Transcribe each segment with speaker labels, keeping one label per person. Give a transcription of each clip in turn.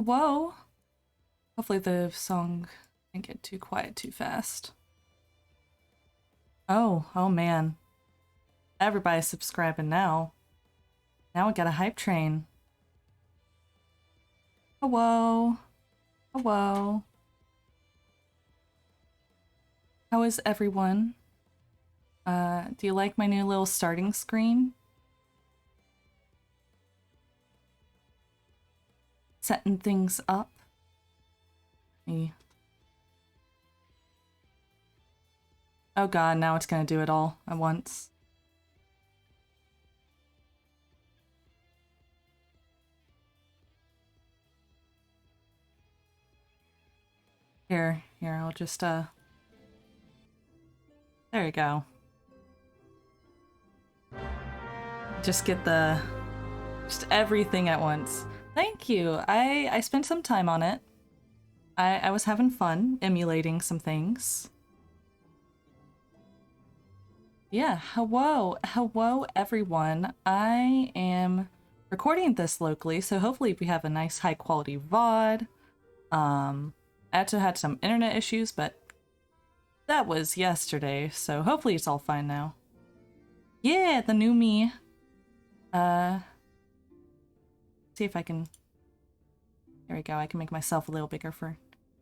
Speaker 1: Whoa. Hopefully the song didn't get too quiet too fast. Oh man. Everybody's subscribing now. Now we got a hype train. Hello. Hello. How is everyone? Do you like my new little starting screen? Setting things up. Me. Oh god, now it's gonna do it all at once. Here, I'll just, there you go. Just get just everything at once. Thank you. I spent some time on it. I was having fun emulating some things. Yeah, hello everyone. I am recording this locally, so hopefully we have a nice high quality VOD. I also had some internet issues, but that was yesterday, so hopefully it's all fine now. Yeah, the new me. See if I can... There we go, I can make myself a little bigger for...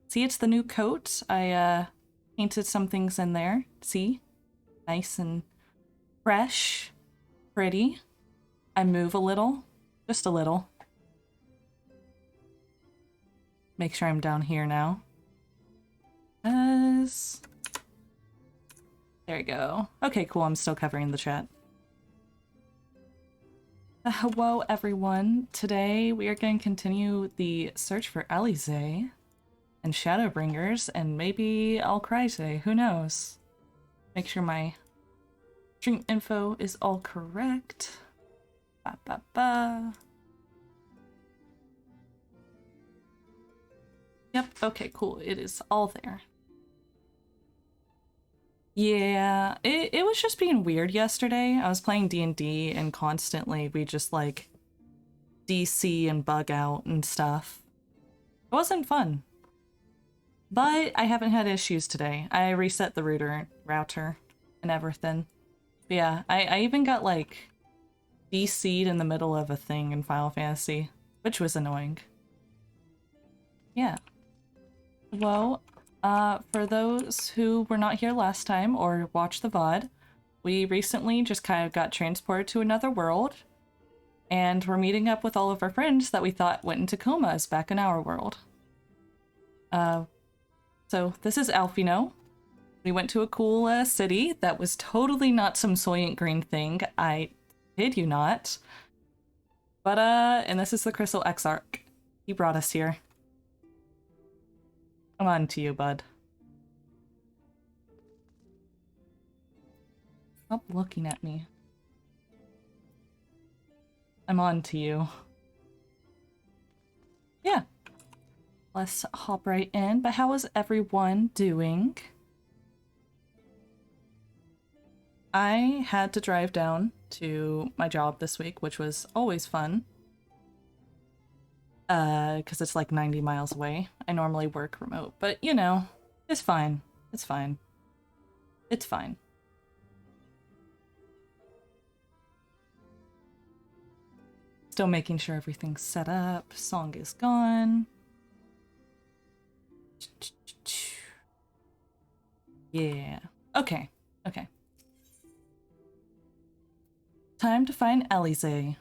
Speaker 1: See, it's the new coat. I, painted some things in there. See? Nice and fresh. Pretty. I move a little. Just a little. Make sure I'm down here now. There we go. Okay, cool, I'm still covering the chat. Hello everyone. Today we are going to continue the search for Alize and Shadowbringers, and maybe I'll Cryze, who knows? Make sure my stream info is all correct. Ba ba ba. Yep, okay, cool. It is all there. Yeah, it was just being weird yesterday. I was playing D&D and constantly we just like DC and bug out and stuff. It wasn't fun. But I haven't had issues today. I reset the router and everything. But yeah, I even got like DC'd in the middle of a thing in Final Fantasy, which was annoying. Yeah. Well, for those who were not here last time or watched the VOD, we recently just kind of got transported to another world, and we're meeting up with all of our friends that we thought went into comas back in our world. So this is Alfino. We went to a cool city that was totally not some Soylent Green thing, I kid you not. But and this is the Crystal Exarch. He brought us here. I'm on to you, bud. Stop looking at me. I'm on to you. Yeah. Let's hop right in. But how is everyone doing? I had to drive down to my job this week, which was always fun. Because it's like 90 miles away. I normally work remote, but you know, it's fine. It's fine. It's fine. Still making sure everything's set up. Song is gone. Yeah. Okay. Okay. Time to find Alize,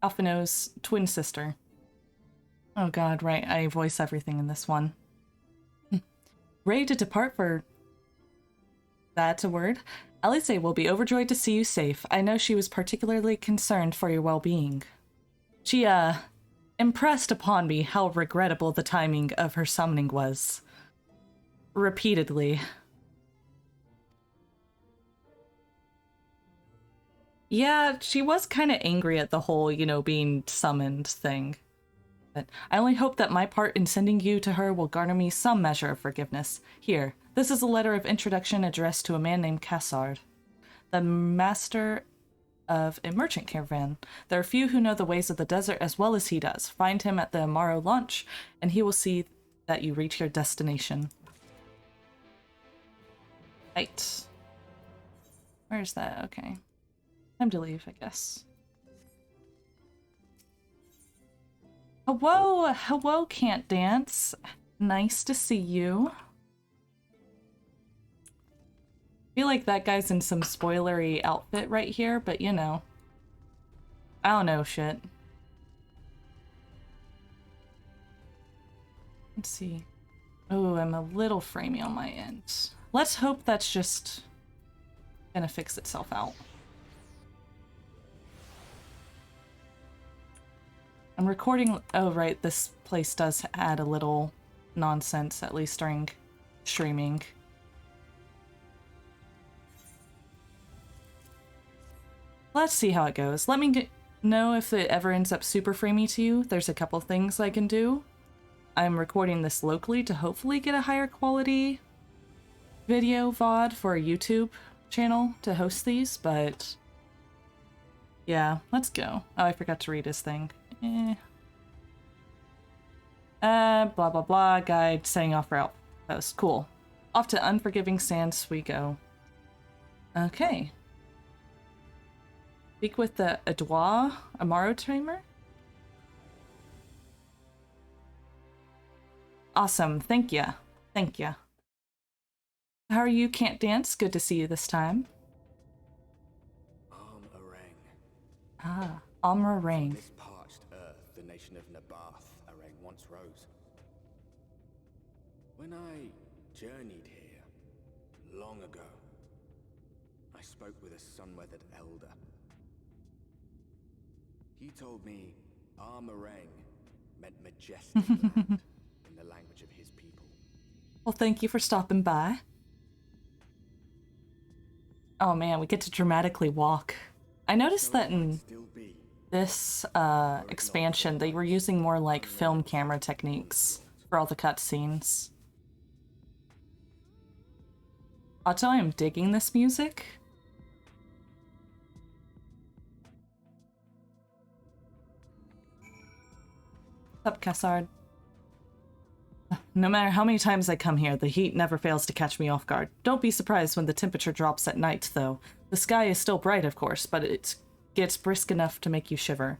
Speaker 1: Alfino's twin sister. Oh god, right, I voice everything in this one. Ready to depart for... That's a word? Alize will be overjoyed to see you safe. I know she was particularly concerned for your well-being. She, impressed upon me how regrettable the timing of her summoning was. Repeatedly. Yeah, she was kind of angry at the whole, you know, being summoned thing. But I only hope that my part in sending you to her will garner me some measure of forgiveness. Here, this is a letter of introduction addressed to a man named Cassard, the master of a merchant caravan. There are few who know the ways of the desert as well as he does. Find him at the Amaro launch, and he will see that you reach your destination. Right. Where's that? Okay. Time to leave, I guess. Hello, hello, Can't Dance. Nice to see you. I feel like that guy's in some spoilery outfit right here, but you know. I don't know shit. Let's see. Oh, I'm a little framey on my end. Let's hope that's just gonna fix itself out. I'm recording. Oh, right. This place does add a little nonsense, at least during streaming. Let's see how it goes. Let me know if it ever ends up super framey to you. There's a couple things I can do. I'm recording this locally to hopefully get a higher quality video VOD for a YouTube channel to host these, but yeah, let's go. Oh, I forgot to read his thing. Blah blah blah, guide setting off for outpost. Cool. Off to Unforgiving Sands we go. Okay. Speak with the Adwa Amaro Tamer. Awesome, thank ya. Thank ya. How are you, Can't Dance? Good to see you this time. Ah, Arang.
Speaker 2: This parched earth, the nation of Nabath, Arang once rose. When I journeyed here, long ago, I spoke with a sun-weathered elder. He told me Armarang meant majestic land in the language of his people.
Speaker 1: Well, thank you for stopping by. Oh man, we get to dramatically walk. I noticed that in this expansion, they were using more like film camera techniques for all the cutscenes. I'll tell you, I'm digging this music. What's up, Cassard? No matter how many times I come here, the heat never fails to catch me off guard. Don't be surprised when the temperature drops at night, though. The sky is still bright, of course, but it gets brisk enough to make you shiver.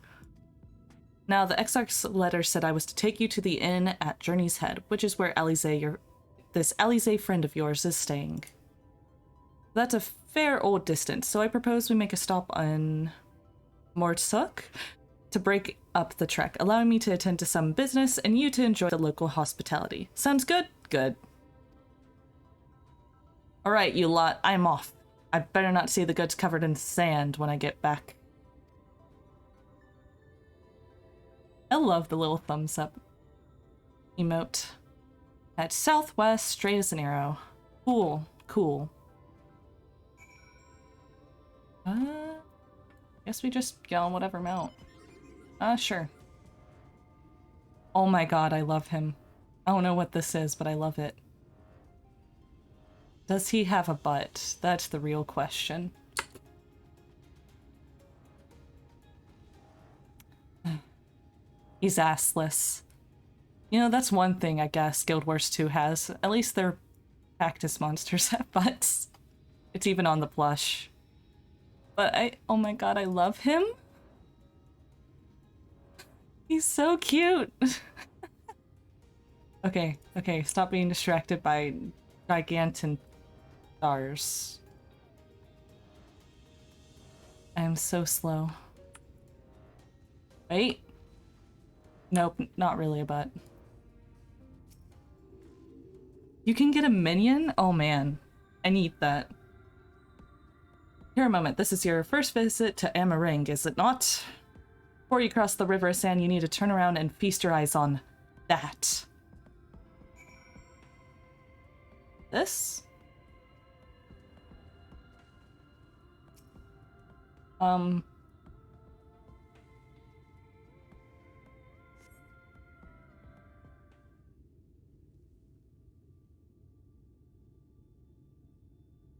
Speaker 1: Now, the Exarch's letter said I was to take you to the inn at Journey's Head, which is where this Alize friend of yours is staying. That's a fair old distance, so I propose we make a stop on Mortsuk to break up the trek, allowing me to attend to some business and you to enjoy the local hospitality. Sounds good? Good. Alright, you lot, I'm off. I better not see the goods covered in sand when I get back. I love the little thumbs up emote. At southwest, straight as an arrow. Cool, cool. Guess we just get on whatever mount. Sure. Oh my god, I love him. I don't know what this is, but I love it. Does he have a butt? That's the real question. He's assless. You know, that's one thing I guess Guild Wars 2 has. At least their cactus monsters have butts. It's even on the plush. But oh my god, I love him. He's so cute. Okay, stop being distracted by gigantic stars. I am so slow. Wait. Nope, not really a butt. You can get a minion? Oh man, I need that. Here a moment, this is your first visit to Amarang, is it not? Before you cross the river of sand, you need to turn around and feast your eyes on that. This?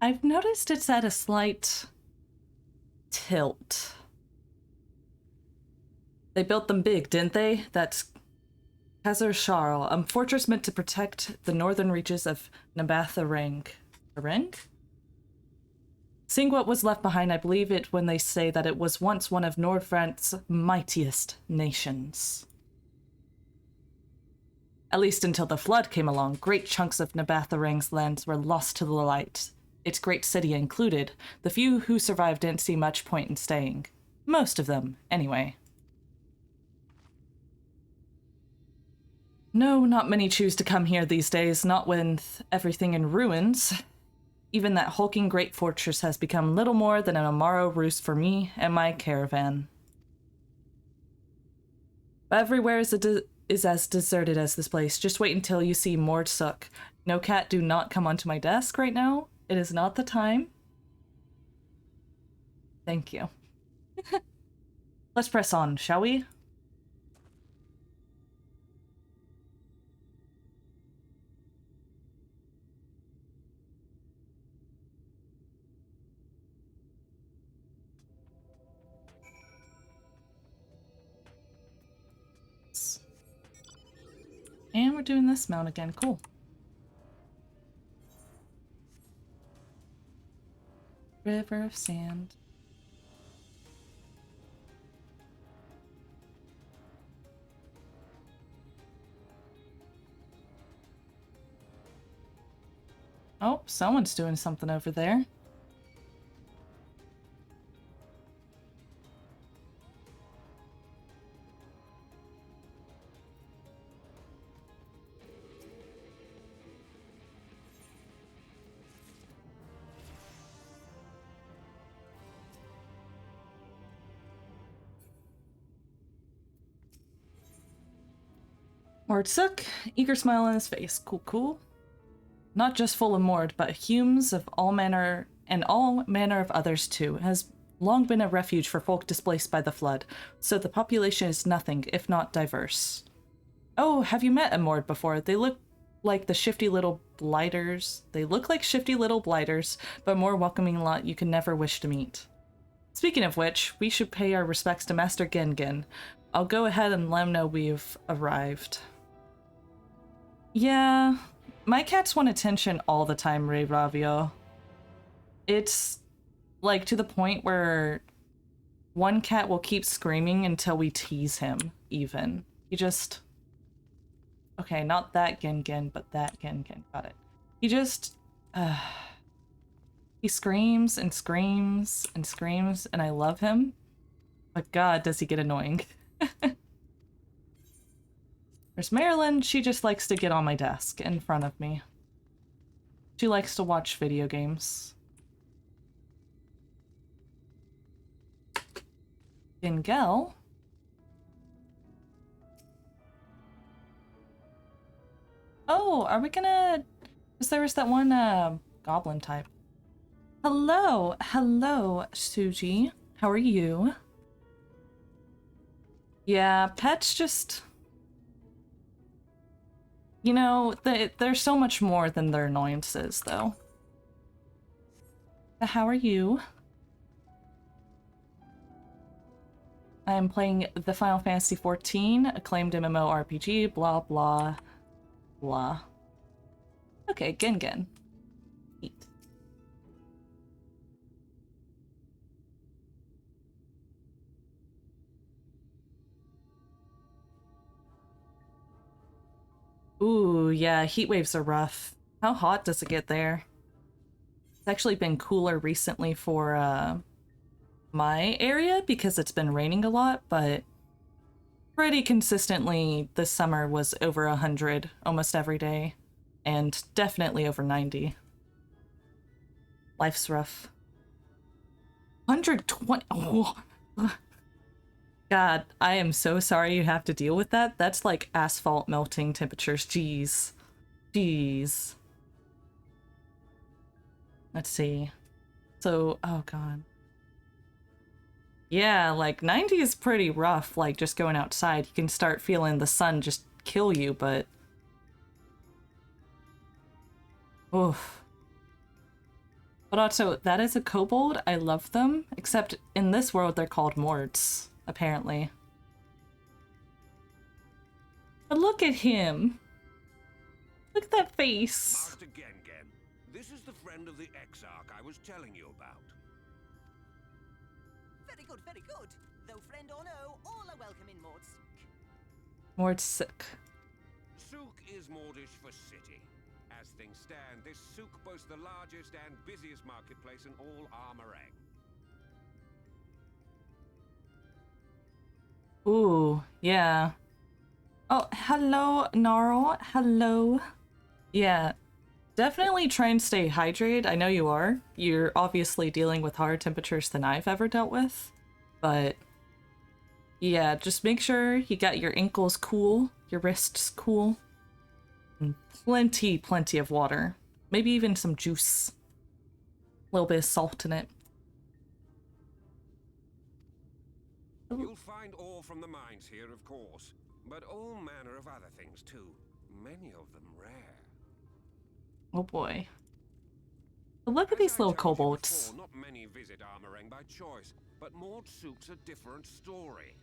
Speaker 1: I've noticed it's at a slight Tilt. They built them big, didn't they? That's Khazar Sharl, a fortress meant to protect the northern reaches of Nabatha Ring. Ring? Seeing what was left behind, I believe it when they say that it was once one of Nordfrant's mightiest nations. At least until the flood came along, great chunks of Nabatha Ring's lands were lost to the light. Its great city included. The few who survived didn't see much point in staying. Most of them, anyway. No, not many choose to come here these days, not with everything in ruins. Even that hulking great fortress has become little more than an Amaro roost for me and my caravan. But everywhere is as deserted as this place. Just wait until you see Mordsuk. No, cat, do not come onto my desk right now. It is not the time. Thank you. Let's press on, shall we? And we're doing this mount again. Cool. River of sand. Oh, someone's doing something over there. Mordsuk, eager smile on his face. Cool, cool. Not just full of Mord, but Humes of all manner and all manner of others too, has long been a refuge for folk displaced by the flood, so the population is nothing if not diverse. Oh, have you met a Mord before? They look like the shifty little blighters. They look like shifty little blighters, but more welcoming lot you can never wish to meet. Speaking of which, we should pay our respects to Master Gengen. I'll go ahead and let him know we've arrived. Yeah, my cats want attention all the time, Ray Ravio. It's like to the point where one cat will keep screaming until we tease him, even. He just... Okay, not that Gengen, but that Gengen. Got it. He just... he screams and screams and screams, and I love him. But God, does he get annoying. There's Marilyn. She just likes to get on my desk in front of me. She likes to watch video games. Gengel. Oh, are we gonna... Because there was that one goblin type. Hello, hello, Suji. How are you? Yeah, pets just... You know, they're so much more than their annoyances, though. How are you? I am playing the Final Fantasy XIV, acclaimed MMORPG, blah, blah, blah. Okay, Gengen. Eat. Ooh, yeah, heat waves are rough. How hot does it get there? It's actually been cooler recently for my area because it's been raining a lot, but pretty consistently this summer was over 100 almost every day, and definitely over 90. Life's rough. 120. Oh. God, I am so sorry you have to deal with that. That's like asphalt melting temperatures. Jeez. Jeez. Let's see. So, oh God. Yeah, like 90 is pretty rough, like just going outside. You can start feeling the sun just kill you, but... Oof. But also, that is a kobold. I love them. Except in this world, they're called morts, apparently. But look at him. Look at that face.
Speaker 3: Master Gengen, this is the friend of the Exarch I was telling you about.
Speaker 4: Very good, very good. Though friend or no, all are welcome in Mordsuk.
Speaker 1: Mordsuk.
Speaker 3: Souk is Mordish for city. As things stand, this souk boasts the largest and busiest marketplace in all Armorang.
Speaker 1: Ooh, yeah. Oh, hello, Gnarl. Hello. Yeah, definitely try and stay hydrated. I know you are. You're obviously dealing with higher temperatures than I've ever dealt with. But yeah, just make sure you got your ankles cool, your wrists cool, and plenty of water. Maybe even some juice. A little bit of salt in it.
Speaker 3: You'll find ore from the mines here, of course, but all manner of other things too. Many of them rare.
Speaker 1: Oh boy. But look at
Speaker 3: As
Speaker 1: these
Speaker 3: I
Speaker 1: little
Speaker 3: told you
Speaker 1: kobolds.
Speaker 3: before, not many visit Armorang by choice, but Mordsouk's a different story.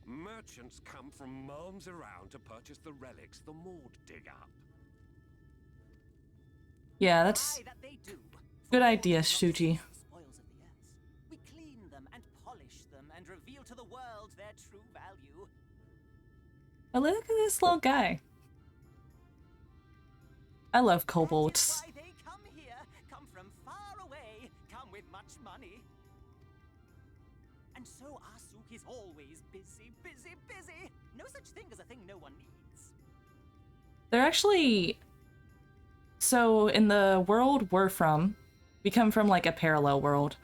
Speaker 3: Merchants come from miles around to purchase the relics the Mord dig up.
Speaker 1: Yeah, that's
Speaker 4: Aye, that they do.
Speaker 1: good
Speaker 4: For
Speaker 1: idea,
Speaker 4: Mords are not
Speaker 1: Shuji.
Speaker 4: spoils of the earth. We clean them and polish them and reveal to the world their true value.
Speaker 1: But look at this little guy. I love
Speaker 4: That
Speaker 1: kobolds.
Speaker 4: is why they come here, come from far away, come with much money. And so our souk is always busy, busy, busy. No such thing as a thing no one needs.
Speaker 1: They're actually... So, in the world we're from, we come from, like, a parallel world.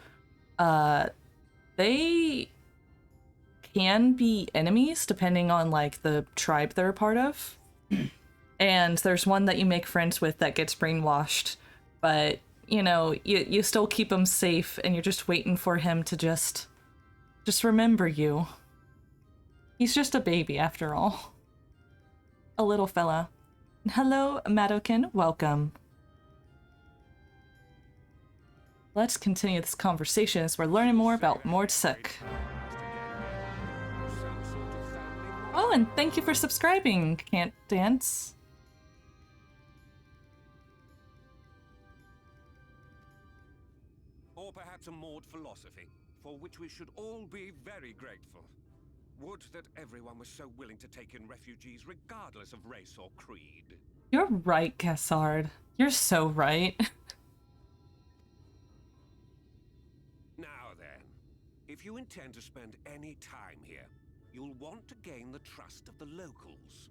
Speaker 1: They can be enemies, depending on, like, the tribe they're a part of. And there's one that you make friends with that gets brainwashed. But, you know, you still keep him safe, and you're just waiting for him to just remember you. He's just a baby, after all. A little fella. Hello, Madokin. Welcome. Let's continue this conversation as we're learning more about Mordsuk. Oh, and thank you for subscribing, Can't Dance.
Speaker 3: Or perhaps a Mord philosophy, for which we should all be very grateful. Would that everyone was so willing to take in refugees regardless of race or creed.
Speaker 1: You're right, Cassard. You're so right.
Speaker 3: Now then, if you intend to spend any time here, you'll want to gain the trust of the locals.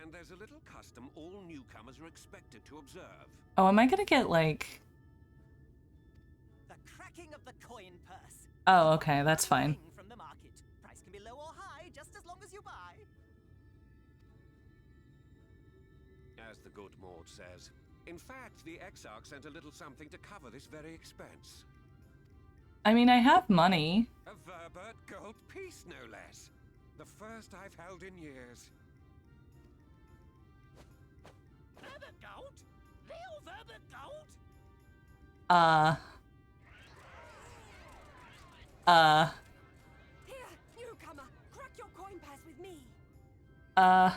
Speaker 3: And there's a little custom all newcomers are expected to observe.
Speaker 1: Oh, am I gonna get, like...
Speaker 4: The cracking of the coin purse.
Speaker 1: Oh, okay, that's fine.
Speaker 4: From the market. Price can be low or high, just as long as you buy.
Speaker 3: As the good Mord says. In fact, the Exarch sent a little something to cover this very expense.
Speaker 1: I mean, I have money.
Speaker 3: A Verbert gold piece, no less. The first I've held in years.
Speaker 4: Verbert gold? Real Verbert gold?
Speaker 5: Here, newcomer, crack your coin purse with me.
Speaker 6: Oh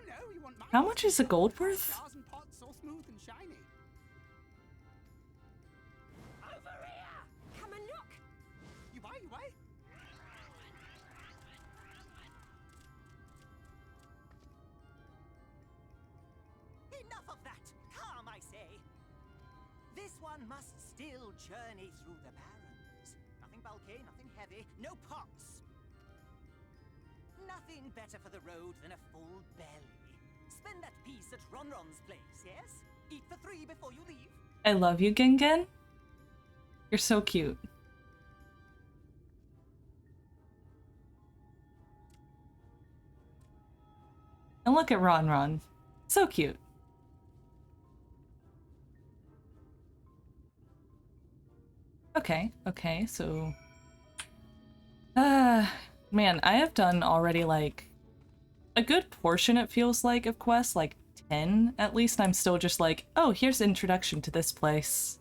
Speaker 6: no, you want my
Speaker 1: How much is a gold worth?
Speaker 6: jars and pots all smooth and shiny.
Speaker 4: Over here!
Speaker 5: Come and look.
Speaker 6: You buy, you buy.
Speaker 4: Enough of that! Calm, I say! This one must still journey through the barrens. Nothing bulky, nothing heavy, no pots. Nothing better for the road than a full belly. Spend that piece at Ronron's place, yes? Eat for 3 before you leave.
Speaker 1: I love you, Gengen. You're so cute. And look at Ron. So cute. Okay, so... man, I have done already, like, a good portion, it feels like, of quests, like 10, at least, I'm still just like, oh, here's introduction to this place.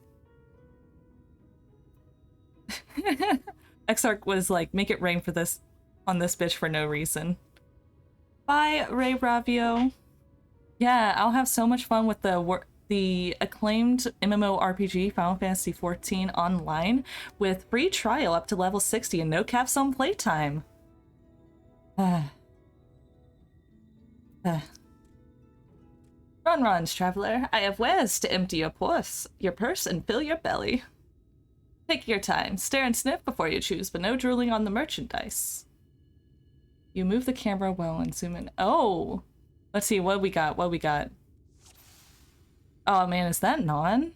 Speaker 1: Exarch was like, make it rain for this on this bitch for no reason. Bye, Ray Ravio. Yeah, I'll have so much fun with the acclaimed MMORPG Final Fantasy XIV Online with free trial up to level 60 and no caps on playtime. Run, traveler. I have wares to empty your purse and fill your belly. Take your time. Stare and sniff before you choose, but no drooling on the merchandise. You move the camera well and zoom in. Oh! Let's see what we got. Oh man, is that non?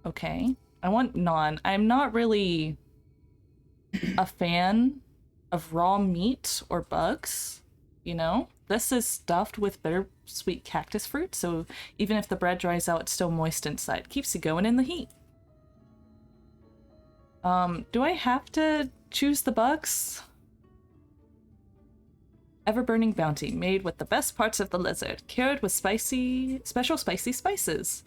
Speaker 1: Okay. I want non. I'm not really a fan of raw meat or bugs, you know? This is stuffed with bittersweet cactus fruit, so even if the bread dries out, it's still moist inside. Keeps you going in the heat. Do I have to choose the bugs? Ever-burning bounty, made with the best parts of the lizard, cured with special spicy spices.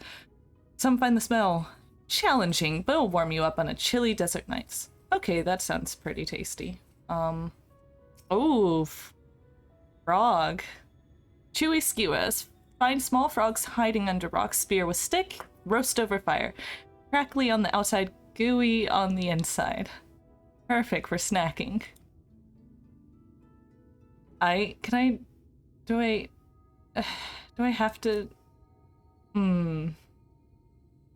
Speaker 1: Some find the smell challenging, but it'll warm you up on a chilly desert nights. Okay, that sounds pretty tasty. Oh, frog. Chewy skewers. Find small frogs hiding under rocks, spear with stick, roast over fire. Crackly on the outside, gooey on the inside. Perfect for snacking. Do I have to?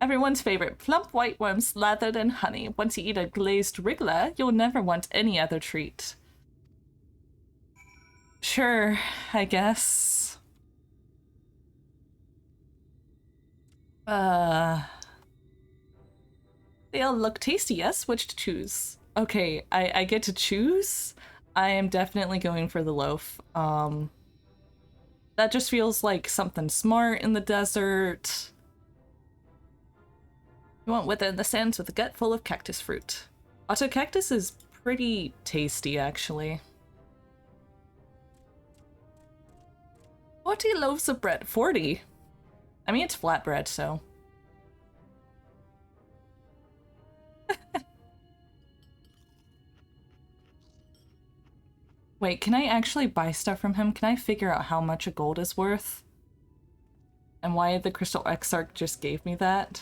Speaker 1: Everyone's favorite, plump white worms slathered in honey. Once you eat a glazed wriggler, you'll never want any other treat. Sure, I guess. They all look tasty, yes? Which to choose? Okay, I get to choose? I am definitely going for the loaf. That just feels like something smart in the desert. You want within the sands with a gut full of cactus fruit. Auto cactus is pretty tasty, actually. 40 loaves of bread. 40? I mean, it's flatbread, so. Wait, can I actually buy stuff from him? Can I figure out how much a gold is worth? And why the Crystal Exarch just gave me that?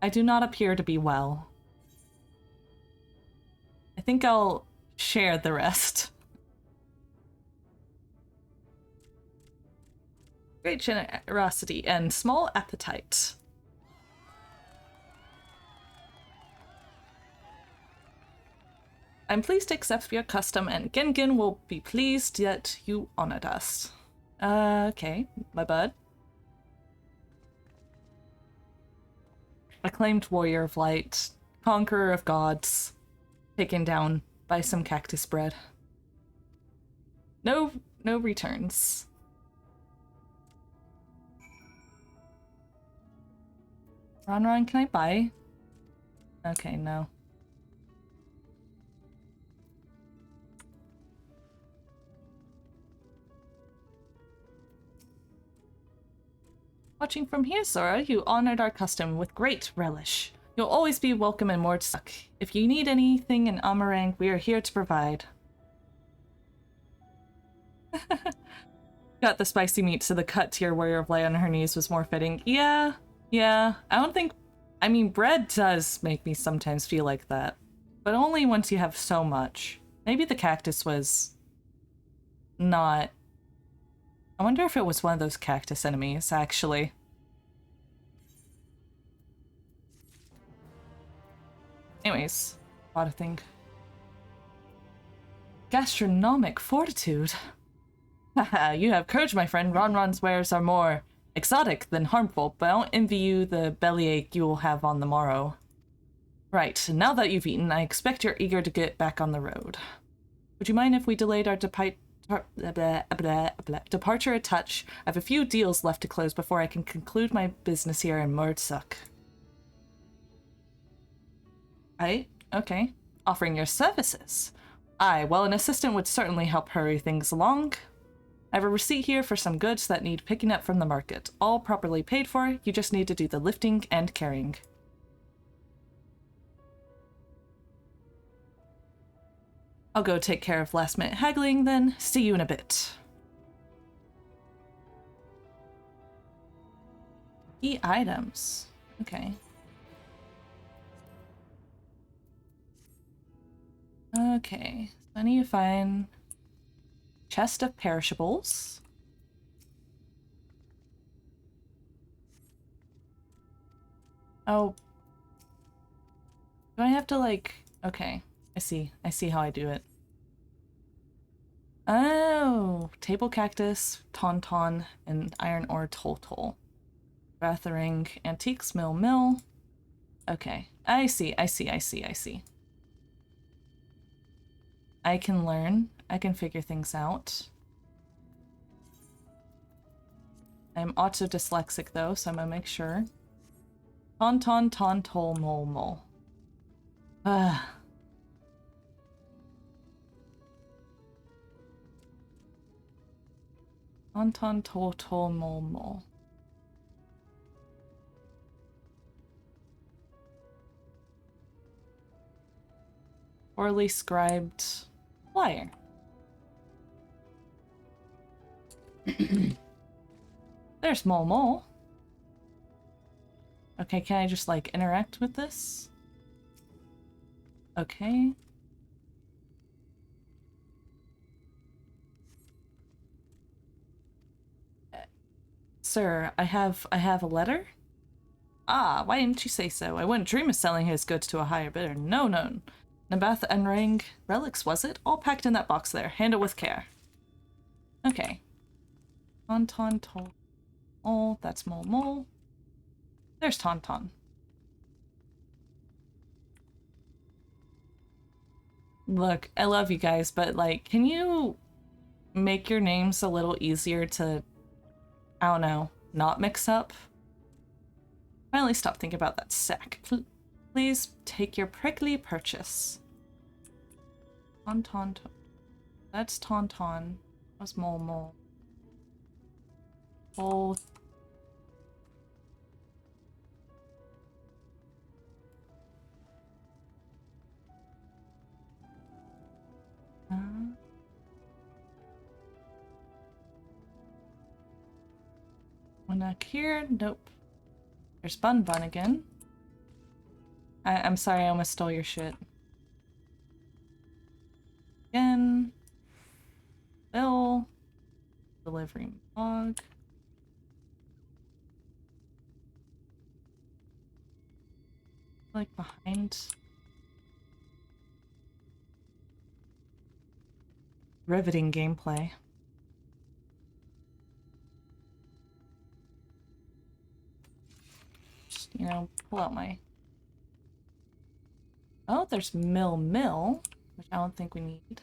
Speaker 1: I do not appear to be well. I think I'll share the rest. Great generosity and small appetite. I'm pleased to accept your custom, and Gengen will be pleased that you honored us. Okay, my bud. Acclaimed warrior of light, conqueror of gods, taken down by some cactus bread. No returns. Ron, can I buy? Okay, no. Watching from here, Sora, you honored our custom with great relish. You'll always be welcome in Mordsuck. If you need anything in Amarang, we are here to provide. Got the spicy meat, so the cut to your warrior of light on her knees was more fitting. Yeah. I don't think... I mean, bread does make me sometimes feel like that. But only once you have so much. Maybe the cactus was... not... I wonder if it was one of those cactus enemies, actually. Anyways, a lot of things. Gastronomic fortitude. Haha, you have courage, my friend. Ron's wares are more exotic than harmful, but I don't envy you the bellyache you will have on the morrow. Right, now that you've eaten, I expect you're eager to get back on the road. Would you mind if we delayed our departure a touch? I have a few deals left to close before I can conclude my business here in Mordsuck. Right? Okay. Offering your services. Aye, well, an assistant would certainly help hurry things along. I have a receipt here for some goods that need picking up from the market. All properly paid for, you just need to do the lifting and carrying. I'll go take care of last-minute haggling, then. See you in a bit. Key items. Okay. Okay, so I need to find chest of perishables. Oh. Do I have to like... Okay, I see how I do it. Oh, table cactus, tauntaun, and iron ore total. Bathering, antiques, mill. Okay, I see. I can learn. I can figure things out. I'm also dyslexic though, so I'm gonna make sure. Tauntaun, tauntol, mol. Ah. Tauntaun, tol, mol. Poorly scribed flyer. There's mol. Okay, can I just like interact with this? Okay. Sir, I have a letter? Ah, why didn't you say so? I wouldn't dream of selling his goods to a higher bidder. No. Nabath and Rang relics, was it? All packed in that box there. Handle with care. Okay. Tauntaun, oh, that's mol. There's tauntaun. Look, I love you guys, but like, can you make your names a little easier to, I don't know, not mix up? Finally stop thinking about that sack. Please take your prickly purchase. Tauntaun. That's tauntaun. That's mol. Oh. One back here. Nope. There's Bun again. I'm sorry, I almost stole your shit. Again. Bill. Delivery log. Like behind. Riveting gameplay. Just, you know, pull out my... Oh, there's mill, which I don't think we need.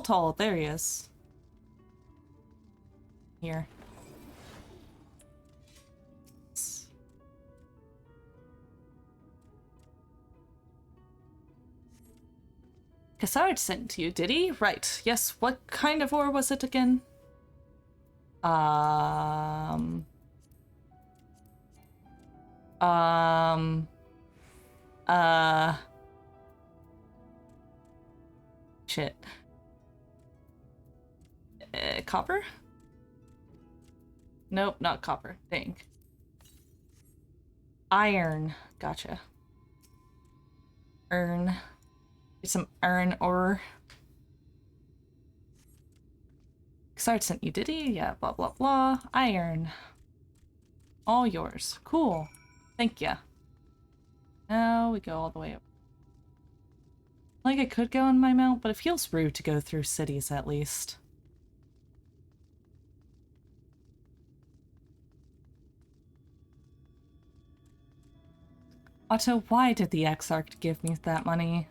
Speaker 1: Tall, there he is. Here. Cassard sent you, did he? Right. Yes, what kind of ore was it again? Shit. Copper? Nope, not copper. Dang. Iron. Gotcha. Get some iron ore. Xard sent you, did he? Yeah, blah, blah, blah. Iron. All yours. Cool. Thank ya. Now we go all the way up. Like I could go on my mount, but it feels rude to go through cities at least. Otto, why did the Exarch give me that money?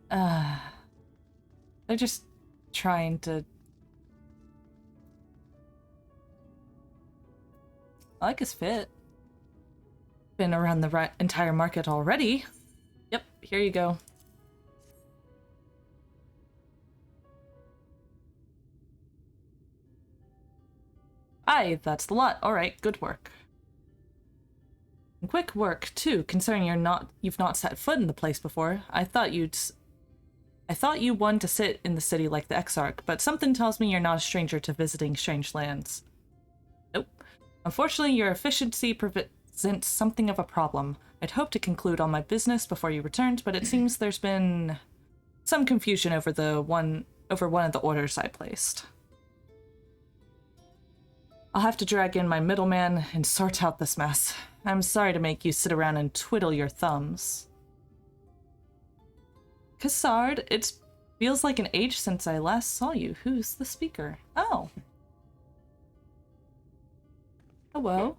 Speaker 1: They're just trying to... I like his fit. been around the entire market already. Yep, here you go. Aye, that's the lot. Alright, good work. And quick work, too, considering you've not set foot in the place before. I thought you wanted to sit in the city like the Exarch, but something tells me you're not a stranger to visiting strange lands. Nope. Unfortunately, your efficiency presents something of a problem. I'd hoped to conclude all my business before you returned, but it seems there's been some confusion over one of the orders I placed. I'll have to drag in my middleman and sort out this mess. I'm sorry to make you sit around and twiddle your thumbs. Cassard, it feels like an age since I last saw you. Who's the speaker? Oh. Hello.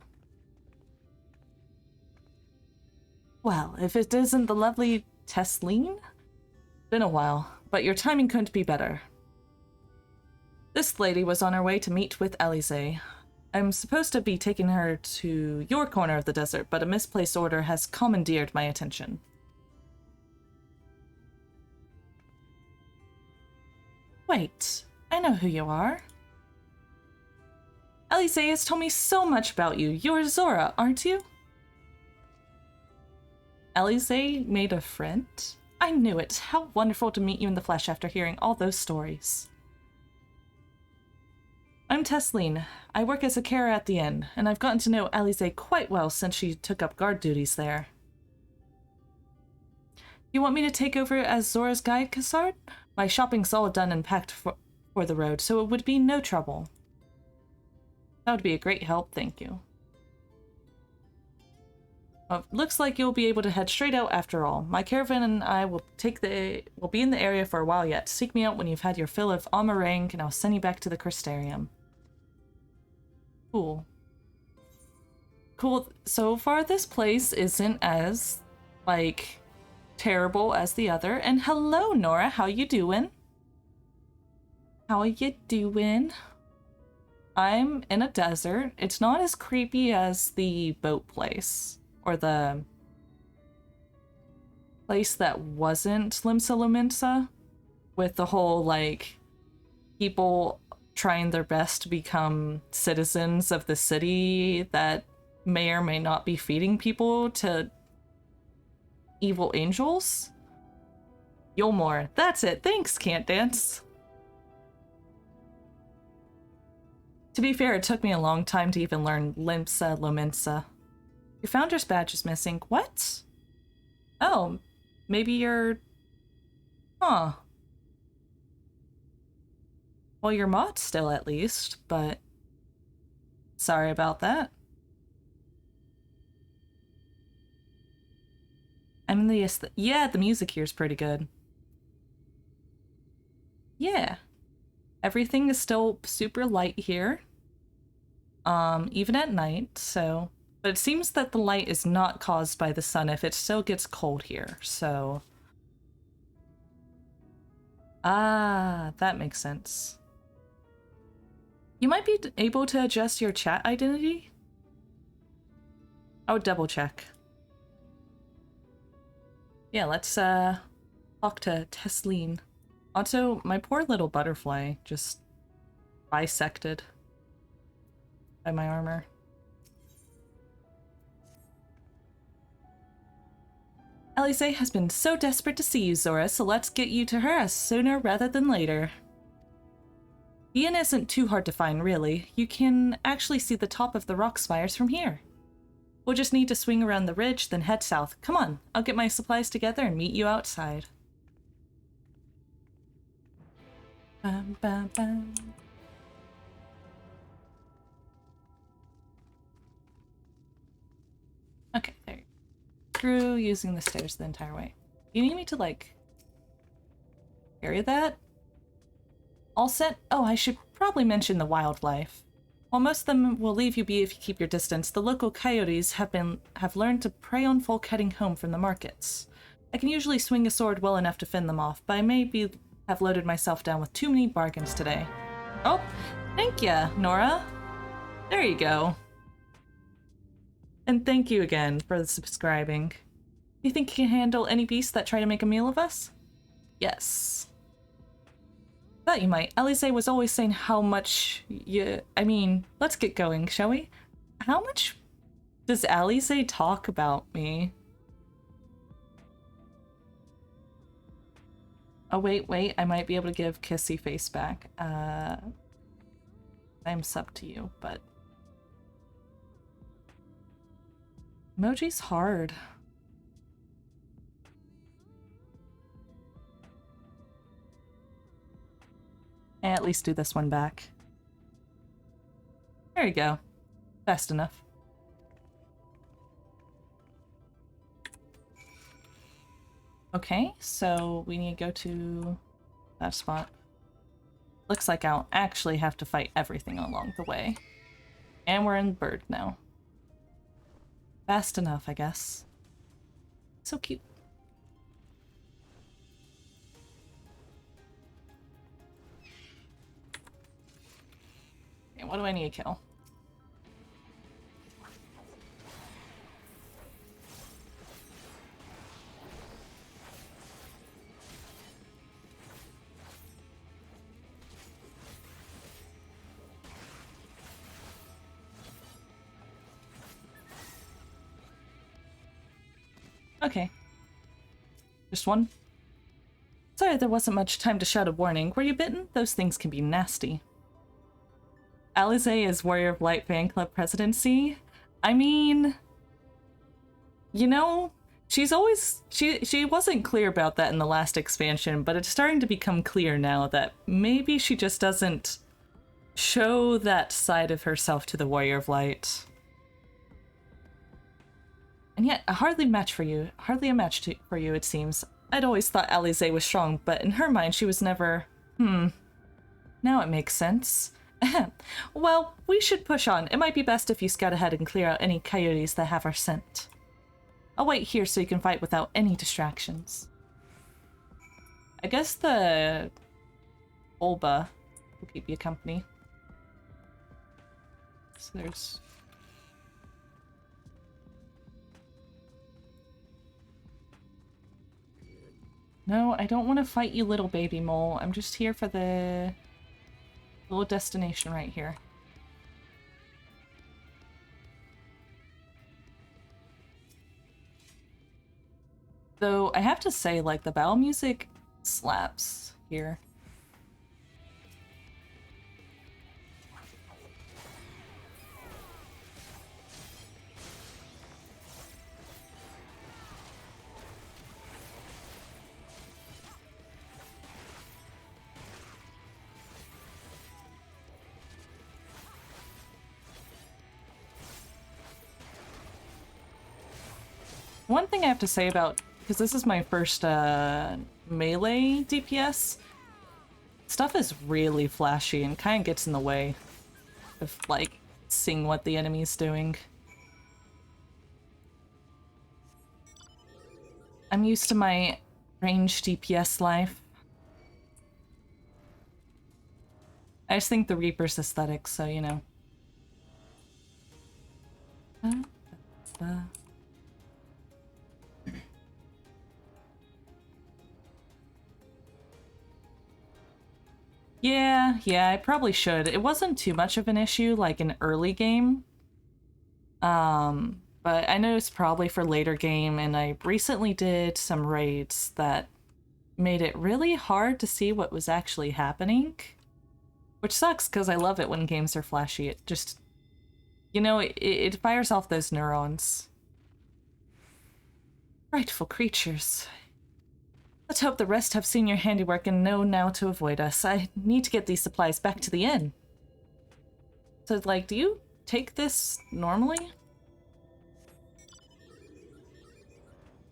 Speaker 1: Well, if it isn't the lovely Tesleen? Been a while, but your timing couldn't be better. This lady was on her way to meet with Elise. I'm supposed to be taking her to your corner of the desert, but a misplaced order has commandeered my attention. Wait, I know who you are. Elise has told me so much about you. You're Zora, aren't you? Elise made a friend? I knew it. How wonderful to meet you in the flesh after hearing all those stories. I'm Tesleen. I work as a carer at the inn, and I've gotten to know Elise quite well since she took up guard duties there. You want me to take over as Zora's guide, Cassard? My shopping's all done and packed for the road, so it would be no trouble. That would be a great help, thank you. Well, looks like you'll be able to head straight out after all. My caravan and I will be in the area for a while yet. Seek me out when you've had your fill of Amarang, and I'll send you back to the Crystarium. Cool. Cool. So far, this place isn't as, like, terrible as the other. And hello, Nora. How you doing? How are you doing? I'm in a desert. It's not as creepy as the boat place. Or the place that wasn't Limsa Lominsa. With the whole, like, people trying their best to become citizens of the city that may or may not be feeding people to evil angels. Yulmore. That's it. Thanks, Can't Dance. To be fair, it took me a long time to even learn Limsa Lominsa. Your founder's badge is missing. What? Oh, maybe you're... Huh. Well, you're Mott still, at least, but... Sorry about that. I'm yeah, the music here is pretty good. Yeah. Everything is still super light here. Even at night, so... But it seems that the light is not caused by the sun if it still gets cold here, so... Ah, that makes sense. You might be able to adjust your chat identity? I would double check. Yeah, let's talk to Tesleen. Also, my poor little butterfly just bisected by my armor. Elise has been so desperate to see you, Zora, so let's get you to her as sooner rather than later. The inn isn't too hard to find, really. You can actually see the top of the rock spires from here. We'll just need to swing around the ridge, then head south. Come on, I'll get my supplies together and meet you outside. Bam, bam, bam. Okay, there you go. Through using the stairs the entire way. You need me to, like, carry that? All set? Oh, I should probably mention the wildlife. While most of them will leave you be if you keep your distance, the local coyotes have learned to prey on folk heading home from the markets. I can usually swing a sword well enough to fend them off, but I may have loaded myself down with too many bargains today. Oh, thank ya, Nora. There you go. And thank you again for subscribing. You think you can handle any beasts that try to make a meal of us? Yes. Thought you might. Alize was always saying how much you... I mean, let's get going, shall we? How much does Alize talk about me? Oh, wait. I might be able to give Kissy face back. I'm sub to you, but... Emoji's hard. At least do this one back. There you go. Fast enough. Okay, so we need to go to that spot. Looks like I'll actually have to fight everything along the way. And we're in Bird now. Fast enough, I guess. So cute. Okay, what do I need to kill? Okay. Just one? Sorry, there wasn't much time to shout a warning. Were you bitten? Those things can be nasty. Alize is Warrior of Light fan club presidency. I mean... You know, she's always... She wasn't clear about that in the last expansion, but it's starting to become clear now that maybe she just doesn't show that side of herself to the Warrior of Light. And yet, hardly a match for you, it seems. I'd always thought Alize was strong, but in her mind, she was never... Now it makes sense. Well, we should push on. It might be best if you scout ahead and clear out any coyotes that have our scent. I'll wait here so you can fight without any distractions. I guess the... Olba will keep you company. So there's... No, I don't want to fight you, little baby mole. I'm just here for the little destination right here. Though, I have to say, like, the battle music slaps here. One thing I have to say about, because this is my first melee DPS, stuff is really flashy and kind of gets in the way of, like, seeing what the enemy's doing. I'm used to my ranged DPS life. I just think the Reaper's aesthetic, so, you know. Yeah, I probably should. It wasn't too much of an issue, like, in early game. But I know it's probably for later game, and I recently did some raids that made it really hard to see what was actually happening. Which sucks, because I love it when games are flashy. It just, you know, it fires off those neurons. Frightful creatures. Let's hope the rest have seen your handiwork and know now to avoid us. I need to get these supplies back to the inn. So, like, do you take this normally?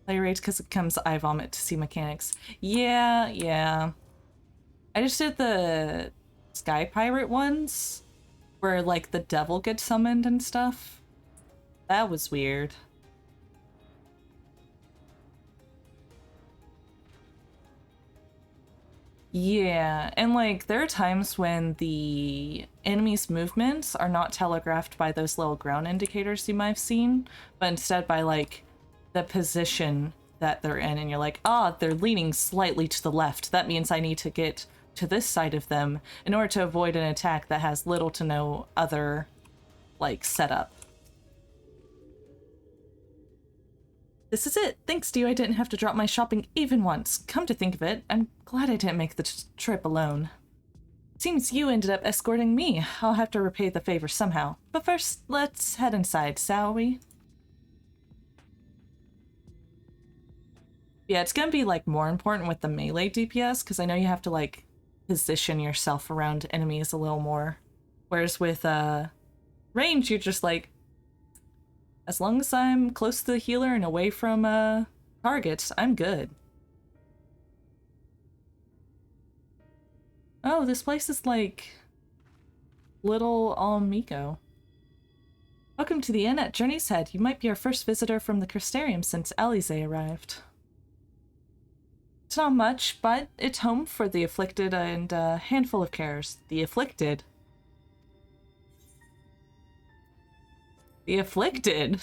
Speaker 1: Play raids because it comes I vomit to see mechanics. Yeah. I just did the Sky Pirate ones, where, like, the devil gets summoned and stuff. That was weird. Yeah, and, like, there are times when the enemies' movements are not telegraphed by those little ground indicators you might have seen, but instead by like the position that they're in, and you're like, ah, they're leaning slightly to the left. That means I need to get to this side of them in order to avoid an attack that has little to no other, like, setup. This is it. Thanks to you, I didn't have to drop my shopping even once. Come to think of it, I'm glad I didn't make the trip alone. Seems you ended up escorting me. I'll have to repay the favor somehow. But first, let's head inside, shall we? Yeah, it's gonna be, like, more important with the melee DPS, because I know you have to, like, position yourself around enemies a little more. Whereas with, range, you're just like, as long as I'm close to the healer and away from, targets, I'm good. Oh, this place is, like, Little Almico. Welcome to the inn at Journey's Head. You might be our first visitor from the Crystarium since Alize arrived. It's not much, but it's home for the afflicted and a handful of carers. The afflicted? The afflicted?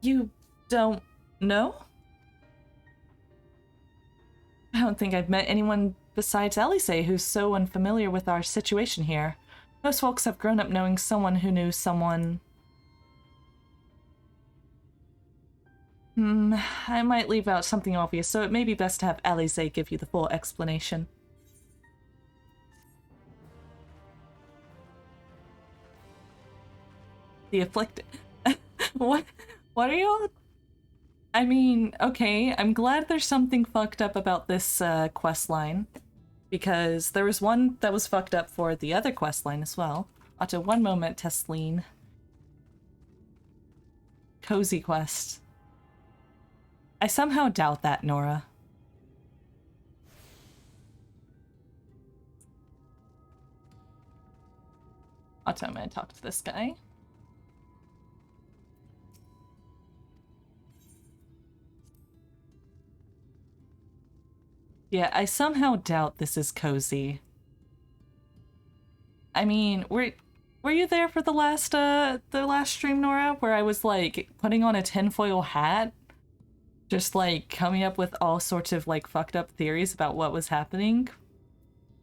Speaker 1: You don't know? I don't think I've met anyone besides Alice who's so unfamiliar with our situation here. Most folks have grown up knowing someone who knew someone. I might leave out something obvious, so it may be best to have Alice give you the full explanation. The afflicted. What are you all? I mean, okay, I'm glad there's something fucked up about this quest line, because there was one that was fucked up for the other quest line as well. Otto, one moment, Tesleen. Cozy quest. I somehow doubt that, Nora. Otto, I'm gonna talk to this guy. Yeah, I somehow doubt this is cozy. I mean, were you there for the last stream, Nora, where I was like putting on a tinfoil hat? Just like coming up with all sorts of like fucked up theories about what was happening?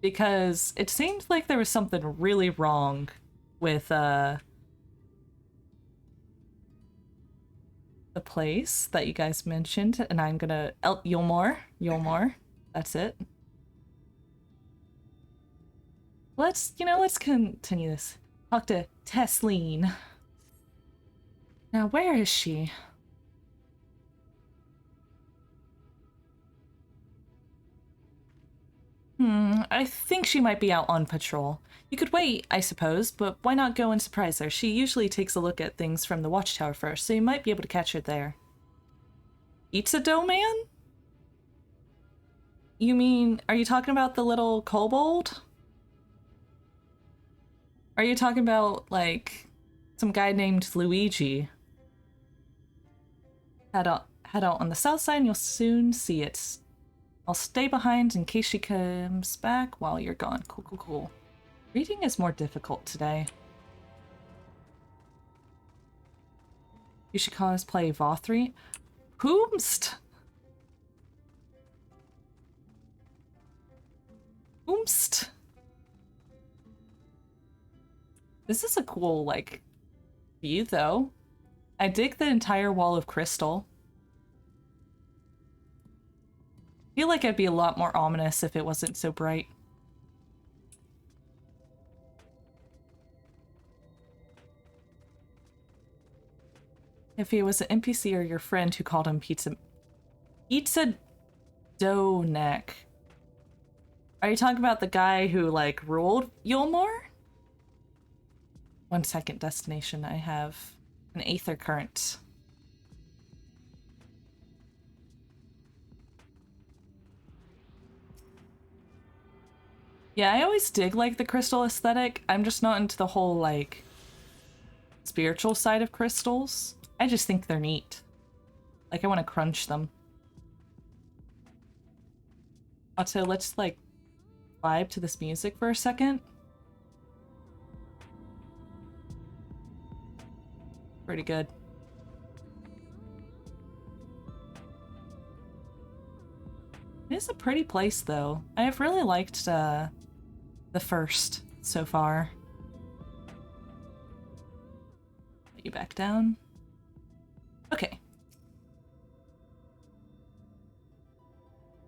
Speaker 1: Because it seemed like there was something really wrong with the place that you guys mentioned, and I'm gonna Yulmore. That's it. Let's continue this. Talk to Tesleen. Now, where is she? I think she might be out on patrol. You could wait, I suppose, but why not go and surprise her? She usually takes a look at things from the watchtower first, so you might be able to catch her there. Eats a dough man? You mean, are you talking about the little kobold? Are you talking about, like, some guy named Luigi? Head out on the south side and you'll soon see it. I'll stay behind in case she comes back while you're gone. Cool. Reading is more difficult today. You should cosplay Vothri. Whomst? This is a cool, like, view, though. I dig the entire wall of crystal. I feel like it'd be a lot more ominous if it wasn't so bright. If he was an NPC or your friend who called him pizza dough neck. Are you talking about the guy who, like, ruled Yulmore? 1 second, destination. I have an aether current. Yeah, I always dig, like, the crystal aesthetic. I'm just not into the whole, like, spiritual side of crystals. I just think they're neat. Like, I want to crunch them. Also, let's, like, vibe to this music for a second. Pretty good. It is a pretty place, though. I have really liked the first so far. Put you back down. Okay.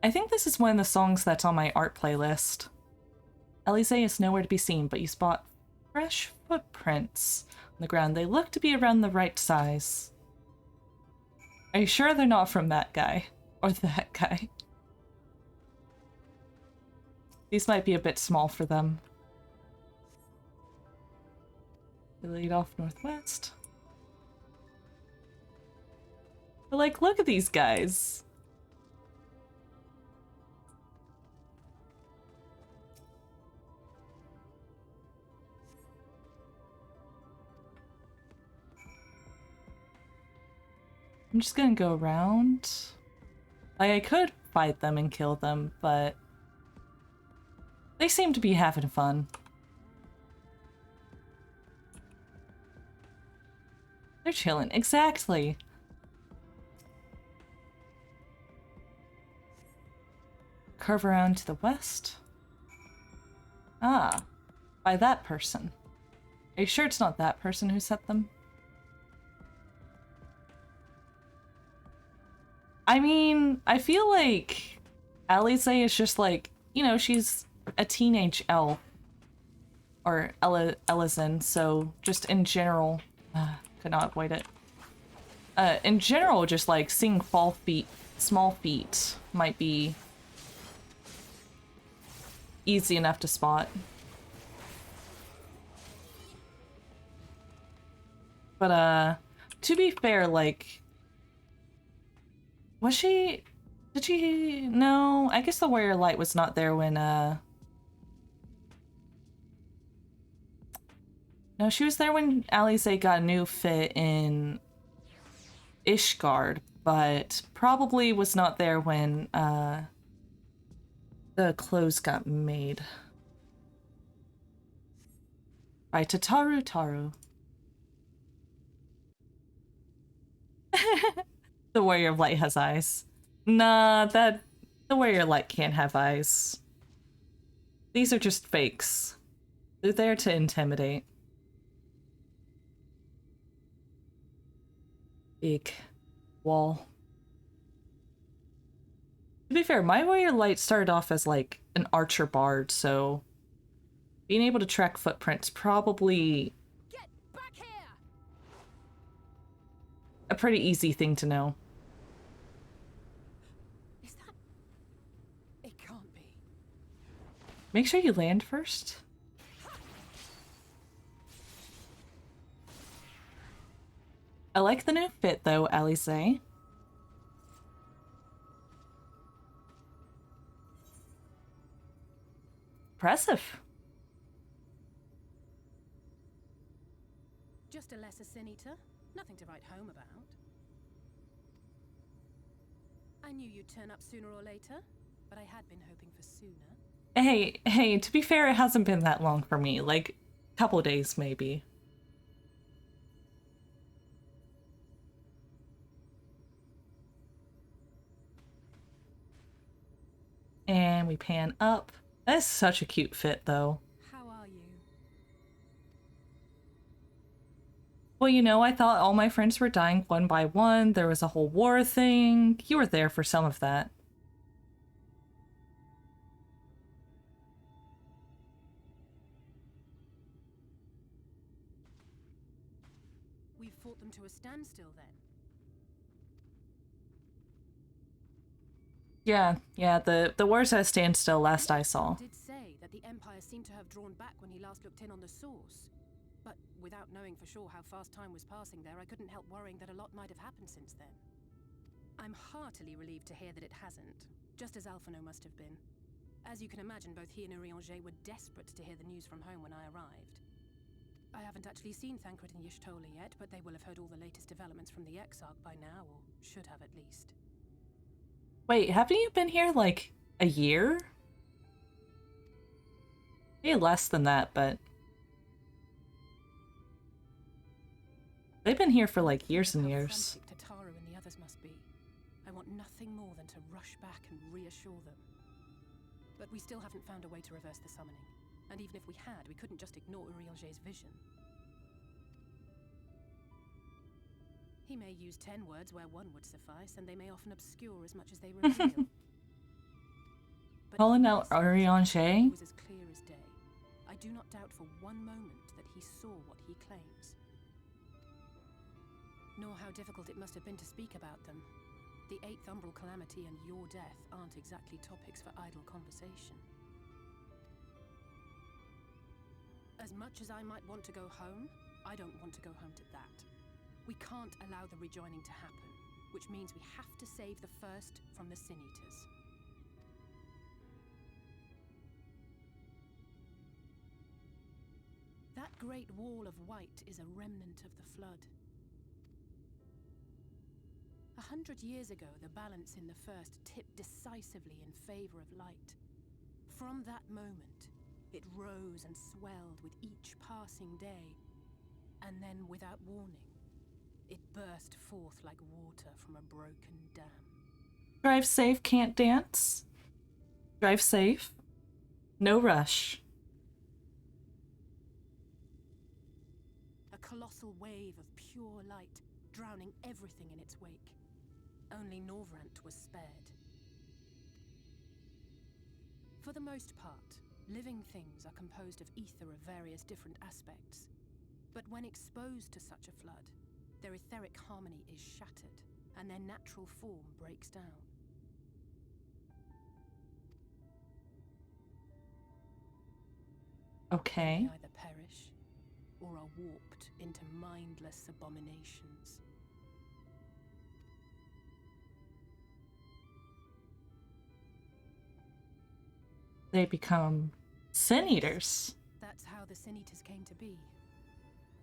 Speaker 1: I think this is one of the songs that's on my art playlist. Elise is nowhere to be seen, but you spot fresh footprints on the ground. They look to be around the right size. Are you sure they're not from that guy? Or that guy? These might be a bit small for them. They lead off northwest. But like, look at these guys. I'm just gonna go around. Like, I could fight them and kill them, but they seem to be having fun. They're chilling. Exactly. Curve around to the west. Ah, by that person. Are you sure it's not that person who set them? I mean, I feel like Alice is just like, you know, she's a teenage elf. Or Ellison, so just in general, could not avoid it. In general, just like seeing small feet might be easy enough to spot. But to be fair, like, did she, no, I guess the warrior light was not there when, no, she was there when Alice got a new fit in Ishgard, but probably was not there when, the clothes got made. By Tataru Taru. The Warrior of Light has eyes. Nah, the Warrior of Light can't have eyes. These are just fakes. They're there to intimidate. Big wall. To be fair, my Warrior Light started off as like an archer bard, so being able to track footprints probably
Speaker 5: Get back here!
Speaker 1: a pretty easy thing to know.
Speaker 5: Is that... It can't be.
Speaker 1: Make sure you land first. I like the new fit though, Alice. Impressive.
Speaker 5: Just a lesser sin eater. Nothing to write home about. I knew you'd turn up sooner or later, but I had been hoping for sooner.
Speaker 1: Hey, to be fair, it hasn't been that long for me. Like, a couple days maybe. And we pan up. That is such a cute fit, though.
Speaker 5: How are you?
Speaker 1: Well, you know, I thought all my friends were dying one by one. There was a whole war thing. You were there for some of that.
Speaker 5: We've fought them to a standstill then.
Speaker 1: Yeah, the war's at a standstill last I saw.
Speaker 5: Did say that the Empire seemed to have drawn back when he last looked in on the source. But without knowing for sure how fast time was passing there, I couldn't help worrying that a lot might have happened since then. I'm heartily relieved to hear that it hasn't, just as Alphino must have been. As you can imagine, both he and Urianger were desperate to hear the news from home when I arrived. I haven't actually seen Thancred and Y'shtola yet, but they will have heard all the latest developments from the Exarch by now, or should have at least.
Speaker 1: Wait, haven't you been here, like, a year? Maybe less than that, but they've been here for like years and years.
Speaker 5: How frantic Tataru and the others must be. I want nothing more than to rush back and reassure them. But we still haven't found a way to reverse the summoning. And even if we had, we couldn't just ignore Urielge's vision. He may use 10 words where one would suffice, and they may often obscure as much as they reveal.
Speaker 1: Calling out Urielge?
Speaker 5: Was as clear as day. I do not doubt for one moment that he saw what he claims. Nor how difficult it must have been to speak about them. The 8th Umbral Calamity and your death aren't exactly topics for idle conversation. As much as I might want to go home, I don't want to go home to that. We can't allow the rejoining to happen, which means we have to save the first from the Sin Eaters. That great wall of white is a remnant of the flood. 100 years ago, the balance in the first tipped decisively in favor of light. From that moment, it rose and swelled with each passing day, and then, without warning, it burst forth like water from a broken dam.
Speaker 1: Drive safe, can't dance. Drive safe. No rush.
Speaker 5: A colossal wave of pure light, drowning everything in its wake. Only Norvrant was spared. For the most part, living things are composed of ether of various different aspects. But when exposed to such a flood, their etheric harmony is shattered, and their natural form breaks down.
Speaker 1: Okay.
Speaker 5: They either perish, or are warped into mindless abominations.
Speaker 1: They become Sin Eaters.
Speaker 5: That's how the Sin Eaters came to be.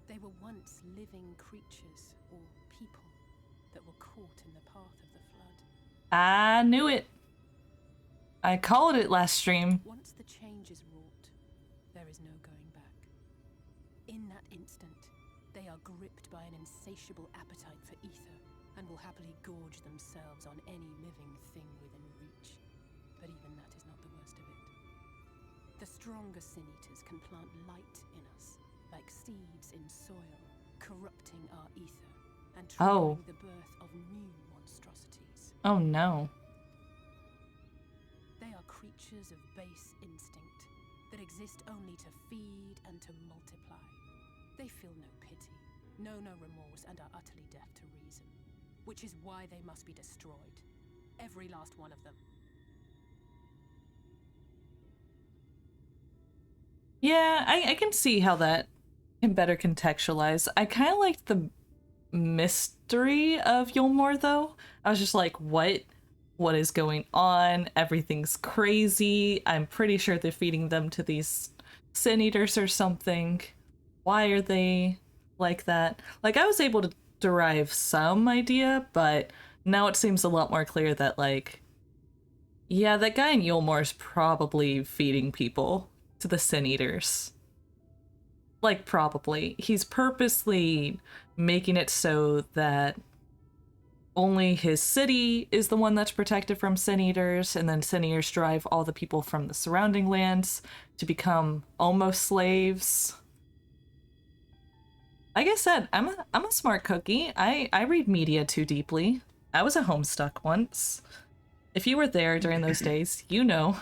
Speaker 5: They were once living creatures, or people, that were caught in the path of the flood.
Speaker 1: I knew it. I called it last stream.
Speaker 5: Once the change is wrought, there is no going back. In that instant, they are gripped by an insatiable appetite for ether, and will happily gorge themselves on any living thing within reach. But even that is not the worst of it. The stronger Sin Eaters can plant light in us, like seeds in soil, corrupting our ether, and triggering the birth of new monstrosities.
Speaker 1: Oh no.
Speaker 5: They are creatures of base instinct, that exist only to feed and to multiply. They feel no pity, know no remorse, and are utterly deaf to reason. Which is why they must be destroyed. Every last one of them.
Speaker 1: Yeah, I can see how that can better contextualize. I kind of liked the mystery of Yulmore, though. I was just like, what? What is going on? Everything's crazy. I'm pretty sure they're feeding them to these Sin Eaters or something. Why are they like that? Like, I was able to derive some idea, but now it seems a lot more clear that, like, yeah, that guy in Yulmore's probably feeding people to the Sin Eaters. Like, probably. He's purposely making it so that only his city is the one that's protected from Sin Eaters, and then Sin Eaters drive all the people from the surrounding lands to become almost slaves. Like I said, I'm a smart cookie. I read media too deeply. I was a Homestuck once. If you were there during those days, you know.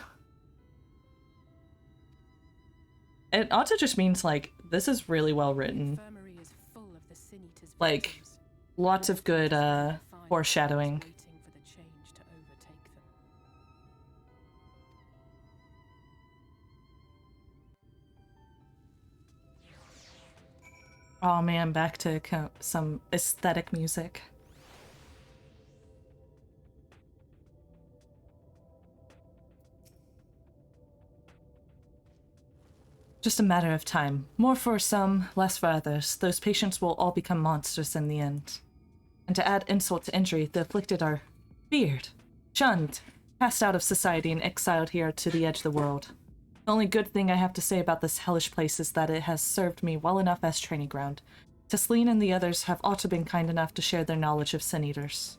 Speaker 1: It also just means, like, this is really well written. Like, lots of good foreshadowing. Oh man, back to some aesthetic music. Just a matter of time. More for some, less for others. Those patients will all become monsters in the end. And to add insult to injury, the afflicted are feared, shunned, cast out of society and exiled here to the edge of the world. The only good thing I have to say about this hellish place is that it has served me well enough as training ground. Tesleen and the others have also been kind enough to share their knowledge of Sin Eaters.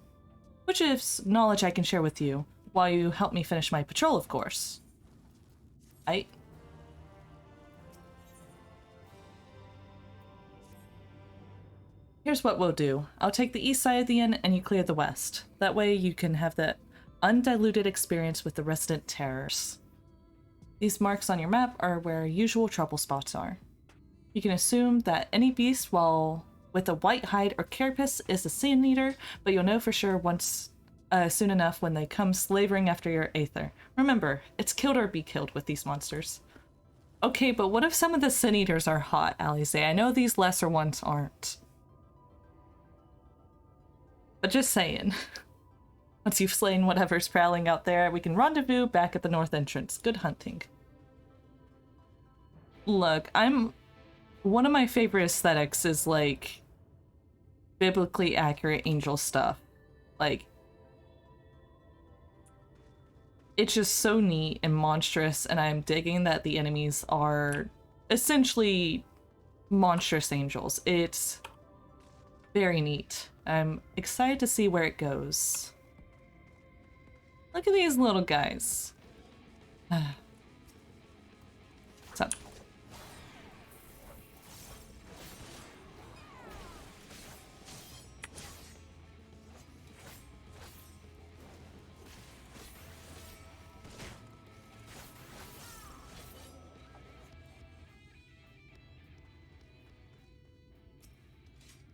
Speaker 1: Which is knowledge I can share with you, while you help me finish my patrol, of course. Here's what we'll do. I'll take the east side of the inn and you clear the west. That way you can have the undiluted experience with the resident terrors. These marks on your map are where usual trouble spots are. You can assume that any beast with a white hide or carapace is a Sin Eater, but you'll know for sure soon enough when they come slavering after your aether. Remember, it's killed or be killed with these monsters. Okay, but what if some of the Sin Eaters are hot, Alize? I know these lesser ones aren't. But just saying. Once you've slain whatever's prowling out there, we can rendezvous back at the north entrance. Good hunting. Look, one of my favorite aesthetics is, like, biblically accurate angel stuff. Like, it's just so neat and monstrous, and I'm digging that the enemies are essentially monstrous angels. It's very neat. I'm excited to see where it goes. Look at these little guys. What's up?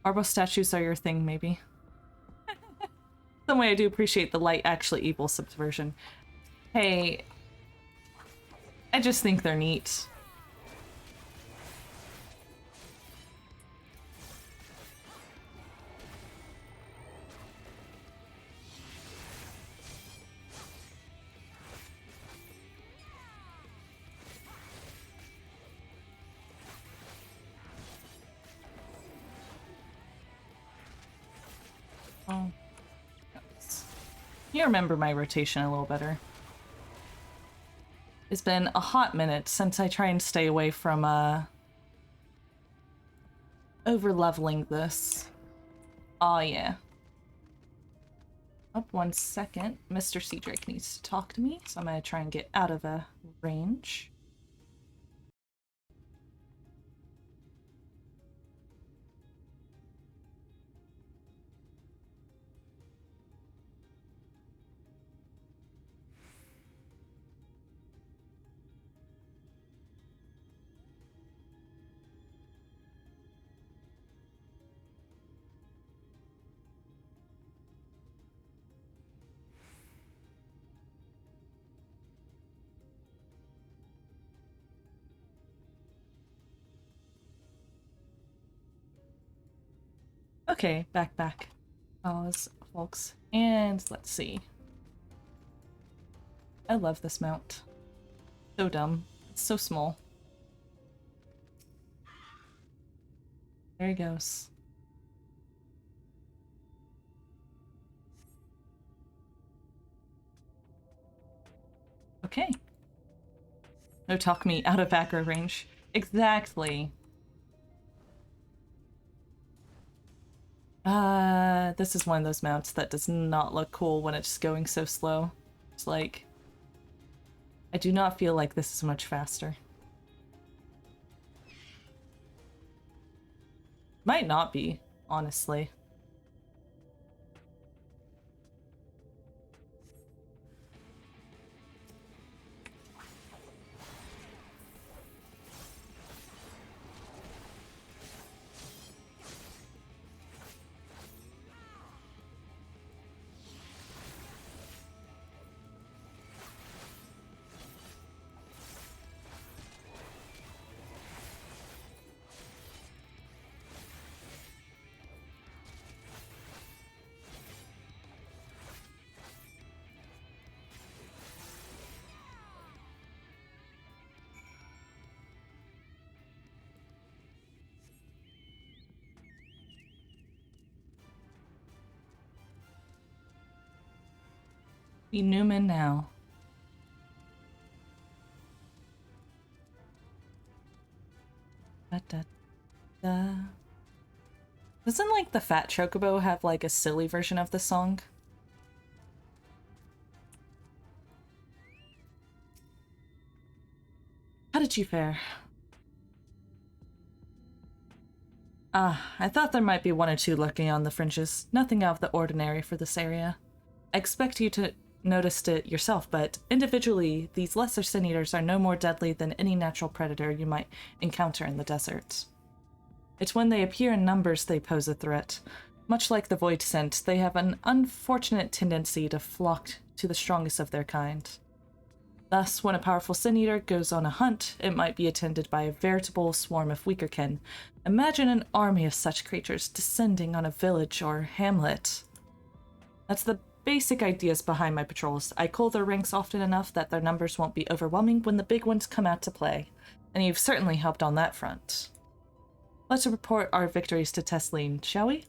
Speaker 1: Marble statues are your thing, maybe. Some way I do appreciate the light, actually evil subversion. Hey, I just think they're neat. Oh. You remember my rotation a little better. It's been a hot minute since I try and stay away from over-leveling this. Oh yeah. Up 1 second. Mr. Cedric needs to talk to me, so I'm gonna try and get out of range. Okay, back. Pause, folks. And let's see. I love this mount. So dumb. It's so small. There he goes. Okay. No talk me out of aggro range. Exactly. This is one of those mounts that does not look cool when it's going so slow. It's like, I do not feel like this is much faster. Might not be, honestly. Be Newman now. da, da. Doesn't, like, the Fat Chocobo have, like, a silly version of the song? How did you fare? Ah, I thought there might be one or two lurking on the fringes. Nothing out of the ordinary for this area. I expect you to noticed it yourself, but individually, these lesser sin eaters are no more deadly than any natural predator you might encounter in the desert. It's when they appear in numbers they pose a threat. Much like the void scent, they have an unfortunate tendency to flock to the strongest of their kind. Thus, when a powerful sin eater goes on a hunt, it might be attended by a veritable swarm of weaker kin. Imagine an army of such creatures descending on a village or hamlet. That's the basic ideas behind my patrols. I cull their ranks often enough that their numbers won't be overwhelming when the big ones come out to play, and you've certainly helped on that front. Let's report our victories to Tesleen, shall we?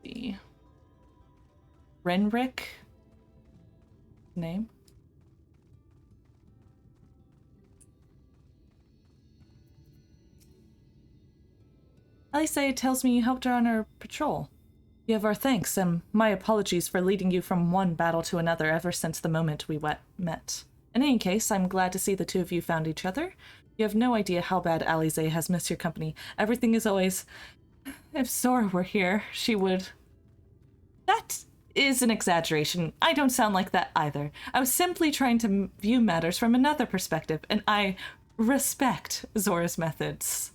Speaker 1: Let's see. Renrick? Name? Alisaie tells me you helped her on her patrol. You have our thanks, and my apologies for leading you from one battle to another ever since the moment we met. In any case, I'm glad to see the two of you found each other. You have no idea how bad Alisaie has missed your company. Everything is always... If Zora were here, she would... That is an exaggeration. I don't sound like that either. I was simply trying to view matters from another perspective, and I respect Zora's methods.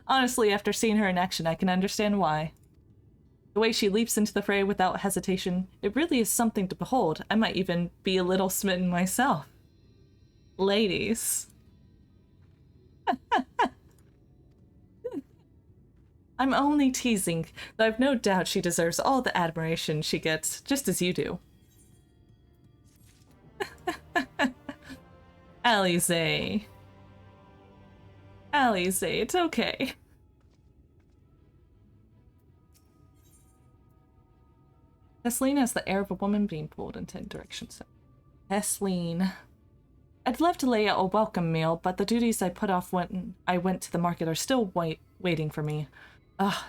Speaker 1: Honestly, after seeing her in action, I can understand why. The way she leaps into the fray without hesitation, it really is something to behold. I might even be a little smitten myself. Ladies. I'm only teasing, though I've no doubt she deserves all the admiration she gets, just as you do. Alisaie. Alisaie, it's okay. Tesleen has the air of a woman being pulled in 10 directions. Tesleen. I'd love to lay out a welcome meal, but the duties I put off when I went to the market are still waiting for me.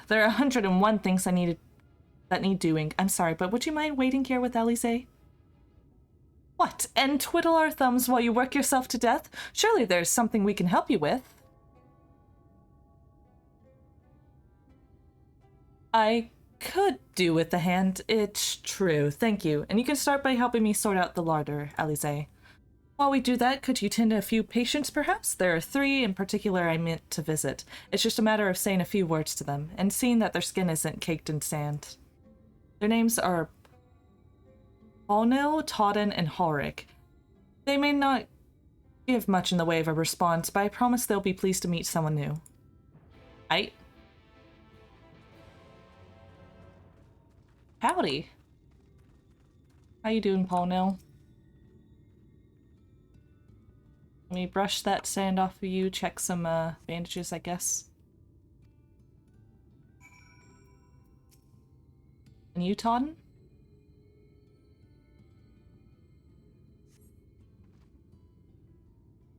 Speaker 1: There are 101 things that need doing. I'm sorry, but would you mind waiting here with Alisaie? What, and twiddle our thumbs while you work yourself to death? Surely there's something we can help you with. I could do with the hand, it's true, thank you. And you can start by helping me sort out the larder, Alisaie. While we do that, could you tend to a few patients, perhaps? There are 3 in particular I meant to visit. It's just a matter of saying a few words to them, and seeing that their skin isn't caked in sand. Their names are Paulnil, Todden, and Halric. They may not give much in the way of a response, but I promise they'll be pleased to meet someone new. Aight. Howdy. How you doing, Paulnil? Let me brush that sand off of you, check some bandages, I guess. And you, Todden?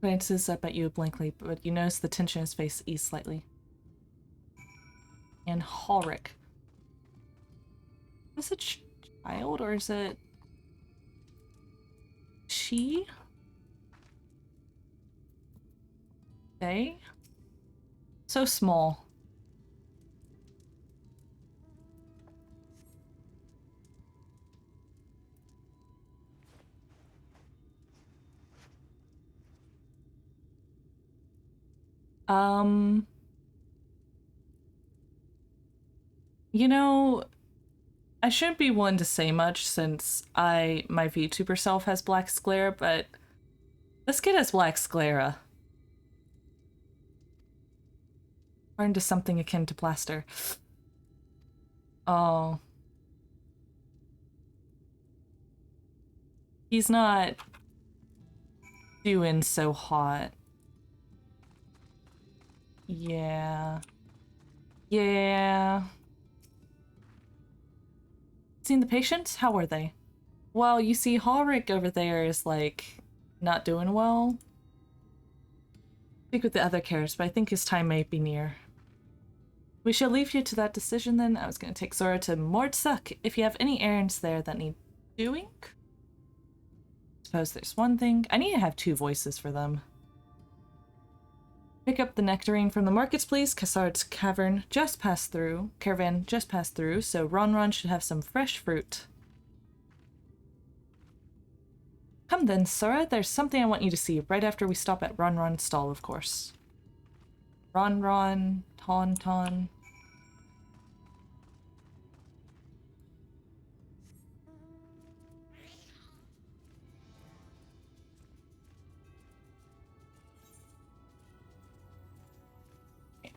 Speaker 1: Glances up at you blankly, but you notice the tension in his face ease slightly. And Halric. Is it child or is it she? They? So small. You know, I shouldn't be one to say much since my VTuber self has black sclera, but this kid has black sclera. Or into something akin to plaster. Oh. He's not doing so hot. Yeah. Yeah. Seen the patients? How were they? Well, you see, Halric over there is, like, not doing well. Speak with the other cares, but I think his time may be near. We shall leave you to that decision then. I was going to take Zora to Mordsuck if you have any errands there that need doing. Suppose there's one thing. I need to have 2 voices for them. Pick up the nectarine from the markets, please. Cassard's caravan just passed through, so Ron should have some fresh fruit. Come then, Sora. There's something I want you to see right after we stop at Ron's stall, of course. Ron, Ton.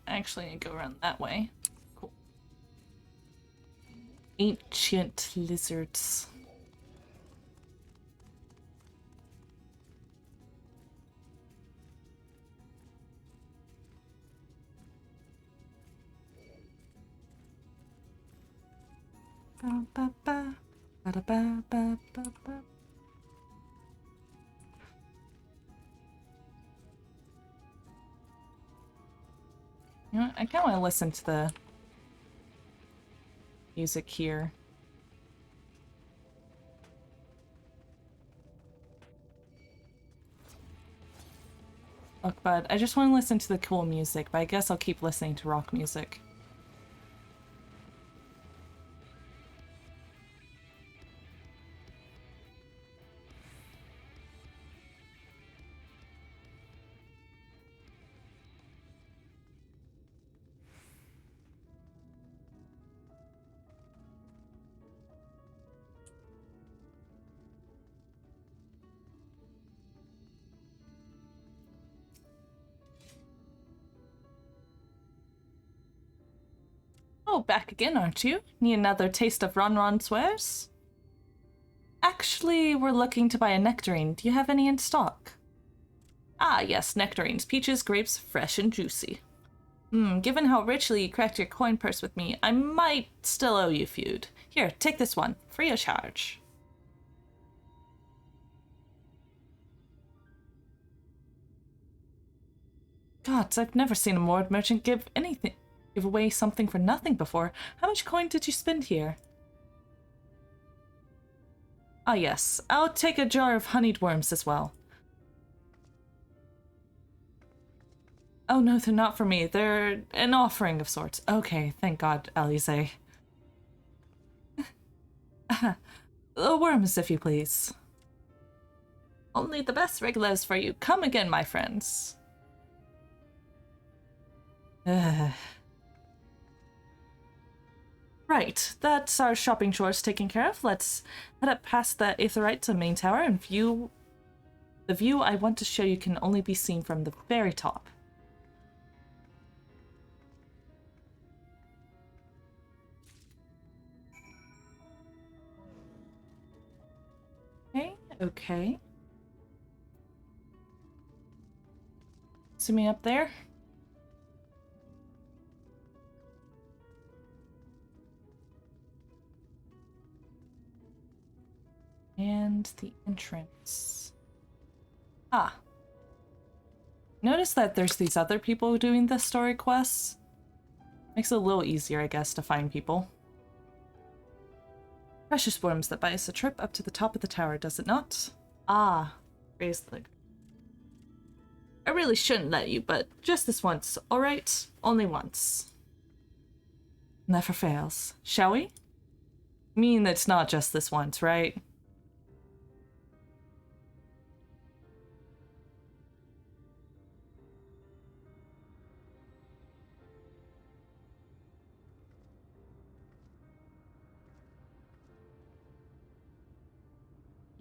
Speaker 1: Actually, I go around that way. Cool. Ancient lizards. Ba ba ba ba ba ba ba ba. You know what? I kind of want to listen to the music here. Look, bud, I just want to listen to the cool music, but I guess I'll keep listening to rock music. Oh, back again, aren't you? Need another taste of Ron swears? Actually, we're looking to buy a nectarine. Do you have any in stock? Ah, yes, nectarines. Peaches, grapes, fresh and juicy. Given how richly you cracked your coin purse with me, I might still owe you feud. Here, take this one. Free of charge. Gods, I've never seen a Mord merchant give away something for nothing before. How much coin did you spend here? Ah, yes. I'll take a jar of honeyed worms as well. Oh, no, they're not for me. They're an offering of sorts. Okay, thank God, Alize. The worms, if you please. Only the best regulars for you. Come again, my friends. Right, that's our shopping chores taken care of. Let's head up past the Aetherite to main tower and view... The view I want to show you can only be seen from the very top. Okay. See me up there? And the entrance. Ah. Notice that there's these other people doing the story quests. Makes it a little easier, I guess, to find people. Precious worms that buy us a trip up to the top of the tower, does it not? Ah. Raise the... I really shouldn't let you, but just this once, alright? Only once. Never fails. Shall we? Mean it's not just this once, right?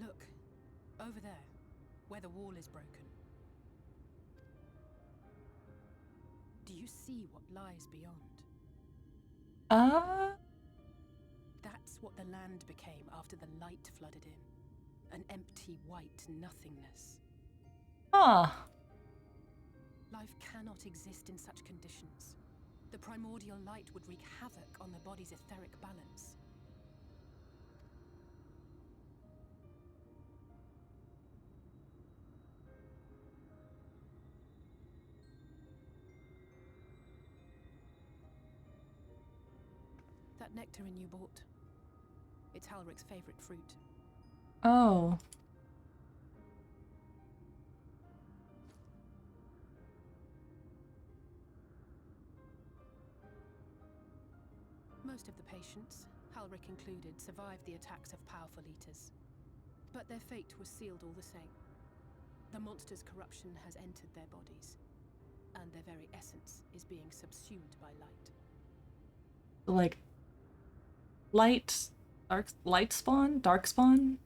Speaker 5: Look, over there, where the wall is broken. Do you see what lies beyond? That's what the land became after the light flooded in. An empty white nothingness.
Speaker 1: Ah.
Speaker 5: Life cannot exist in such conditions. The primordial light would wreak havoc on the body's etheric balance. That nectarine you bought. It's Halric's favorite fruit.
Speaker 1: Oh.
Speaker 5: Most of the patients, Halric included, survived the attacks of powerful eaters. But their fate was sealed all the same. The monster's corruption has entered their bodies, and their very essence is being subsumed by light.
Speaker 1: Like, light spawn? Dark spawn?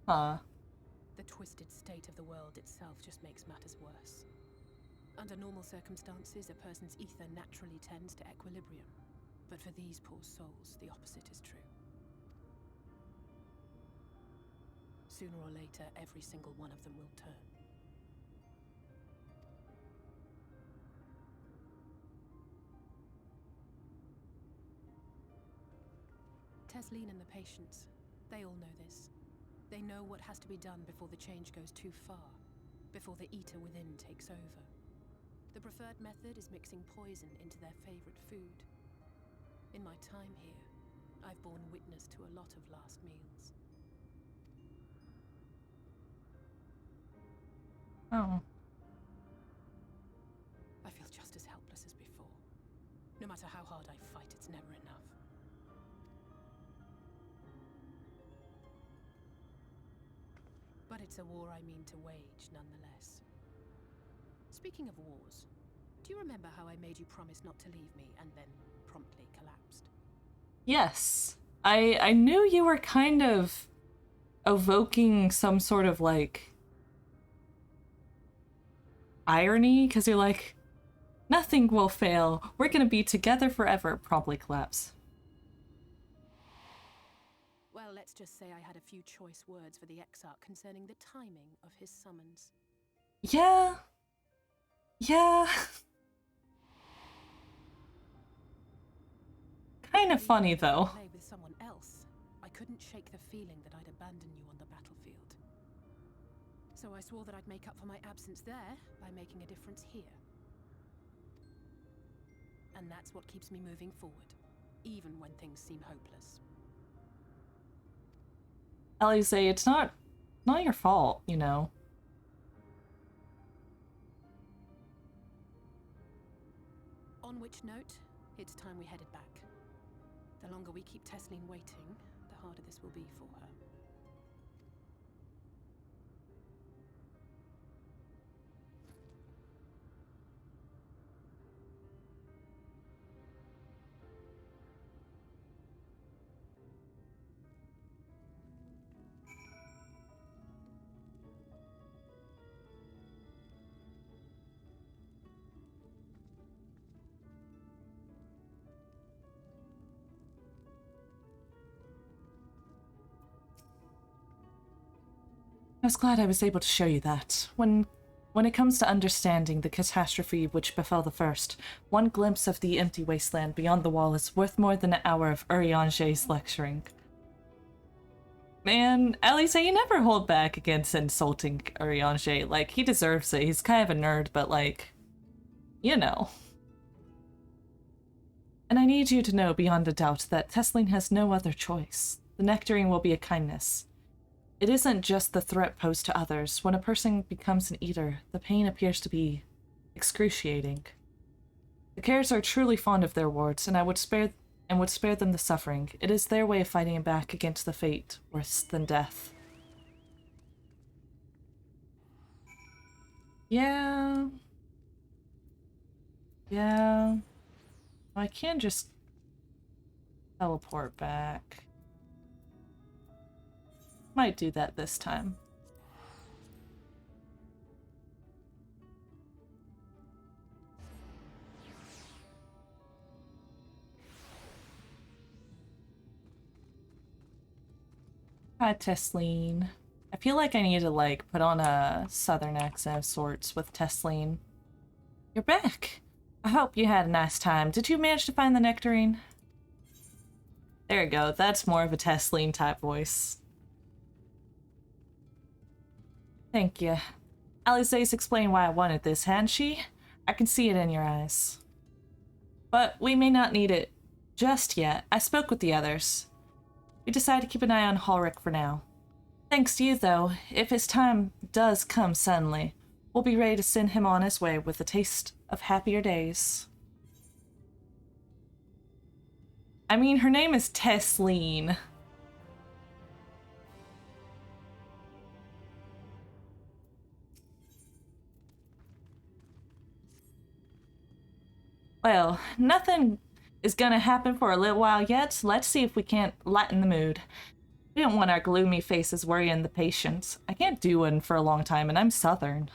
Speaker 1: Huh.
Speaker 5: The twisted state of the world itself just makes matters worse. Under normal circumstances, a person's ether naturally tends to equilibrium. But for these poor souls, the opposite is true. Sooner or later, every single one of them will turn. Tesleen and the patients, they all know this. They know what has to be done before the change goes too far, before the eater within takes over. The preferred method is mixing poison into their favorite food. In my time here, I've borne witness to a lot of last meals.
Speaker 1: Oh.
Speaker 5: I feel just as helpless as before. No matter how hard I fight, it's never enough. But it's a war I mean to wage, nonetheless. Speaking of wars, do you remember how I made you promise not to leave me and then promptly collapsed?
Speaker 1: Yes. I knew you were kind of evoking some sort of, like, irony, because you're like, nothing will fail. We're gonna be together forever. Promptly collapse.
Speaker 5: Well, let's just say I had a few choice words for the Exarch concerning the timing of his summons.
Speaker 1: Yeah. Yeah. Kind of funny, though.
Speaker 5: Play with someone else. I couldn't shake the feeling that I'd abandon you on the battlefield. So I swore that I'd make up for my absence there by making a difference here. And that's what keeps me moving forward, even when things seem hopeless.
Speaker 1: Alice, it's not your fault, you know.
Speaker 5: On which note, it's time we headed back. The longer we keep Tesleen waiting, the harder this will be for her.
Speaker 1: I was glad I was able to show you that. When it comes to understanding the catastrophe which befell the first, one glimpse of the empty wasteland beyond the wall is worth more than an hour of Urianger's lecturing. Man, Alice, you never hold back against insulting Urianger. Like, he deserves it. He's kind of a nerd, but like, you know. And I need you to know beyond a doubt that Tesleen has no other choice. The nectarine will be a kindness. It isn't just the threat posed to others. When a person becomes an eater, the pain appears to be excruciating. The Cares are truly fond of their wards, and would spare them the suffering. It is their way of fighting back against the fate worse than death. Yeah. Yeah. I can just teleport back. Might do that this time. Hi, Tesleen. I feel like I need to, like, put on a southern accent of sorts with Tesleen. You're back! I hope you had a nice time. Did you manage to find the nectarine? There you go. That's more of a Tesleen type voice. Thank you. Alisace explained why I wanted this, hadn't she? I can see it in your eyes. But we may not need it just yet. I spoke with the others. We decided to keep an eye on Ulrich for now. Thanks to you, though, if his time does come suddenly, we'll be ready to send him on his way with a taste of happier days. I mean, her name is Tesleen. Well, nothing is gonna happen for a little while yet, so let's see if we can't lighten the mood. We don't want our gloomy faces worrying the patients. I can't do one for a long time, and I'm Southern.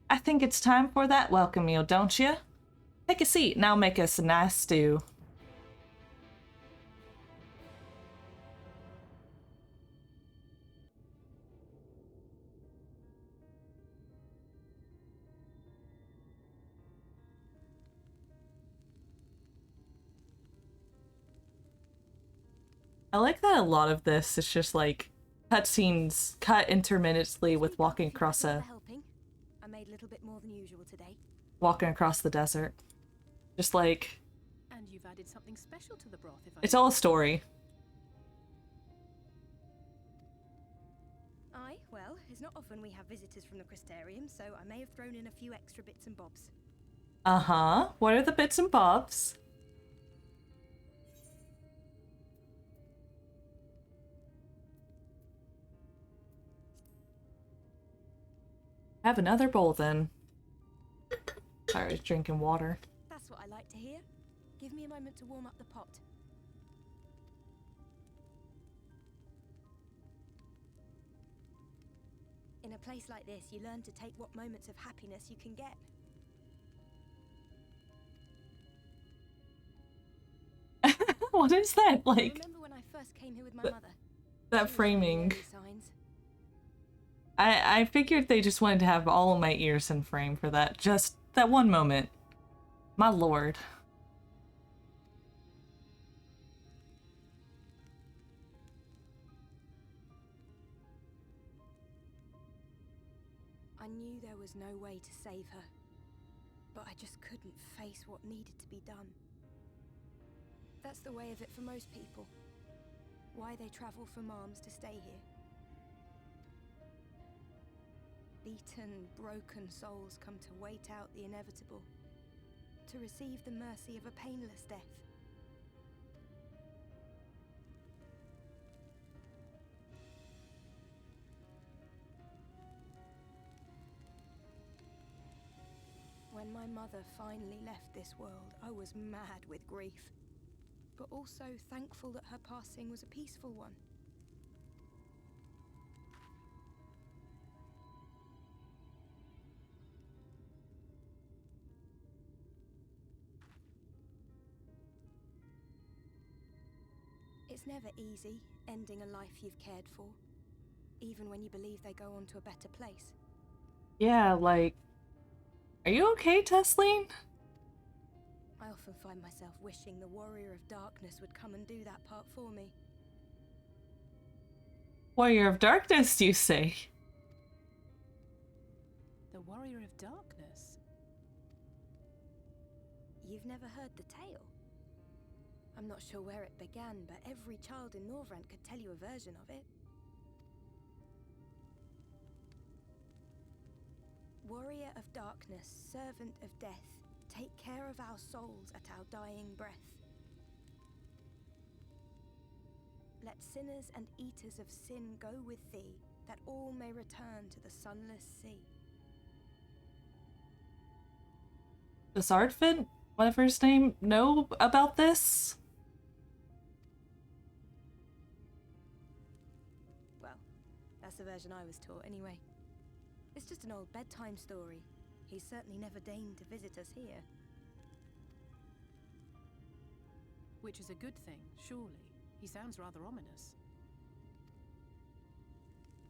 Speaker 1: I think it's time for that welcome meal, don't you? Take a seat, and I'll make us a nice stew. I like that a lot of this is just like cutscenes cut intermittently with walking across
Speaker 7: I made a little bit more than usual today.
Speaker 1: walking across the desert. Just like
Speaker 5: And you've added something special to the broth, if I
Speaker 1: it's all a story.
Speaker 7: Aye, well, it's not often we have visitors from the Crystarium, so I may have thrown in a few extra bits and bobs.
Speaker 1: Uh-huh. What are the bits and bobs? Have another bowl then. Sorry, I was drinking water.
Speaker 7: That's what I like to hear. Give me a moment to warm up the pot. In a place like this, you learn to take what moments of happiness you can get.
Speaker 1: What is that?
Speaker 7: I
Speaker 1: Like,
Speaker 7: remember when I first came here with my mother.
Speaker 1: that
Speaker 7: She was
Speaker 1: framing.
Speaker 7: showing me early signs.
Speaker 1: I figured they just wanted to have all of my ears in frame for that. Just that one moment. My lord.
Speaker 7: I knew there was no way to save her, but I just couldn't face what needed to be done. That's the way of it for most people. Why they travel from arms to stay here. Beaten, broken souls come to wait out the inevitable, to receive the mercy of a painless death. When my mother finally left this world, I was mad with grief, but also thankful that her passing was a peaceful one. It's never easy, ending a life you've cared for, even when you believe they go on to a better place.
Speaker 1: Yeah, like, are you okay, Tesleen?
Speaker 7: I often find myself wishing the Warrior of Darkness would come and do that part for me.
Speaker 1: Warrior of Darkness, you say?
Speaker 5: The Warrior of Darkness.
Speaker 7: You've never heard the tale? I'm not sure where it began, but every child in Norvrent could tell you a version of it. Warrior of Darkness, servant of death, take care of our souls at our dying breath. Let sinners and eaters of sin go with thee, that all may return to the sunless sea.
Speaker 1: Does Ardfin, whatever his name, know about this?
Speaker 7: Well, that's the version I was taught anyway. It's just an old bedtime story. He's certainly never deigned to visit us here.
Speaker 5: Which is a good thing, surely. He sounds rather ominous.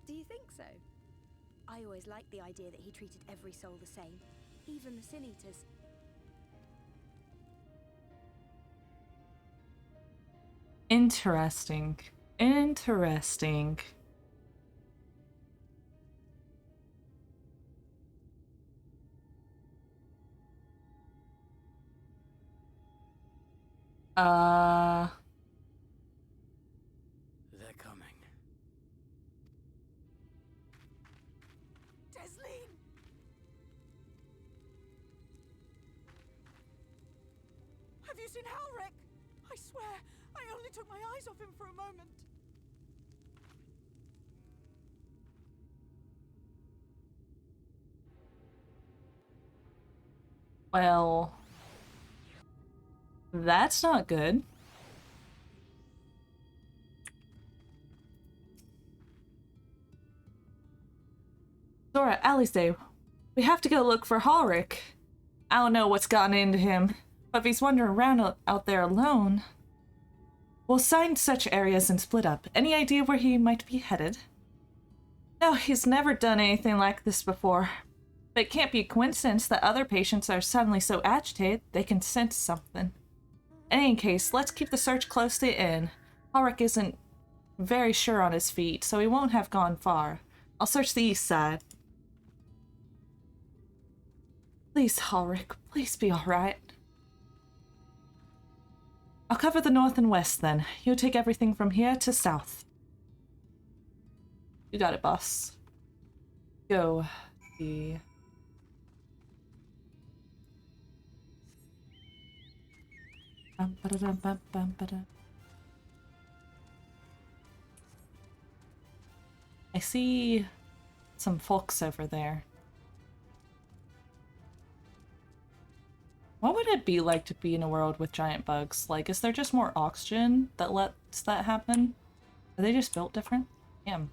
Speaker 7: Do you think so? I always liked the idea that he treated every soul the same, even the Sin Eaters.
Speaker 1: Interesting. Interesting. Uh...
Speaker 2: They're coming.
Speaker 4: Desleen! Have you seen Halric? I swear, I only took my eyes off him for a moment.
Speaker 1: Well... That's not good. Zora, Alistair, we have to go look for Halric. I don't know what's gotten into him, but if he's wandering around out there alone... We'll sign such areas and split up. Any idea where he might be headed? No, he's never done anything like this before. But it can't be a coincidence that other patients are suddenly so agitated they can sense something. In any case, let's keep the search closely in. Halric isn't very sure on his feet, so he won't have gone far. I'll search the east side. Please, Halric, please be alright. I'll cover the north and west then. You take everything from here to south. You got it, boss. Go. The... I see some folks over there. What would it be like to be in a world with giant bugs? Like, is there just more oxygen that lets that happen? Are they just built different? Damn.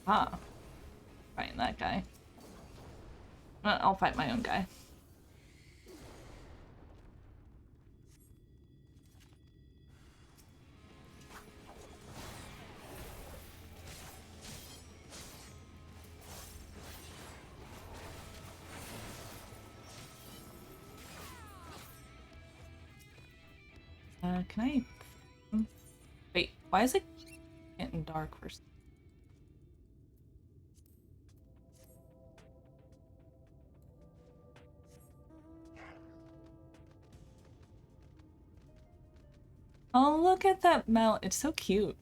Speaker 1: Ah, fighting that guy. I'll fight my own guy. Can I... Wait, why is it getting dark first? Oh, look at that mount. It's so cute.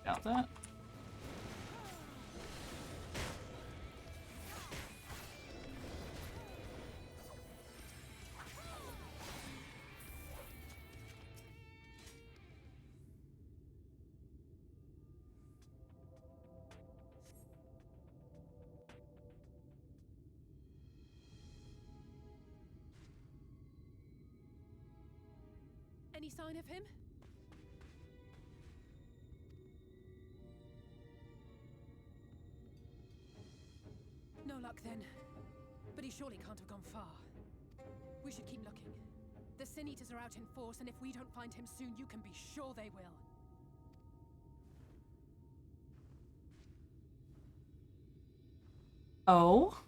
Speaker 1: Got that.
Speaker 5: Any sign of him? No luck then. But he surely can't have gone far. We should keep looking. The Sin Eaters are out in force, and if we don't find him soon, you can be sure they will.
Speaker 1: Oh?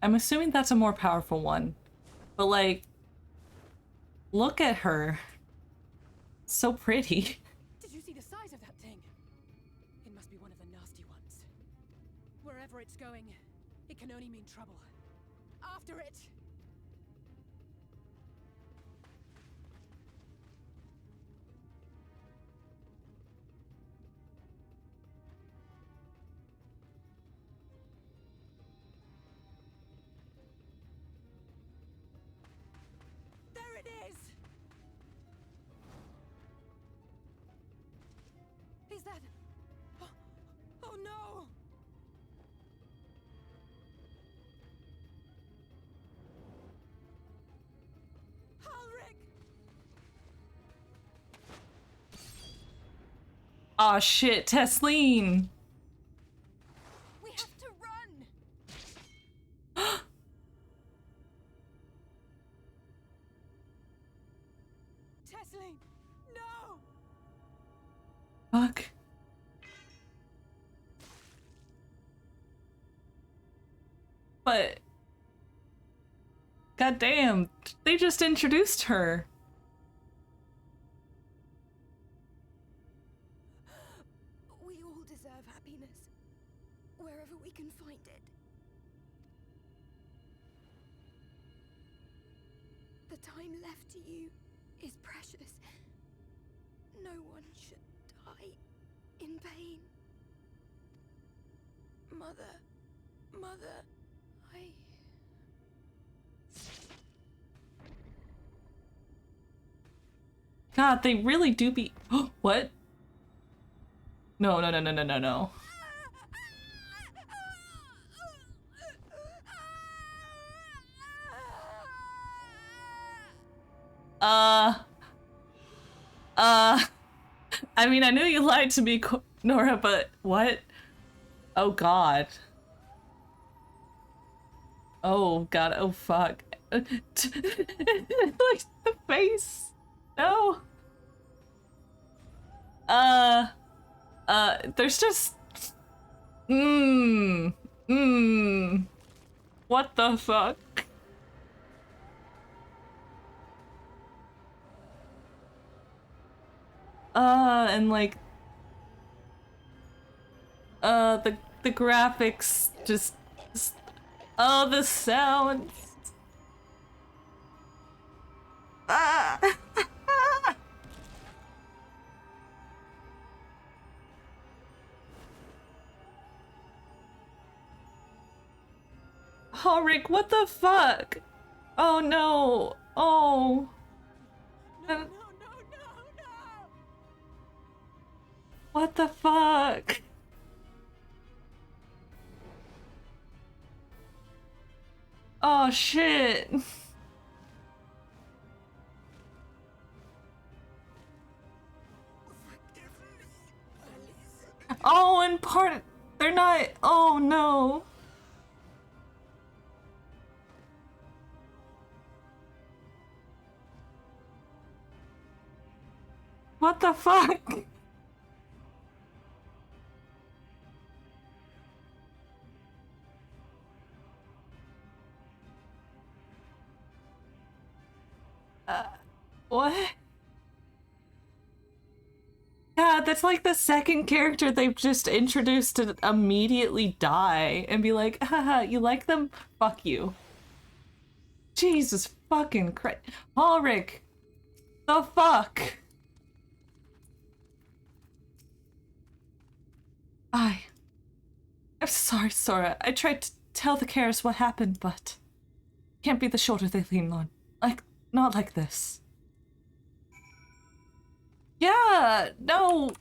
Speaker 1: I'm assuming that's a more powerful one. But like... Look at her. So pretty.
Speaker 5: Did you see the size of that thing? It must be one of the nasty ones. Wherever it's going, it can only mean trouble. After it! Is that... Oh, oh no! Ulrich!
Speaker 1: Aw, shit, Tesleen!
Speaker 5: We have to run! Tesleen! No!
Speaker 1: Fuck. But... goddamn, they just introduced her.
Speaker 7: We all deserve happiness, wherever we can find it. The time left to you is precious. No one should die in pain. Mother,
Speaker 1: God, they really do be- what? No. I mean, I knew you lied to me, Nora, but what? Oh God. Oh God, oh fuck. Like the face. No. There's just... What the fuck? And like... the graphics just... Oh, the sounds. Ah! Oh, Rick, what the fuck? Oh no. Oh.
Speaker 4: No!
Speaker 1: What the fuck? Oh shit. Oh, and part they're not. Oh no. What the fuck? What? Yeah, that's like the second character they've just introduced to immediately die and be like, haha, you like them? Fuck you. Jesus fucking Christ. Ulrich! The fuck? I'm sorry, Sora. I tried to tell the Karas what happened, but... can't be the shoulder they lean on. Like, not like this. Yeah, no.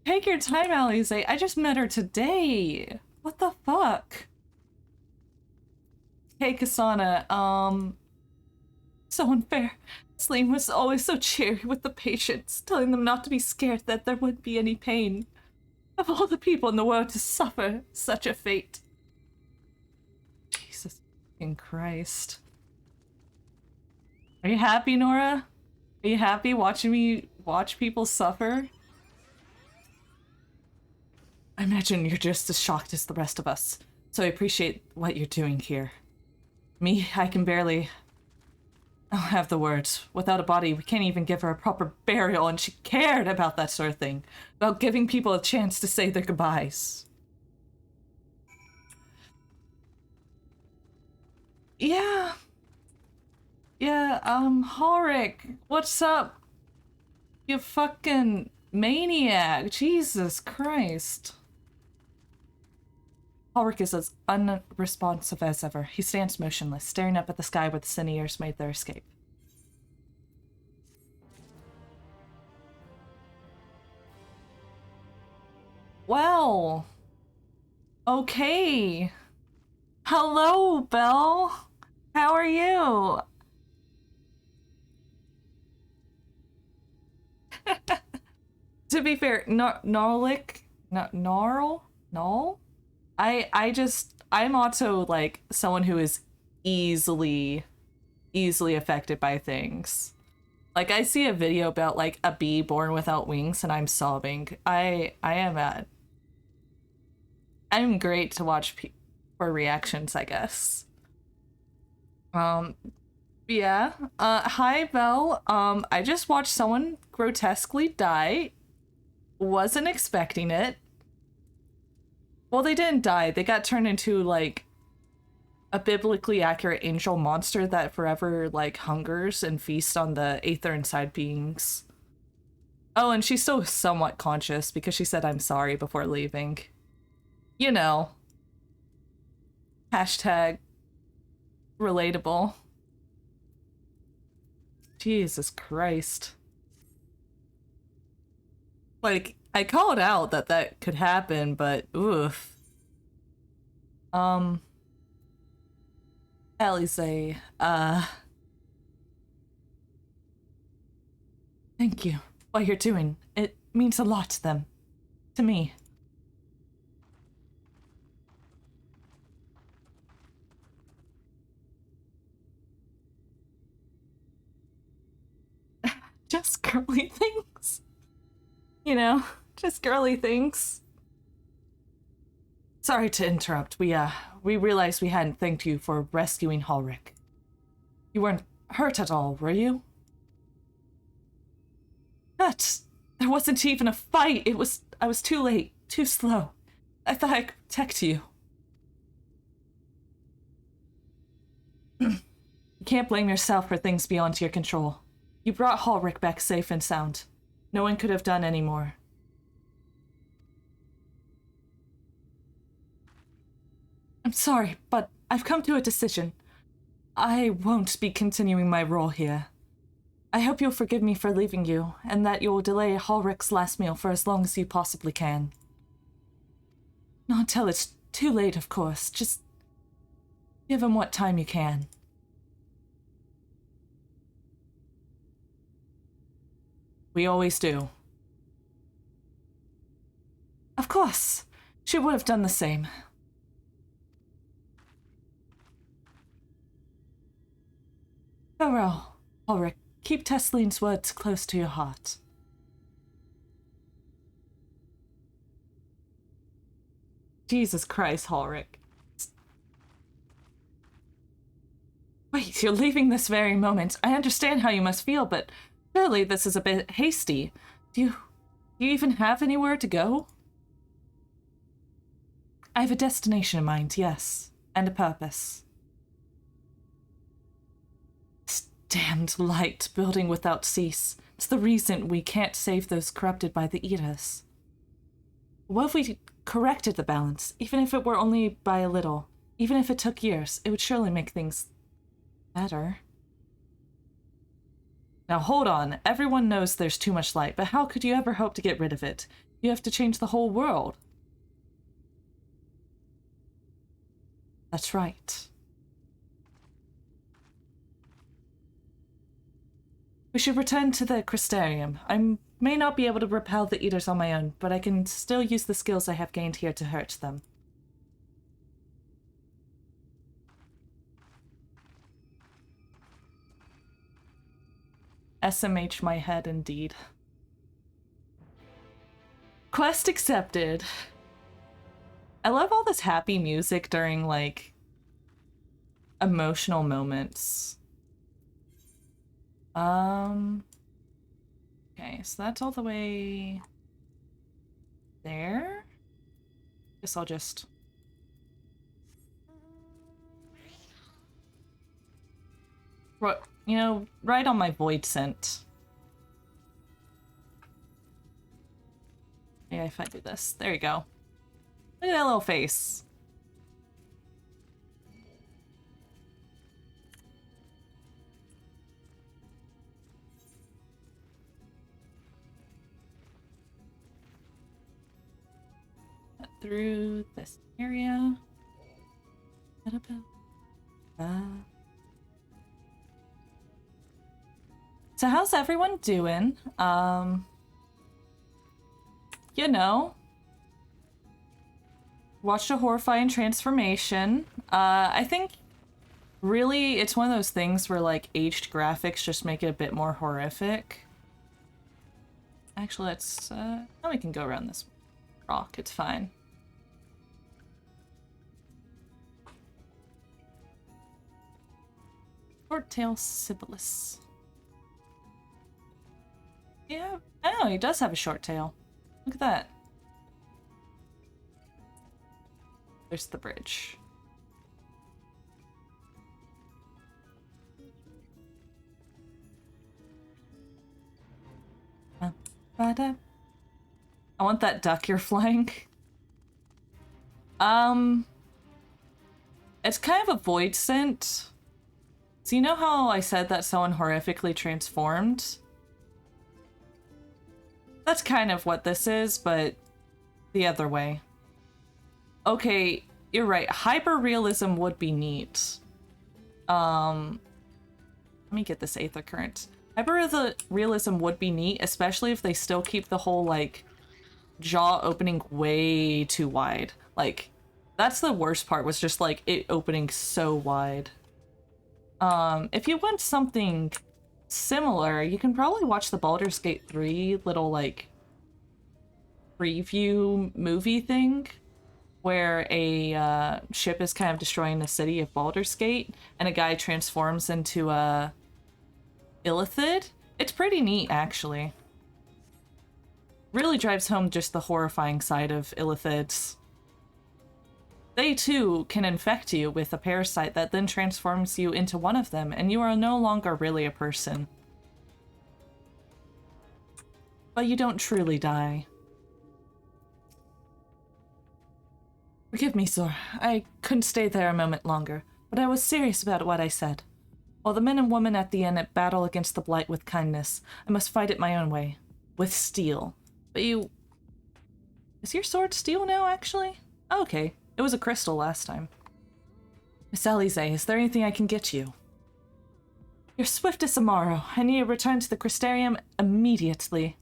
Speaker 1: Take your time, Alize. I just met her today. What the fuck? Hey, Kasana, so unfair. Celine was always so cheery with the patients, telling them not to be scared that there wouldn't be any pain. Of all the people in the world to suffer such a fate. Jesus fucking Christ. Are you happy, Nora? Are you happy watching me watch people suffer? I imagine you're just as shocked as the rest of us, so I appreciate what you're doing here. Me, I can barely... I don't have the words. Without a body, we can't even give her a proper burial, and she cared about that sort of thing. About giving people a chance to say their goodbyes. Yeah. Yeah, Ulrich, what's up? You fucking maniac. Jesus Christ. Ulrich is as unresponsive as ever. He stands motionless, staring up at the sky where the Cinears made their escape. Well, okay. Hello, Belle. How are you? To be fair, Gnarlic, Gnarl? I'm also like someone who is easily affected by things. Like I see a video about like a bee born without wings and I'm sobbing. I'm great to watch for reactions, I guess. Yeah. Hi, Belle. I just watched someone grotesquely die. Wasn't expecting it. Well, they didn't die. They got turned into, like, a biblically accurate angel monster that forever, like, hungers and feasts on the Aether inside beings. Oh, and she's still somewhat conscious because she said I'm sorry before leaving. You know. Hashtag relatable. Jesus Christ. Like, I called out that that could happen, but oof. Alize, thank you. What you're doing, it means a lot to them. To me. Just girly things. You know, just girly things. Sorry to interrupt. We realized we hadn't thanked you for rescuing Ulrich. You weren't hurt at all, were you? But there wasn't even a fight. I was too late, too slow. I thought I could protect you. You can't blame yourself for things beyond your control. You brought Ulrich back safe and sound. No one could have done any more. I'm sorry, but I've come to a decision. I won't be continuing my role here. I hope you'll forgive me for leaving you, and that you'll delay Ulrich's last meal for as long as you possibly can. Not until it's too late, of course. Just give him what time you can. We always do. Of course. She would have done the same. Farewell, Ulrich. Keep Tessline's words close to your heart. Jesus Christ, Ulrich. Wait, you're leaving this very moment. I understand how you must feel, but surely this is a bit hasty. Do you even have anywhere to go? I have a destination in mind, yes, and a purpose. This damned light building without cease. It's the reason we can't save those corrupted by the Eaters. What if we corrected the balance, even if it were only by a little? Even if it took years, it would surely make things better. Now hold on, everyone knows there's too much light, but how could you ever hope to get rid of it? You have to change the whole world. That's right. We should return to the Crystarium. I may not be able to repel the Eaters on my own, but I can still use the skills I have gained here to hurt them. SMH my head, indeed. Quest accepted. I love all this happy music during, like, emotional moments. Okay, so that's all the way there. Guess I'll just... You know, right on my void scent. Yeah, if I do this. There you go. Look at that little face. through this area. So how's everyone doing? You know, watched a horrifying transformation. I think really it's one of those things where like aged graphics just make it a bit more horrific. Actually, let's we can go around this rock, it's fine. Short-tail Sibyllus. Yeah, I know, he does have a short tail. Look at that. There's the bridge. I want that duck you're flying. It's kind of a void scent. So you know how I said that someone horrifically transformed? That's kind of what this is, but the other way. Okay, you're right. Hyperrealism would be neat. Let me get this Aether Current. Hyperrealism would be neat, especially if they still keep the whole, like, jaw opening way too wide. Like, that's the worst part, was just, like, it opening so wide. If you want something similar, you can probably watch the Baldur's Gate 3 little, like, preview movie thing, where a ship is kind of destroying the city of Baldur's Gate, and a guy transforms into a Illithid. It's pretty neat, actually. Really drives home just the horrifying side of Illithids. They too can infect you with a parasite that then transforms you into one of them, and you are no longer really a person. But you don't truly die. Forgive me, Zor. I couldn't stay there a moment longer, but I was serious about what I said. While the men and women at the inn battle against the blight with kindness, I must fight it my own way. With steel. But you... Is your sword steel now, actually? Oh, okay. It was a crystal last time. Miss Alize, is there anything I can get you? You're swift as tomorrow. I need to return to the Crystarium immediately.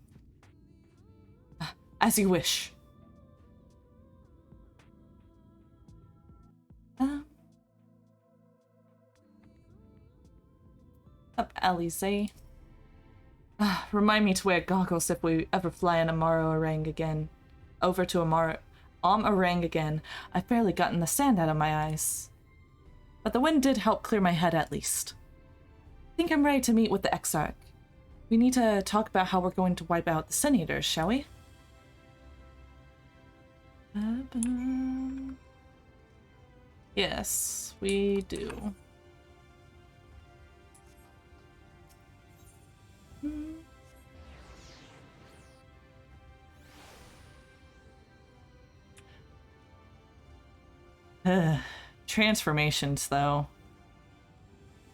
Speaker 1: As you wish. Up, Alize. Remind me to wear goggles if we ever fly on Amaro-Orang again. Over to Orang again. I've barely gotten the sand out of my eyes. But the wind did help clear my head at least. I think I'm ready to meet with the Exarch. We need to talk about how we're going to wipe out the Sin Eaters, shall we? Yes, we do. Transformations, though.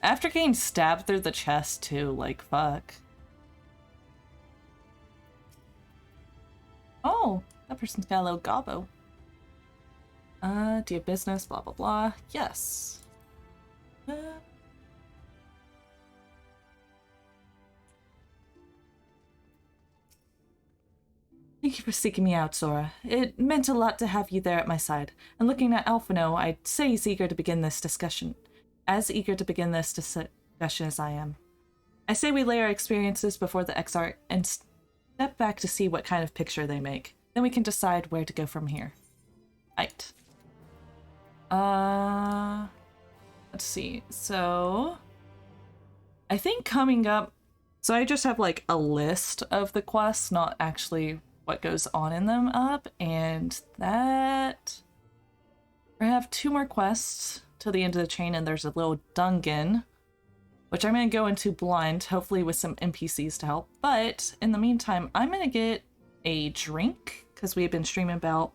Speaker 1: After getting stabbed through the chest, too, like, fuck. Oh, that person's got a little gobbo. Do you have business, blah, blah, blah. Yes. Thank you for seeking me out, Sora. It meant a lot to have you there at my side. And looking at Alphino, I'd say he's eager to begin this discussion. As eager to begin this discussion as I am. I say we lay our experiences before the Exarch and step back to see what kind of picture they make. Then we can decide where to go from here. Right. Let's see. So, I think coming up... So I just have, like, a list of the quests, not actually what goes on in them up, and that... I have 2 more quests till the end of the chain, and there's a little dungeon, which I'm going to go into blind, hopefully with some NPCs to help. But in the meantime, I'm going to get a drink, because we've been streaming about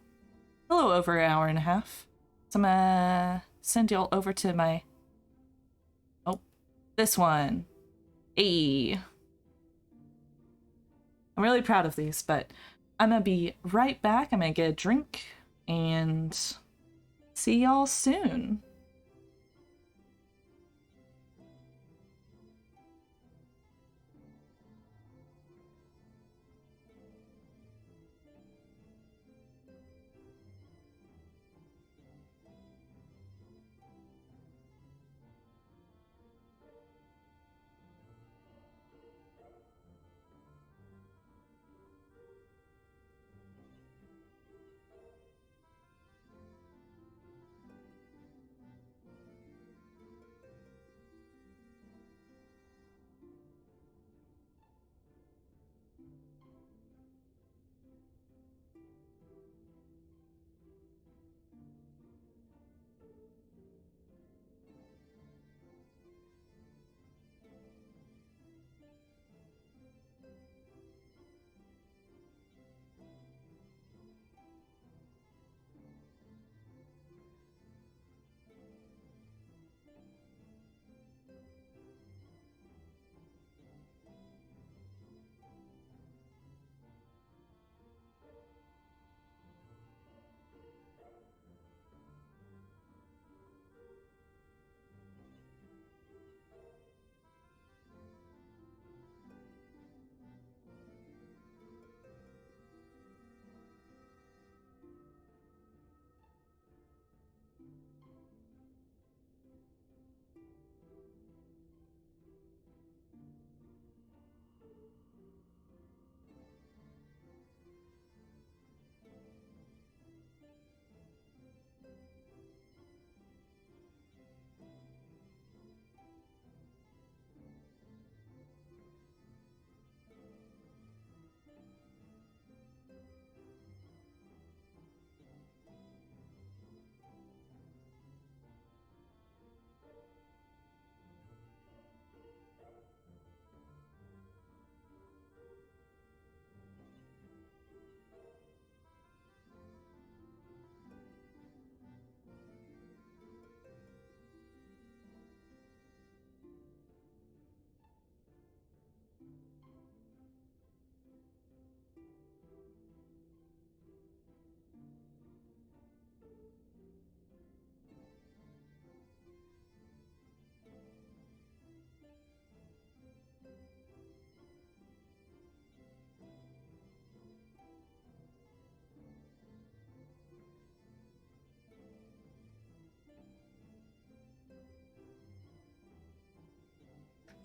Speaker 1: a little over an hour and a half. So I'm going to send y'all over to my... Oh, this one. I'm really proud of these, but I'm going to be right back. I'm going to get a drink, and see y'all soon.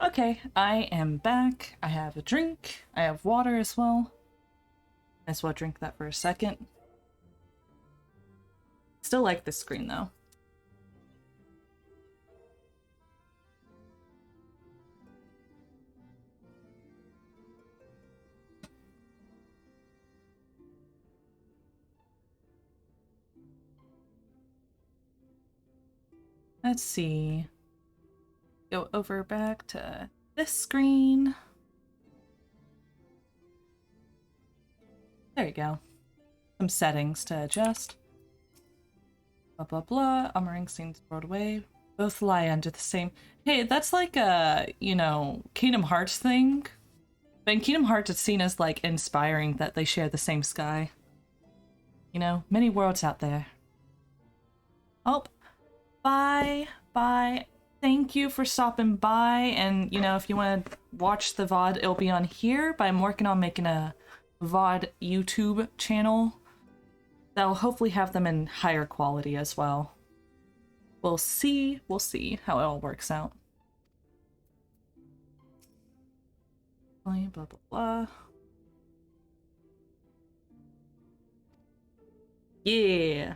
Speaker 1: Okay, I am back. I have a drink. I have water as well. Might as well drink that for a second. Still like this screen though. Let's see. Go over back to this screen. There you go. Some settings to adjust. Blah blah blah. Ummering scenes thrown away. Both lie under the same. Hey, that's like a, you know, Kingdom Hearts thing. But in Kingdom Hearts, it's seen as like inspiring that they share the same sky. You know, many worlds out there. Oh, bye, bye. Thank you for stopping by. And, you know, if you want to watch the VOD, it'll be on here. But I'm working on making a VOD YouTube channel that'll hopefully have them in higher quality as well. We'll see how it all works out. Blah, blah, blah. Yeah.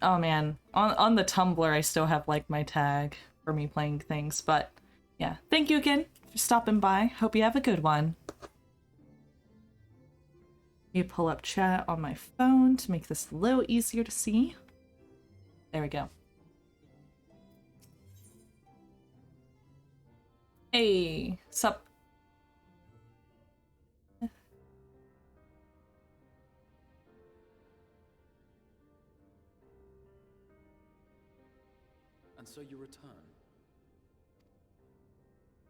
Speaker 1: Oh man, on the Tumblr I still have like my tag for me playing things, but yeah. Thank you again for stopping by. Hope you have a good one. You pull up chat on my phone to make this a little easier to see. There we go. Hey, sup?
Speaker 8: And so you return.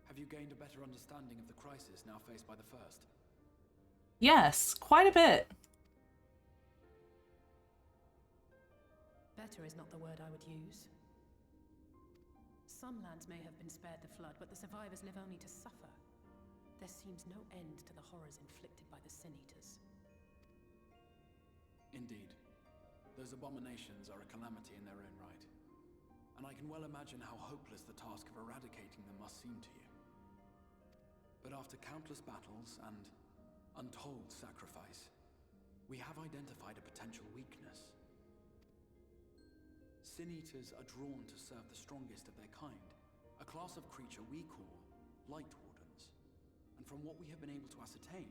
Speaker 8: Have you gained a better understanding of the crisis now faced by the First?
Speaker 1: Yes, quite a bit.
Speaker 5: Better is not the word I would use. Some lands may have been spared the flood, but the survivors live only to suffer. There seems no end to the horrors inflicted by the Sin Eaters.
Speaker 8: Indeed. Those abominations are a calamity in their own right. And I can well imagine how hopeless the task of eradicating them must seem to you. But after countless battles and untold sacrifice, we have identified a potential weakness. Sin Eaters are drawn to serve the strongest of their kind, a class of creature we call Light Wardens. And from what we have been able to ascertain,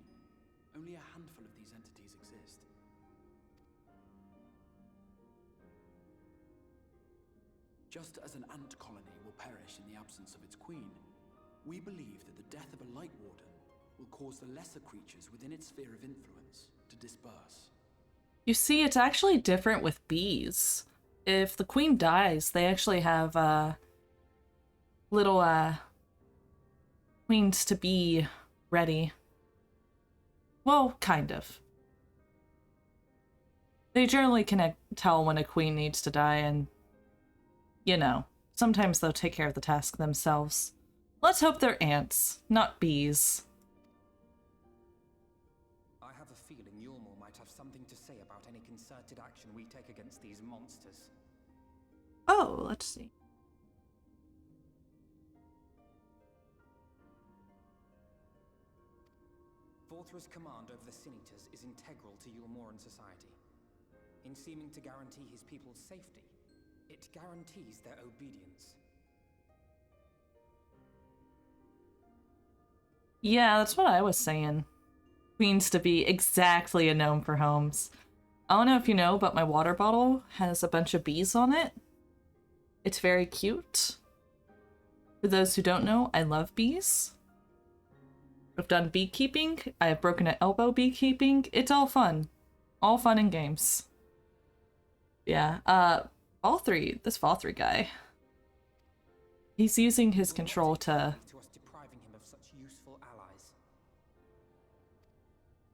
Speaker 8: only a handful of these entities exist. Just as an ant colony will perish in the absence of its queen, we believe that the death of a Light Warden will cause the lesser creatures within its sphere of influence to disperse.
Speaker 1: You see, it's actually different with bees. If the queen dies, they actually have little queens to be ready. Well, kind of. They generally can tell when a queen needs to die, and you know, sometimes they'll take care of the task themselves. Let's hope they're ants, not bees.
Speaker 9: I have a feeling Yormor might have something to say about any concerted action we take against these monsters.
Speaker 1: Oh, let's see.
Speaker 9: Vorthra's command over the Sin Eaters is integral to Yormoran society. In seeming to guarantee his people's safety, it guarantees their obedience.
Speaker 1: Yeah, that's what I was saying. Queens to be exactly a gnome for homes. I don't know if you know, but my water bottle has a bunch of bees on it. It's very cute. For those who don't know, I love bees. I've done beekeeping. I have broken an elbow beekeeping. It's all fun. All fun and games. Yeah, this Valthry guy. He's using his control to
Speaker 9: us depriving him of such useful allies.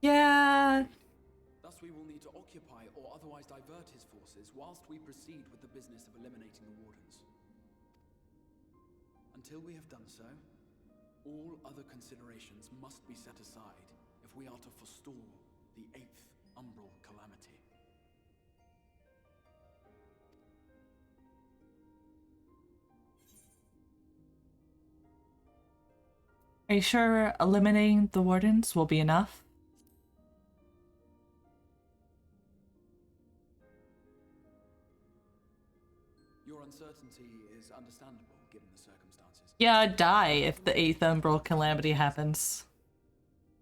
Speaker 1: Yeah.
Speaker 8: Thus we will need to occupy or otherwise divert his forces whilst we proceed with the business of eliminating the Wardens. Until we have done so, all other considerations must be set aside if we are to forestall the 8th Umbral Calamity.
Speaker 1: Are you sure eliminating the Wardens will be enough?
Speaker 8: Your uncertainty is understandable given the circumstances.
Speaker 1: Yeah, I'd die if the 8th Umbral Calamity happens.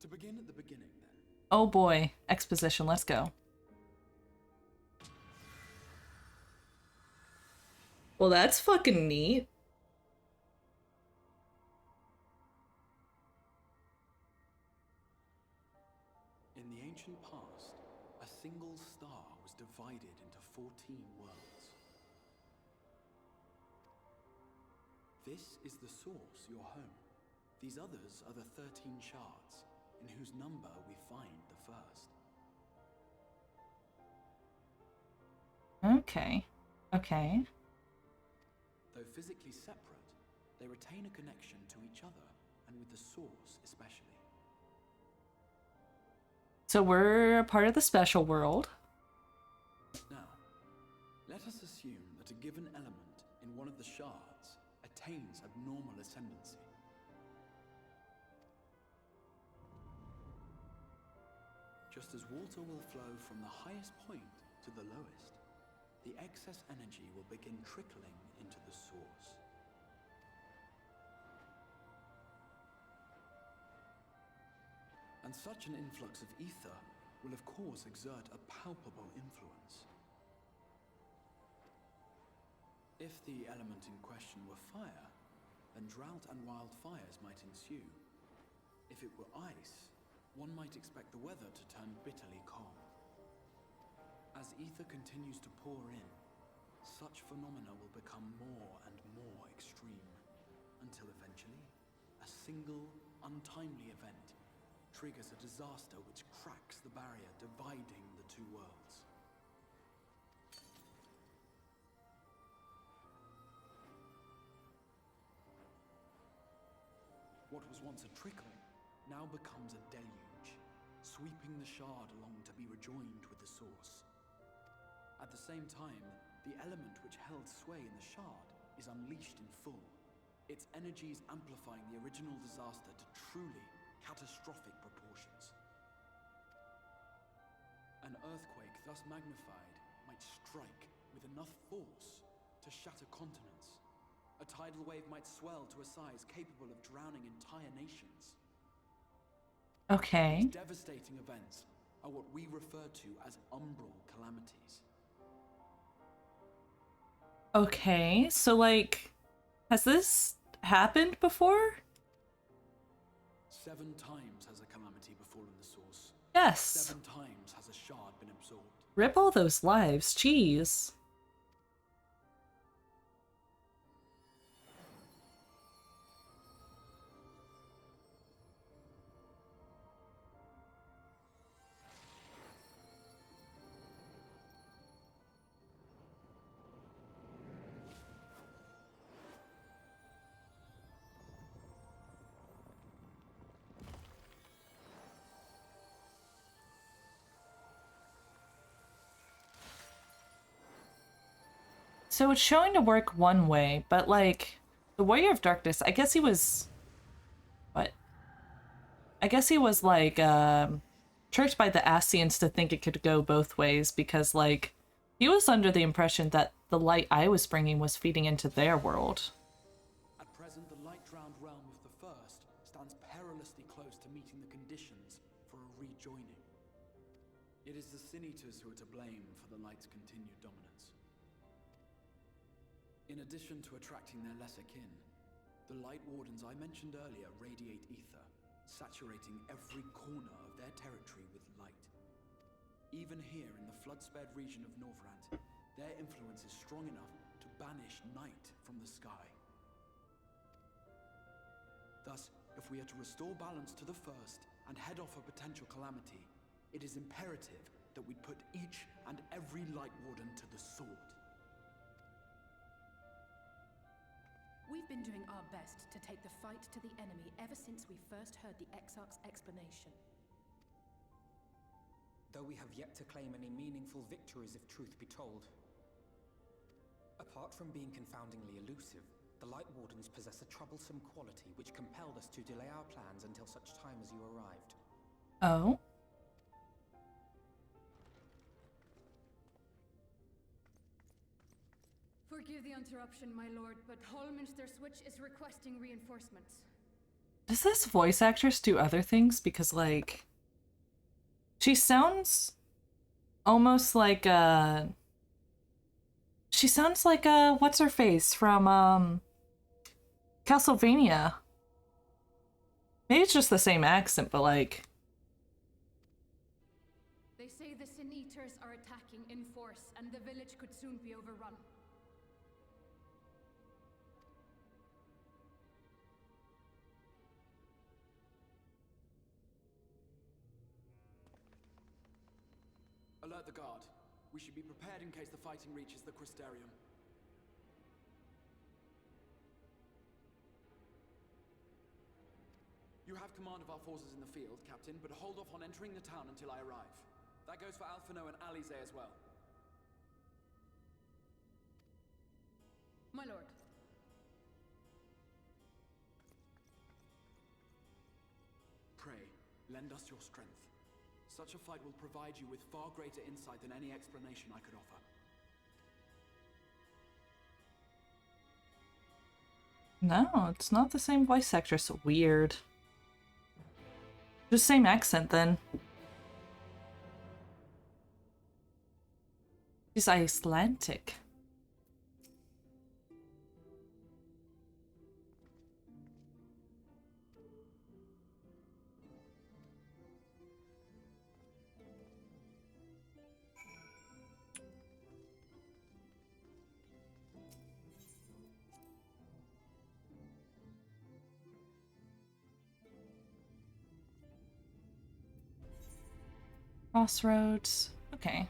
Speaker 8: To begin at the beginning, then.
Speaker 1: Oh boy, exposition, let's go. Well, that's fucking neat.
Speaker 8: In the ancient past, a single star was divided into 14 worlds. This is the source, your home. These others are the 13 shards, in whose number we find the first.
Speaker 1: Okay. Okay.
Speaker 8: Though physically separate, they retain a connection to each other, and with the source especially.
Speaker 1: So we're a part of the special world.
Speaker 8: Now, let us assume that a given element in one of the shards attains abnormal ascendancy. Just as water will flow from the highest point to the lowest, the excess energy will begin trickling into the source. And such an influx of ether will of course exert a palpable influence. If the element in question were fire, then drought and wildfires might ensue. If it were ice, one might expect the weather to turn bitterly cold. As ether continues to pour in, such phenomena will become more and more extreme, until eventually, a single, untimely event triggers a disaster which cracks the barrier dividing the two worlds. once a trickle now becomes a deluge, sweeping the shard along to be rejoined with the source. At the same time, the element which held sway in the shard is unleashed in full, its energies amplifying the original disaster to truly catastrophic proportions. An earthquake thus magnified might strike with enough force to shatter continents. A tidal wave might swell to a size capable of drowning entire nations.
Speaker 1: Okay.
Speaker 8: These devastating events are what we refer to as umbral calamities.
Speaker 1: Okay, so like, has this happened before?
Speaker 8: 7 times has a calamity befallen the source.
Speaker 1: Yes.
Speaker 8: 7 times has a shard been absorbed.
Speaker 1: Rip all those lives, jeez. So it's showing to work one way, but like, the Warrior of Darkness, I guess he was... What? I guess he was like, tricked by the Ascians to think it could go both ways, because like, he was under the impression that the light I was bringing was feeding into their world.
Speaker 8: At present, the light-drowned realm of the First stands perilously close to meeting the conditions for a rejoining. It is the Sin Eaters who are to blame for the light's continued dominance. In addition to attracting their lesser kin, the Light Wardens I mentioned earlier radiate ether, saturating every corner of their territory with light. Even here in the flood-spared region of Norvrant, their influence is strong enough to banish night from the sky. Thus, if we are to restore balance to the First and head off a potential calamity, it is imperative that we put each and every Light Warden to the sword.
Speaker 5: We've been doing our best to take the fight to the enemy ever since we first heard the Exarch's explanation.
Speaker 9: Though we have yet to claim any meaningful victories if truth be told. Apart from being confoundingly elusive, the Light Wardens possess a troublesome quality which compelled us to delay our plans until such time as you arrived.
Speaker 1: Oh?
Speaker 10: Forgive the interruption, my lord, but Hallminster Switch is requesting reinforcements.
Speaker 1: Does this voice actress do other things? Because, like, she sounds almost like, she sounds like, what's-her-face from, Castlevania. Maybe it's just the same accent, but, like...
Speaker 10: They say the Sin Eaters are attacking in force, and the village could soon be overrun.
Speaker 8: Alert the guard. We should be prepared in case the fighting reaches the Crystarium. You have command of our forces in the field, Captain, but hold off on entering the town until I arrive. That goes for Alphino and Alize as well.
Speaker 10: My lord.
Speaker 8: Pray, lend us your strength. Such a fight will provide you with far greater insight than any explanation I could offer.
Speaker 1: No, it's not the same voice actress. Weird. Just same accent, then. She's Icelandic. Crossroads. Okay.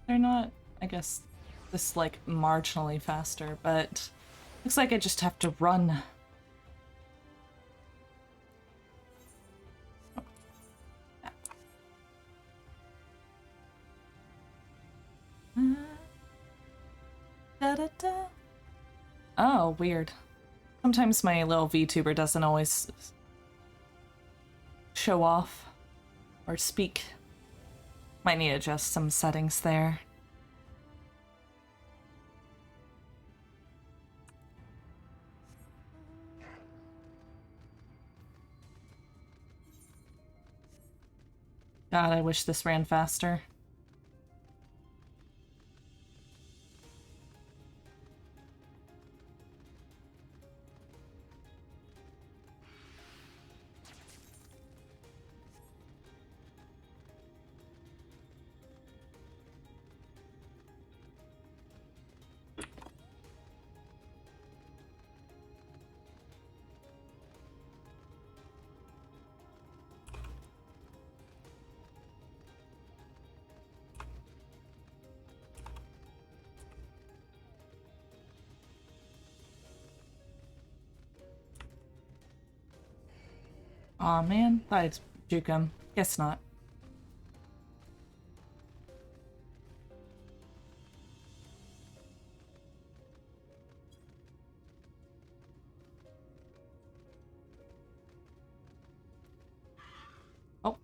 Speaker 1: They're not, I guess, this like marginally faster, but looks like I just have to run. Da, da, da. Oh, weird. Sometimes my little VTuber doesn't always show off or speak. Might need to adjust some settings there. God, I wish this ran faster. Aw, man. Thought I'd juke him. Guess not. Oh.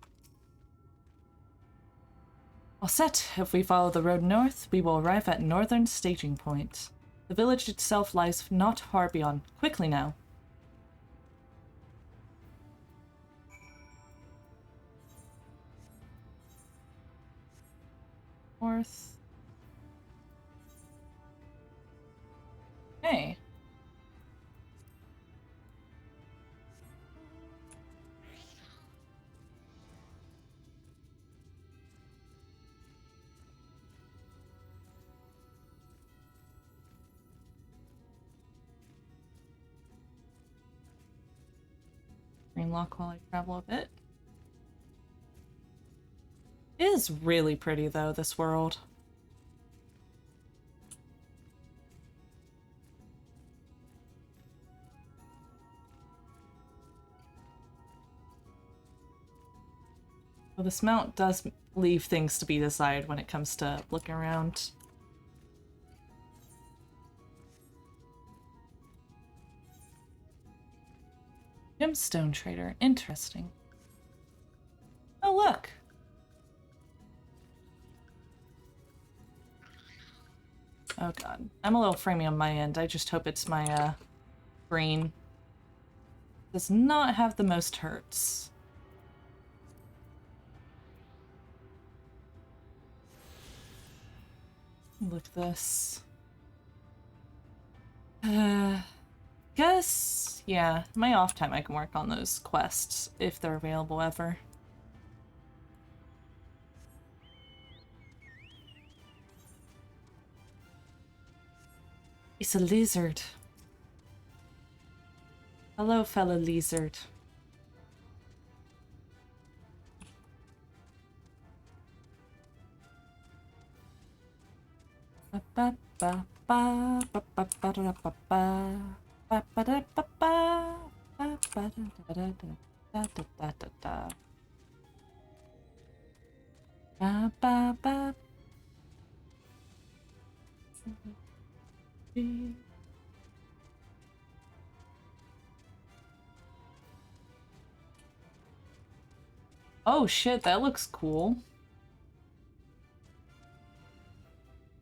Speaker 1: All set. If we follow the road north, we will arrive at northern staging point. The village itself lies not far beyond. Quickly now. North. Hey. Green lock while I travel a bit. It is really pretty though, this world. Well, this mount does leave things to be desired when it comes to looking around. Gemstone trader, interesting. Oh, look! Oh god. I'm a little framey on my end. I just hope it's my, green. Does not have the most hurts. Look at this. Guess, yeah, my off time I can work on those quests if they're available ever. It's a lizard. Hello, fellow lizard. Oh shit, that looks cool.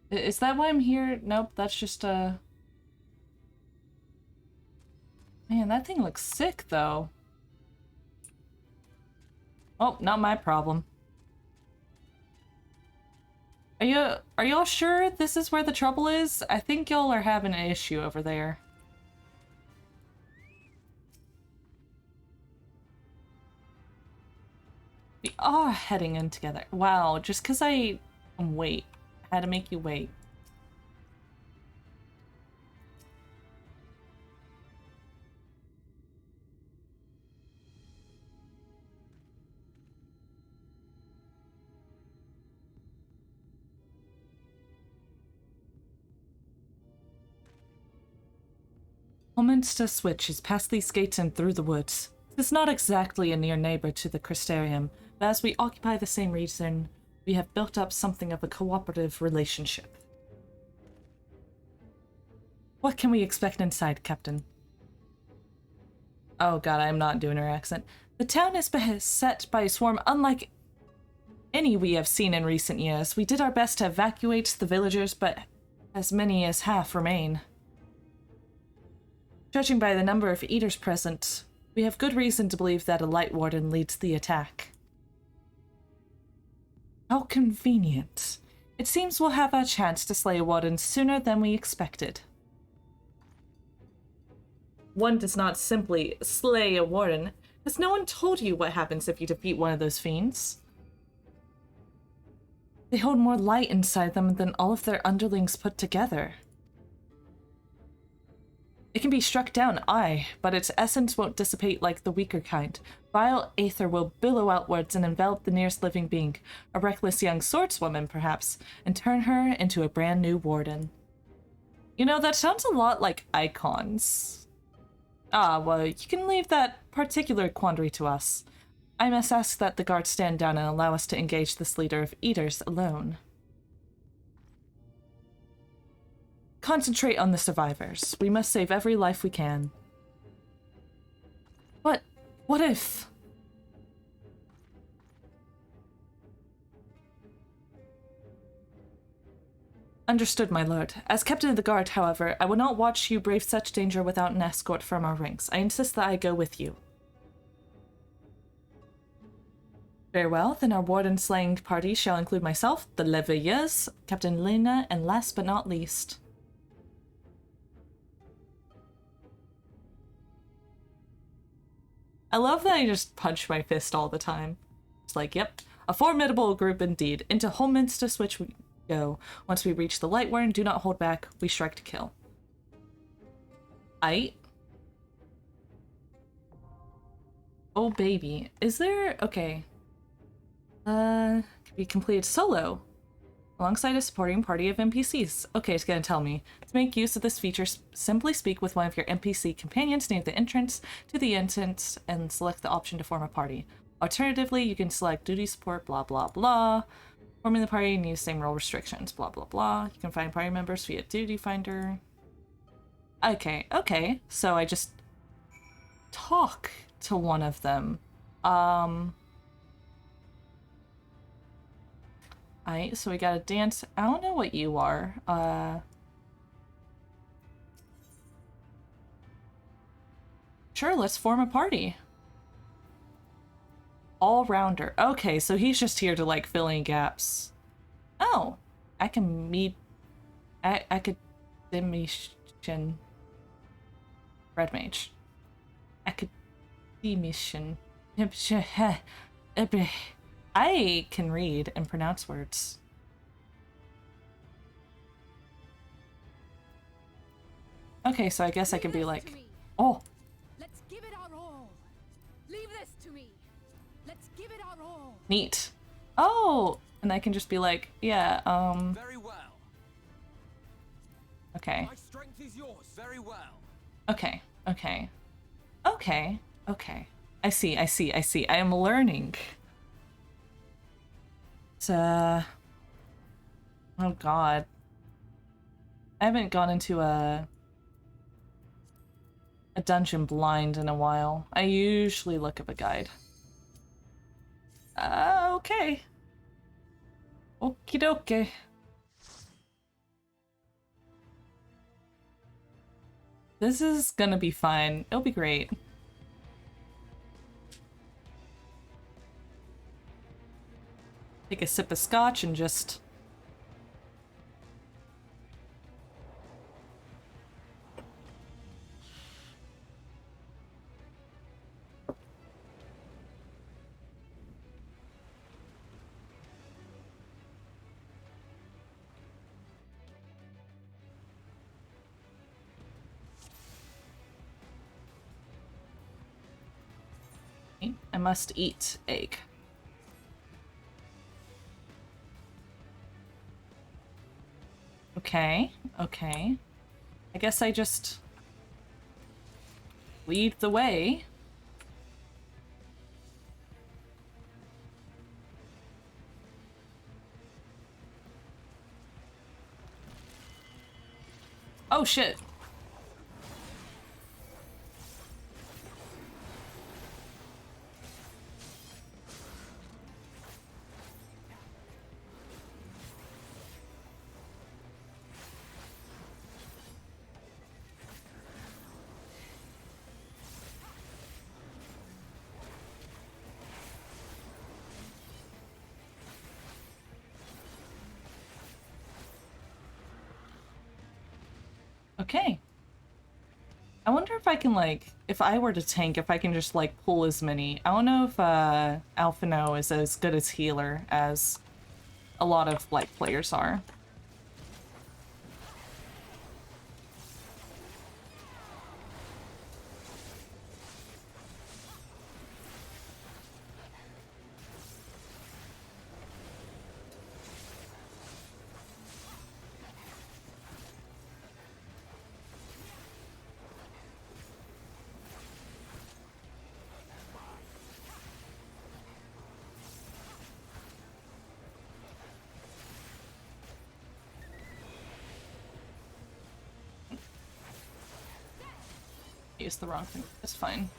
Speaker 1: Is that why I'm here? Nope, that's just Man, that thing looks sick though. Oh, not my problem. Are y'all sure this is where the trouble is? I think y'all are having an issue over there. We are heading in together. Wow, just because I wait. I had to make you wait. Holminster Switch is past these gates and through the woods. It is not exactly a near neighbor to the Crystarium, but as we occupy the same region, we have built up something of a cooperative relationship. What can we expect inside, Captain? Oh god, I am not doing her accent. The town is beset by a swarm unlike any we have seen in recent years. We did our best to evacuate the villagers, but as many as half remain. Judging by the number of eaters present, we have good reason to believe that a Light Warden leads the attack. How convenient. It seems we'll have our chance to slay a warden sooner than we expected. One does not simply slay a warden, because no one told you what happens if you defeat one of those fiends. They hold more light inside them than all of their underlings put together. It can be struck down, aye, but its essence won't dissipate like the weaker kind. Vile aether will billow outwards and envelop the nearest living being, a reckless young swordswoman perhaps, and turn her into a brand new warden. You know, that sounds a lot like icons. Ah, well, you can leave that particular quandary to us. I must ask that the guards stand down and allow us to engage this leader of eaters alone. Concentrate on the survivors. We must save every life we can. What if? Understood, my lord. As captain of the guard, however, I will not watch you brave such danger without an escort from our ranks. I insist that I go with you. Very well, then our warden slaying party shall include myself, the Leveilleurs, Captain Lena, and last but not least... I love that I just punch my fist all the time. It's like, yep, a formidable group indeed. Into Holminster Switch we go. Once we reach the Light Warden, do not hold back. We strike to kill. Aight. Oh, baby. Is there... Okay. Can be completed solo. Alongside a supporting party of NPCs. Okay, it's gonna tell me. To make use of this feature, simply speak with one of your NPC companions near the entrance to the instance and select the option to form a party. Alternatively, you can select duty support, blah blah blah. Forming the party needs same role restrictions, blah blah blah. You can find party members via duty finder. Okay. So I just talk to one of them. Alright, so we gotta dance. I don't know what you are. Sure, let's form a party. All-rounder. Okay, so he's just here to, like, fill in gaps. Oh, I can meet... Academician... Red Mage. Academician... I can read and pronounce words. Okay, so I guess I can be like, oh.
Speaker 5: Let's give it our all. Leave this to me. Let's give it our all.
Speaker 1: Neat. Oh, and I can just be like, yeah,
Speaker 2: Very well.
Speaker 1: Okay.
Speaker 2: My strength is yours. Very well.
Speaker 1: Okay. I see. I am learning. Oh god. I haven't gone into a dungeon blind in a while. I usually look up a guide. Okay. Okie dokie. This is gonna be fine. It'll be great. Take a sip of scotch and just... I must eat egg. Okay. I guess I just... lead the way. Oh shit. Okay. I wonder if I can, like, if I were to tank, if I can just, like, pull as many. I don't know if, Alphino is as good as healer as a lot of, like, players are. Use the wrong thing. It's fine.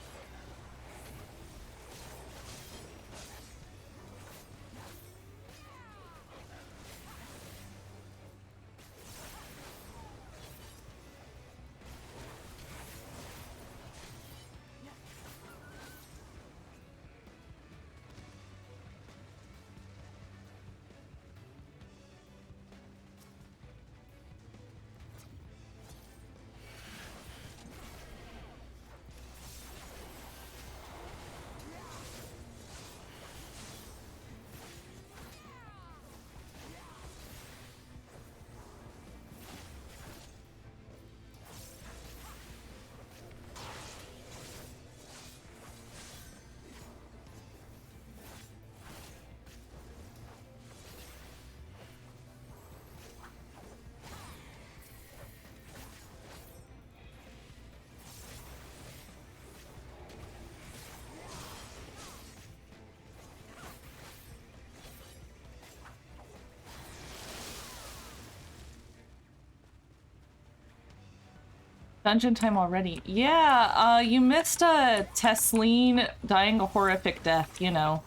Speaker 1: Dungeon time already. Yeah, you missed Tesleen dying a horrific death, you know.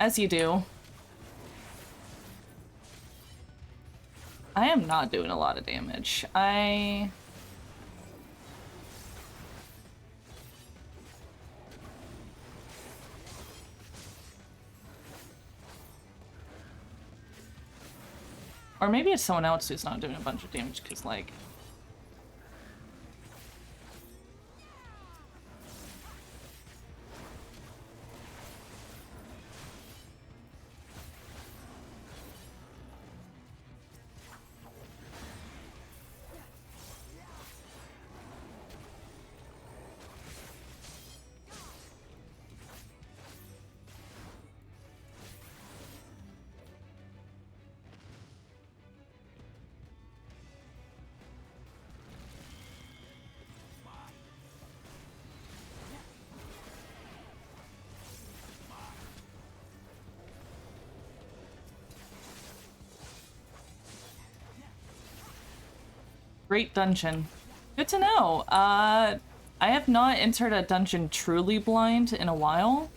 Speaker 1: As you do. I am not doing a lot of damage. Or maybe it's someone else who's not doing a bunch of damage, because, like... Great dungeon. Good to know. I have not entered a dungeon truly blind in a while.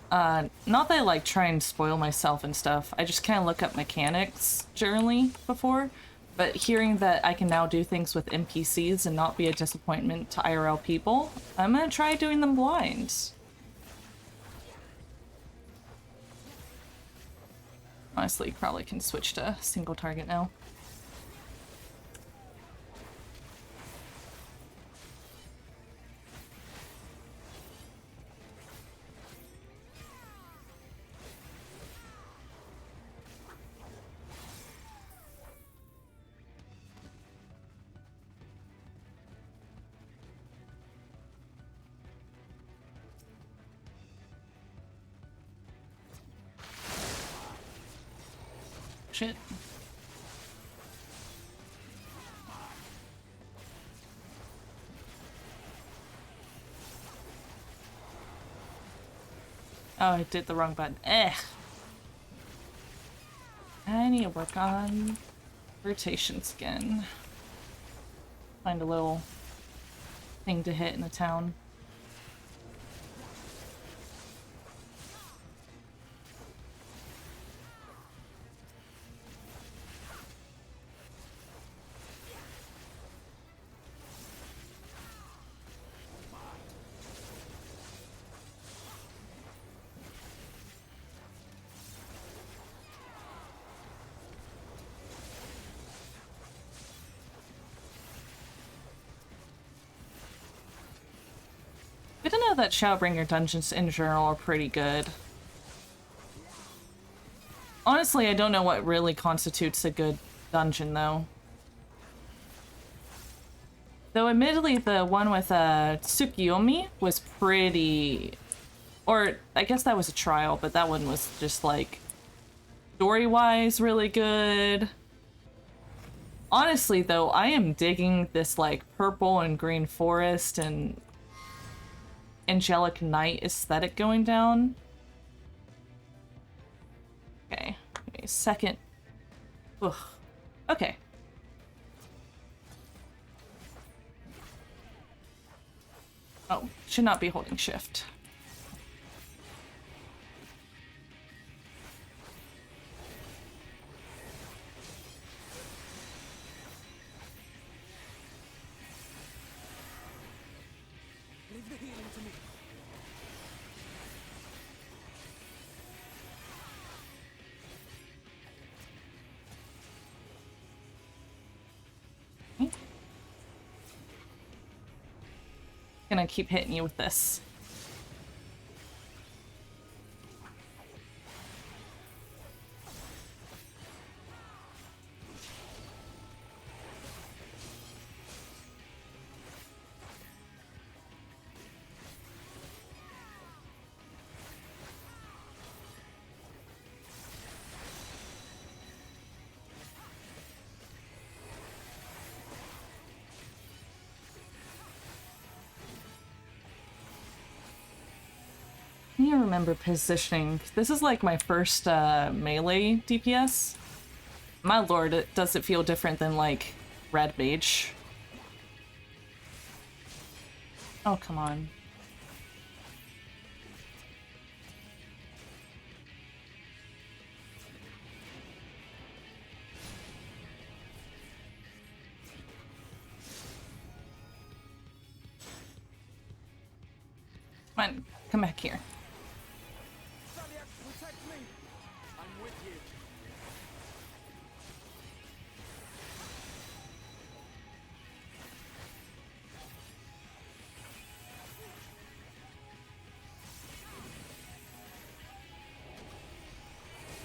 Speaker 1: Not that I, like, try and spoil myself and stuff. I just kind of look up mechanics generally before. But hearing that I can now do things with NPCs and not be a disappointment to IRL people, I'm gonna try doing them blind. Honestly, probably can switch to single target now. Shit. Oh, I did the wrong button. Eh. I need to work on rotation skin. Find a little thing to hit in the town. Good to know that Shadowbringer dungeons in general are pretty good. Honestly, I don't know what really constitutes a good dungeon, though. Though, admittedly, the one with Tsukiyomi was pretty... Or, I guess that was a trial, but that one was just, like, story-wise really good. Honestly, though, I am digging this, like, purple and green forest and angelic night aesthetic going down. Okay, give me a second. Ugh. Okay. Oh, should not be holding shift.
Speaker 6: Leave the healing to me.
Speaker 1: Gonna keep hitting you with this. I need to remember positioning. This is like my first melee DPS. My lord, does it feel different than like Red Mage? Oh, come on. Come on, come back here.
Speaker 6: Protect me. I'm with you.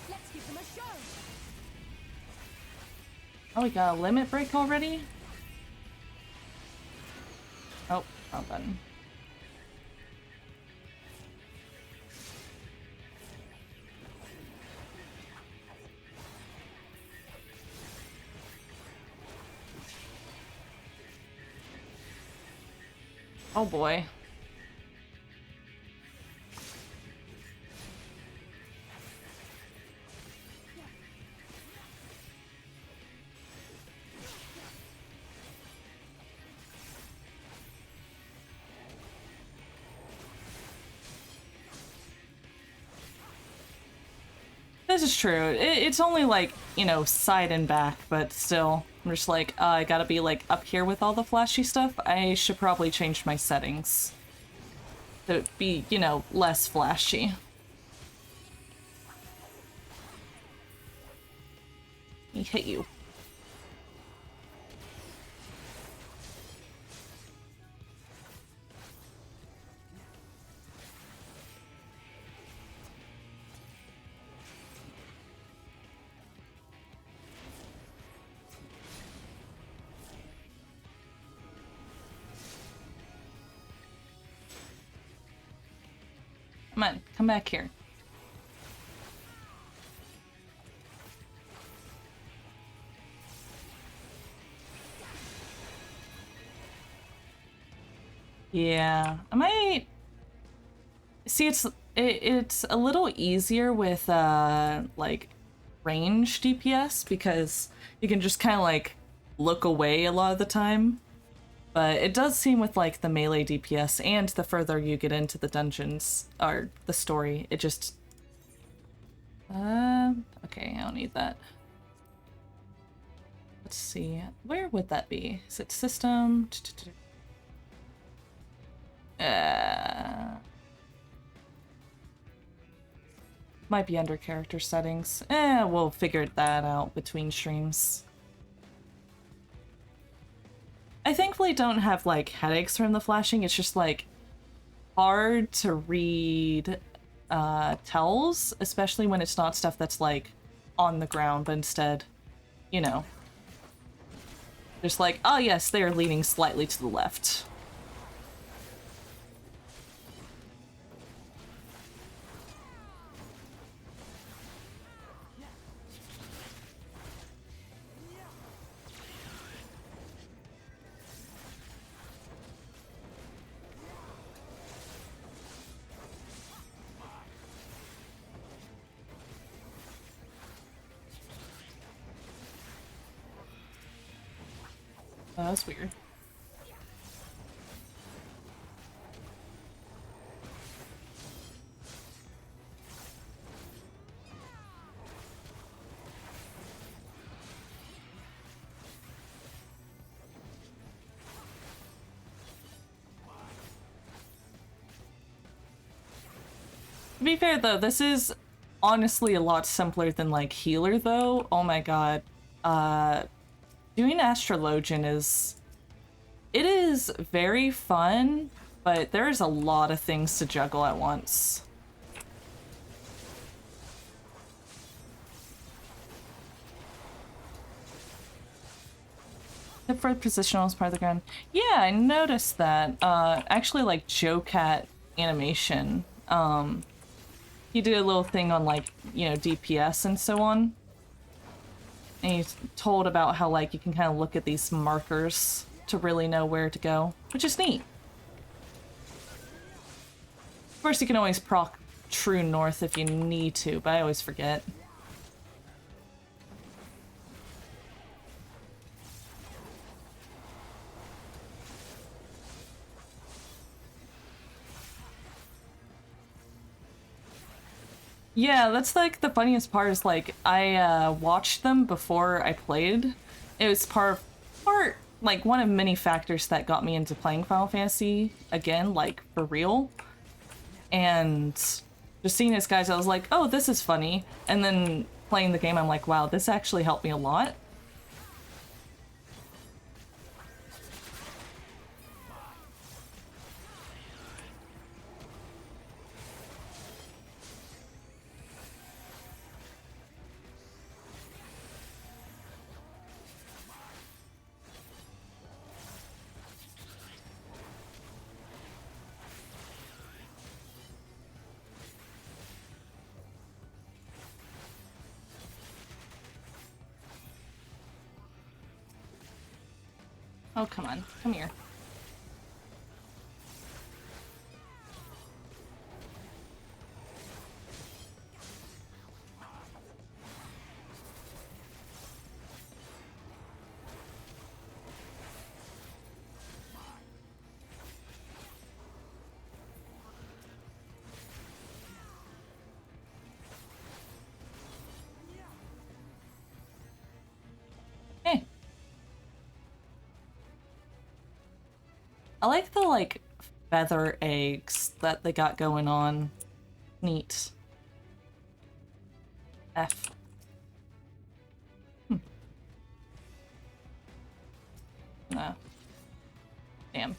Speaker 7: Let's give them a show.
Speaker 1: Oh, we got a limit break already? Oh, wrong button. Oh boy. This is true. It's only like, you know, side and back, but still. I'm just like, I gotta be like up here with all the flashy stuff. I should probably change my settings to be, you know, less flashy. He hit you. Come on, come back here. Yeah, I might... See, it's it's a little easier with like range DPS because you can just kind of like look away a lot of the time. But it does seem with like the melee DPS and the further you get into the dungeons or the story, it just okay, I don't need that. Let's see. Where would that be? Is it system? Might be under character settings. We'll figure that out between streams. I thankfully don't have like headaches from the flashing. It's just like hard to read tells, especially when it's not stuff that's like on the ground, but instead, you know, just like, oh yes, they are leaning slightly to the left. Oh, that's weird. To be fair though, this is honestly a lot simpler than like healer though. Oh my god. Doing Astrologian is very fun, but there's a lot of things to juggle at once. Tip for positional as part of the gun. Yeah, I noticed that. Actually, like Joe-Cat animation, he did a little thing on like, you know, DPS and so on. And he's told about how like you can kind of look at these markers to really know where to go, which is neat. Of course, you can always proc True North if you need to, but I always forget. Yeah, that's like the funniest part is like I watched them before I played. It was part like one of many factors that got me into playing Final Fantasy again, like for real. And just seeing these guys, I was like, oh, this is funny. And then playing the game, I'm like, wow, this actually helped me a lot. Oh, come on. Come here. Hey. I like the, like, feather eggs that they got going on. Neat. F. No. Damn.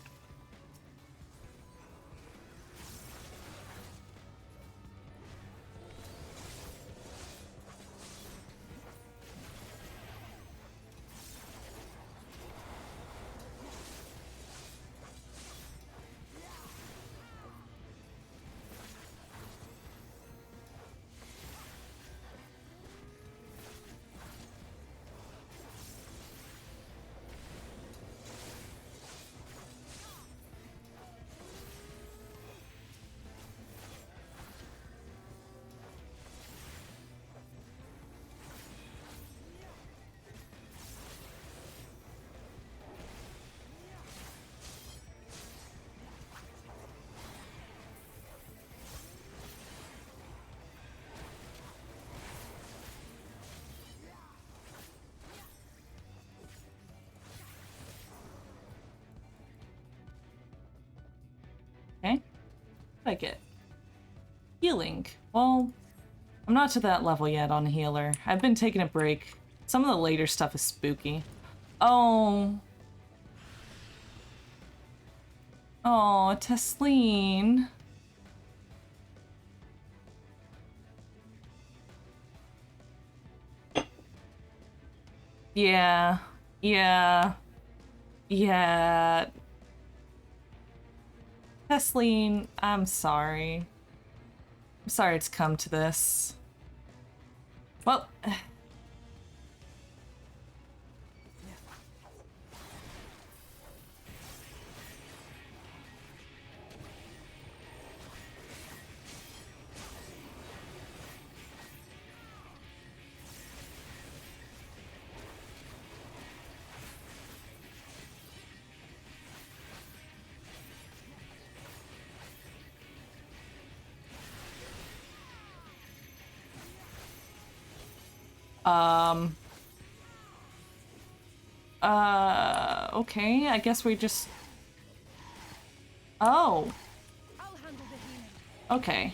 Speaker 1: What did I get? Healing. Well, I'm not to that level yet on healer. I've been taking a break. Some of the later stuff is spooky. Oh. Oh, Tesleen. Yeah. Yeah. Yeah. Tesleen, I'm sorry. I'm sorry it's come to this. Well... Okay, I guess we just... Oh. Okay.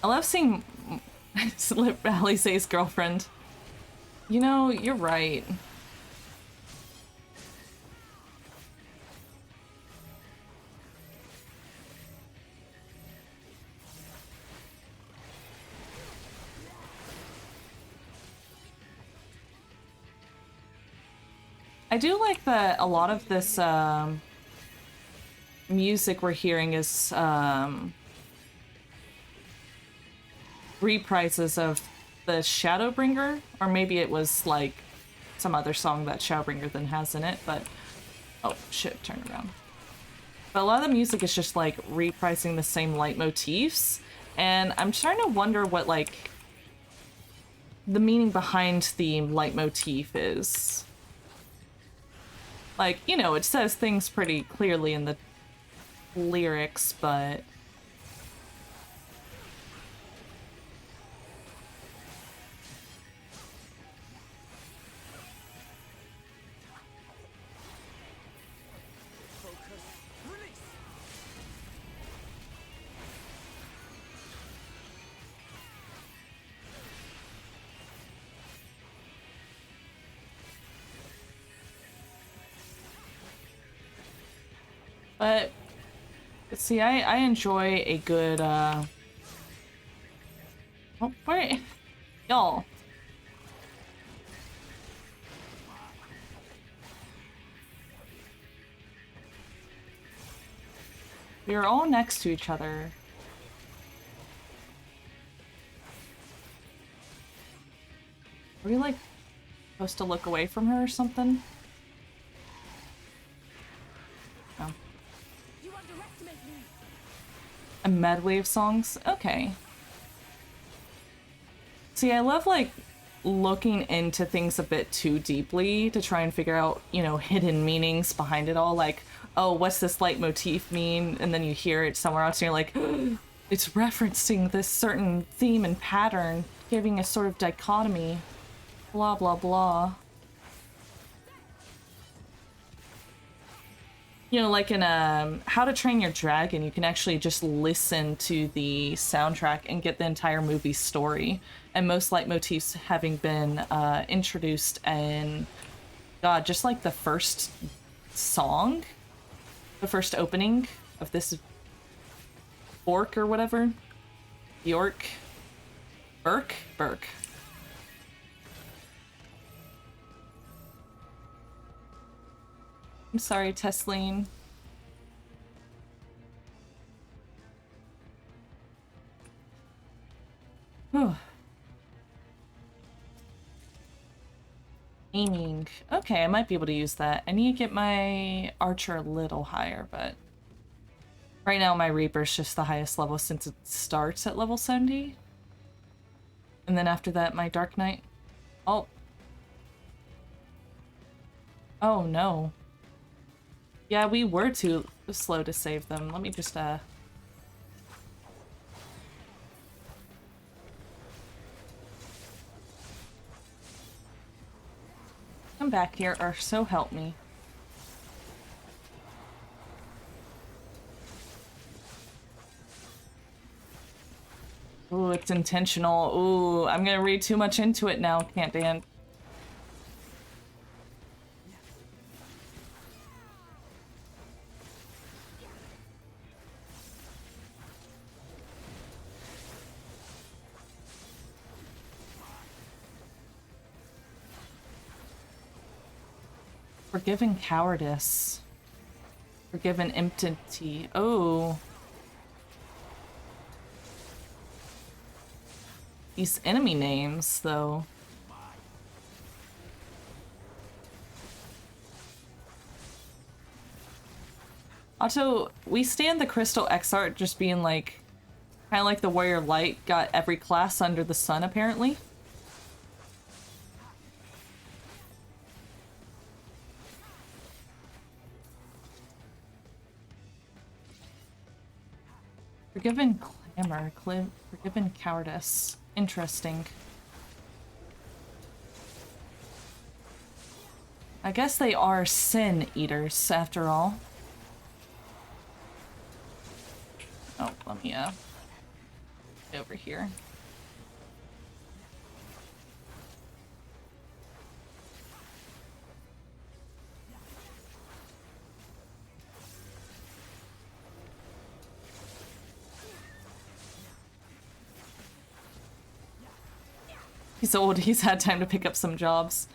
Speaker 1: I love seeing Slip Alice's girlfriend. You know, you're right. I do like that a lot of this music we're hearing is reprises of the Shadowbringer, or maybe it was like some other song that Shadowbringer then has in it, but oh shit, turn around. But a lot of the music is just like reprising the same leitmotifs, and I'm trying to wonder what like the meaning behind the leitmotif is. Like, you know, it says things pretty clearly in the lyrics, but... But, see, I enjoy a good, Oh, where... Y'all. We are all next to each other. Are we, like, supposed to look away from her or something? No. A medley of songs? Okay. See, I love, like, looking into things a bit too deeply to try and figure out, you know, hidden meanings behind it all. Like, oh, what's this leitmotif mean? And then you hear it somewhere else and you're like, it's referencing this certain theme and pattern, giving a sort of dichotomy. Blah, blah, blah. You know, like in How to Train Your Dragon, you can actually just listen to the soundtrack and get the entire movie's story. And most leitmotifs having been introduced in, God, just like the first song, the first opening of this Bork or whatever. Bjork. Burke? Burke. I'm sorry, Tesleen. Whew. Aiming. Okay, I might be able to use that. I need to get my archer a little higher, but right now my Reaper's just the highest level since it starts at level 70. And then after that, my Dark Knight. Oh. Oh, no. Yeah, we were too slow to save them. Let me just, come back here, or so help me. it's intentional. Ooh, I'm gonna read too much into it now, can't Dan. Forgiven cowardice. Forgiven empty. Oh. These enemy names, though. Also, we stand the Crystal X art just being like, kind of like the Warrior Light got every class under the sun, apparently. Forgiven clamor, forgiven cowardice. Interesting. I guess they are sin eaters, after all. Oh, let me, get over here. He's old, he's had time to pick up some jobs.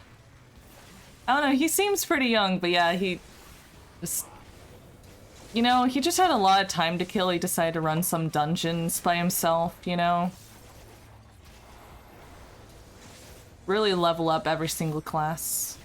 Speaker 1: I don't know, he seems pretty young, but yeah, he just... You know, he just had a lot of time to kill. He decided to run some dungeons by himself, you know? Really level up every single class.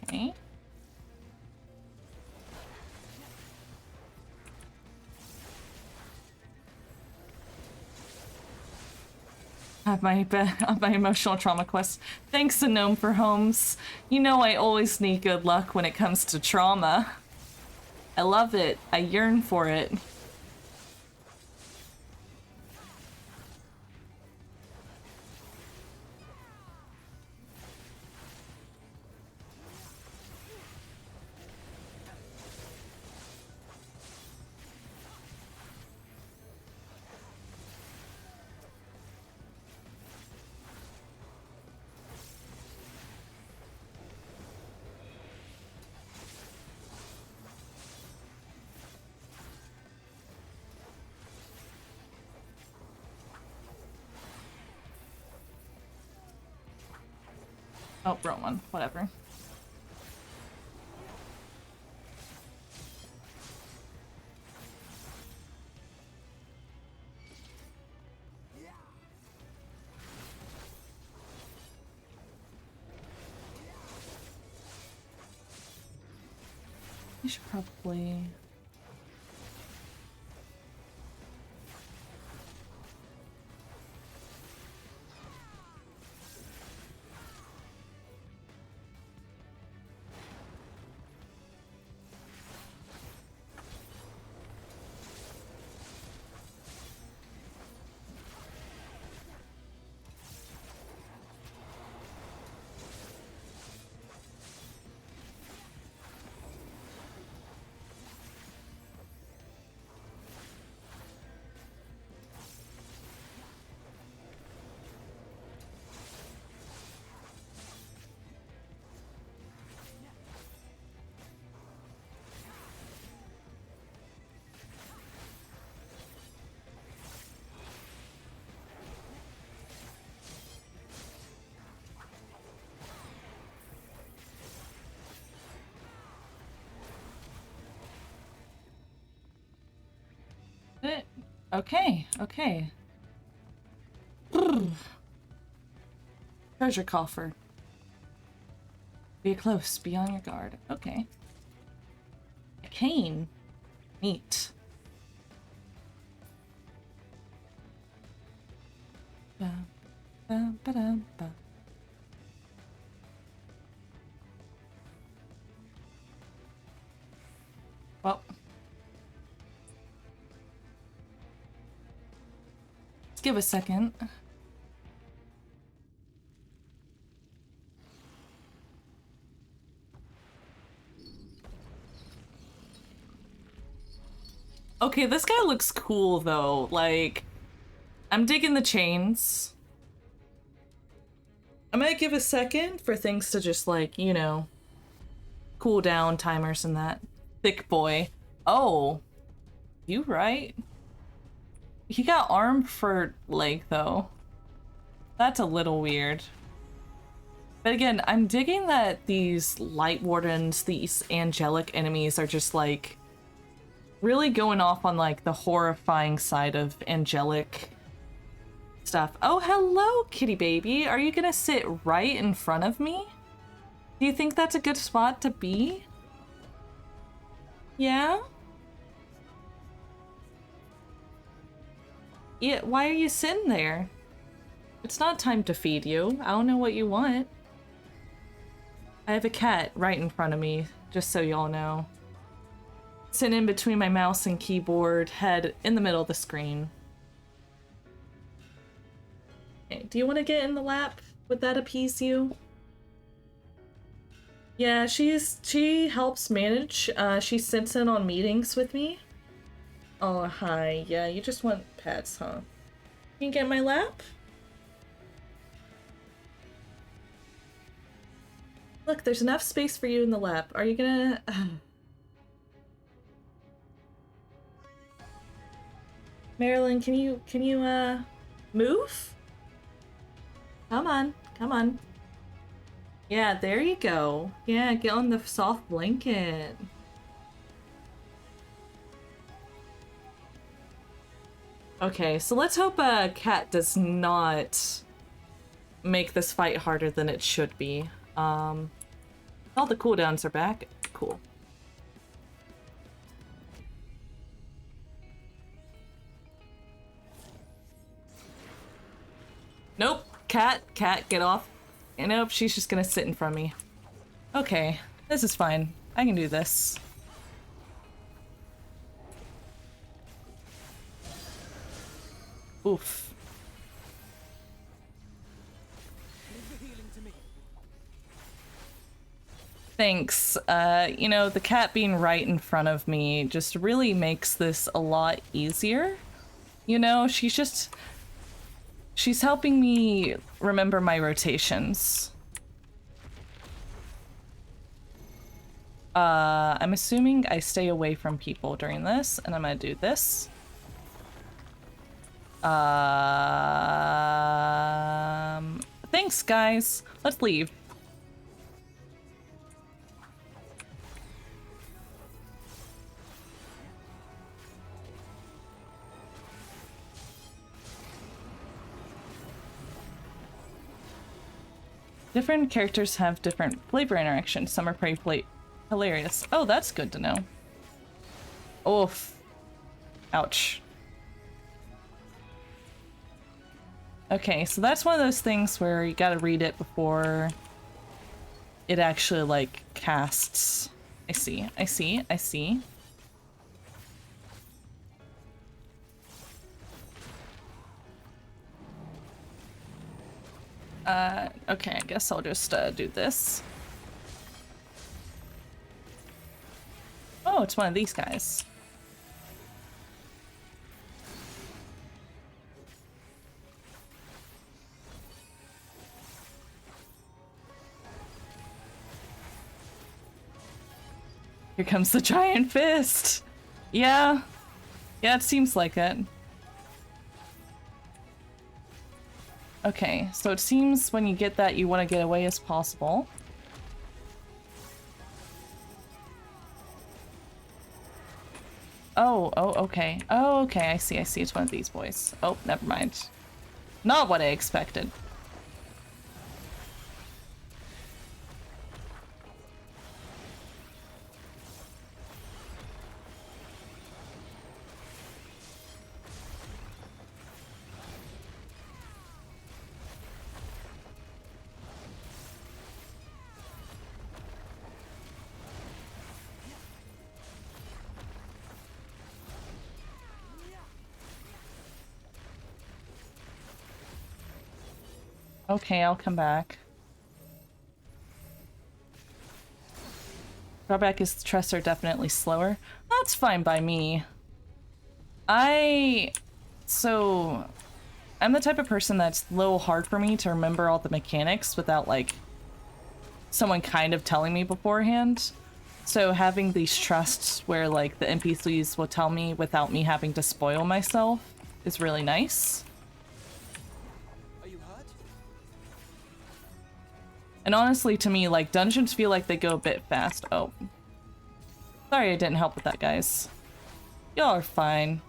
Speaker 1: Okay. Have my emotional trauma quest. Thanks, a gnome for homes. You know I always need good luck when it comes to trauma. I love it. I yearn for it. Oh, wrong one. Whatever. You should probably... Okay, okay. Treasure coffer. Be close, be on your guard. Okay. A cane. Neat. Ba, ba, ba, da, ba. Well. give a second. Okay, this guy looks cool though. Like, I'm digging the chains. I might give a second for things to just like, you know, cool down, timers and that. Thick boy. Oh, you right. He got arm for leg though. That's a little weird. But again, I'm digging that these light wardens, these angelic enemies are just like really going off on like the horrifying side of angelic stuff. Oh, hello, kitty baby. Are you gonna sit right in front of me? Do you think that's a good spot to be? Yeah? Yeah, why are you sitting there? It's not time to feed you. I don't know what you want. I have a cat right in front of me, just so y'all know. Sitting in between my mouse and keyboard, head in the middle of the screen. Okay, do you want to get in the lap? Would that appease you? Yeah, she helps manage. She sits in on meetings with me. Oh, hi. Yeah, you just want pets, huh? Can you get in my lap? Look, there's enough space for you in the lap. Are you gonna... Marilyn, can you move? Come on, come on. Yeah, there you go. Yeah, get on the soft blanket. Okay, so let's hope a cat does not make this fight harder than it should be. All the cooldowns are back. Cool. Nope. Cat, get off. And nope, she's just gonna sit in front of me. Okay, this is fine. I can do this. Oof. Thanks. You know, the cat being right in front of me just really makes this a lot easier. You know, she's helping me remember my rotations. I'm assuming I stay away from people during this, and I'm gonna do this. Thanks, guys. Let's leave. Different characters have different flavor interactions. Some are pretty hilarious. Oh, that's good to know. Oof. Ouch. Okay, so that's one of those things where you gotta read it before it actually, like, casts. I see, I see, I see. Okay, I guess I'll just, do this. Oh, it's one of these guys. Here comes the giant fist! Yeah. Yeah, it seems like it. Okay, so it seems when you get that, you want to get away as possible. Oh, okay. Oh, okay, I see, it's one of these boys. Oh, never mind. Not what I expected. Okay, I'll come back. Drawback is the chests are definitely slower. That's fine by me. So, I'm the type of person that's a little hard for me to remember all the mechanics without, like, someone kind of telling me beforehand. So having these trusts where, like, the NPCs will tell me without me having to spoil myself is really nice.
Speaker 6: Are you hurt?
Speaker 1: And honestly, to me, like, dungeons feel like they go a bit fast. Oh. Sorry I didn't help with that, guys. Y'all are fine.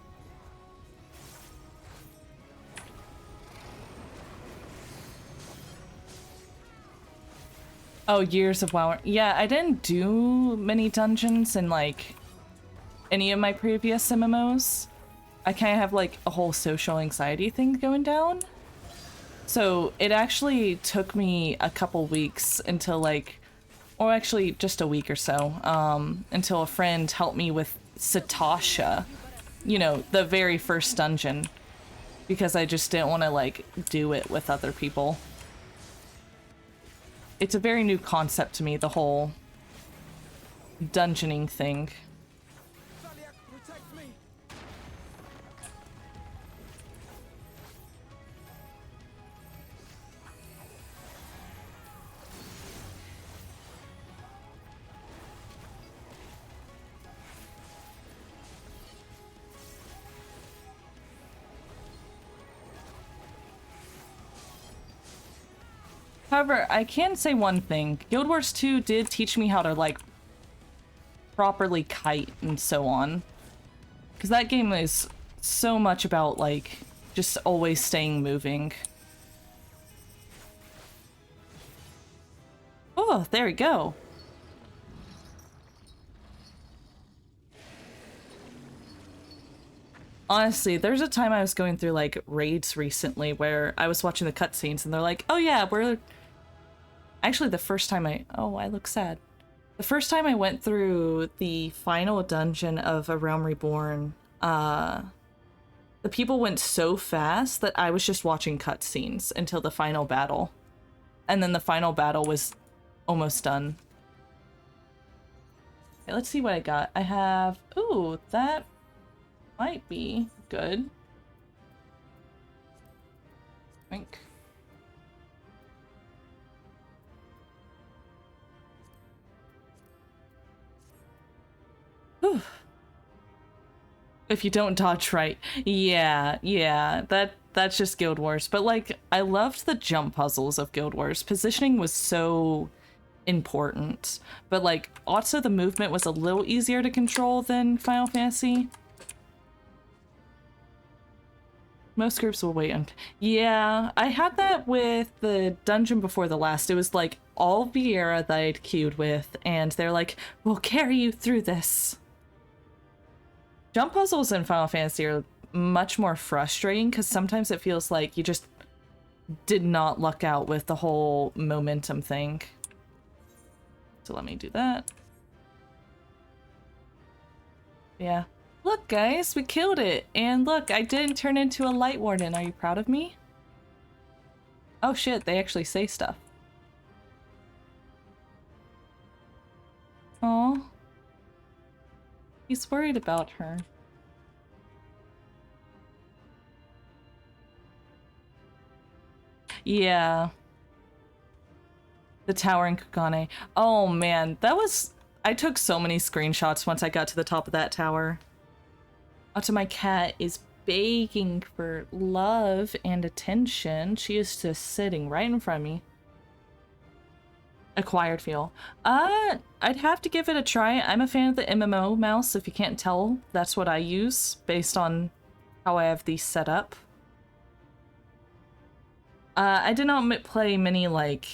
Speaker 1: Oh, years of WoW. Yeah, I didn't do many dungeons in, like, any of my previous MMOs. I kind of have, like, a whole social anxiety thing going down. So it actually took me a couple weeks until, like, or actually just a week or so, until a friend helped me with Satasha, you know, the very first dungeon, because I just didn't want to, like, do it with other people. It's a very new concept to me, the whole dungeoning thing.
Speaker 6: Protect me.
Speaker 1: However, I can say one thing. Guild Wars 2 did teach me how to, like, properly kite and so on. Because that game is so much about, like, just always staying moving. Oh, there we go. Honestly, there's a time I was going through, like, raids recently where I was watching the cutscenes and they're like, oh yeah, we're... Actually, the first time Oh, I look sad. The first time I went through the final dungeon of A Realm Reborn, the people went so fast that I was just watching cutscenes until the final battle. And then the final battle was almost done. Okay, let's see what I got. I have... Ooh, that might be good. I think. Whew. If you don't dodge right. Yeah, that's just Guild Wars. But, like, I loved the jump puzzles of Guild Wars. Positioning was so important. But, like, also the movement was a little easier to control than Final Fantasy. Most groups will wait on... Yeah, I had that with the dungeon before the last. It was, like, all Vieira that I'd queued with, and they're like, we'll carry you through this. Jump puzzles in Final Fantasy are much more frustrating because sometimes it feels like you just did not luck out with the whole momentum thing. So let me do that. Yeah. Look, guys, we killed it. And look, I didn't turn into a Light Warden. Are you proud of me? Oh shit, they actually say stuff. Aw. He's worried about her. Yeah. The tower in Kagane. Oh man, that was... I took so many screenshots once I got to the top of that tower. Otto, my cat is begging for love and attention. She is just sitting right in front of me. Acquired feel. I'd have to give it a try. I'm a fan of the MMO mouse. If you can't tell, that's what I use based on how I have these set up. I did not play many, like...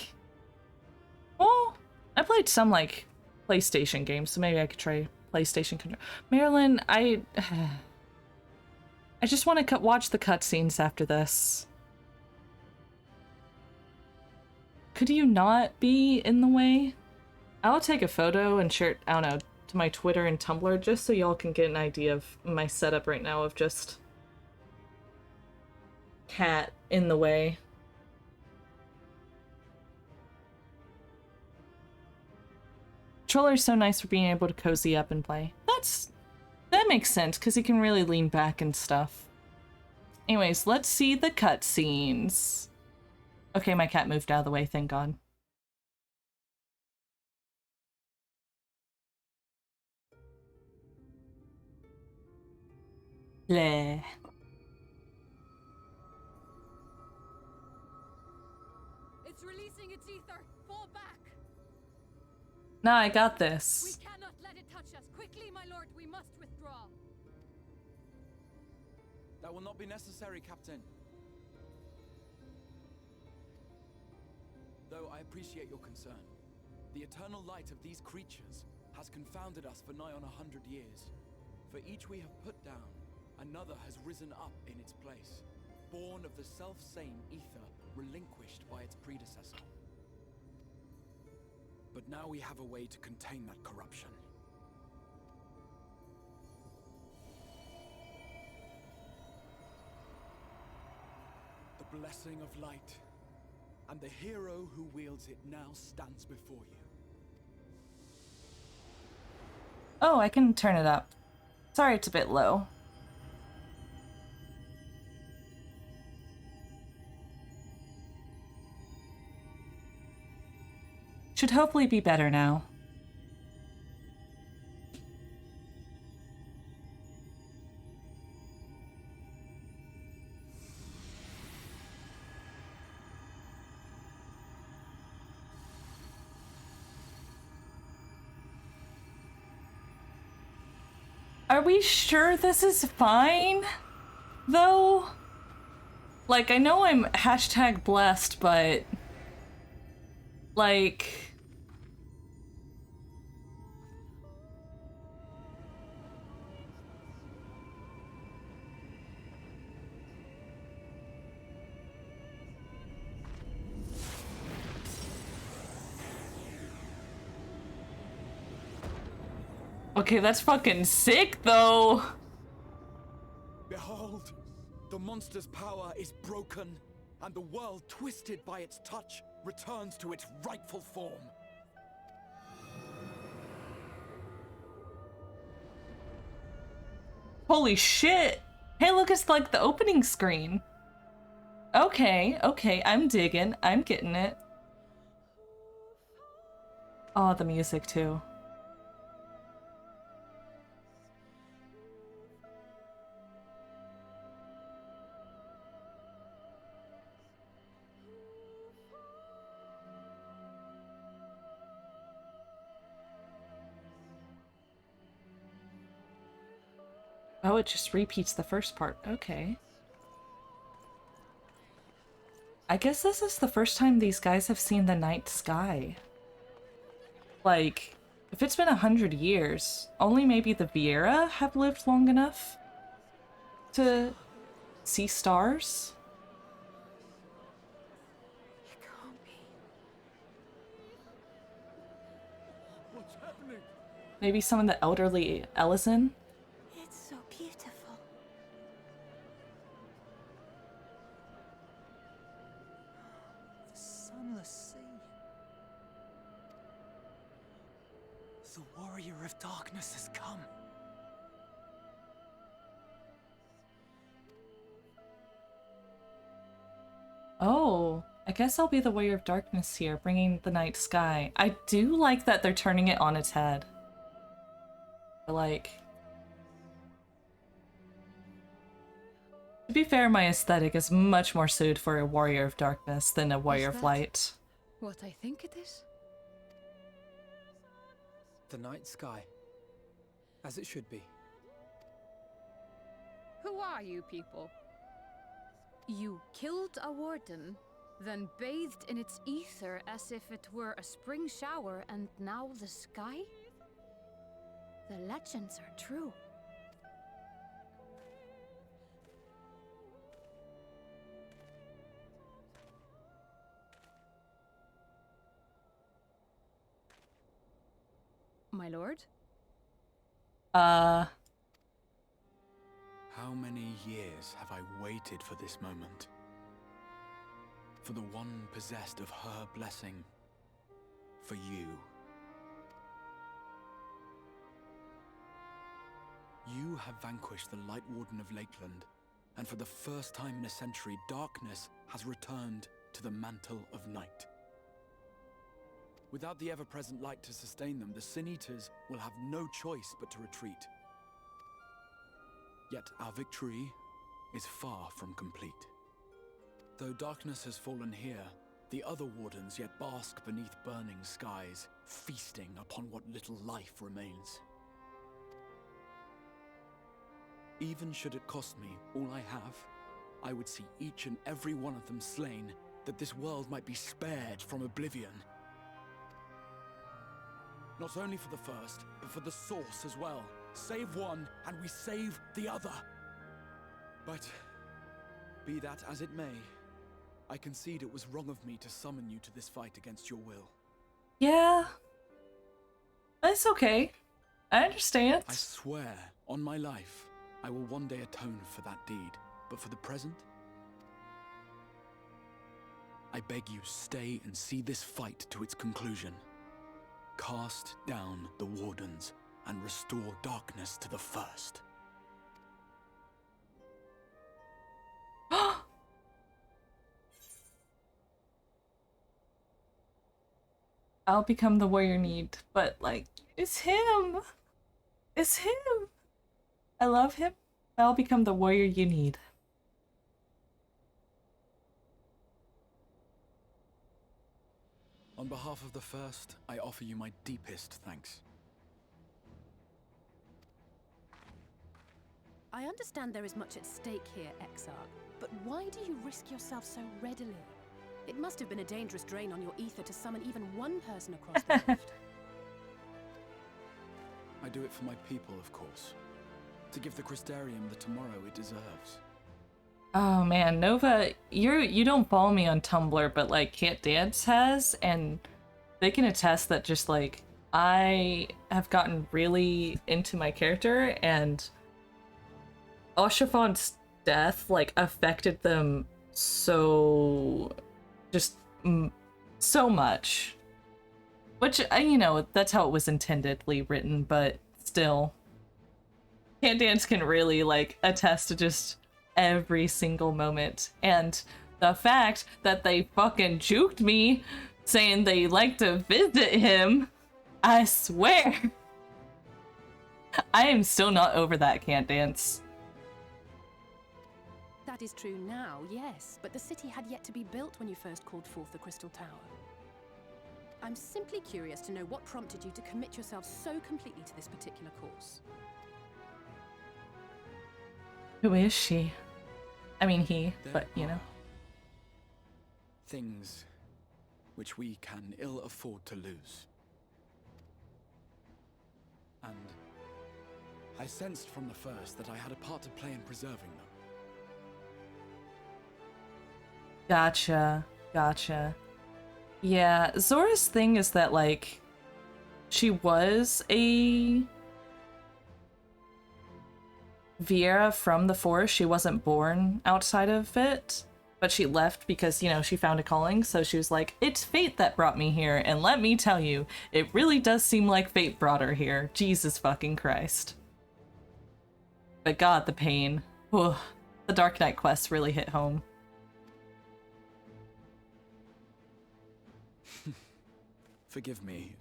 Speaker 1: Well, I played some, like, PlayStation games, so maybe I could try PlayStation control. Marilyn, I just want to watch the cutscenes after this. Could you not be in the way? I'll take a photo and share it, I don't know, to my Twitter and Tumblr, just so y'all can get an idea of my setup right now of just cat in the way. controller's so nice for being able to cozy up and play. That makes sense, because you can really lean back and stuff. Anyways, let's see the cutscenes. Okay, my cat moved out of the way, thank God. Bleh.
Speaker 10: It's releasing its ether. Fall back.
Speaker 1: No, I got this.
Speaker 10: We cannot let it touch us. Quickly, my lord, we must withdraw.
Speaker 8: That will not be necessary, Captain. Though I appreciate your concern. The eternal light of these creatures has confounded us for nigh on 100 years. For each we have put down, another has risen up in its place, born of the self-same ether relinquished by its predecessor. But now we have a way to contain that corruption. The blessing of light, and the hero who wields it now stands before you.
Speaker 1: Oh, I can turn it up. Sorry, it's a bit low. Should hopefully be better now. Are we sure this is fine? Though? Like, I know I'm hashtag blessed, but... like... Okay, that's fucking sick, though.
Speaker 8: Behold, the monster's power is broken, and the world, twisted by its touch, returns to its rightful form.
Speaker 1: Holy shit! Hey, look, it's like the opening screen. Okay, okay, I'm digging. I'm getting it. Oh, the music, too. Oh, it just repeats the first part. Okay. I guess this is the first time these guys have seen the night sky. Like, if it's been 100 years, only maybe the Viera have lived long enough to see stars?
Speaker 4: It can't be.
Speaker 8: What's happening?
Speaker 1: Maybe some of the elderly Ellison?
Speaker 7: It's so beautiful.
Speaker 4: The sunless sea. The warrior of darkness has come.
Speaker 1: Oh, I guess I'll be the Warrior of Darkness here, bringing the night sky. I do like that they're turning it on its head. Like... to be fair, my aesthetic is much more suited for a Warrior of Darkness than a Warrior of Light.
Speaker 5: What I think it is?
Speaker 9: The night sky. As it should be.
Speaker 10: Who are you people? You killed a warden, then bathed in its ether as if it were a spring shower, and now the sky? The legends are true. My lord?
Speaker 8: How many years have I waited for this moment? For the one possessed of her blessing. For you. You have vanquished the Light Warden of Lakeland, and for the first time in a century, darkness has returned to the mantle of night. Without the ever-present light to sustain them, the Sin Eaters will have no choice but to retreat. Yet our victory is far from complete. Though darkness has fallen here, the other wardens yet bask beneath burning skies, feasting upon what little life remains. Even should it cost me all I have, I would see each and every one of them slain, that this world might be spared from oblivion. Not only for the first, but for the source as well. Save one, and we save the other. But, be that as it may, I concede it was wrong of me to summon you to this fight against your will.
Speaker 1: Yeah. It's okay. I understand.
Speaker 8: I swear, on my life, I will one day atone for that deed. But for the present, I beg you, stay and see this fight to its conclusion. Cast down the wardens and restore darkness to the first.
Speaker 1: I'll become the warrior need, but like, it's him. It's him. I love him. I'll become the warrior you need.
Speaker 8: On behalf of the first, I offer you my deepest thanks.
Speaker 5: I understand there is much at stake here, Exarch, but why do you risk yourself so readily? It must have been a dangerous drain on your ether to summon even one person across the rift.
Speaker 8: I do it for my people, of course. To give the Crystarium the tomorrow it deserves.
Speaker 1: Oh man, Nova, you don't follow me on Tumblr, but like Can't Dance has, and they can attest that just like I have gotten really into my character, and Oshafon's death like affected them so so much. Which, you know, that's how it was intendedly written, but still. Can't Dance can really like attest to just every single moment. And the fact that they fucking juked me saying they like to visit him, I swear. I am still not over that, Can't Dance.
Speaker 5: That is true now, yes, but the city had yet to be built when you first called forth the Crystal Tower. I'm simply curious to know what prompted you to commit yourself so completely to this particular course.
Speaker 1: Who is she? I mean he, but you know.
Speaker 8: Things which we can ill afford to lose. And I sensed from the first that I had a part to play in preserving them.
Speaker 1: Gotcha. Yeah, Zora's thing is that, like, she was a Viera from the forest. She wasn't born outside of it, but she left because, you know, she found a calling. So she was like, it's fate that brought me here. And let me tell you, it really does seem like fate brought her here. Jesus fucking Christ. But God, the pain. Ugh, the Dark Knight quest really hit home.
Speaker 8: Forgive me.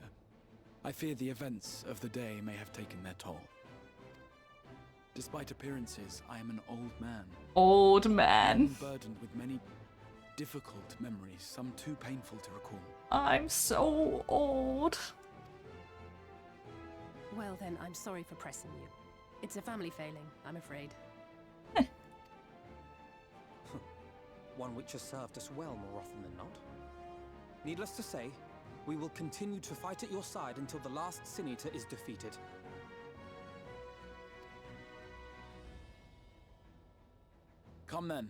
Speaker 8: I fear the events of the day may have taken their toll. Despite appearances, I am an old man.
Speaker 1: Old man.
Speaker 8: Burdened with many difficult memories, some too painful to recall.
Speaker 1: I'm so old.
Speaker 5: Well then, I'm sorry for pressing you. It's a family failing, I'm afraid.
Speaker 9: One which has served us well more often than not. Needless to say, we will continue to fight at your side until the last Sin Eater is defeated.
Speaker 8: Come then,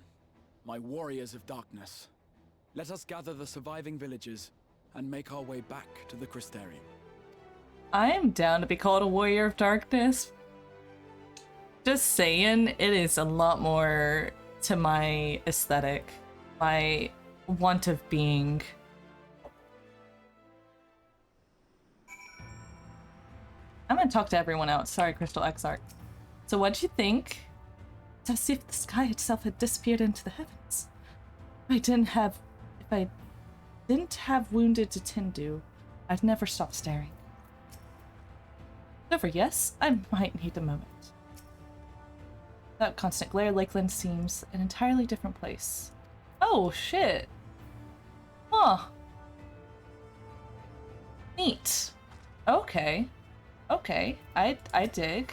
Speaker 8: my warriors of darkness. Let us gather the surviving villagers and make our way back to the Crystarium.
Speaker 1: I am down to be called a warrior of darkness. Just saying, it is a lot more to my aesthetic, my want of being. I'm gonna talk to everyone else. Sorry, Crystal Exarch. So what'd you think? It's as if the sky itself had disappeared into the heavens. If I didn't have wounded to tend to, I'd never stop staring. However, yes, I might need a moment. Without constant glare, Lakeland seems an entirely different place. Oh, shit. Huh. Neat. Okay. Okay, I dig.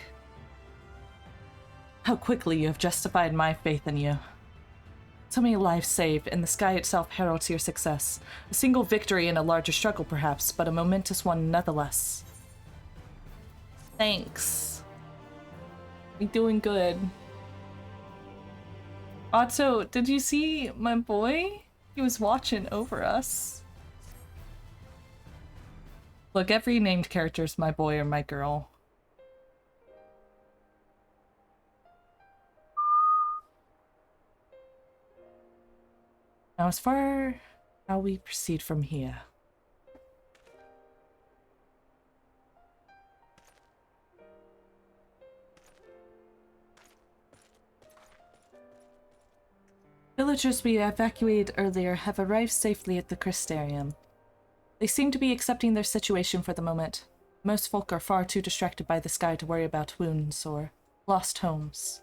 Speaker 1: How quickly you have justified my faith in you. So many lives saved, and the sky itself heralds your success. A single victory in a larger struggle, perhaps, but a momentous one nonetheless. Thanks. We doing good. Also, did you see my boy? He was watching over us. Look, every named character is my boy or my girl. Now, as far how we proceed from here. Villagers we evacuated earlier have arrived safely at the Crystarium. They seem to be accepting their situation for the moment. Most folk are far too distracted by the sky to worry about wounds or lost homes.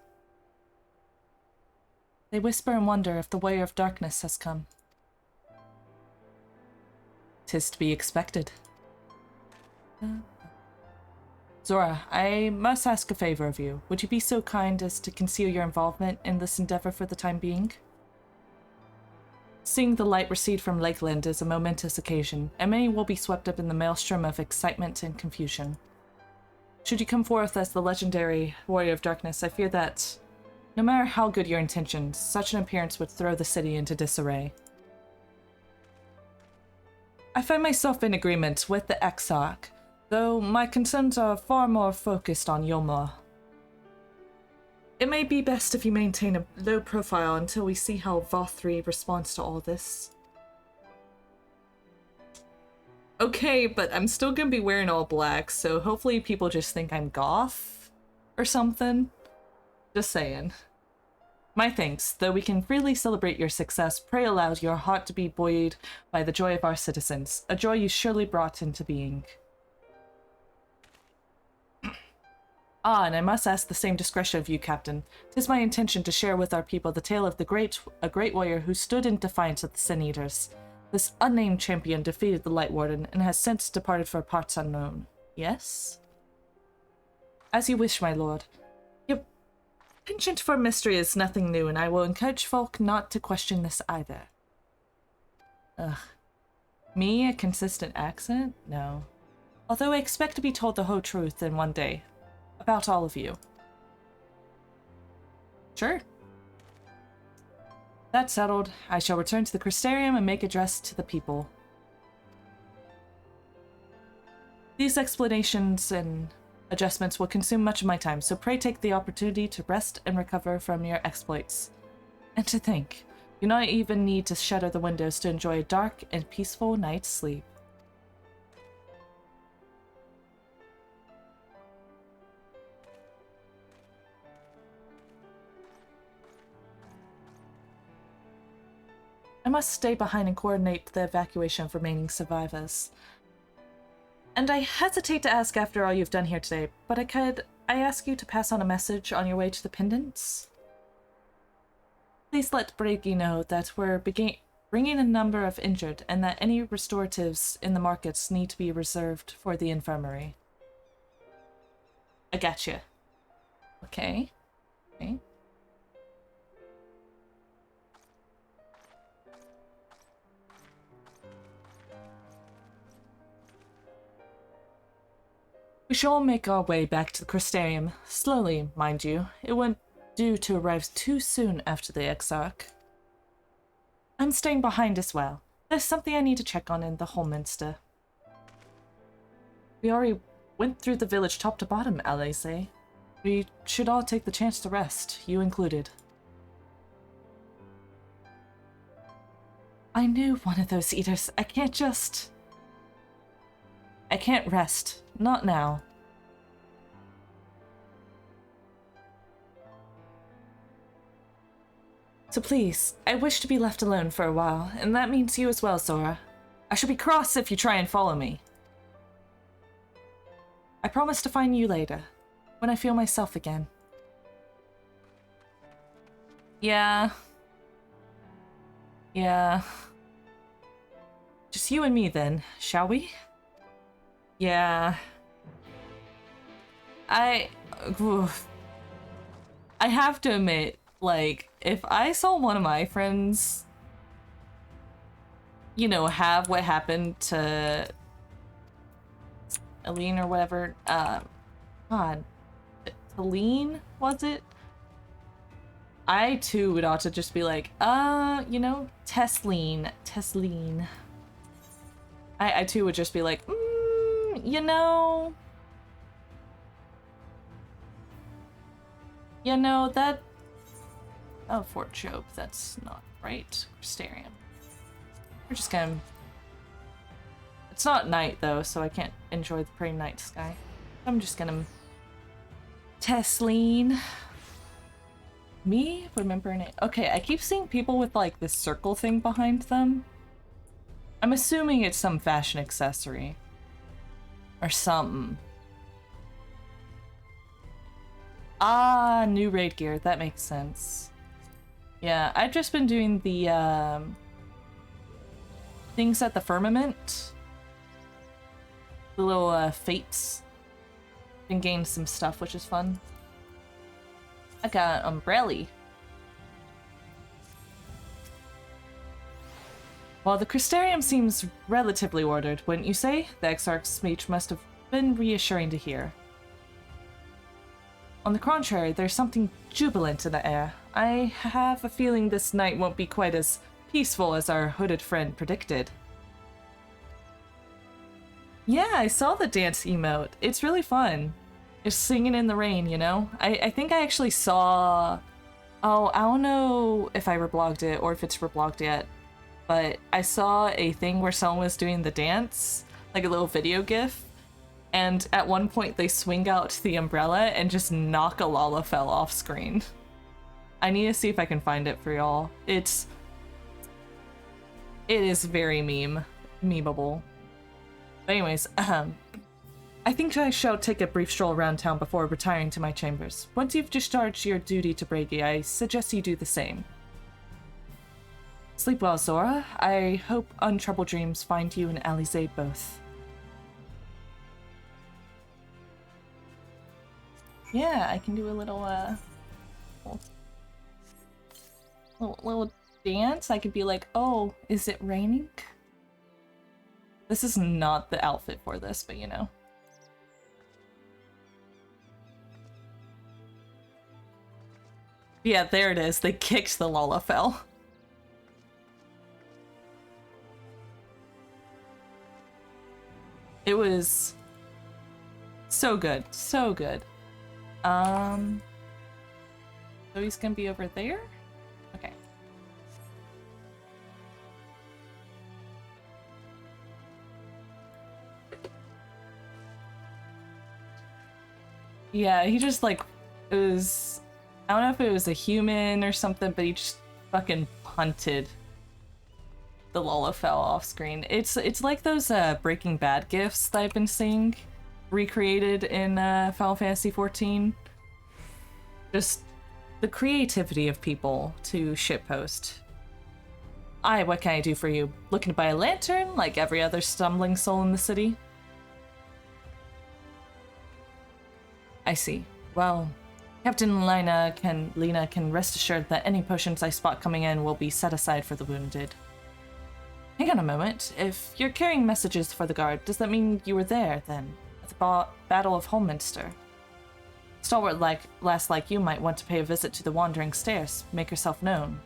Speaker 1: They whisper and wonder if the Warrior of Darkness has come. 'Tis to be expected. Zora, I must ask a favor of you. Would you be so kind as to conceal your involvement in this endeavor for the time being? Seeing the light recede from Lakeland is a momentous occasion, and many will be swept up in the maelstrom of excitement and confusion. Should you come forth as the legendary Warrior of Darkness, I fear that, no matter how good your intentions, such an appearance would throw the city into disarray. I find myself in agreement with the Exarch, though my concerns are far more focused on Yomor. It may be best if you maintain a low profile until we see how Voth responds to all this. Okay, but I'm still gonna be wearing all black, so hopefully people just think I'm goth or something. Just saying. My thanks, though we can freely celebrate your success, pray allow your heart to be buoyed by the joy of our citizens, a joy you surely brought into being. Ah, and I must ask the same discretion of you, Captain. 'Tis my intention to share with our people the tale of a great warrior who stood in defiance of the Sin Eaters. This unnamed champion defeated the Light Warden and has since departed for parts unknown. Yes? As you wish, my lord. Your penchant for mystery is nothing new, and I will encourage folk not to question this either. Ugh. Me, a consistent accent? No. Although I expect to be told the whole truth in one day. About all of you. Sure. That settled, I shall return to the Crystarium and make address to the people. These explanations and adjustments will consume much of my time, so pray take the opportunity to rest and recover from your exploits. And to think, you not even need to shutter the windows to enjoy a dark and peaceful night's sleep. I must stay behind and coordinate the evacuation of remaining survivors. And I hesitate to ask after all you've done here today, but I ask you to pass on a message on your way to the pendants? Please let Brady know that we're bringing a number of injured and that any restoratives in the markets need to be reserved for the infirmary. I gotcha. Okay. Okay. We shall all make our way back to the Crystarium. Slowly, mind you. It won't do to arrive too soon after the Exarch. I'm staying behind as well. There's something I need to check on in the Holminster. We already went through the village top to bottom, Alice. We should all take the chance to rest, you included. I knew one of those eaters. I can't rest. Not now. So please, I wish to be left alone for a while, and that means you as well, Zora. I shall be cross if you try and follow me. I promise to find you later, when I feel myself again. Yeah. Yeah. Just you and me then, shall we? Yeah. Oof. I have to admit, like, if I saw one of my friends, you know, have what happened to Aline or whatever, God, Aline, was it? I too would ought to just be like, you know, Tesleen. I too would just be like, you know, that, oh, Fort Job, that's not right. Crystarium. We're just gonna, it's not night though, so I can't enjoy the pretty night sky. I'm just gonna, Tesleen. Me remembering it. Okay, I keep seeing people with like this circle thing behind them. I'm assuming it's some fashion accessory. Or something. Ah, new raid gear. That makes sense. Yeah, I've just been doing the things at the firmament. The little fates. Been gaining some stuff, which is fun. I got an umbrella. While the Crystarium seems relatively ordered, wouldn't you say? The Exarch's speech must have been reassuring to hear. On the contrary, there's something jubilant in the air. I have a feeling this night won't be quite as peaceful as our hooded friend predicted. Yeah, I saw the dance emote. It's really fun. It's singing in the rain, you know? I think I actually saw... Oh, I don't know if I reblogged it or if it's reblogged yet, but I saw a thing where someone was doing the dance, like a little video gif, and at one point they swing out the umbrella and just knock a Lalafell off screen. I need to see if I can find it for y'all. It is very memeable. But anyways, I think I shall take a brief stroll around town before retiring to my chambers. Once you've discharged your duty to Bragi, I suggest you do the same. Sleep well, Zora. I hope untroubled dreams find you and Alize both. Yeah, I can do a little, little dance. I could be like, oh, is it raining? This is not the outfit for this, but you know. Yeah, there it is. They kicked the Lalafell. It was so good. So good. So he's gonna be over there? Okay. Yeah, he just like, it was, I don't know if it was a human or something, but he just fucking punted the Lalafell off screen. It's like those Breaking Bad gifs that I've been seeing recreated in Final Fantasy XIV. Just the creativity of people to shitpost. Aye, what can I do for you? Looking to buy a lantern like every other stumbling soul in the city? I see. Well, Captain Lena can rest assured that any potions I spot coming in will be set aside for the wounded. Hang on a moment. If you're carrying messages for the guard, does that mean you were there, then? At the Battle of Holminster? Stalwart lass like you might want to pay a visit to the Wandering Stairs. Make yourself known.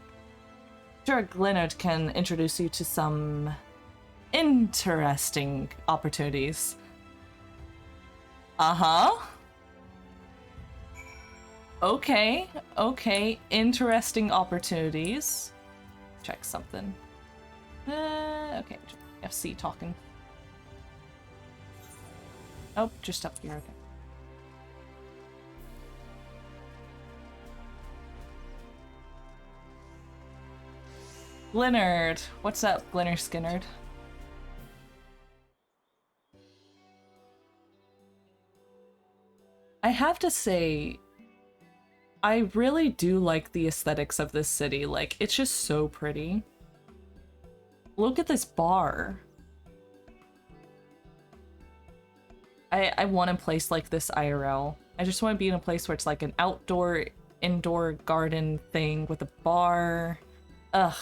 Speaker 1: Sure, Glennard can introduce you to some interesting opportunities. Uh-huh. Okay, interesting opportunities. Check something. Okay, FC talking. Oh, just up here, okay. Leonard, what's up, Glenner Skinnerd? I have to say, I really do like the aesthetics of this city. Like, it's just so pretty. Look at this bar. I want a place like this IRL. I just want to be in a place where it's like an outdoor, indoor garden thing with a bar. Ugh.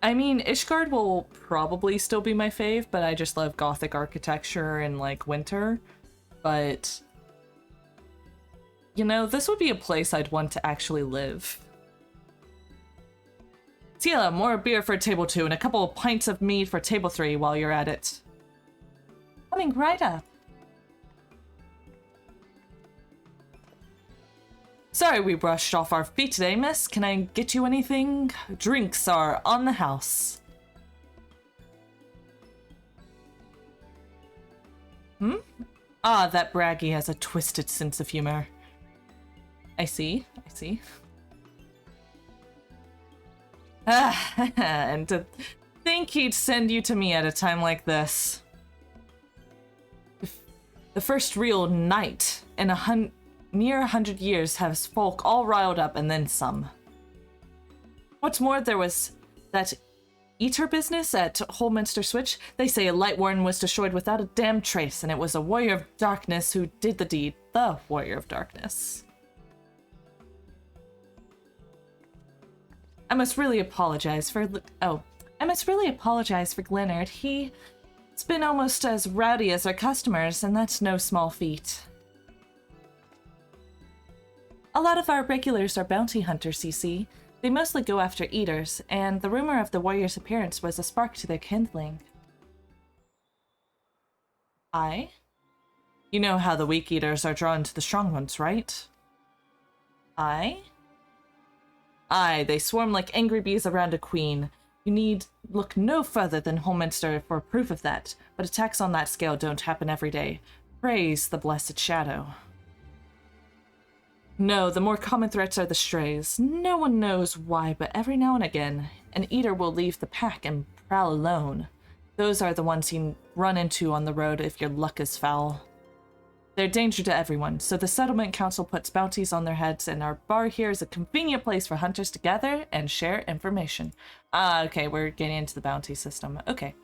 Speaker 1: I mean, Ishgard will probably still be my fave, but I just love Gothic architecture and, like, winter. But, you know, this would be a place I'd want to actually live. Tila, more beer for table 2 and a couple of pints of mead for table 3 while you're at it. Coming right up. Sorry we brushed off our feet today, miss. Can I get you anything? Drinks are on the house. Hmm? Ah, that Braggy has a twisted sense of humor. I see, I see. Ah, and to think he'd send you to me at a time like this. The first real night in near 100 years has folk all riled up and then some. What's more, there was that eater business at Holminster Switch. They say a light warden was destroyed without a damn trace, and it was a warrior of darkness who did the deed. The warrior of darkness. I must really apologize for Glennard. He's been almost as rowdy as our customers, and that's no small feat. A lot of our regulars are bounty hunters, you see. They mostly go after eaters, and the rumor of the warrior's appearance was a spark to their kindling. Aye? You know how the weak eaters are drawn to the strong ones, right? Aye? Aye, they swarm like angry bees around a queen. You need look no further than Holminster for proof of that, but attacks on that scale don't happen every day. Praise the blessed shadow. No, the more common threats are the strays. No one knows why, but every now and again, an eater will leave the pack and prowl alone. Those are the ones you run into on the road if your luck is foul. They're a danger to everyone, so the settlement council puts bounties on their heads, and our bar here is a convenient place for hunters to gather and share information. Ah, okay, we're getting into the bounty system. Okay.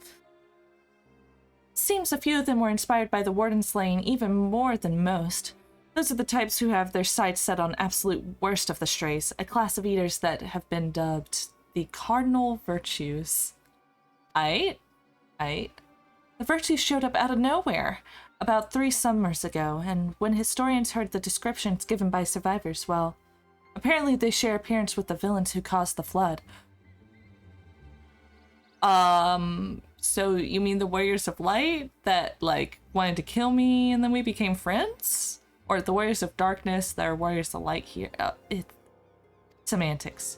Speaker 1: Seems a few of them were inspired by the warden slaying even more than most. Those are the types who have their sights set on absolute worst of the strays, a class of eaters that have been dubbed the cardinal virtues. The virtues showed up out of nowhere about 3 summers ago, and when historians heard the descriptions given by survivors, well, apparently they share appearance with the villains who caused the flood. So you mean the Warriors of Light that, like, wanted to kill me and then we became friends? Or the Warriors of Darkness that are Warriors of Light here? Semantics.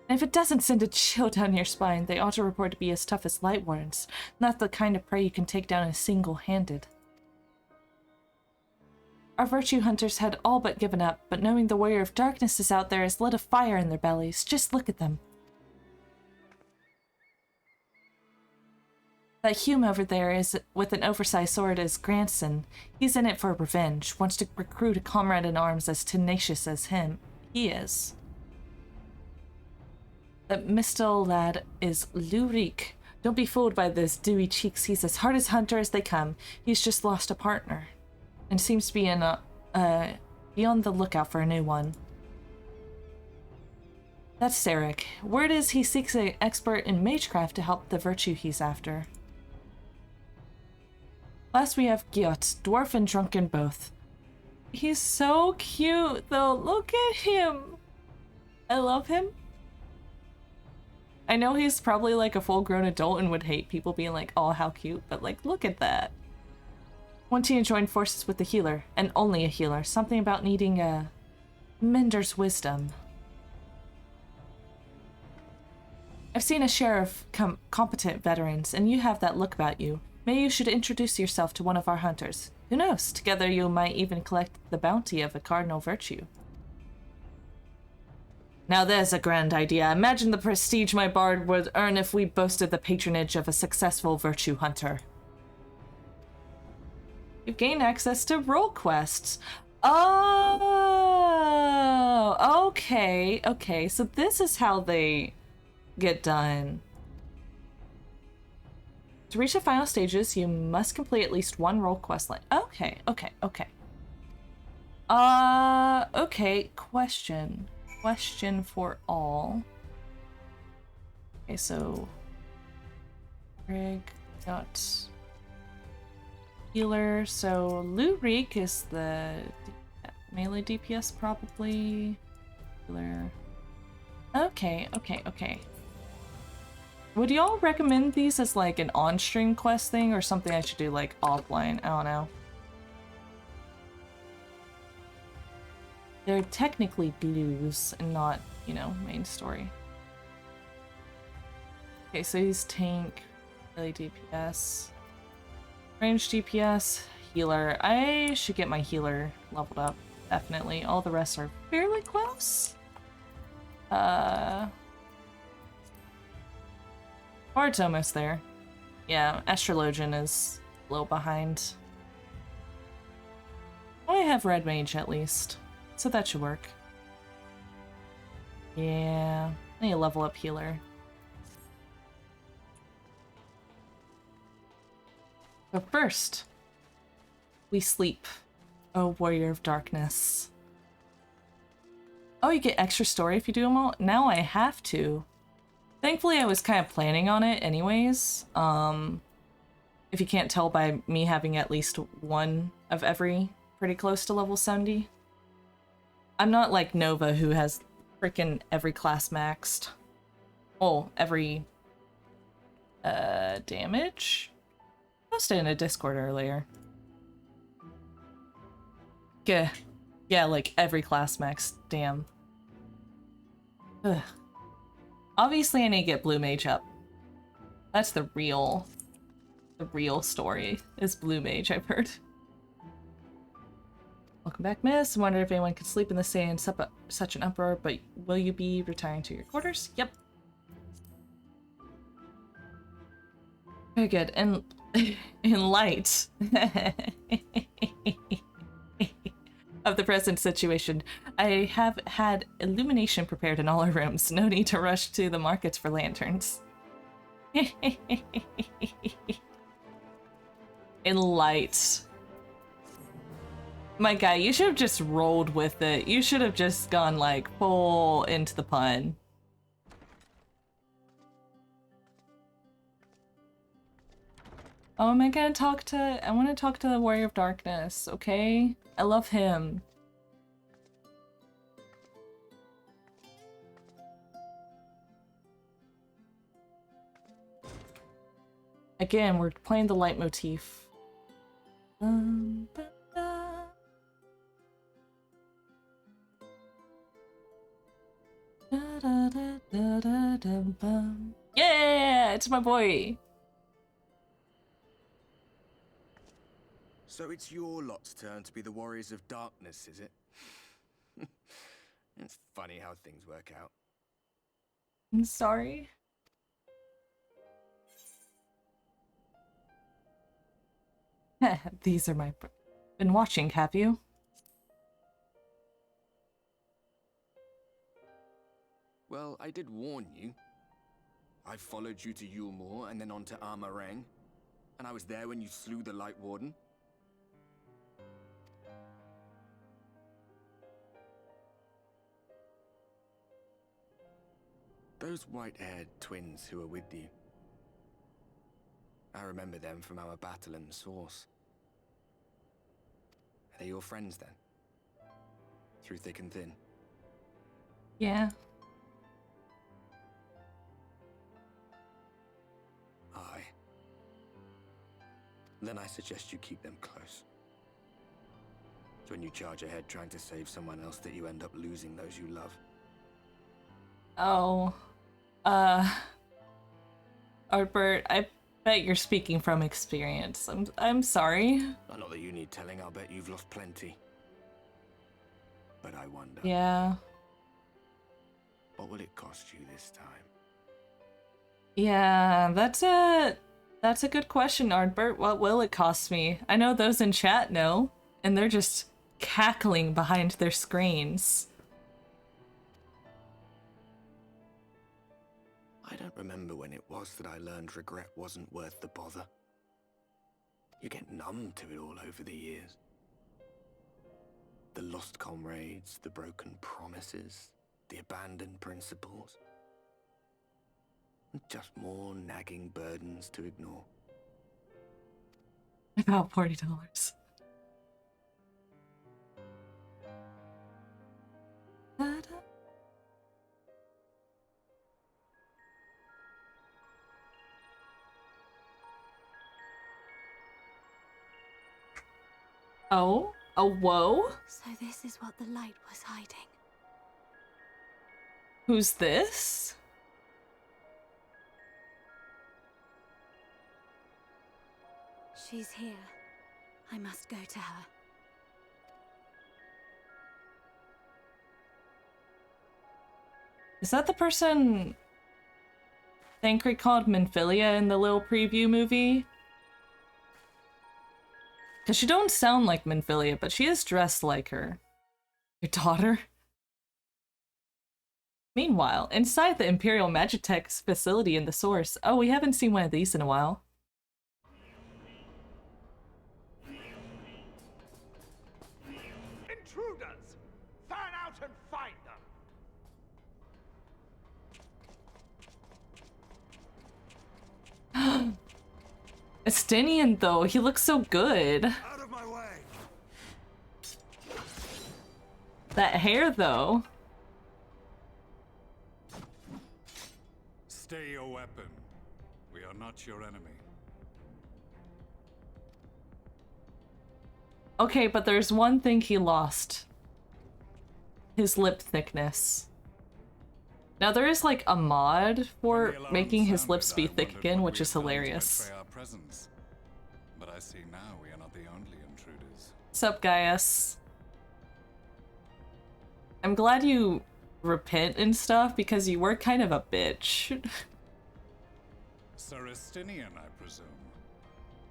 Speaker 1: And if it doesn't send a chill down your spine, they ought to report to be as tough as Light Wardens, not the kind of prey you can take down single-handed. Our virtue hunters had all but given up, but knowing the Warrior of Darkness is out there has lit a fire in their bellies. Just look at them. That Hume over there is with an oversized sword is Granson. He's in it for revenge, wants to recruit a comrade in arms as tenacious as he is. That Mistel lad is Lurik. Don't be fooled by those dewy cheeks. He's as hard as hunter as they come. He's just lost a partner, and seems to be be on the lookout for a new one. That's Sarek. Word is he seeks an expert in magecraft to help the virtue he's after. Last we have Gyot, dwarf and drunken both. He's so cute though, look at him! I love him. I know he's probably like a full-grown adult and would hate people being like, oh how cute, but like look at that. Wanting to join forces with the healer, and only a healer, something about needing a mender's wisdom. I've seen a share of competent veterans, and you have that look about you. Maybe you should introduce yourself to one of our hunters. Who knows, together you might even collect the bounty of a cardinal virtue. Now there's a grand idea. Imagine the prestige my bard would earn if we boasted the patronage of a successful virtue hunter. You gain access to role quests. Oh, okay, okay. So this is how they get done. To reach the final stages, you must complete at least one role quest line. Okay, okay, okay. Okay, question for all. Okay, so Rig got healer, so Lurik is the melee DPS probably. Healer. Okay, okay, okay. Would y'all recommend these as like an on-stream quest thing or something I should do like offline? I don't know. They're technically blues and not, you know, main story. Okay, so he's tank, melee DPS, range DPS, healer. I should get my healer leveled up, definitely. All the rest are fairly close. Bard's almost there. Yeah, Astrologian is a little behind. I have Red Mage at least, so that should work. Yeah, I need to level up healer. But first, we sleep. Oh, Warrior of Darkness. Oh, you get extra story if you do them all? Now I have to. Thankfully, I was kind of planning on it anyways. If you can't tell by me having at least one of every pretty close to level 70. I'm not like Nova who has freaking every class maxed. Oh, every damage? I posted in a Discord earlier. Yeah, like every class max. Damn. Ugh. Obviously, I need to get Blue Mage up. That's the real story, is Blue Mage, I've heard. Welcome back, miss. I wonder if anyone could sleep in the sand. Such an uproar, but will you be retiring to your quarters? Yep. Very good. And in light of the present situation, I have had illumination prepared in all our rooms. No need to rush to the markets for lanterns. In light. My guy, you should have just rolled with it. You should have just gone like full into the pun. Oh, am I gonna talk to... I want to talk to the Warrior of Darkness, okay? I love him. Again, we're playing the leitmotif. Yeah, it's my boy.
Speaker 2: So it's your lot's turn to be the Warriors of Darkness, is it? It's funny how things work out.
Speaker 1: I'm sorry. These are my... Been watching, have you?
Speaker 2: Well, I did warn you. I followed you to Yulmore and then on to Armarang. And I was there when you slew the Light Warden. Those white-haired twins who were with you. I remember them from our battle in the Source. Are they your friends then? Through thick and thin?
Speaker 1: Yeah.
Speaker 2: Aye. Then I suggest you keep them close. It's when you charge ahead trying to save someone else that you end up losing those you love.
Speaker 1: Oh. Artbert, I bet you're speaking from experience. I'm sorry.
Speaker 2: Not that you need telling, I'll bet you've lost plenty. But I wonder.
Speaker 1: Yeah.
Speaker 2: What will it cost you this time?
Speaker 1: Yeah, that's a good question, Ardbert. What will it cost me? I know those in chat know, and they're just cackling behind their screens.
Speaker 2: I don't remember when it was that I learned regret wasn't worth the bother. You get numb to it all over the years. The lost comrades, the broken promises, the abandoned principles. Just more nagging burdens to ignore.
Speaker 1: About $40. Oh? A whoa?
Speaker 7: So this is what the light was hiding.
Speaker 1: Who's this?
Speaker 7: She's here. I must go to her.
Speaker 1: Is that the person Thancred called Minfilia in the little preview movie? Because she don't sound like Minfilia, but she is dressed like her. Your daughter? Meanwhile, inside the Imperial Magitech's facility in the Source. Oh, we haven't seen one of these in a while.
Speaker 11: Intruders! Fan out and find them!
Speaker 1: Estinian, though, he looks so good.
Speaker 11: Out of my way!
Speaker 1: That hair, though.
Speaker 12: Stay your weapon. We are not your enemy.
Speaker 1: Okay, but there's one thing he lost. His lip thickness. Now there is like a mod for making his lips be thick again, which is hilarious.
Speaker 12: But I see now we are not the only intruders.
Speaker 1: Sup, Gaius? I'm glad you repent and stuff because you were kind of a bitch.
Speaker 12: Sir Estinian, I presume.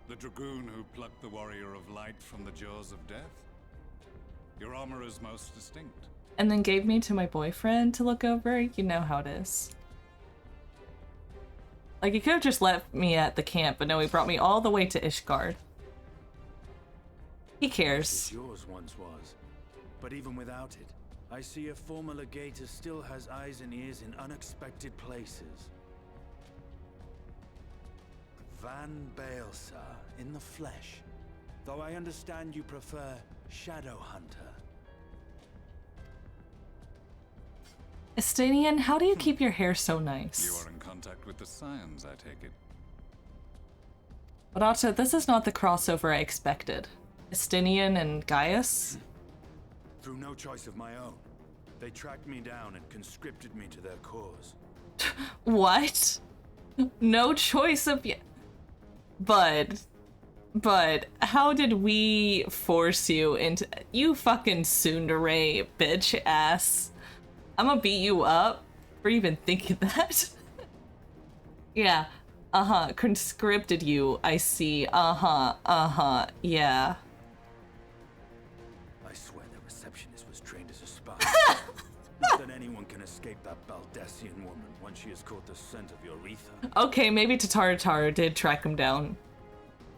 Speaker 12: The dragoon who plucked the warrior of light from the jaws of death? Your armor is most distinct.
Speaker 1: And then gave me to my boyfriend to look over. You know how it is. Like, he could have just left me at the camp, but no, he brought me all the way to Ishgard. He cares.
Speaker 13: Yours once was. But even without it, I see a former legator still has eyes and ears in unexpected places. Van Baelsar, in the flesh. Though I understand you prefer Shadowhunter.
Speaker 1: Estinian, how do you keep your hair so nice?
Speaker 12: You are in contact with the Scions, I take it.
Speaker 1: But also, this is not the crossover I expected. Estinian and Gaius?
Speaker 13: Through no choice of my own, they tracked me down and conscripted me to their cause.
Speaker 1: What? No choice of But how did we force you into— you fucking tsundere bitch ass. I'm gonna beat you up for even thinking that. Yeah, conscripted you, I see, yeah.
Speaker 13: I swear the receptionist was trained as a spy. Not that anyone can escape that Baldassian woman once she has caught the scent of your ether.
Speaker 1: Okay, maybe Tataru did track him down.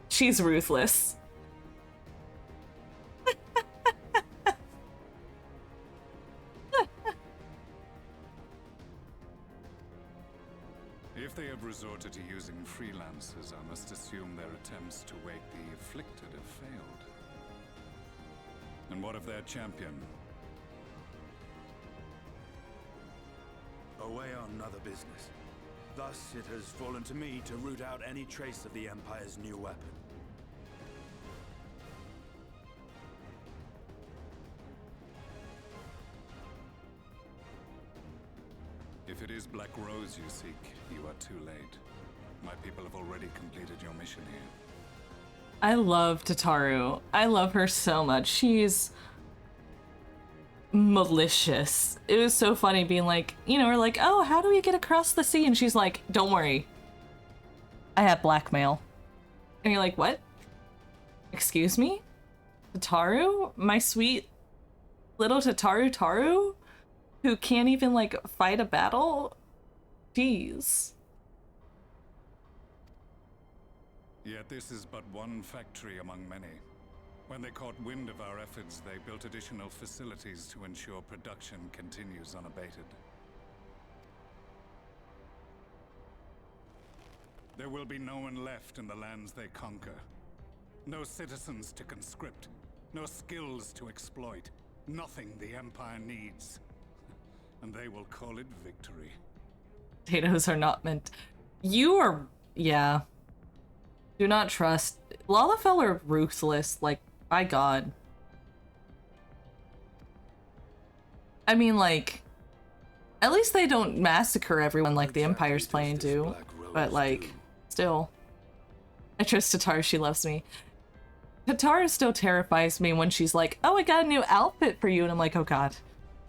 Speaker 1: She's ruthless.
Speaker 12: If they have resorted to using freelancers, I must assume their attempts to wake the afflicted have failed. And what of their champion?
Speaker 13: Away on other business. Thus, it has fallen to me to root out any trace of the Empire's new weapon.
Speaker 12: If it is Black Rose you seek, you are too late. My people have already completed your mission here.
Speaker 1: I love Tataru. I love her so much. She's malicious. It was so funny being like, you know, we're like, oh, how do we get across the sea? And she's like, don't worry, I have blackmail. And you're like, what? Excuse me? Tataru? My sweet little Tataru, who can't even like fight a battle? Jeez.
Speaker 12: Yet this is but one factory among many. When they caught wind of our efforts, they built additional facilities to ensure production continues unabated. There will be no one left in the lands they conquer. No citizens to conscript. No skills to exploit. Nothing the Empire needs. And they will call it victory.
Speaker 1: Potatoes are not meant. You are, yeah. Do not trust. Lalafell are ruthless, like, by God. I mean, like, at least they don't massacre everyone like the Empire's planning to. But, like, still. I trust Tataru, she loves me. Tataru still terrifies me when she's like, oh, I got a new outfit for you. And I'm like, oh God.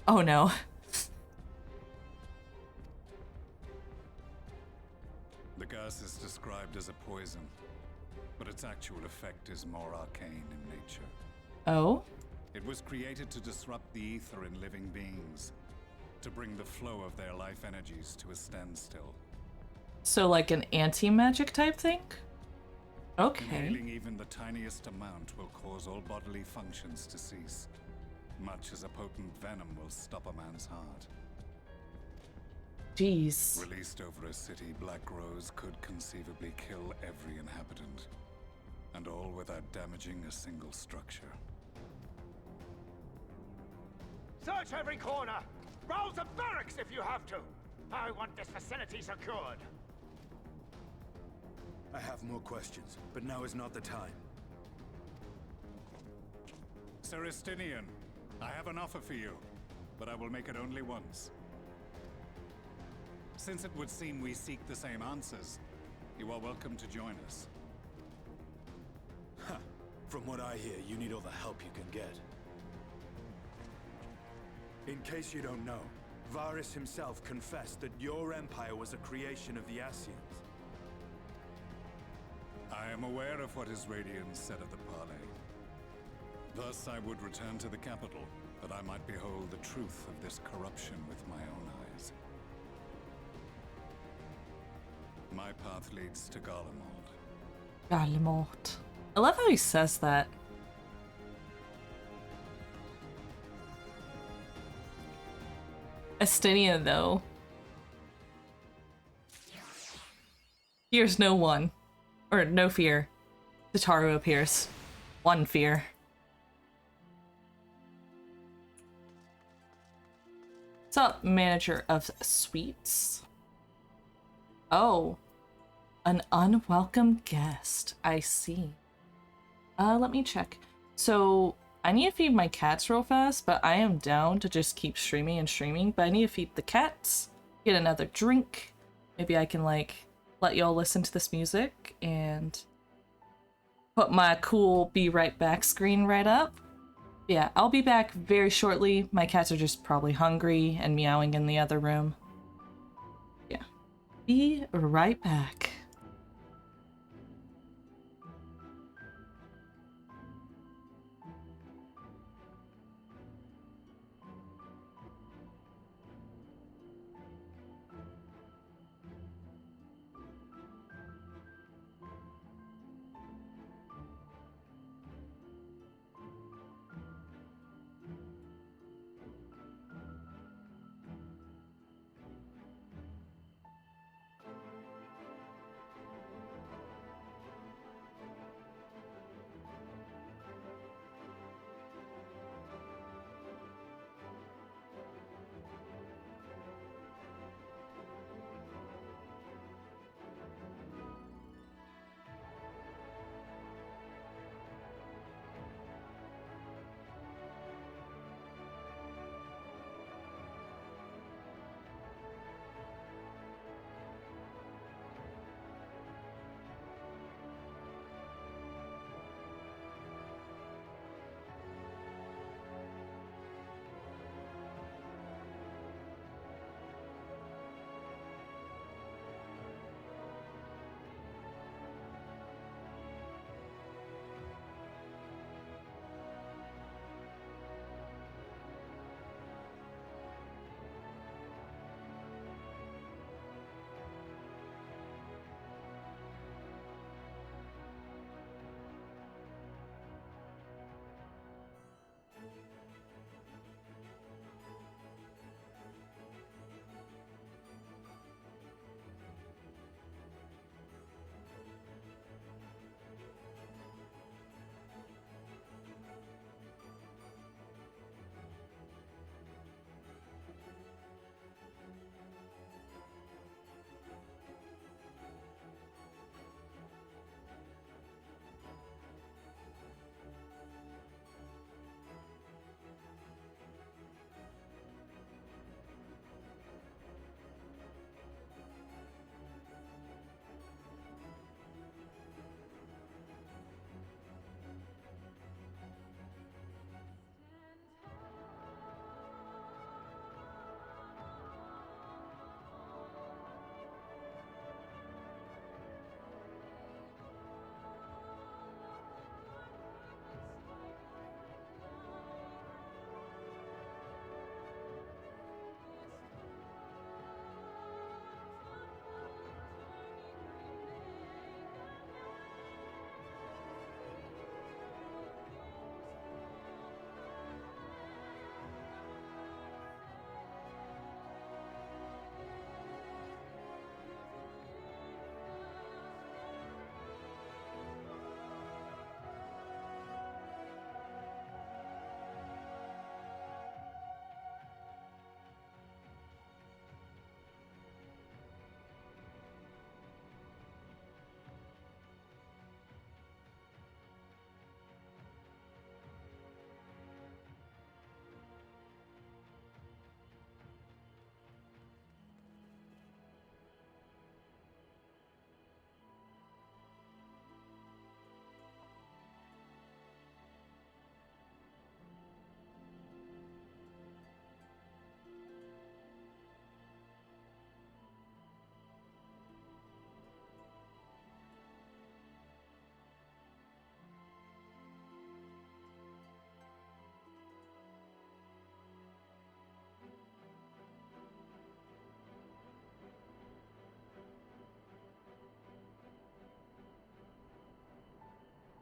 Speaker 1: Oh no.
Speaker 12: The gas is described as a poison, but its actual effect is more arcane in nature.
Speaker 1: Oh?
Speaker 12: It was created to disrupt the ether in living beings, to bring the flow of their life energies to a standstill.
Speaker 1: So like an anti-magic type thing? Okay.
Speaker 12: Inhaling even the tiniest amount will cause all bodily functions to cease, much as a potent venom will stop a man's heart.
Speaker 1: Jeez.
Speaker 12: Released over a city, Black Rose could conceivably kill every inhabitant, and all without damaging a single structure.
Speaker 11: Search every corner! Rouse the barracks if you have to! I want this facility secured!
Speaker 13: I have more questions, but now is not the time.
Speaker 12: Sir Estinian, I have an offer for you, but I will make it only once. Since it would seem we seek the same answers, you are welcome to join us.
Speaker 13: Huh. From what I hear, you need all the help you can get. In case you don't know, Varys himself confessed that your empire was a creation of the Ascians.
Speaker 12: I am aware of what his Radiance said at the parley. Thus I would return to the capital, that I might behold the truth of this corruption with my own eyes. My path leads to Garlemald.
Speaker 1: Garlemald. I love how he says that. Estinian, though. Fears no one. Or no fear. Tataru appears. One fear. What's up, manager of suites? Oh. An unwelcome guest. I see. Let me check. So, I need to feed my cats real fast, but I am down to just keep streaming and streaming. But I need to feed the cats, get another drink. Maybe I can, like, let y'all listen to this music and put my cool be right back screen right up. Yeah, I'll be back very shortly. My cats are just probably hungry and meowing in the other room. Yeah. Be right back.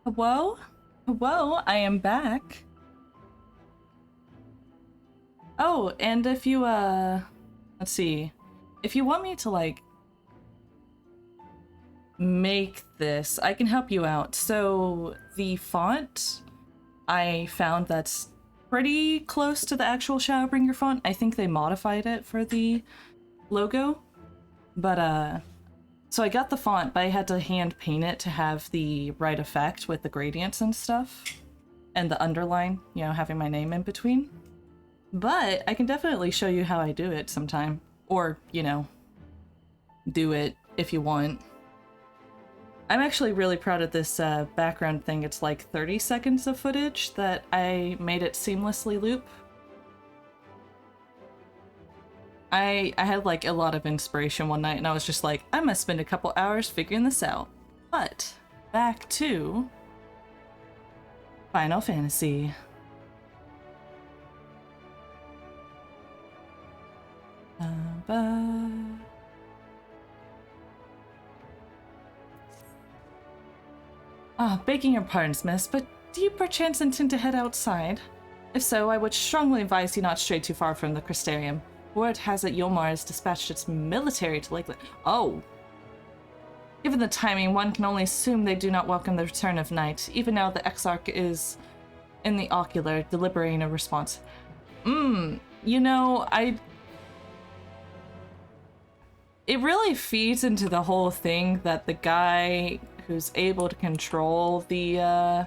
Speaker 1: Hello? Hello, I am back. Oh, and if you, let's see. If you want me to, like, make this, I can help you out. So, the font, I found that's pretty close to the actual Shadowbringer font. I think they modified it for the logo. But, so I got the font, but I had to hand paint it to have the right effect with the gradients and stuff. And the underline, you know, having my name in between. But I can definitely show you how I do it sometime. Or, you know, do it if you want. I'm actually really proud of this background thing. It's like 30 seconds of footage that I made it seamlessly loop. I had like a lot of inspiration one night and I was just like, I'm gonna spend a couple hours figuring this out. But back to Final Fantasy. Begging your pardons, miss, but do you perchance intend to head outside? If so, I would strongly advise you not stray too far from the Crystarium. Word has it Yulmar has dispatched its military to Lakeland. Oh! Given the timing, one can only assume they do not welcome the return of night. Even now, the Exarch is in the ocular, deliberating a response. You know, it really feeds into the whole thing that the guy who's able to control the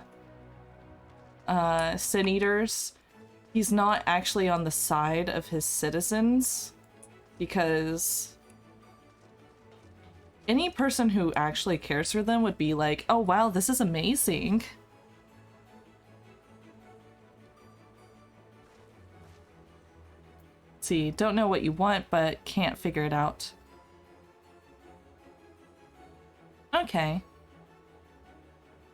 Speaker 1: Sin Eaters, he's not actually on the side of his citizens, because any person who actually cares for them would be like, oh wow, this is amazing. Let's see, don't know what you want, but can't figure it out. Okay.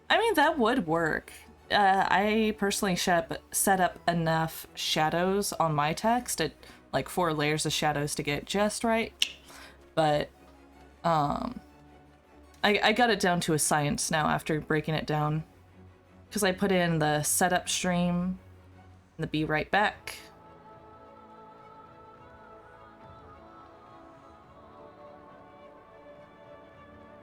Speaker 1: I mean, that would work. I personally set up enough shadows on my text, at like 4 layers of shadows to get just right. But, I got it down to a science now after breaking it down. Because I put in the setup stream, and the be right back.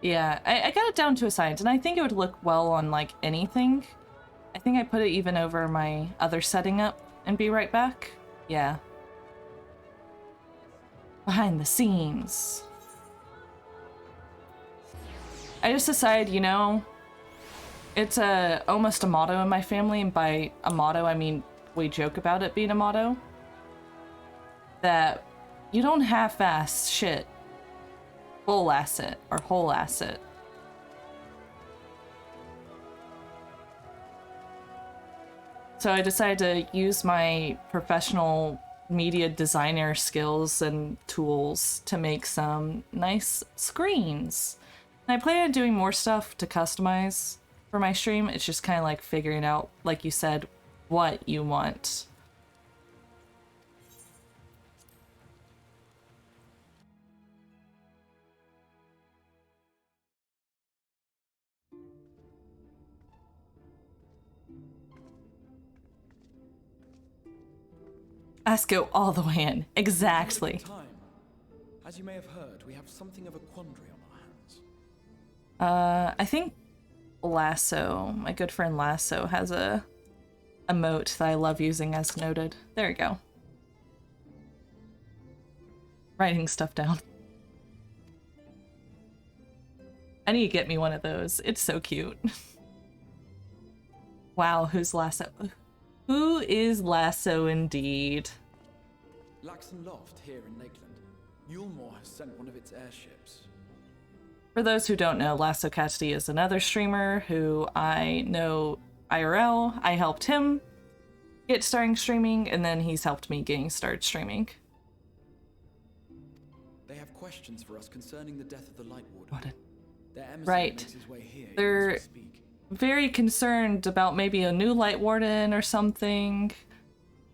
Speaker 1: Yeah, I got it down to a science, and I think it would look well on, like, anything. I think I put it even over my other setting up and be right back. Yeah. Behind the scenes. I just decided, you know, it's almost a motto in my family, and by a motto, I mean we joke about it being a motto. That you don't half-ass shit. Full-ass it, or whole-ass it. So I decided to use my professional media designer skills and tools to make some nice screens. And I plan on doing more stuff to customize for my stream. It's just kind of like figuring out, like you said, what you want. Let's go all the way in. Exactly.
Speaker 8: As you may have heard, we have something of a quandary on our hands.
Speaker 1: I think Lasso, my good friend Lasso, has a emote that I love using as noted. There you go. Writing stuff down. I need to get me one of those. It's so cute. Wow, who's Lasso? Who is Lasso indeed?
Speaker 8: Laxon Loft here in Lakeland. Yulmore has sent one of its airships.
Speaker 1: For those who don't know, Lasso Cassidy is another streamer who I know IRL. I helped him get starting streaming, and then he's helped me getting started streaming.
Speaker 8: They have questions for us concerning the death of the Light Warden. Their emissary
Speaker 1: Right.
Speaker 8: makes his way here
Speaker 1: They're
Speaker 8: as we speak.
Speaker 1: very concerned about maybe a new Light Warden or something.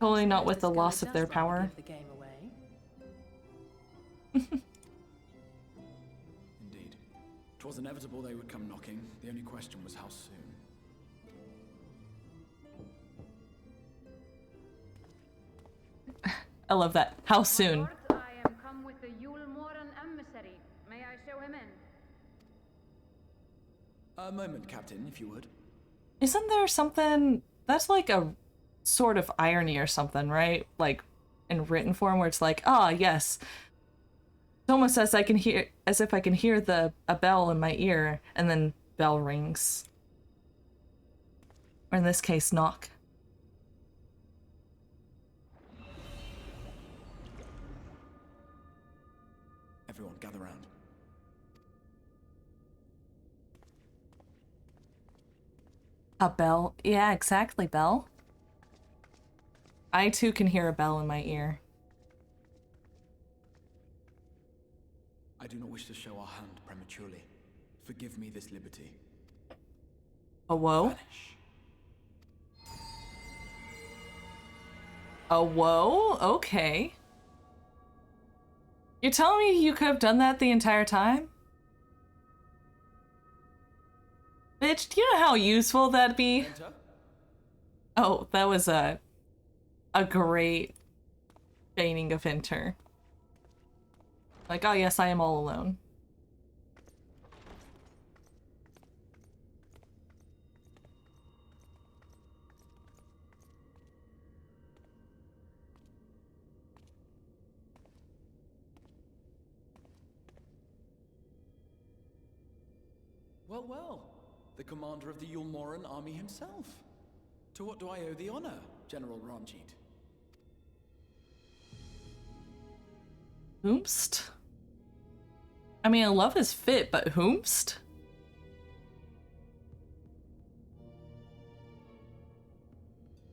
Speaker 1: Totally not with the loss of their power.
Speaker 8: Indeed. 'Twas inevitable they would come knocking. The only question was how soon.
Speaker 1: I love that. How soon?
Speaker 10: Lord, I am come with the Yulmoran emissary. May I show him in?
Speaker 8: A moment, Captain, if you would.
Speaker 1: Isn't there something that's like a sort of irony or something, right? Like in written form where it's like, ah, yes. It's almost as if I can hear a bell in my ear, and then bell rings. Or in this case, knock.
Speaker 8: Everyone, gather round.
Speaker 1: A bell? Yeah, exactly, bell. I too can hear a bell in my ear.
Speaker 8: I do not wish to show our hand prematurely. Forgive me this liberty.
Speaker 1: A whoa?
Speaker 8: Vanish.
Speaker 1: A whoa? Okay. You're telling me you could have done that the entire time? Bitch, do you know how useful that'd be?
Speaker 8: Enter.
Speaker 1: Oh, that was a great feigning of enter. Like, oh yes, I am all alone.
Speaker 8: Well, well. The commander of the Yulmoran army himself. To what do I owe the honor, General Ranjit?
Speaker 1: Whomst? I mean, I love his fit, but whomst?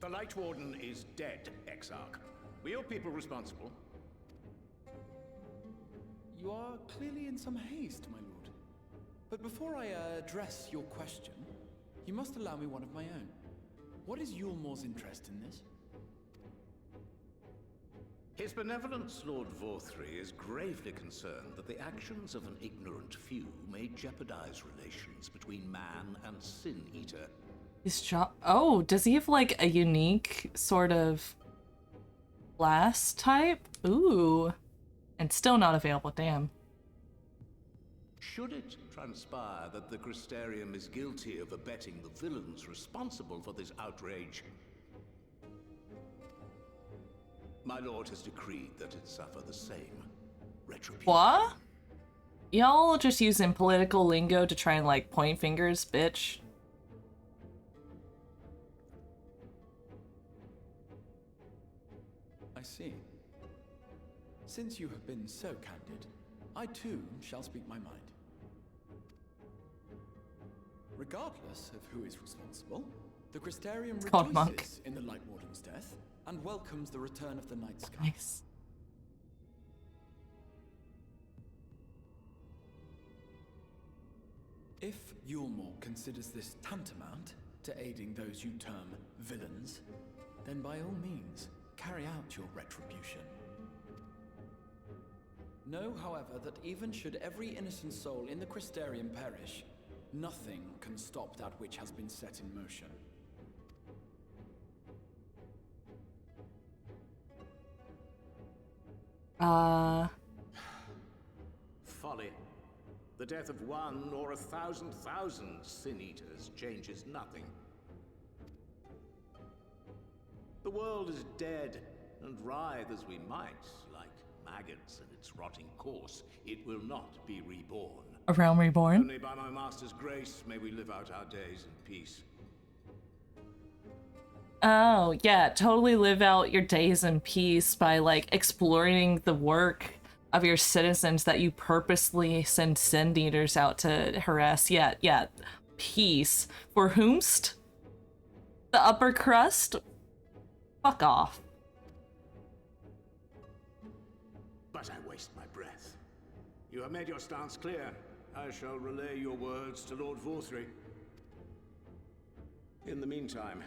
Speaker 14: The Light Warden is dead, Exarch. We owe people responsible.
Speaker 8: You are clearly in some haste, my lord. But before I address your question, you must allow me one of my own. What is Yulmor's interest in this?
Speaker 14: His benevolence, Lord Vorthry, is gravely concerned that the actions of an ignorant few may jeopardize relations between man and Sin Eater.
Speaker 1: His job. Oh, does he have like a unique sort of blast type? Ooh. And still not available, damn.
Speaker 14: Should it transpire that the Crystarium is guilty of abetting the villains responsible for this outrage, my lord has decreed that it suffer the same retribution.
Speaker 1: What? Y'all just using political lingo to try and like point fingers, bitch.
Speaker 8: I see. Since you have been so candid, I too shall speak my mind. Regardless of who is responsible, the Crystarium rejoices in the Light Warden's death and welcomes the return of the night sky.
Speaker 1: Nice.
Speaker 8: If Yulmor considers this tantamount to aiding those you term villains, then by all means, carry out your retribution. Know, however, that even should every innocent soul in the Crystarium perish, nothing can stop that which has been set in motion.
Speaker 14: Folly. The death of one or 1,000,000 Sin Eaters changes nothing. The world is dead, and writhe as we might, like maggots in its rotting course, it will not be reborn.
Speaker 1: A realm reborn?
Speaker 14: Only by my master's grace may we live out our days in peace.
Speaker 1: Oh, yeah, totally live out your days in peace by, like, exploring the work of your citizens that you purposely send Sin Eaters out to harass. Yeah, yeah. Peace. For whomst? The upper crust? Fuck off.
Speaker 14: But I waste my breath. You have made your stance clear. I shall relay your words to Lord Vorthry. In the meantime,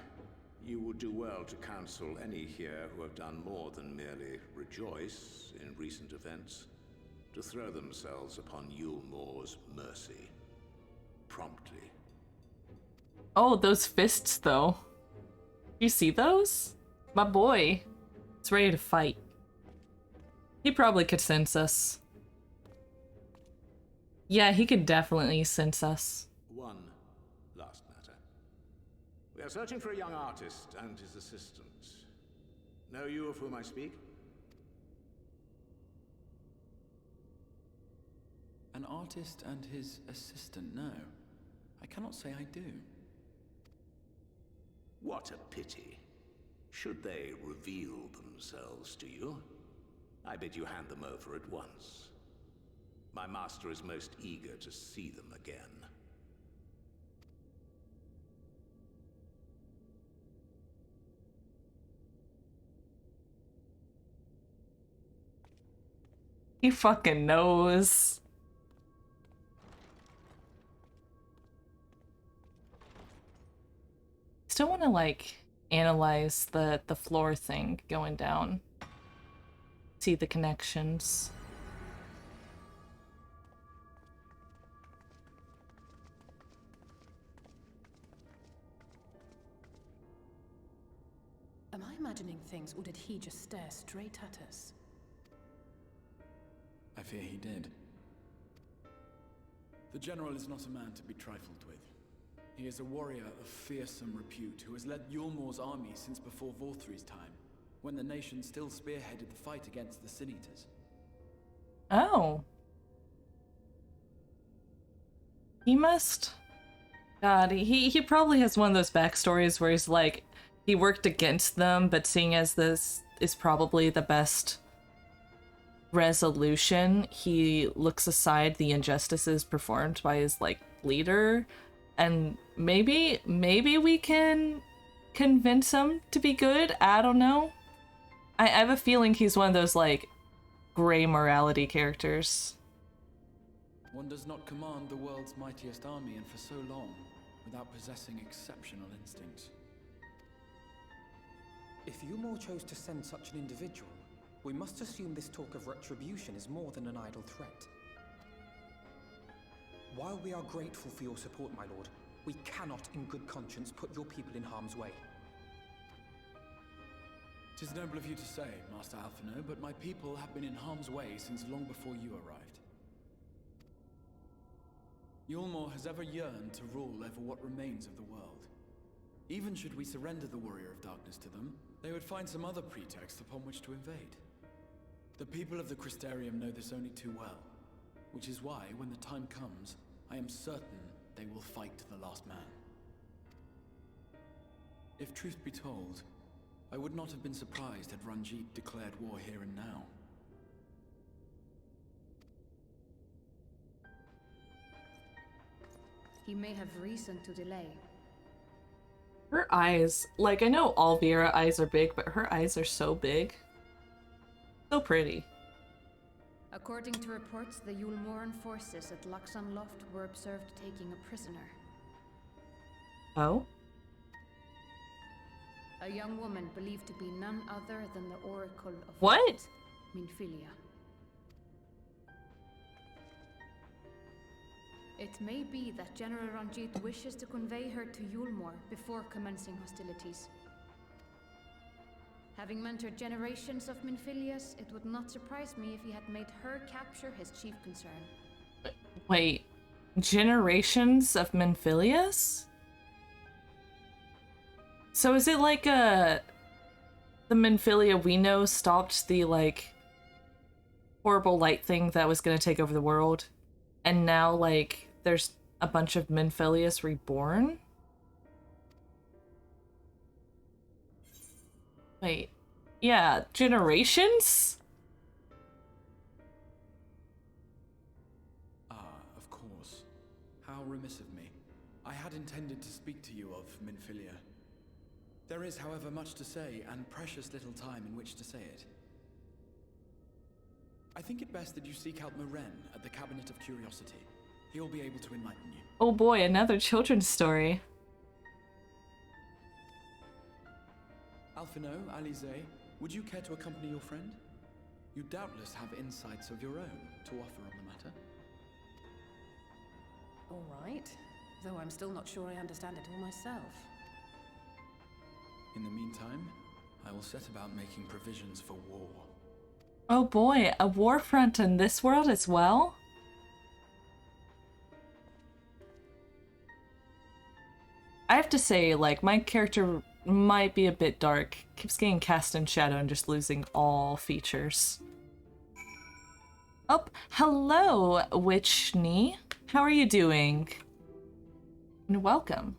Speaker 14: you would do well to counsel any here who have done more than merely rejoice in recent events, to throw themselves upon Yulmor's mercy. Promptly.
Speaker 1: Oh, those fists, though. You see those? My boy. It's ready to fight. He probably could sense us. Yeah, he could definitely sense us.
Speaker 14: One last matter. We are searching for a young artist and his assistant. Know you of whom I speak?
Speaker 8: An artist and his assistant, no. I cannot say I do.
Speaker 14: What a pity. Should they reveal themselves to you, I bid you hand them over at once. My master is most eager to see them again.
Speaker 1: He fucking knows. Still want to like analyze the floor thing going down. See the connections.
Speaker 5: Am I imagining things, or did he just stare straight at us?
Speaker 8: I fear he did. The General is not a man to be trifled with. He is a warrior of fearsome repute who has led Yulmor's army since before Vorthri's time, when the nation still spearheaded the fight against the Sin Eaters.
Speaker 1: Oh. He must... God, he probably has one of those backstories where he's like, he worked against them, but seeing as this is probably the best resolution, he looks aside the injustices performed by his, like, leader, and maybe we can convince him to be good? I don't know. I have a feeling he's one of those, like, gray morality characters.
Speaker 8: One does not command the world's mightiest army, and for so long, without possessing exceptional instincts.
Speaker 9: If Yulmor chose to send such an individual, we must assume this talk of retribution is more than an idle threat. While we are grateful for your support, my lord, we cannot in good conscience put your people in harm's way.
Speaker 8: 'Tis noble of you to say, Master Alphino, but my people have been in harm's way since long before you arrived. Yulmor has ever yearned to rule over what remains of the world. Even should we surrender the Warrior of Darkness to them, they would find some other pretext upon which to invade. The people of the Crystarium know this only too well, which is why, when the time comes, I am certain they will fight to the last man. If truth be told, I would not have been surprised had Ranjit declared war here and now.
Speaker 10: He may have reason to delay.
Speaker 1: Her eyes, like, I know all Vera eyes are big, but her eyes are so big. So pretty.
Speaker 10: According to reports, the Yulmoran forces at Laxan Loft were observed taking a prisoner.
Speaker 1: Oh?
Speaker 10: A young woman believed to be none other than the Oracle of
Speaker 1: What?
Speaker 10: Light, Minfilia. It may be that General Ranjit wishes to convey her to Yulmor before commencing hostilities. Having mentored generations of Minfilias, it would not surprise me if he had made her capture his chief concern.
Speaker 1: Wait, generations of Minfilias? So is it like the Minfilia we know stopped the, like, horrible light thing that was gonna take over the world, and now, like, there's a bunch of Minfilias reborn? Wait, yeah, generations?
Speaker 8: Ah, of course. How remiss of me. I had intended to speak to you of Minfilia. There is, however, much to say, and precious little time in which to say it. I think it best that you seek out Maren at the Cabinet of Curiosity. He will be able to enlighten you.
Speaker 1: Oh boy, another children's story.
Speaker 8: Alphino, Alize, would you care to accompany your friend? You doubtless have insights of your own to offer on the matter.
Speaker 5: All right, though I'm still not sure I understand it all myself.
Speaker 8: In the meantime, I will set about making provisions for war.
Speaker 1: Oh boy, a war front in this world as well? I have to say, like, my character might be a bit dark. Keeps getting cast in shadow and just losing all features. Oh, hello, Witchney. How are you doing? And welcome.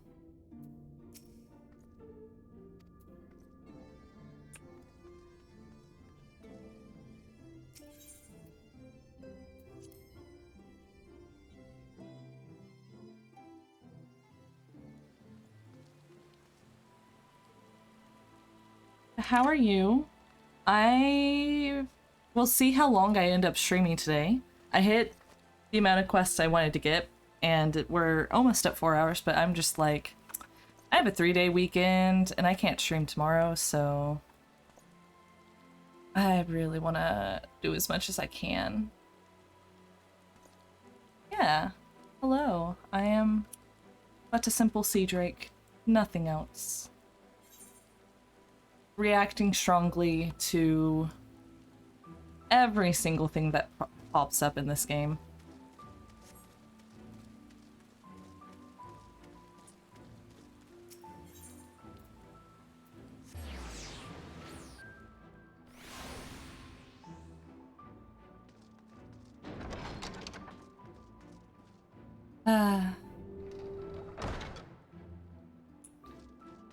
Speaker 1: How are you? I will see how long I end up streaming today. I hit the amount of quests I wanted to get, and we're almost at 4 hours, but I'm just like, I have a 3-day weekend, and I can't stream tomorrow, so I really want to do as much as I can. Yeah, hello. I am but a simple sea drake, nothing else. Reacting strongly to every single thing that pops up in this game.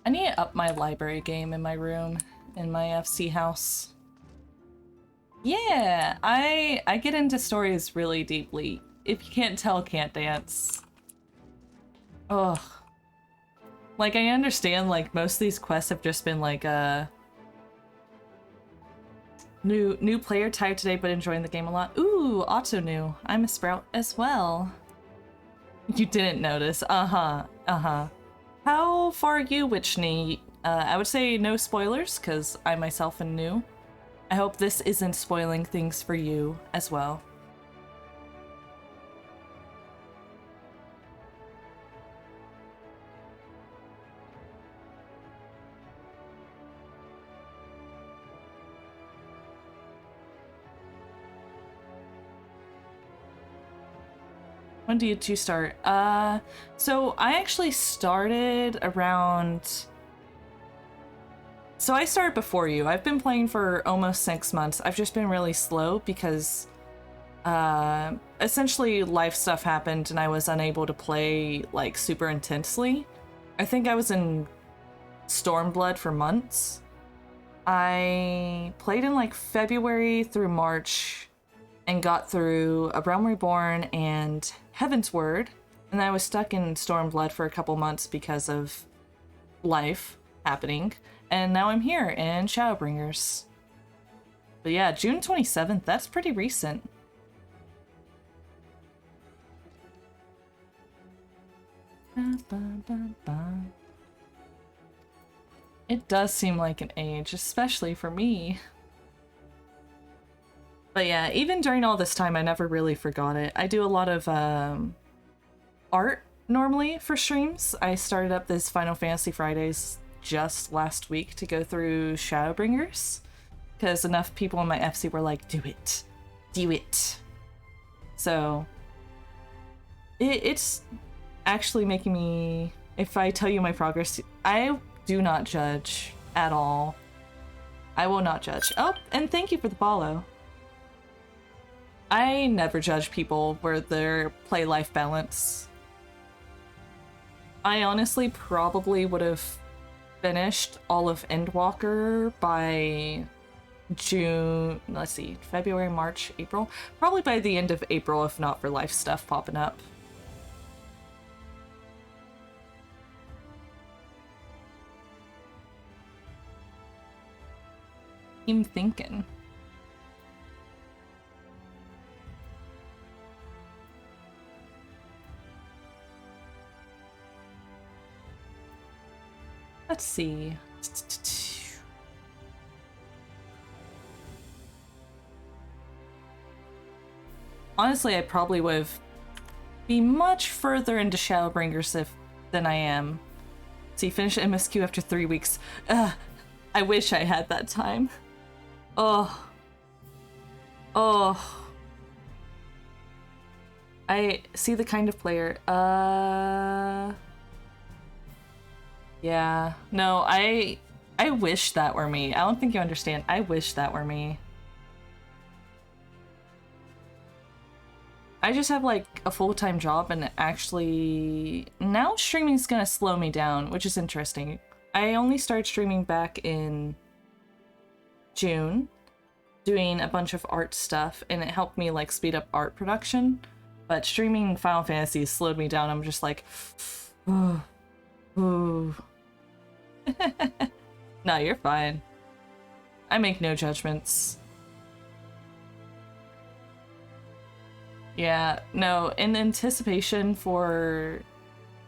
Speaker 1: I need to up my library game in my room, in my FC house. Yeah, I get into stories really deeply. If you can't tell, can't dance. Ugh. Like, I understand, like, most of these quests have just been, like, new player type today, but enjoying the game a lot. Ooh, auto new. I'm a Sprout as well. You didn't notice. Uh-huh. How far are you, Witchney? I would say no spoilers, because I myself am new. I hope this isn't spoiling things for you as well. When did you start? So I actually started around... So I started before you. I've been playing for almost 6 months. I've just been really slow because essentially life stuff happened and I was unable to play like super intensely. I think I was in Stormblood for months. I played in like February through March and got through A Realm Reborn and Heaven's Word, and I was stuck in Stormblood for a couple months because of life happening, and now I'm here in Shadowbringers. But yeah, June 27th, that's pretty recent. It does seem like an age, especially for me. But yeah, even during all this time, I never really forgot it. I do a lot of art normally for streams. I started up this Final Fantasy Fridays just last week to go through Shadowbringers, because enough people in my FC were like, do it. Do it. So it's actually making me, if I tell you my progress, I do not judge at all. I will not judge. Oh, and thank you for the follow. I never judge people for their play-life balance. I honestly probably would have finished all of Endwalker by June, let's see, February, March, April? Probably by the end of April, if not for life stuff popping up. I'm thinking. Let's see. Honestly, I probably would have been much further into Shadowbringers than I am. See, finish MSQ after 3 weeks. I wish I had that time. Oh. Oh. I see the kind of player. Yeah. No, I wish that were me. I don't think you understand. I wish that were me. I just have like a full-time job, and actually now streaming's gonna slow me down, which is interesting. I only started streaming back in June, doing a bunch of art stuff, and it helped me like speed up art production. But streaming Final Fantasy slowed me down. I'm just like, ooh. No, you're fine. I make no judgments. Yeah, no, in anticipation to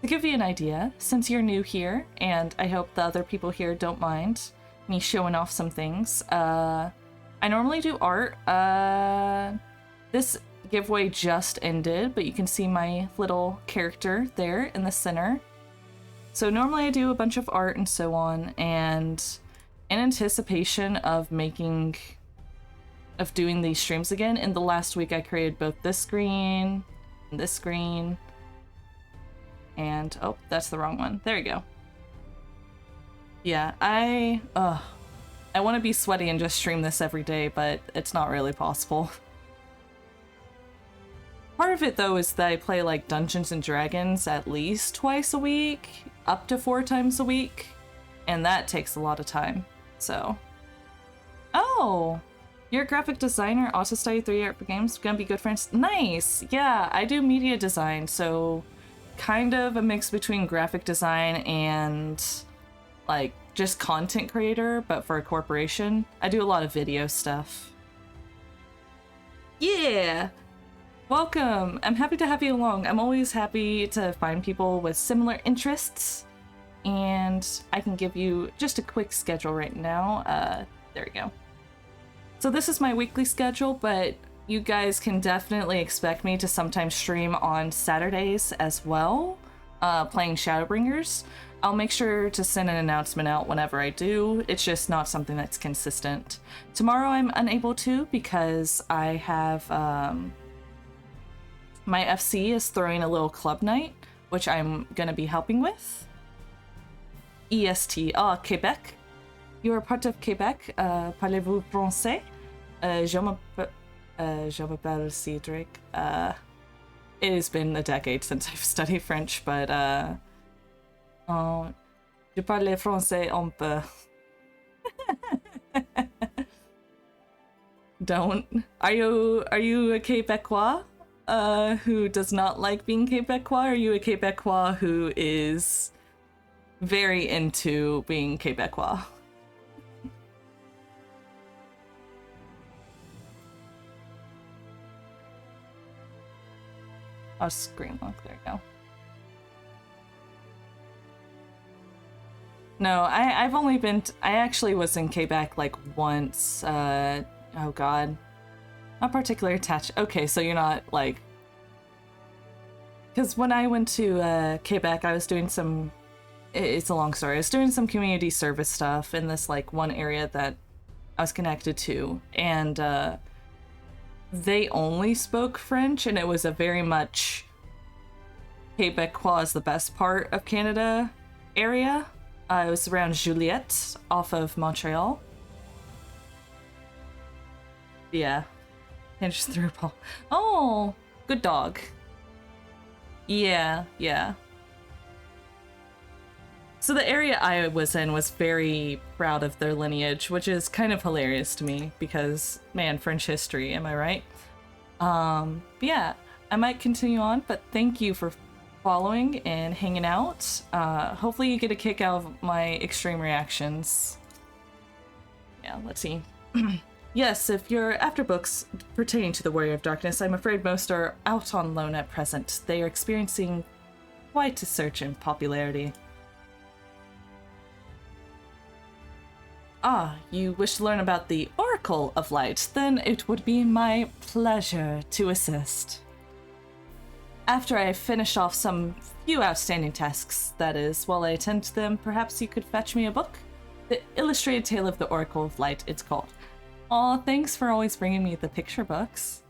Speaker 1: give you an idea, since you're new here, and I hope the other people here don't mind me showing off some things, I normally do art. This giveaway just ended, but you can see my little character there in the center. So normally I do a bunch of art and so on, and in anticipation of doing these streams again, in the last week I created both this screen and this screen, and oh, that's the wrong one. There you go. Yeah, I want to be sweaty and just stream this every day, but it's not really possible. Part of it, though, is that I play, like, Dungeons & Dragons at least twice a week, up to 4 times a week, and that takes a lot of time, so. Oh! You're a graphic designer, also study 3D art for games, gonna be good friends? Nice! Yeah, I do media design, so kind of a mix between graphic design and, like, just content creator, but for a corporation. I do a lot of video stuff. Yeah! Welcome! I'm happy to have you along. I'm always happy to find people with similar interests, and I can give you just a quick schedule right now. There we go. So this is my weekly schedule, but you guys can definitely expect me to sometimes stream on Saturdays as well, playing Shadowbringers. I'll make sure to send an announcement out whenever I do. It's just not something that's consistent. Tomorrow I'm unable to because I have, my FC is throwing a little club night, which I'm gonna be helping with. EST, Quebec. You are part of Quebec. Parlez-vous français? Je m'appelle Cedric. It has been a decade since I've studied French, but je parle français un peu. Don't. Are you a Quebecois? Who does not like being Quebecois? Or are you a Quebecois who is very into being Quebecois? Oh, screen lock, there you go. No, I've only been, I actually was in Quebec like once, oh god. Not particularly attached. Okay, so you're not like, because when I went to Quebec, I was doing some, it's a long story, I was doing some community service stuff in this like one area that I was connected to, and they only spoke French, and it was a very much Quebecois is the best part of Canada area. It was around Juliette, off of Montreal. Yeah. And just threw a ball. Oh, good dog. Yeah, yeah. So the area I was in was very proud of their lineage, which is kind of hilarious to me because, man, French history, am I right? But yeah, I might continue on, but thank you for following and hanging out. Hopefully you get a kick out of my extreme reactions. Yeah, let's see. Yes, if you're after books pertaining to the Warrior of Darkness, I'm afraid most are out on loan at present. They are experiencing quite a surge in popularity. Ah, you wish to learn about the Oracle of Light? Then it would be my pleasure to assist. After I finish off some few outstanding tasks, that is, while I attend to them, perhaps you could fetch me a book? The Illustrated Tale of the Oracle of Light, it's called. Aw, thanks for always bringing me the picture books.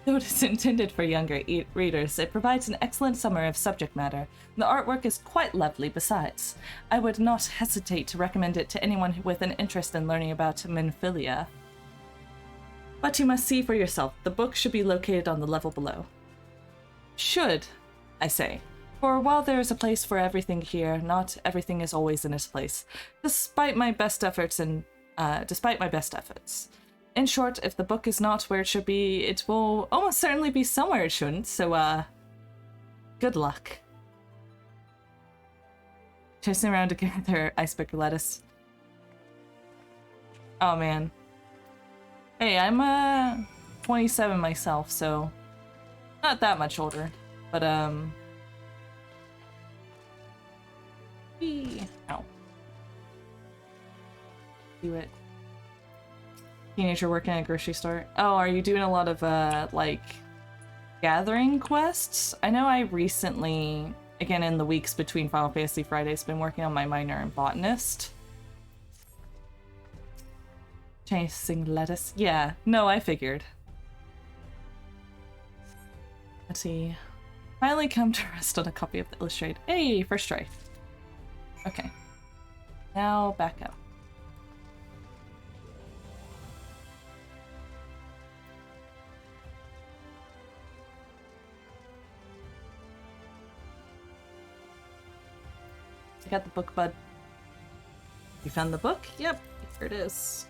Speaker 1: Though it is intended for younger readers, it provides an excellent summary of subject matter. The artwork is quite lovely besides. I would not hesitate to recommend it to anyone with an interest in learning about Minfilia. But you must see for yourself. The book should be located on the level below. Should, I say. For while there is a place for everything here, not everything is always in its place. Despite my best efforts. In short, if the book is not where it should be, it will almost certainly be somewhere it shouldn't, so, good luck. Chasing around to gather icebreaker lettuce. Oh, man. Hey, I'm, 27 myself, so not that much older, but, ow. Do it. Teenager working at a grocery store. Oh, are you doing a lot of, like, gathering quests? I know I recently, again in the weeks between Final Fantasy Fridays, been working on my minor and botanist. Chasing lettuce. Yeah, no, I figured. Let's see. Finally come to rest on a copy of the Illustrated. Hey, first try. Okay. Now back up. I got the book, bud. You found the book? Yep, here it is.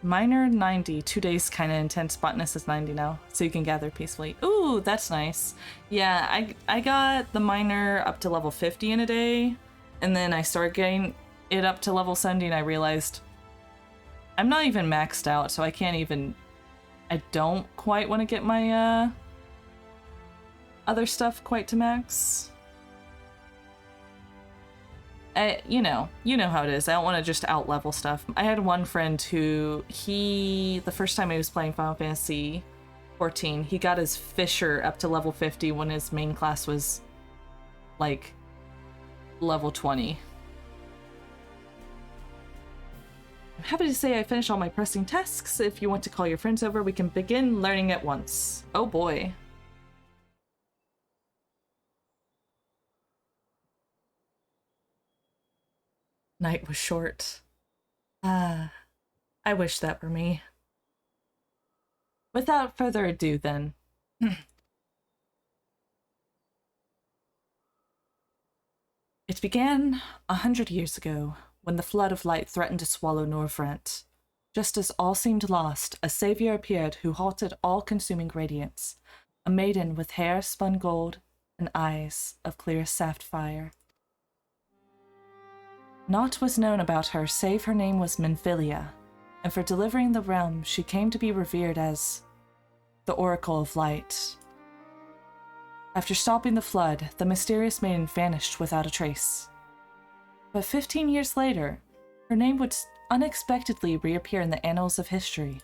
Speaker 1: Minor 90, 2 days kinda intense, botanist is 90 now, so you can gather peacefully. Ooh, that's nice. Yeah, I got the minor up to level 50 in a day, and then I started getting it up to level 70 and I realized I'm not even maxed out, so I can't even, I don't quite want to get my other stuff quite to max. You know how it is. I don't want to just out-level stuff. I had one friend who, the first time he was playing Final Fantasy 14, he got his Fisher up to level 50 when his main class was, like, level 20. I'm happy to say I finished all my pressing tasks. If you want to call your friends over, we can begin learning at once. Oh boy. Night was short. I wish that were me. Without further ado, then. It began 100 years ago, when the flood of light threatened to swallow Norvrent. Just as all seemed lost, a savior appeared who halted all-consuming radiance, a maiden with hair spun gold and eyes of clear sapphire. Naught was known about her save her name was Minfilia, and for delivering the realm she came to be revered as the Oracle of Light. After stopping the flood, the mysterious maiden vanished without a trace. But 15 years later, her name would unexpectedly reappear in the annals of history.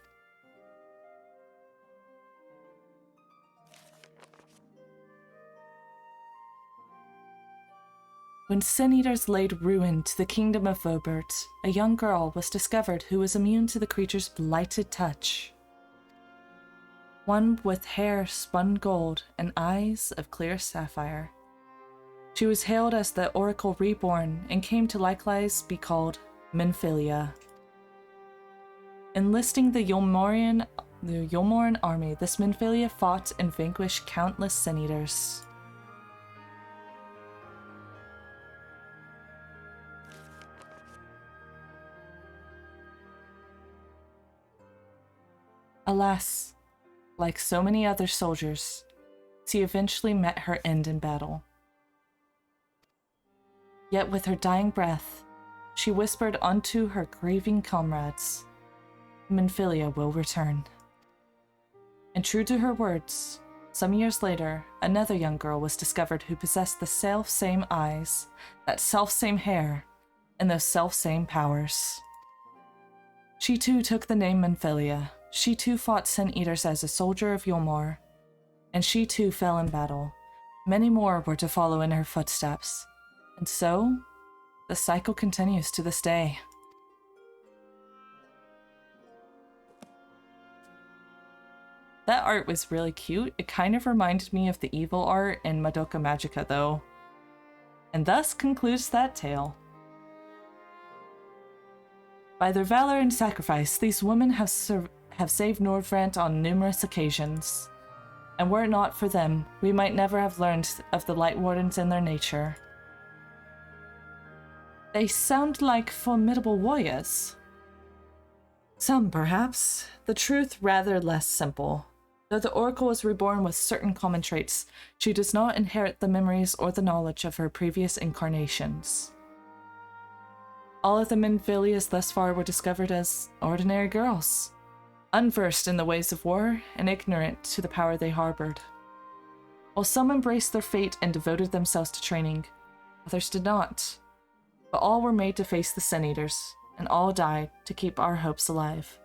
Speaker 1: When Sin Eaters laid ruin to the kingdom of Vobert, a young girl was discovered who was immune to the creature's blighted touch. One with hair spun gold and eyes of clear sapphire. She was hailed as the Oracle Reborn and came to likewise be called Minfilia. Enlisting the Yulmoran army, this Minfilia fought and vanquished countless Sin Eaters. Alas, like so many other soldiers, she eventually met her end in battle. Yet with her dying breath, she whispered unto her grieving comrades, Minfilia will return. And true to her words, some years later, another young girl was discovered who possessed the self-same eyes, that self-same hair, and those self-same powers. She too took the name Minfilia. She too fought Sin Eaters as a soldier of Yulmor, and she too fell in battle. Many more were to follow in her footsteps. And so, the cycle continues to this day. That art was really cute. It kind of reminded me of the evil art in Madoka Magica, though. And thus concludes that tale. By their valor and sacrifice, these women have saved Nordfront on numerous occasions. And were it not for them, we might never have learned of the Light Wardens and their nature. They sound like formidable warriors. Some, perhaps. The truth rather less simple. Though the Oracle was reborn with certain common traits, she does not inherit the memories or the knowledge of her previous incarnations. All of the Minfilias thus far were discovered as ordinary girls, unversed in the ways of war and ignorant to the power they harbored. While some embraced their fate and devoted themselves to training, others did not. But all were made to face the Sin Eaters, and all died to keep our hopes alive.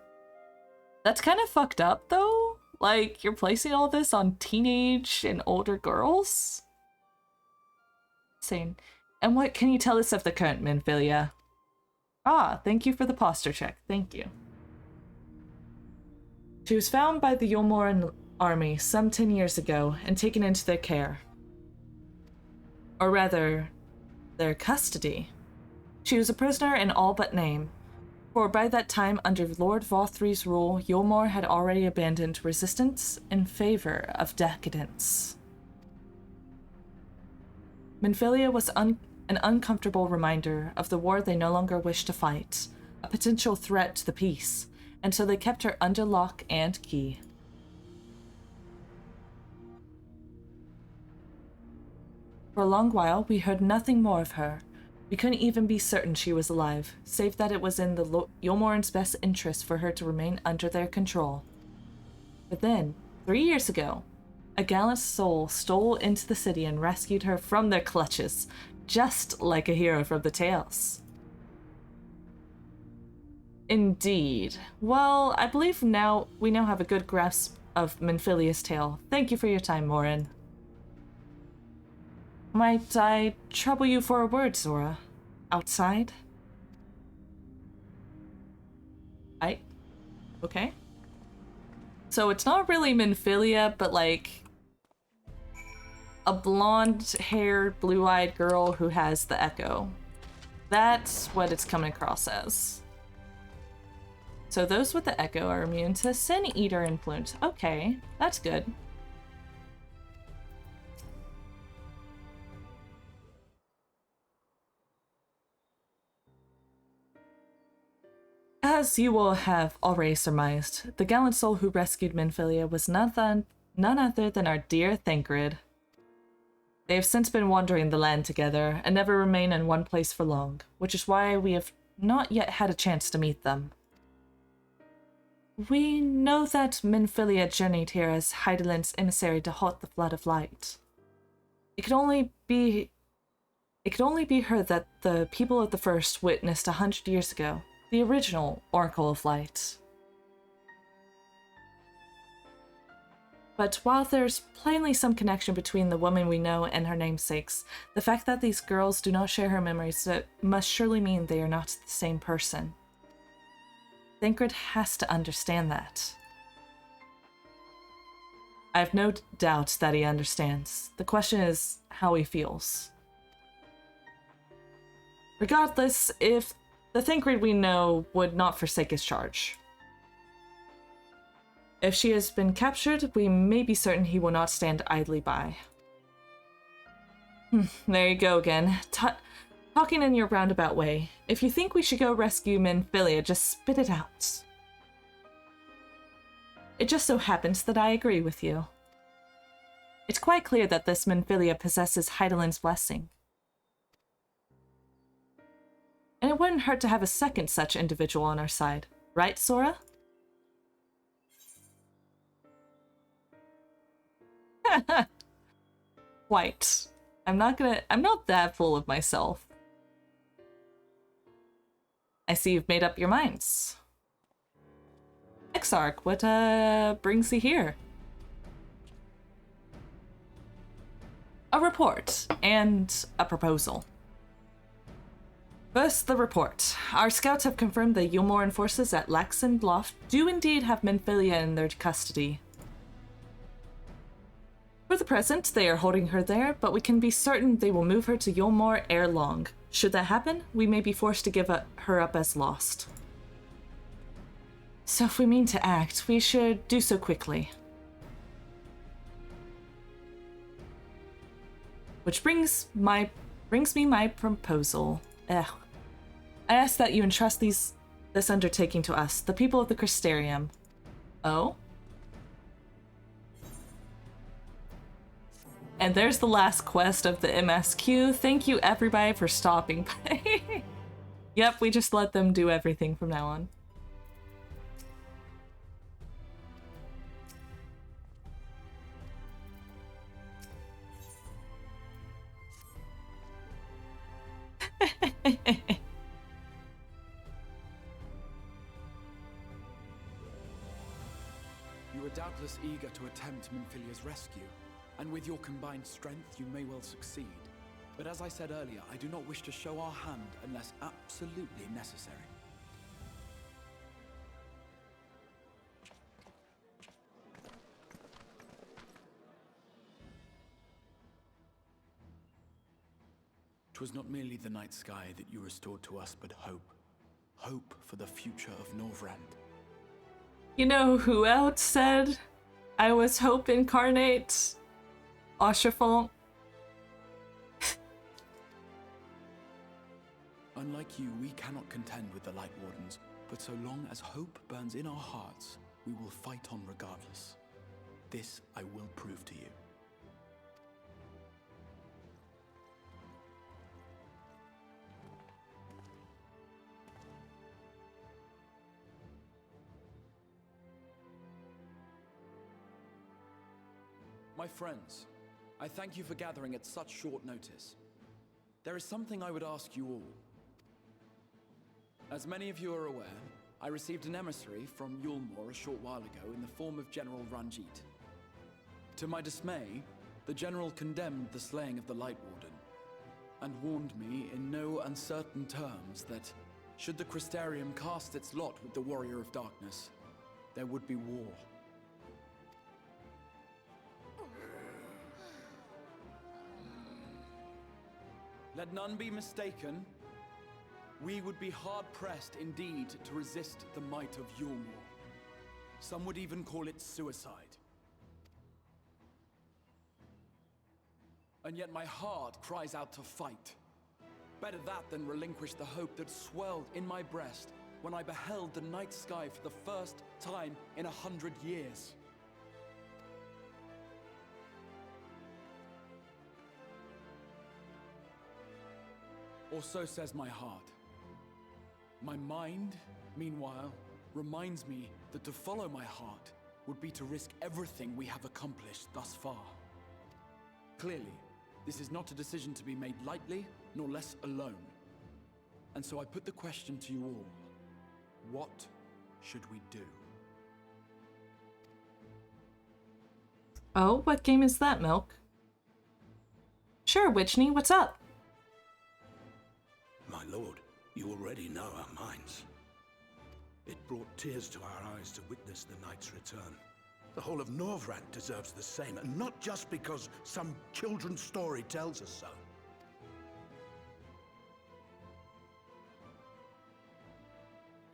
Speaker 1: That's kind of fucked up, though. Like, you're placing all this on teenage and older girls? Insane. And what can you tell us of the current Minfilia? Ah, thank you for the posture check. Thank you. She was found by the Yulmoran army some 10 years ago and taken into their care. Or rather, their custody. She was a prisoner in all but name, for by that time, under Lord Vothri's rule, Yulmor had already abandoned resistance in favor of decadence. Minfilia was an uncomfortable reminder of the war they no longer wished to fight, a potential threat to the peace, and so they kept her under lock and key. For a long while, we heard nothing more of her. We couldn't even be certain she was alive, save that it was in the Yulmoran's best interest for her to remain under their control. But then, 3 years ago, a gallant soul stole into the city and rescued her from their clutches, just like a hero from the tales. Indeed. Well, I believe we now have a good grasp of Minfilia's tale. Thank you for your time, Morin. Might I trouble you for a word, Zora? Outside? Okay. So it's not really Minfilia, but like a blonde-haired, blue-eyed girl who has the Echo. That's what it's coming across as. So those with the Echo are immune to Sin Eater influence. Okay, that's good. As you will have already surmised, the gallant soul who rescued Minfilia was none other than our dear Thancred. They have since been wandering the land together and never remain in one place for long, which is why we have not yet had a chance to meet them. We know that Minfilia journeyed here as Hydaelyn's emissary to halt the flood of light. It could only be her that the people of the First witnessed 100 years ago. The original Oracle of Light. But while there's plainly some connection between the woman we know and her namesakes, the fact that these girls do not share her memories must surely mean they are not the same person. Thancred has to understand that. I have no doubt that he understands. The question is how he feels. Regardless, if the Thancred we know would not forsake his charge. If she has been captured, we may be certain he will not stand idly by. There you go again. Talking in your roundabout way. If you think we should go rescue Minfilia, just spit it out. It just so happens that I agree with you. It's quite clear that this Minfilia possesses Hydaelyn's blessing. And it wouldn't hurt to have a second such individual on our side. Right, Sora? Quite. I'm not that full of myself. I see you've made up your minds. Exarch, what brings you here? A report and a proposal. First, the report. Our scouts have confirmed the Yulmoran forces at Laxenbloff do indeed have Minfilia in their custody. present, they are holding her there, but we can be certain they will move her to Yulmore ere long. Should that happen, we may be forced to give her up as lost. So if we mean to act, we should do so quickly. Which brings me my proposal. I ask that you entrust this undertaking to us, the people of the Crystarium. Oh? And there's the last quest of the MSQ. Thank you everybody for stopping by. Yep, we just let them do everything from now on.
Speaker 8: You are doubtless eager to attempt Minfilia's rescue, and with your combined strength, you may well succeed. But as I said earlier, I do not wish to show our hand unless absolutely necessary. Twas not merely the night sky that you restored to us, but hope. Hope for the future of Norvrand.
Speaker 1: You know who else said I was hope incarnate? Oshafont.
Speaker 8: Unlike you, we cannot contend with the Light Wardens, but so long as hope burns in our hearts, we will fight on regardless. This I will prove to you. My friends, I thank you for gathering at such short notice. There is something I would ask you all. As many of you are aware, I received an emissary from Yulmore a short while ago in the form of General Ranjit. To my dismay, the General condemned the slaying of the Light Warden, and warned me in no uncertain terms that, should the Crystarium cast its lot with the Warrior of Darkness, there would be war. Let none be mistaken. We would be hard-pressed indeed to resist the might of Yulmore. Some would even call it suicide. And yet my heart cries out to fight. Better that than relinquish the hope that swelled in my breast when I beheld the night sky for the first time in 100 years. Or so says my heart. My mind, meanwhile, reminds me that to follow my heart would be to risk everything we have accomplished thus far. Clearly, this is not a decision to be made lightly, nor less alone. And so I put the question to you all. What should we do?
Speaker 1: Oh, what game is that, Milk? Sure, Witchney, what's up?
Speaker 15: My lord, you already know our minds. It brought tears to our eyes to witness the knight's return. The whole of Norvrand deserves the same, and not just because some children's story tells us so.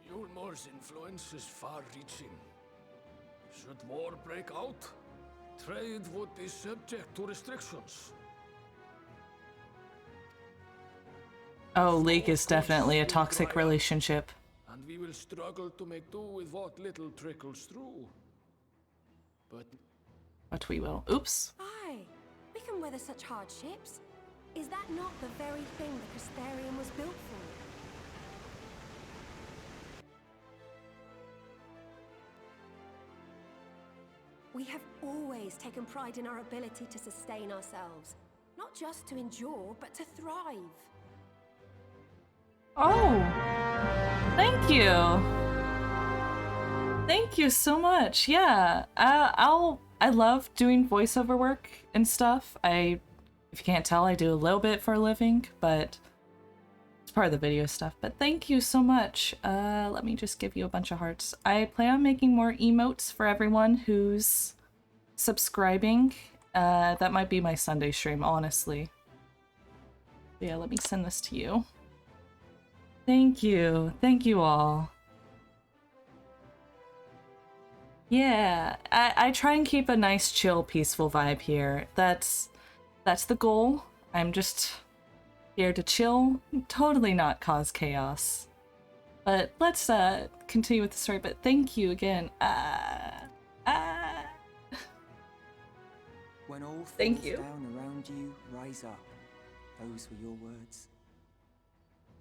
Speaker 16: Yulmore's influence is far-reaching. Should war break out, trade would be subject to restrictions.
Speaker 1: Oh, League is definitely a toxic relationship.
Speaker 16: And we will struggle to make do with what little trickles through.
Speaker 1: But we will. Oops.
Speaker 7: Aye, we can weather such hardships. Is that not the very thing the Crystarium was built for? We have always taken pride in our ability to sustain ourselves. Not just to endure, but to thrive.
Speaker 1: Oh, thank you. Thank you so much. Yeah, I love doing voiceover work and stuff. If you can't tell, I do a little bit for a living, but it's part of the video stuff. But thank you so much. Let me just give you a bunch of hearts. I plan on making more emotes for everyone who's subscribing That might be my Sunday stream, honestly. Yeah, let me send this to you. Thank you. Thank you all. Yeah, I try and keep a nice, chill, peaceful vibe here. That's the goal. I'm just here to chill, totally not cause chaos. But let's continue with the story, but thank you again.
Speaker 9: When all
Speaker 1: Thank
Speaker 9: falls
Speaker 1: you.
Speaker 9: down around you, rise up. Those were your words.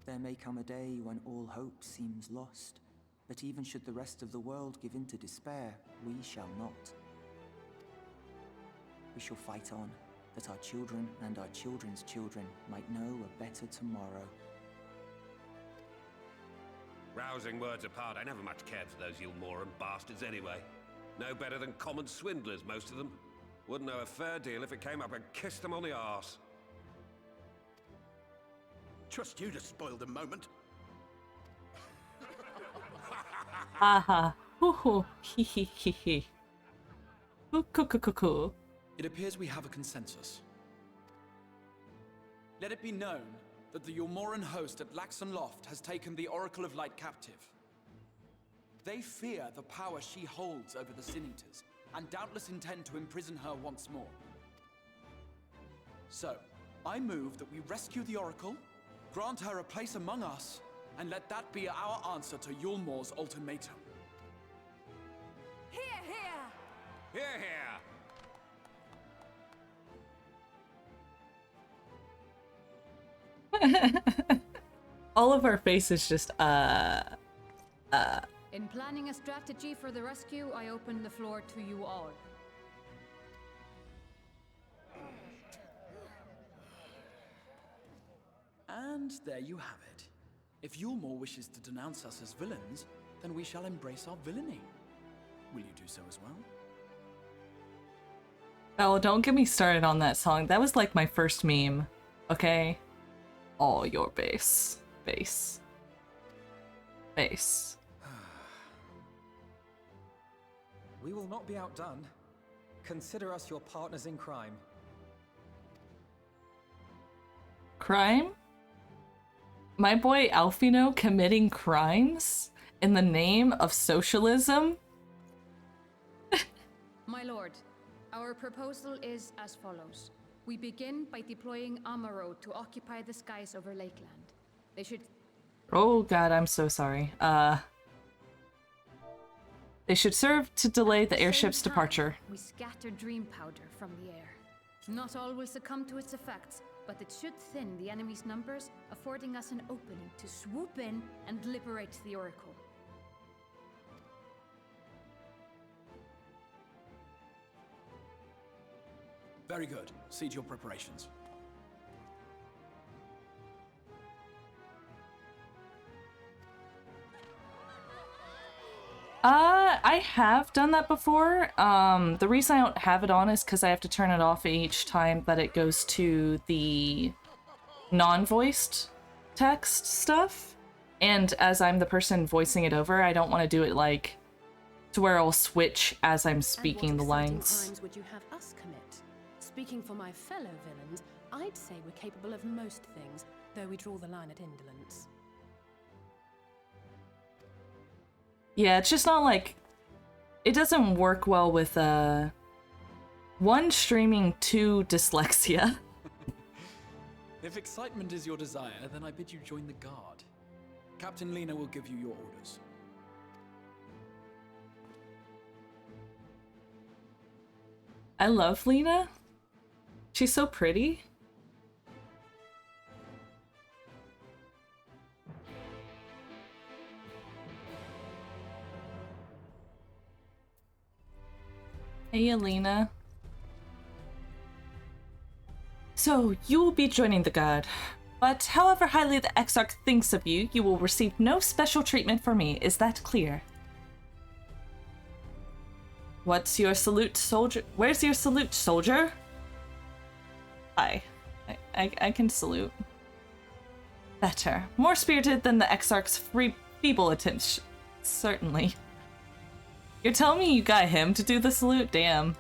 Speaker 9: There may come a day when all hope seems lost, but even should the rest of the world give in to despair, we shall not. We shall fight on, that our children and our children's children might know a better tomorrow.
Speaker 3: Rousing words apart, I never much cared for those Yulmoran bastards anyway. No better than common swindlers, most of them. Wouldn't know a fair deal if it came up and kissed them on the arse.
Speaker 15: Trust you to spoil the moment.
Speaker 1: Haha. Hoo hee hee hee hee. Cool.
Speaker 8: It appears we have a consensus. Let it be known that the Yulmoran host at Laxon Loft has taken the Oracle of Light captive. They fear the power she holds over the Sin Eaters, and doubtless intend to imprison her once more. So, I move that we rescue the Oracle, grant her a place among us, and let that be our answer to Yulmor's ultimatum.
Speaker 5: Hear, hear!
Speaker 3: Hear, hear!
Speaker 1: All of our faces just,
Speaker 10: In planning a strategy for the rescue, I open the floor to you all.
Speaker 8: And there you have it. If Yulmor wishes to denounce us as villains, then we shall embrace our villainy. Will you do so as well?
Speaker 1: Oh, don't get me started on that song. That was like my first meme, okay? All your base. Base. Base.
Speaker 9: We will not be outdone. Consider us your partners in crime.
Speaker 1: Crime? My boy Alfino committing crimes in the name of socialism?
Speaker 10: My lord, our proposal is as follows. We begin by deploying Amaro to occupy the skies over Lakeland. They should...
Speaker 1: Oh god, I'm so sorry. They should serve to delay the airship's
Speaker 10: Same time,
Speaker 1: departure.
Speaker 10: We scatter dream powder from the air. Not all will succumb to its effects, but it should thin the enemy's numbers, affording us an opening to swoop in and liberate the Oracle.
Speaker 8: Very good. See to your preparations.
Speaker 1: I have done that before. The reason I don't have it on is because I have to turn it off each time that it goes to the non-voiced text stuff. And as I'm the person voicing it over, I don't want to do it like to where I'll switch as I'm speaking the lines.
Speaker 5: Crimes would you have us commit? Speaking for my fellow villains, I'd say we're capable of most things, though we draw the line at indolence.
Speaker 1: Yeah, it's just not like... It doesn't work well with, 1, streaming, 2, dyslexia.
Speaker 8: If excitement is your desire, then I bid you join the guard. Captain Lena will give you your orders.
Speaker 1: I love Lena. She's so pretty. Hey, Alina. So, you will be joining the guard. But however highly the Exarch thinks of you, you will receive no special treatment from me. Is that clear? What's your salute, soldier? Where's your salute, soldier? Hi. I can salute. Better. More spirited than the Exarch's feeble attempts. Certainly. You're telling me you got him to do the salute? Damn.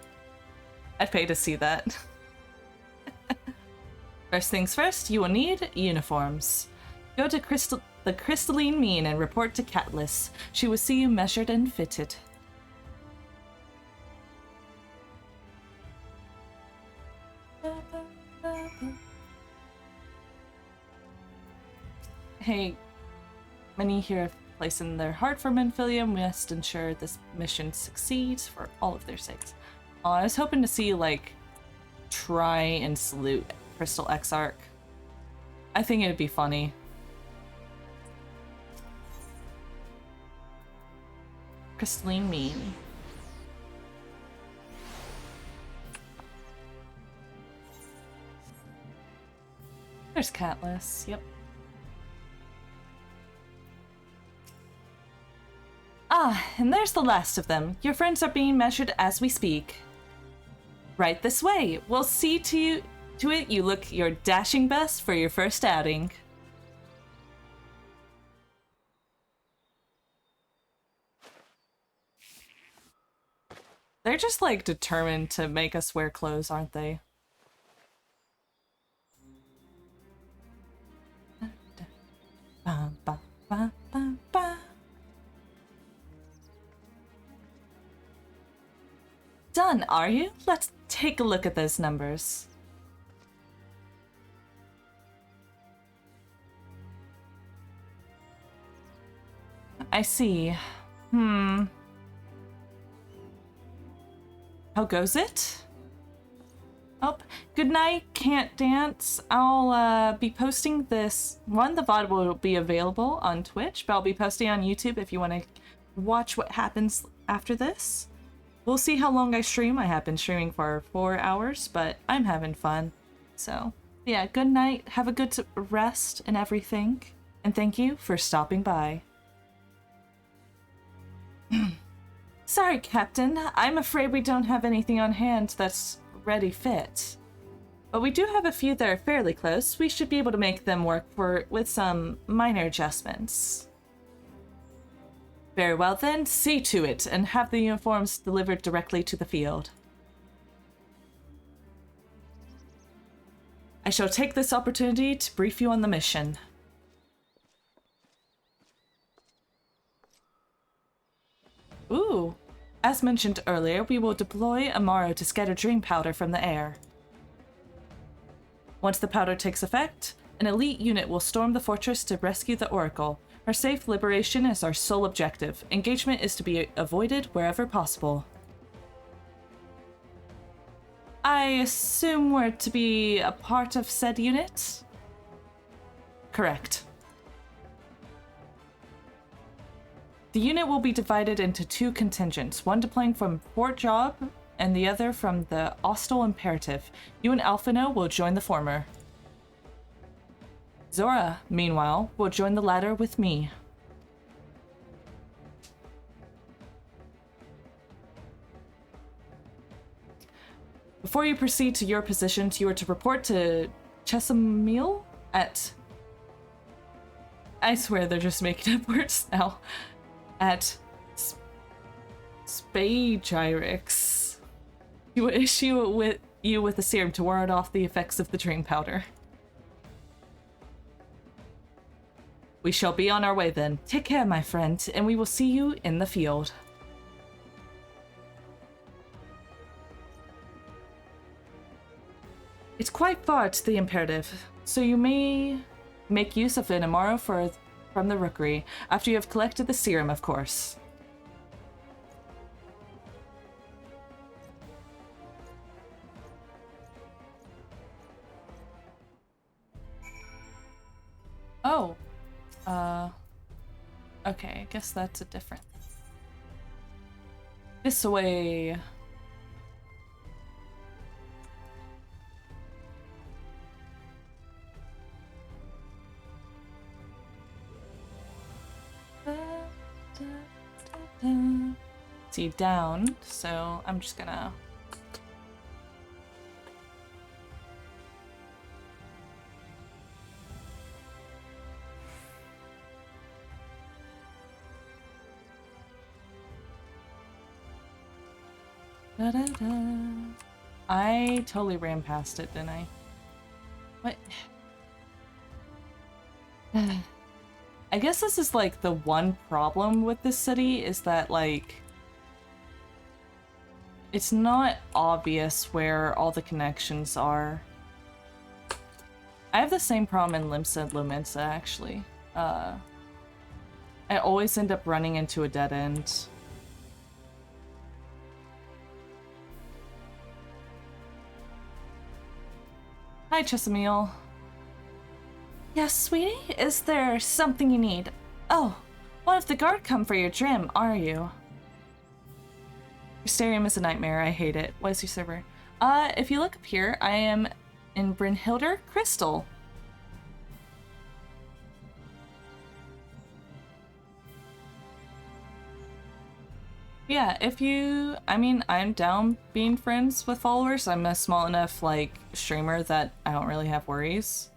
Speaker 1: I'd pay to see that. First things first, you will need uniforms. Go to the Crystalline Mean and report to Catelys. She will see you measured and fitted. Hey, many here have placed in their heart for Menphilium. We must ensure this mission succeeds for all of their sakes. I was hoping to see, like, try and salute Crystal Exarch. I think it'd be funny. Crystalline Mean. There's Catelys, yep. Ah, and there's the last of them. Your friends are being measured as we speak. Right this way. We'll see to it you look your dashing best for your first outing. They're just like determined to make us wear clothes, aren't they? Ba, ba, ba, ba, ba. Done, are you? Let's take a look at those numbers. I see. How goes it? Oh, good night, can't dance. I'll be posting this. The VOD will be available on Twitch, but I'll be posting on YouTube if you want to watch what happens after this. We'll see how long I stream. I have been streaming for 4 hours, but I'm having fun. So, yeah, good night. Have a good rest and everything. And thank you for stopping by. Sorry, Captain. I'm afraid we don't have anything on hand that's ready fit. But we do have a few that are fairly close. We should be able to make them work with some minor adjustments. Very well then, see to it, and have the uniforms delivered directly to the field. I shall take this opportunity to brief you on the mission. Ooh. As mentioned earlier, we will deploy Amaro to scatter dream powder from the air. Once the powder takes effect, an elite unit will storm the fortress to rescue the Oracle. Our safe liberation is our sole objective. Engagement is to be avoided wherever possible. I assume we're to be a part of said unit? Correct. The unit will be divided into 2 contingents, one deploying from Fort Job and the other from the Austral Imperative. You and Alphino will join the former. Zora, meanwhile, will join the latter with me. Before you proceed to your positions, you are to report to Chesamil at... I swear they're just making up words now. At Spagyrix. She will issue you with a serum to ward off the effects of the dream powder. We shall be on our way then. Take care, my friend, and we will see you in the field. It's quite far to the Imperative, so you may make use of an Amaro from the Rookery, after you have collected the serum, of course. Oh. Okay, I guess that's a different... This way. See, down, so I'm just gonna... Da-da-da. I totally ran past it, didn't I? What? I guess this is like the one problem with this city is that like it's not obvious where all the connections are. I have the same problem in Limsa and Lumensa actually. I always end up running into a dead end. Hi, Chisamil. Yes, sweetie? Is there something you need? Oh, what if the guard come for your trim, are you? Your stadium is a nightmare. I hate it. What is your server? If you look up here, I am in Brynhildr Crystal. Yeah, if you... I mean, I'm down being friends with followers. I'm a small enough, like, streamer that I don't really have worries.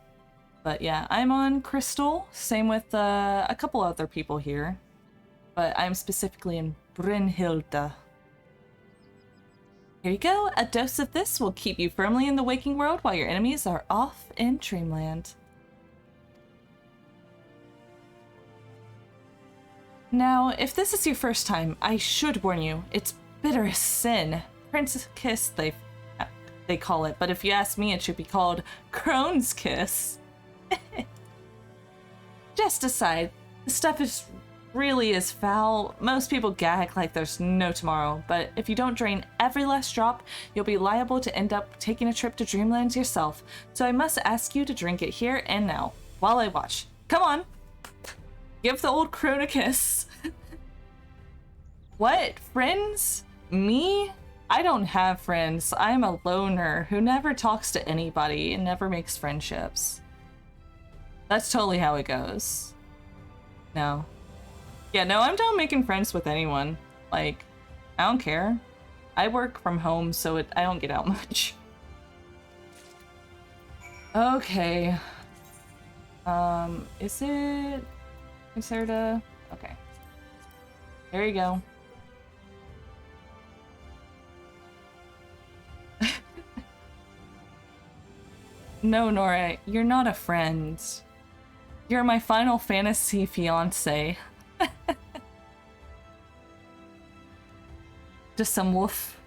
Speaker 1: But yeah, I'm on Crystal. Same with a couple other people here. But I'm specifically in Brynhildr. Here you go. A dose of this will keep you firmly in the waking world while your enemies are off in Dreamland. Now, if this is your first time, I should warn you, it's bitter as sin. Prince's Kiss, they call it, but if you ask me, it should be called Crone's Kiss. Just aside, the stuff really is foul. Most people gag like there's no tomorrow, but if you don't drain every last drop, you'll be liable to end up taking a trip to Dreamlands yourself. So I must ask you to drink it here and now, while I watch. Come on! Give the old crone a kiss. What? Friends? Me? I don't have friends. I'm a loner who never talks to anybody and never makes friendships. That's totally how it goes. No. Yeah, no, I'm down making friends with anyone. Like, I don't care. I work from home, so I don't get out much. Okay. Is it... considered a... okay. There you go. No, Nora, you're not a friend. You're my Final Fantasy fiance. Just some wolf.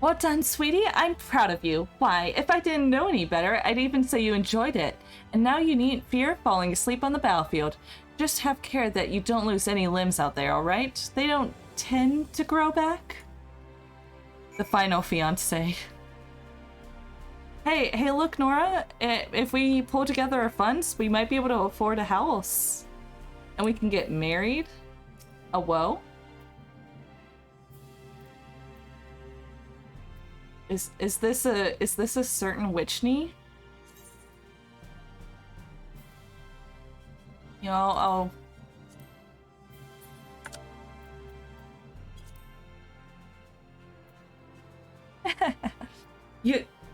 Speaker 1: Well done, sweetie. I'm proud of you. Why, if I didn't know any better, I'd even say you enjoyed it. And now you needn't fear falling asleep on the battlefield. Just have care that you don't lose any limbs out there, alright? They don't tend to grow back. The final fiancé. Hey, look, Nora. If we pull together our funds, we might be able to afford a house. And we can get married. A whoa? Is this a certain Witchney? You know, I'll...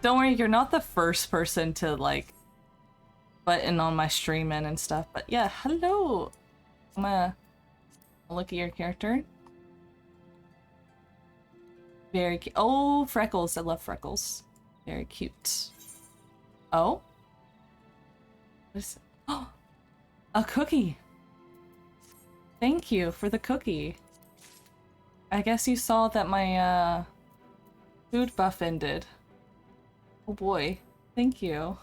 Speaker 1: Don't worry, you're not the first person to, like, button on my stream in and stuff, but yeah, hello! I'm gonna look at your character. Very cute. Oh, freckles. I love freckles. Very cute. Oh? What is it? Oh! A cookie! Thank you for the cookie. I guess you saw that my, food buff ended. Oh boy. Thank you.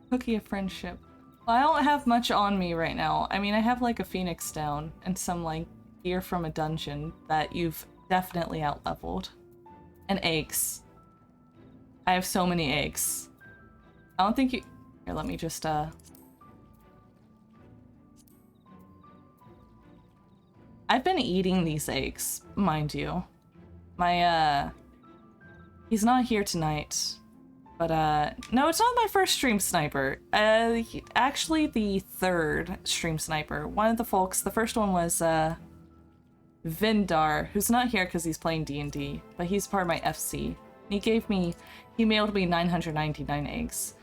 Speaker 1: Cookie of friendship. Well, I don't have much on me right now. I mean, I have like a phoenix down and some like gear from a dungeon that you've definitely out-leveled. And eggs. I have so many eggs. I don't think you... Here, let me just, I've been eating these eggs, mind you. My, he's not here tonight. But, no, it's not my first stream sniper. Actually the third stream sniper. One of the folks, the first one was, Vindar, who's not here because he's playing D&D, but he's part of my FC. He mailed me 999 eggs.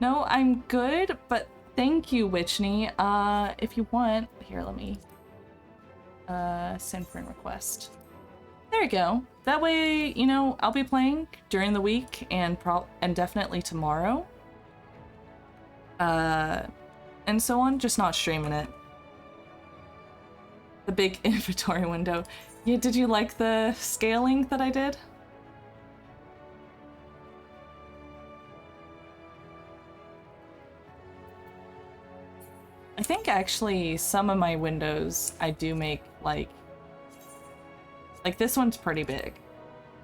Speaker 1: No, I'm good, but thank you, Witchney. If you want, here, let me... Send friend request. There you go. That way, you know, I'll be playing during the week and definitely tomorrow. And so on, just not streaming it. The big inventory window. Yeah, did you like the scaling that I did? I think actually some of my windows I do make like this one's pretty big.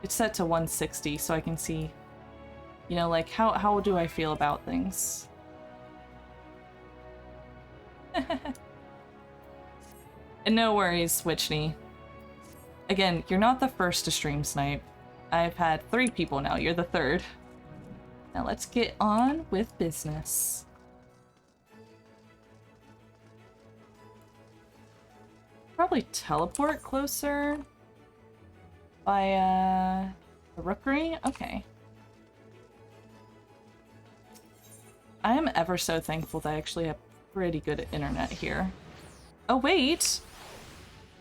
Speaker 1: It's set to 160 so I can see, you know, like how do I feel about things. And no worries, Switchney. Again, you're not the first to stream snipe. I've had 3 people now, you're the 3rd. Now let's get on with business. Probably teleport closer by the rookery? Okay. I am ever so thankful that I actually have pretty good internet here. Oh wait!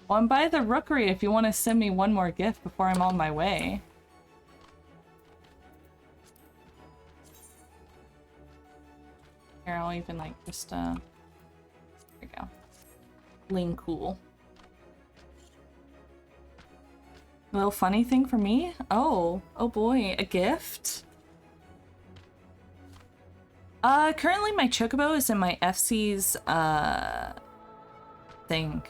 Speaker 1: Well, I'm by the rookery if you want to send me one more gift before I'm on my way. Here, I'll even like just there we go. Lean cool. A little funny thing for me? Oh boy, a gift? Currently my chocobo is in my FC's, thing.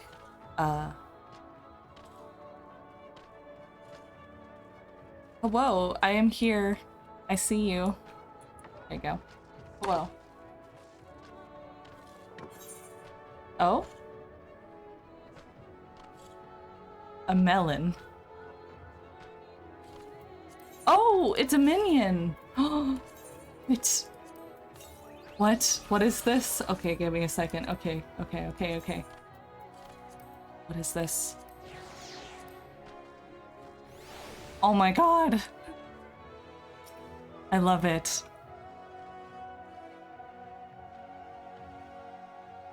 Speaker 1: Hello, I am here. I see you. There you go. Hello. Oh? A melon. Oh, it's a minion! Oh, it's... What? What is this? Okay, give me a second. Okay. What is this? Oh my god! I love it.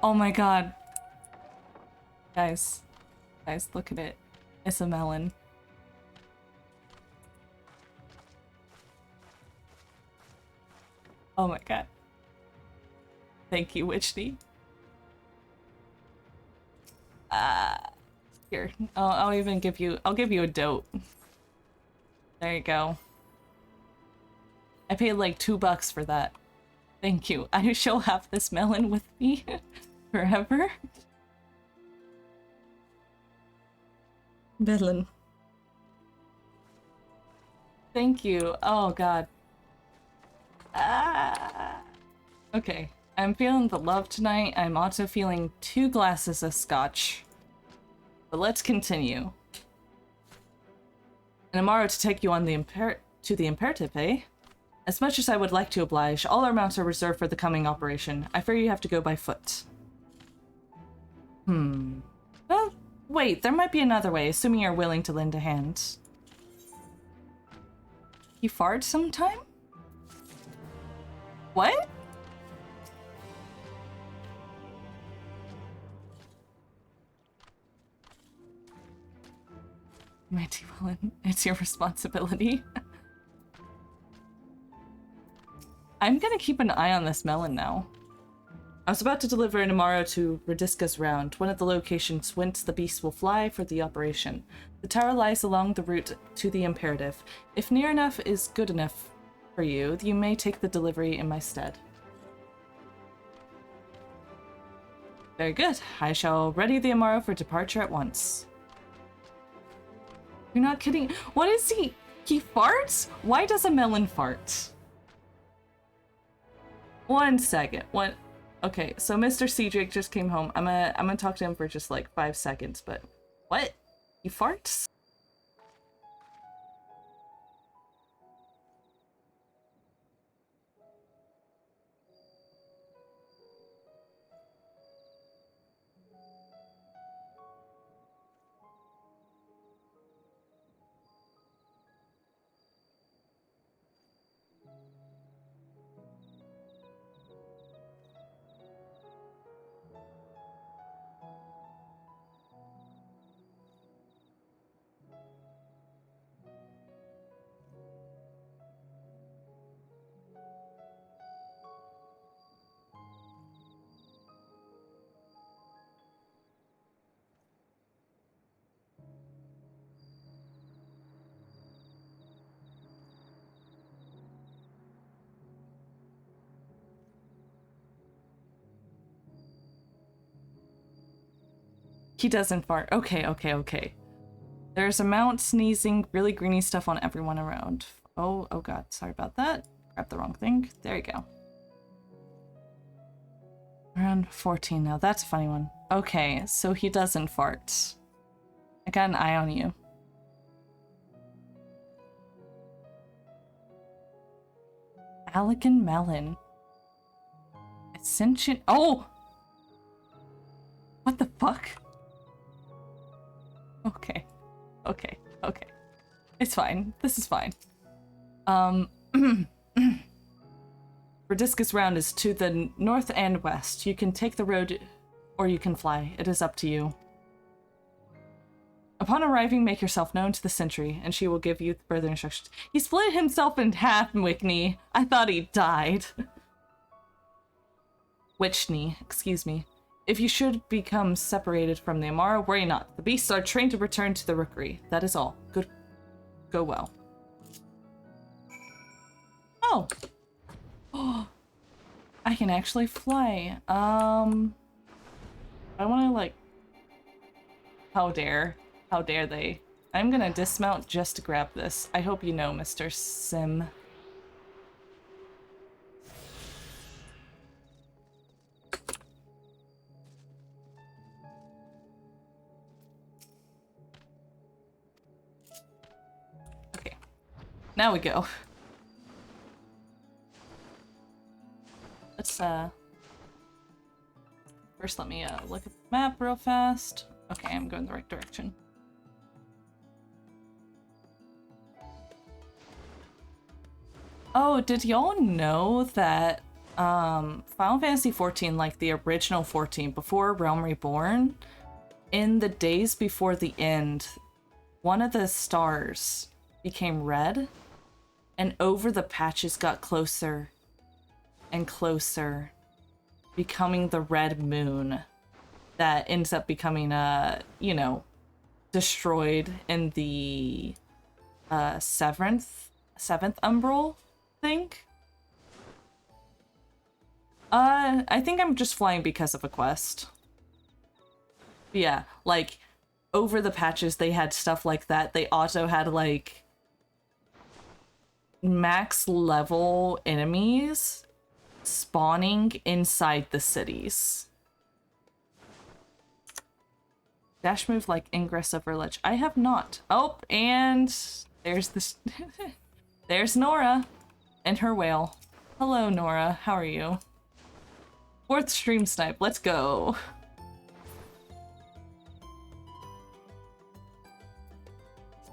Speaker 1: Oh my god. Guys, look at it. It's a melon. Oh my god. Thank you, Witchney. Here. I'll even give you... I'll give you a dote. There you go. I paid like $2 for that. Thank you. I shall have this melon with me forever. Melon. Thank you. Oh god. Okay. I'm feeling the love tonight. I'm also feeling 2 glasses of scotch. But let's continue. And tomorrow to take you on the imperative, eh? As much as I would like to oblige, all our mounts are reserved for the coming operation. I fear you have to go by foot. Well, wait, there might be another way, assuming you're willing to lend a hand. You fart sometime? What? Mighty Willen, it's your responsibility. I'm gonna keep an eye on this melon now. I was about to deliver an Amaro to Radiska's round, one of the locations whence the beast will fly for the operation. The tower lies along the route to the imperative. If near enough is good enough for you, you may take the delivery in my stead. Very good. I shall ready the Amaro for departure at once. You're not kidding. What is he? He farts? Why does a melon fart? 1 second. Okay, so Mr. Cedric just came home. I'm gonna talk to him for just like 5 seconds, but what? He farts? He doesn't fart. Okay, okay, okay. There's a mount sneezing, really greeny stuff on everyone around. Oh god, sorry about that. Grabbed the wrong thing. There you go. Around 14 now. That's a funny one. Okay, so he doesn't fart. I got an eye on you. Alec and Melon. Ascension. Oh! What the fuck? Okay. Okay. Okay. It's fine. This is fine. Verdiscus Round is to the north and west. You can take the road or you can fly. It is up to you. Upon arriving, make yourself known to the sentry, and she will give you further instructions. He split himself in half, Wickney. I thought he died. Witchney, excuse me. If you should become separated from the Amara, worry not. The beasts are trained to return to the rookery. That is all. Good. Go well. Oh. Oh. I can actually fly. I want to, like... How dare they? I'm gonna dismount just to grab this. I hope you know, Mr. Sim. Okay. Now we go. Let's, first let me, look at the map real fast. Okay, I'm going the right direction. Oh, did y'all know that Final Fantasy XIV, like the original 14, before Realm Reborn, in the days before the end, one of the stars became red, and over the patches got closer and closer, becoming the red moon that ends up becoming, you know, destroyed in the seventh umbral. I think I'm just flying because of a quest. Yeah, like, over the patches they had stuff like that. They also had, like, max level enemies spawning inside the cities. Dash move like Ingress over Ledge. I have not. Oh, and there's this... There's Nora. And her whale. Hello, Nora. How are you? 4th stream snipe. Let's go.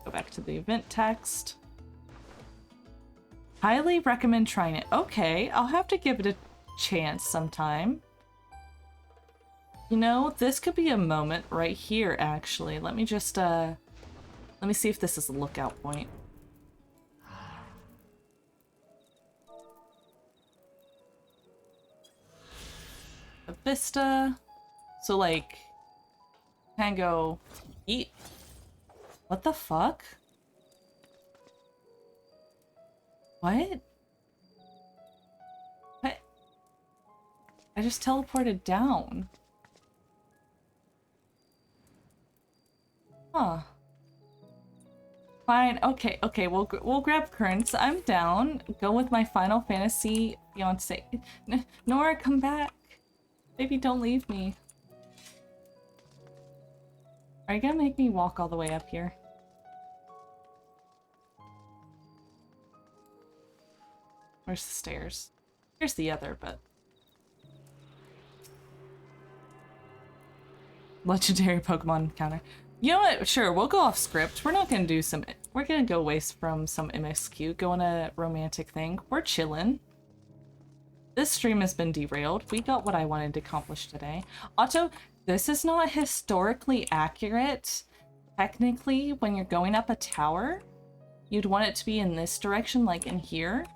Speaker 1: Go back to the event text. Highly recommend trying it. Okay, I'll have to give it a chance sometime. You know, this could be a moment right here, actually. Let me just, let me see if this is a lookout point. A vista. So, like, can I go eat? What the fuck? What? What? I just teleported down. Huh. Fine. Okay. Okay. We'll grab currents. I'm down. Go with my Final Fantasy fiance. Nora, come back. Baby, don't leave me. Are you gonna make me walk all the way up here? Where's the stairs? Here's the other, but... Legendary Pokemon encounter. You know what? Sure, we'll go off script. We're not gonna do some... We're gonna go waste from some MSQ, go on a romantic thing. We're chillin'. This stream has been derailed. We got what I wanted to accomplish today. Otto, this is not historically accurate. Technically, when you're going up a tower, you'd want it to be in this direction, like in here.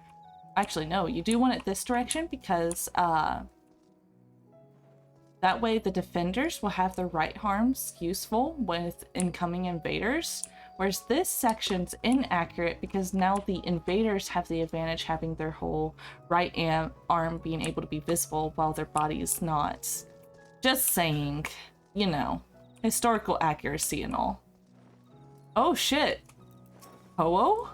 Speaker 1: Actually, no, you do want it this direction because that way the defenders will have their right arms useful with incoming invaders, whereas this section's inaccurate because now the invaders have the advantage having their whole right arm being able to be visible while their body is not. Just saying, you know, historical accuracy and all. Oh shit. Ho-oh?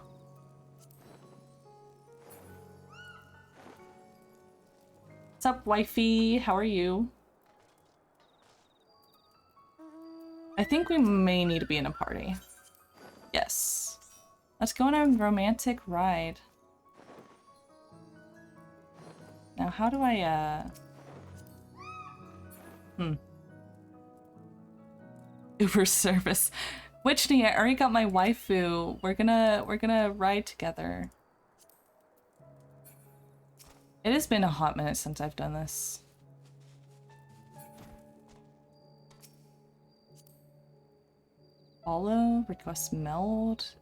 Speaker 1: What's up, wifey? How are you? I think we may need to be in a party. Yes. Let's go on a romantic ride. Now, how do I, Uber service. Witchney, I already got my waifu. We're gonna ride together. It has been a hot minute since I've done this. Follow, request meld.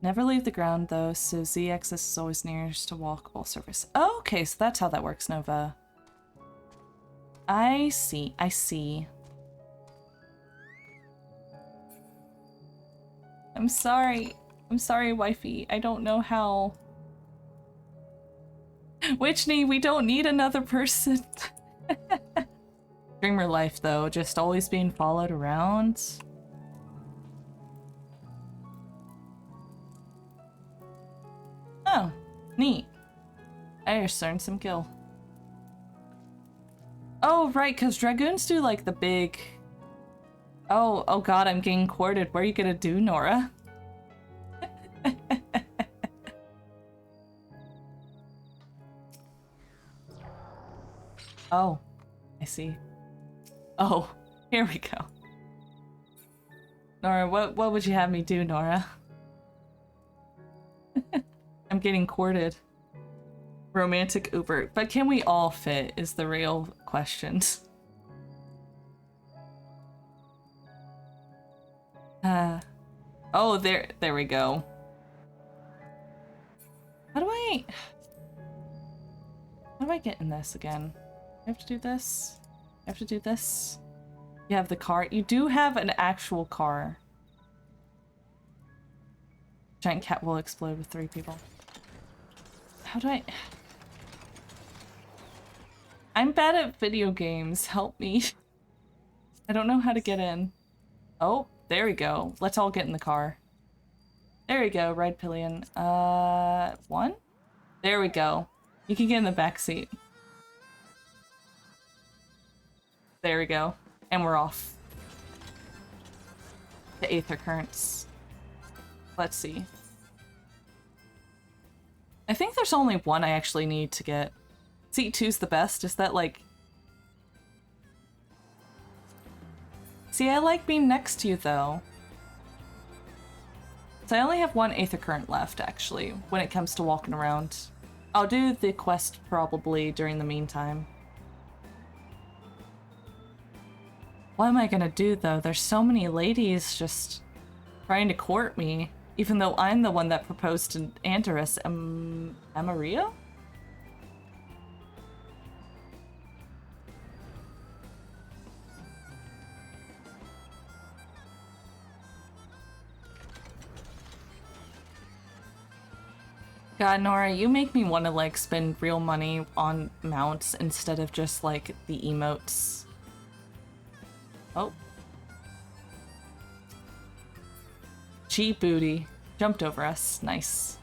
Speaker 1: Never leave the ground though, so Z access is always nearest to walkable surface. Oh, okay, so that's how that works, Nova. I see, I see. I'm sorry, wifey. I don't know how. Witchney, we don't need another person. Dreamer life though, just always being followed around. Oh, neat. I just learned some kill. Oh, right, because dragoons do like the big... Oh god, I'm getting courted. What are you gonna do, Nora? Oh, I see. Oh, here we go. Nora, what would you have me do, Nora? I'm getting courted. Romantic Uber. But can we all fit is the real question. Oh, there we go. How do I get in this again? I have to do this? I have to do this? You have the car. You do have an actual car. Giant cat will explode with 3 people. How do I... I'm bad at video games. Help me. I don't know how to get in. Oh, there we go. Let's all get in the car. There we go. Ride pillion. 1? There we go. You can get in the back seat. There we go. And we're off. The Aether Currents. Let's see. I think there's only one I actually need to get. Seat 2's the best. Is that like... See, I like being next to you though. So I only have 1 Aether Current left actually, when it comes to walking around. I'll do the quest probably during the meantime. What am I gonna do though? There's so many ladies just trying to court me, even though I'm the one that proposed to Andorus. Amaria? God, Nora, you make me want to like spend real money on mounts instead of just like the emotes. Oh. Cheap booty. Jumped over us. Nice.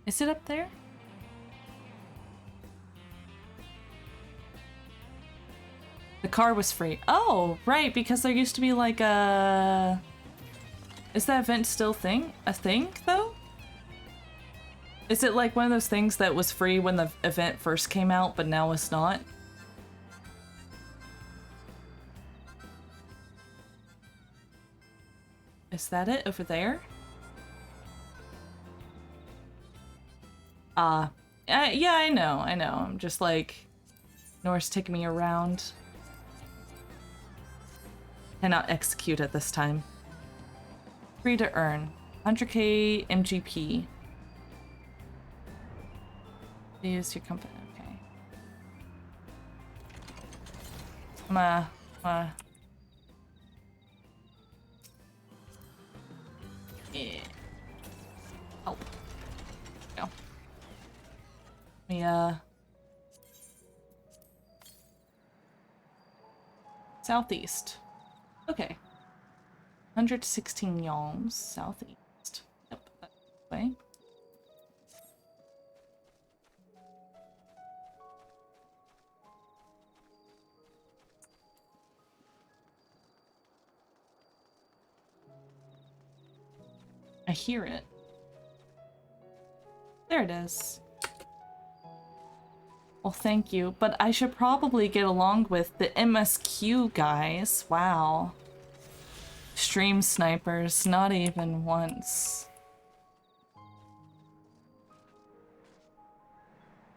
Speaker 1: Is it up there? The car was free. Oh, right, because there used to be like a... Is that event still a thing, though? Is it like one of those things that was free when the event first came out, but now it's not? Is that it over there? Yeah, I know. I'm just like... Nora's taking me around. Cannot execute at this time. Free to earn. 100k MGP. Use your company. Okay. Yeah. Help. Go. Yeah. Southeast. Okay. 116 yalms southeast. Yep, that way. I hear it. There it is. Well, thank you, but I should probably get along with the MSQ guys. Wow. Stream snipers, not even once.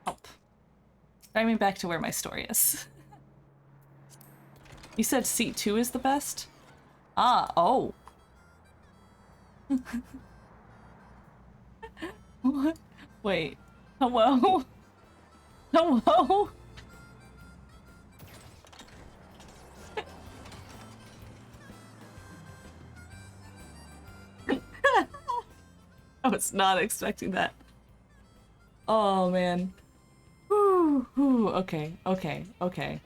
Speaker 1: Help. Drive me back to where my story is. You said seat 2 is the best? Ah, oh. What? Wait. Hello? Hello? I was not expecting that. Oh, man. Whew, whew. Okay, okay, okay.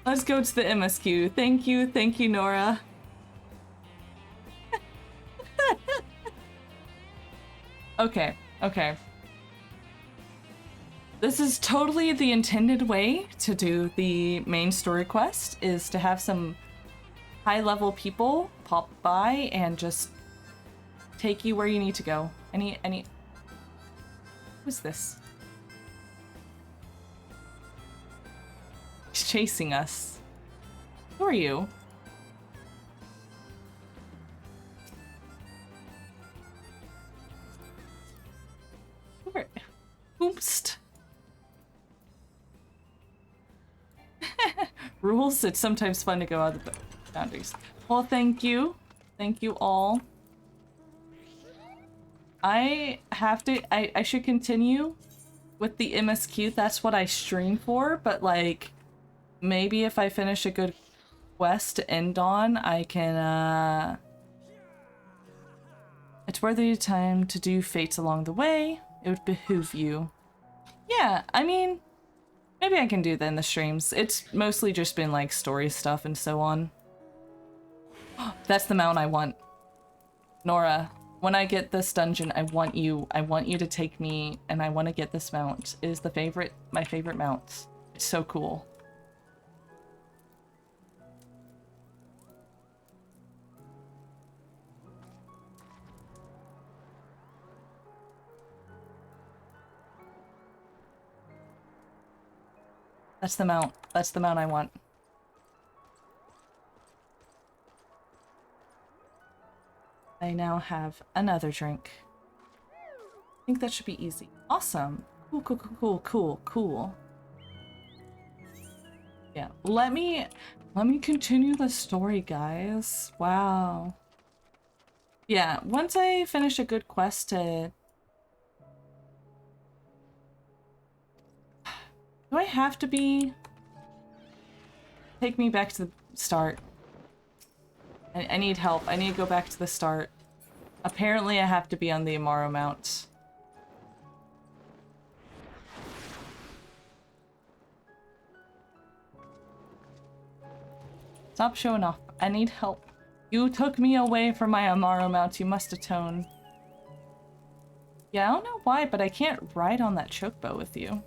Speaker 1: Let's go to the MSQ. Thank you, Nora. Okay, okay. This is totally the intended way to do the main story quest, is to have some high-level people pop by and just take you where you need to go. Who's this? He's chasing us. Who are you? Oopst. Rules, it's sometimes fun to go out of the boundaries. Well, thank you. Thank you all. I should continue with the MSQ. That's what I stream for, but like, maybe if I finish a good quest to end on, I can, it's worthy time to do fates along the way. It would behoove you. Yeah, I mean, maybe I can do that in the streams. It's mostly just been like story stuff and so on. That's the mount I want. Nora, when I get this dungeon, I want you to take me, and I want to get this mount. It is my favorite mount. It's so cool. That's the mount. That's the mount I want. I now have another drink. I think that should be easy. Awesome. Cool. Yeah, let me continue the story, guys. Wow. Yeah, once I finish a good quest to... Do I have to be... Take me back to the start. I need help. I need to go back to the start. Apparently I have to be on the Amaro mount. Stop showing off. I need help. You took me away from my Amaro mount. You must atone. Yeah, I don't know why, but I can't ride on that chocobo with you.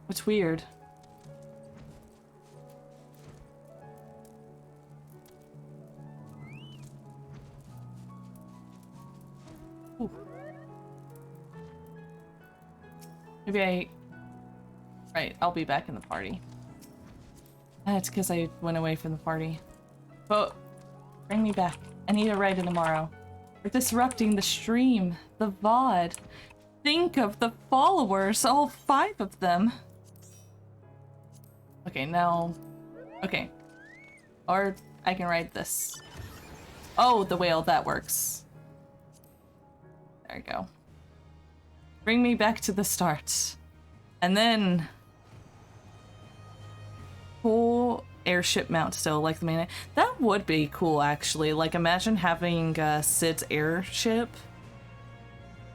Speaker 1: It's weird. Ooh. Maybe Right, I'll be back in the party. It's because I went away from the party. But bring me back. I need a ride tomorrow. We're disrupting the stream, the VOD. Think of the followers, all 5 of them. Okay, now... Okay. Or I can ride this. Oh, the whale, that works. There we go. Bring me back to the start. And then... Cool airship mount still, like the main... That would be cool, actually. Like, imagine having Sid's airship.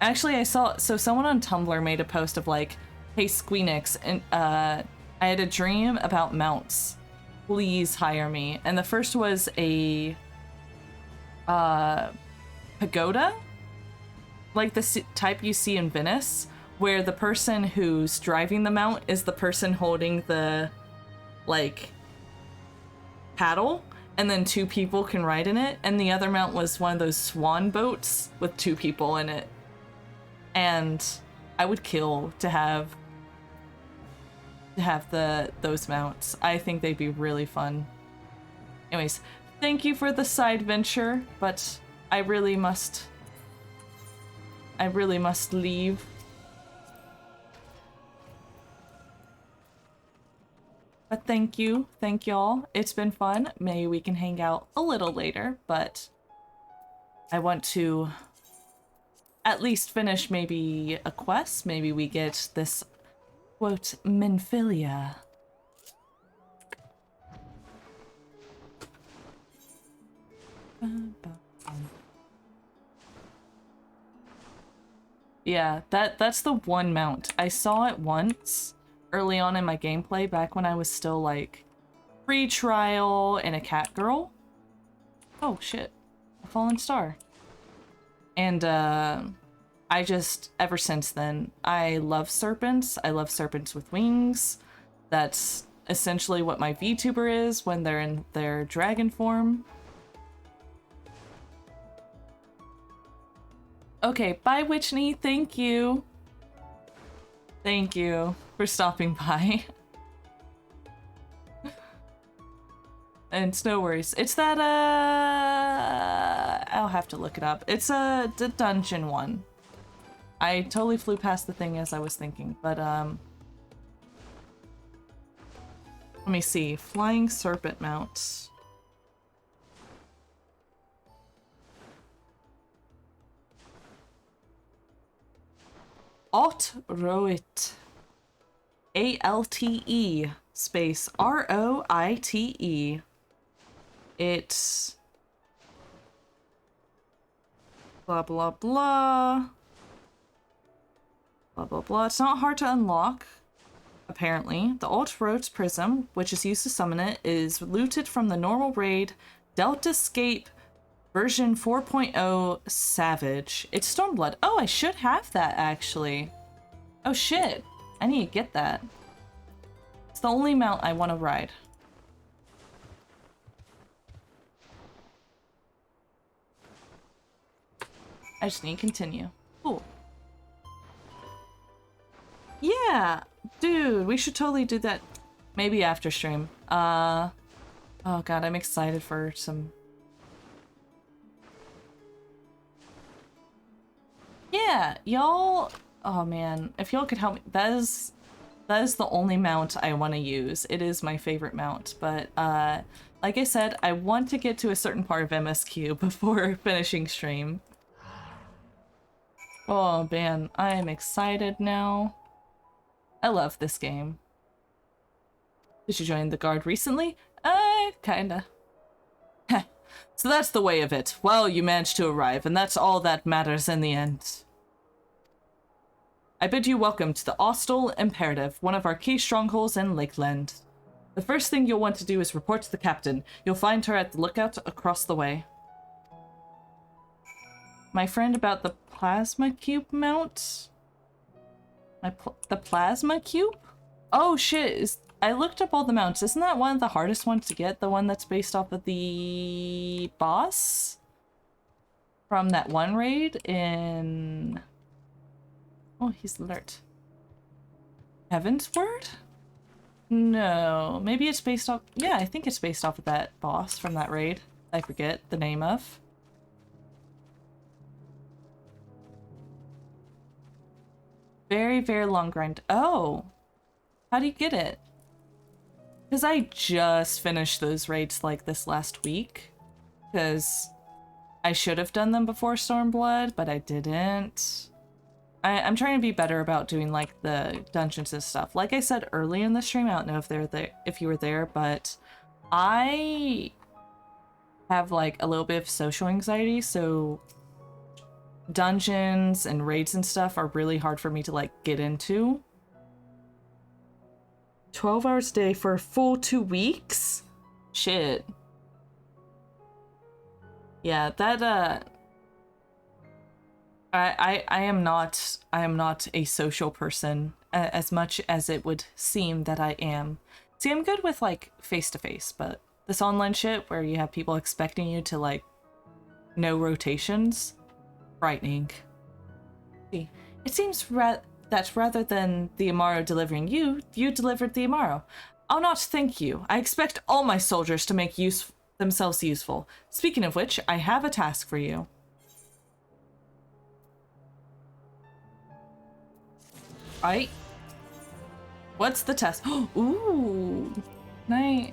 Speaker 1: Actually, I saw, so someone on Tumblr made a post of like, hey Squeenix, and I had a dream about mounts. Please hire me. And the first was a pagoda, like the type you see in Venice, where the person who's driving the mount is the person holding the like paddle, and then 2 people can ride in it. And the other mount was one of those swan boats with 2 people in it. And I would kill to have those mounts. I think they'd be really fun. Anyways, thank you for the side venture, but I really must leave. But thank y'all. It's been fun. Maybe we can hang out a little later, but I want to at least finish maybe a quest. Maybe we get this, quote, Minfilia. Yeah, that's the one mount. I saw it once early on in my gameplay back when I was still like free trial and a cat girl. Oh shit, a fallen star. And I just, ever since then, I love serpents. I love serpents with wings. That's essentially what my VTuber is when they're in their dragon form. Okay, bye Witchney, thank you. Thank you for stopping by. And it's no worries. It's that, I'll have to look it up. It's the dungeon one. I totally flew past the thing as I was thinking, but, let me see. Flying serpent mounts. Alt-Roite. A-L-T-E space R-O-I-T-E. It's blah blah blah. Blah blah blah. It's not hard to unlock, apparently. The Alt-Roite prism, which is used to summon it, is looted from the normal raid Deltascape version 4.0 Savage. It's Stormblood. Oh, I should have that actually. Oh shit. I need to get that. It's the only mount I want to ride. I just need to continue. Cool. Yeah, dude, we should totally do that. Maybe after stream. Oh god, I'm excited for some. Yeah, y'all. Oh man, if y'all could help me, that is the only mount I want to use. It is my favorite mount, but like I said, I want to get to a certain part of MSQ before finishing stream. Oh man, I am excited now. I love this game. Did you join the guard recently? Kinda. So that's the way of it. Well, you managed to arrive, and that's all that matters in the end. I bid you welcome to the Austral Imperative, one of our key strongholds in Lakeland. The first thing you'll want to do is report to the captain. You'll find her at the lookout across the way. My friend about the plasma cube mount? The plasma cube? Oh shit, I looked up all the mounts. Isn't that one of the hardest ones to get? The one that's based off of the boss? From that one raid in... Oh, he's alert. Heaven's Word? No, maybe it's based off... Yeah, I think it's based off of that boss from that raid. I forget the name of. Very, very long grind. Oh! How do you get it? Because I just finished those raids like this last week. Because I should have done them before Stormblood, but I didn't. I'm trying to be better about doing like the dungeons and stuff. Like I said early in the stream, I don't know if they're there, if you were there, but I have like a little bit of social anxiety, so dungeons and raids and stuff are really hard for me to like get into. 12 hours a day for a full 2 weeks? Shit. Yeah, that I am not a social person as much as it would seem that I am. See, I'm good with like face to face, but this online shit where you have people expecting you to like know rotations, frightening. See, it seems that rather than the Amaro delivering you, you delivered the Amaro. I'll not thank you. I expect all my soldiers to make themselves useful. Speaking of which, I have a task for you. Right? What's the task? Ooh, nice.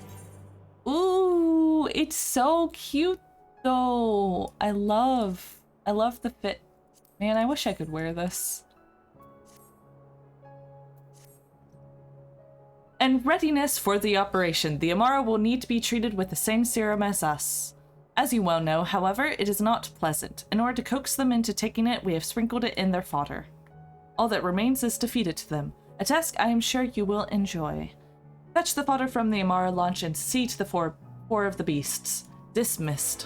Speaker 1: Ooh, it's so cute though. I love the fit. Man, I wish I could wear this. And readiness for the operation. The Amaro will need to be treated with the same serum as us. As you well know, however, it is not pleasant. In order to coax them into taking it, we have sprinkled it in their fodder. All that remains is to feed it to them. A task I am sure you will enjoy. Fetch the fodder from the Amaro launch and see to the four of the beasts. Dismissed.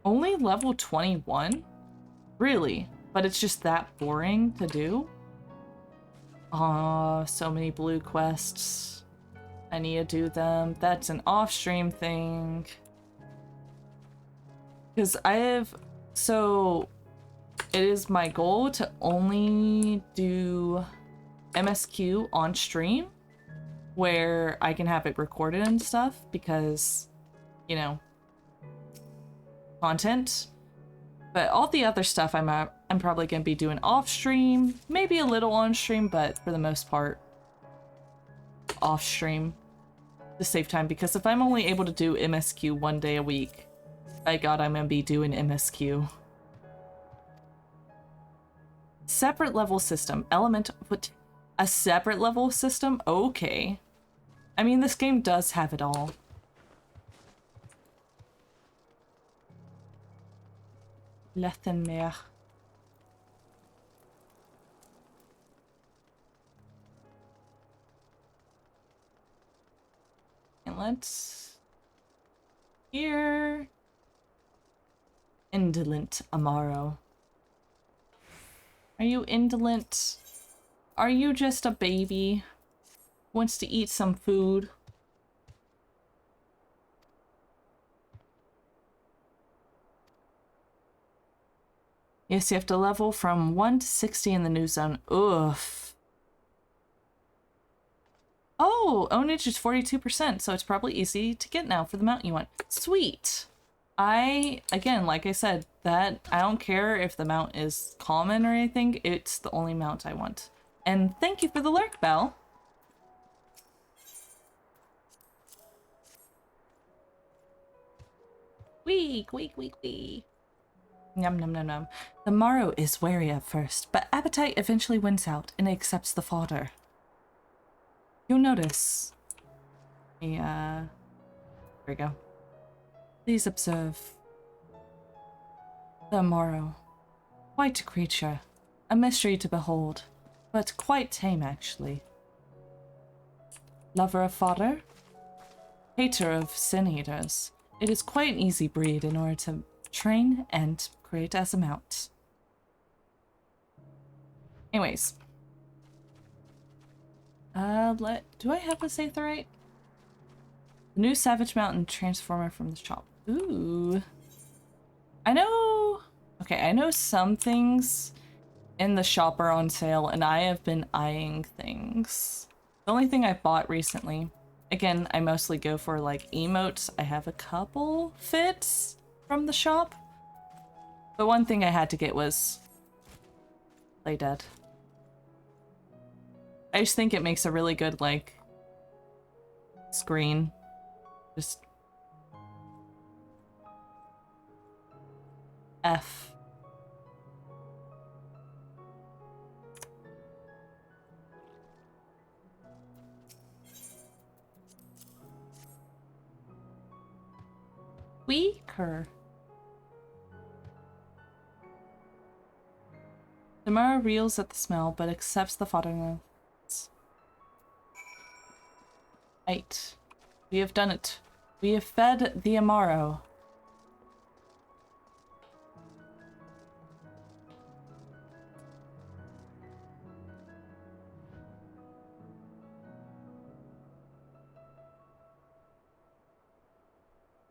Speaker 1: Only level 21? Really? But it's just that boring to do? Aw, so many blue quests. I need to do them. That's an off-stream thing. Because so it is my goal to only do MSQ on stream where I can have it recorded and stuff because, you know, content. But all the other stuff I'm probably going to be doing off stream, maybe a little on stream, but for the most part off stream to save time, because if I'm only able to do MSQ 1 day a week, by God, I'm going to be doing MSQ. Separate level system. What? A separate level system? Okay. I mean, this game does have it all. Lethenmeer. And let's... Here... Indolent Amaro. Are you indolent? Are you just a baby? Wants to eat some food? Yes, you have to level from 1 to 60 in the new zone. Oof. Oh, ownage is 42%, so it's probably easy to get now for the mount you want. Sweet. Again, like I said, that I don't care if the mount is common or anything, it's the only mount I want. And thank you for the lurk, Bell. Weak. Yum, num, num, num. The Morrow is wary at first, but appetite eventually wins out and accepts the fodder. You'll notice. There we go. Please observe. The Morrow. Quite a creature. A mystery to behold, but quite tame actually. Lover of fodder? Hater of sin eaters. It is quite an easy breed in order to train and create as a mount. Anyways. Do I have to save the right? The new Savage Mountain Transformer from the shop. Ooh. I know some things in the shop are on sale, and I have been eyeing things. The only thing I bought recently, again, I mostly go for like emotes. I have a couple fits from the shop. But one thing I had to get was Play Dead. I just think it makes a really good, like, screen. Just... F. Weaker. Amaro reels at the smell, but accepts the fodder. Right. We have done it. We have fed the Amaro.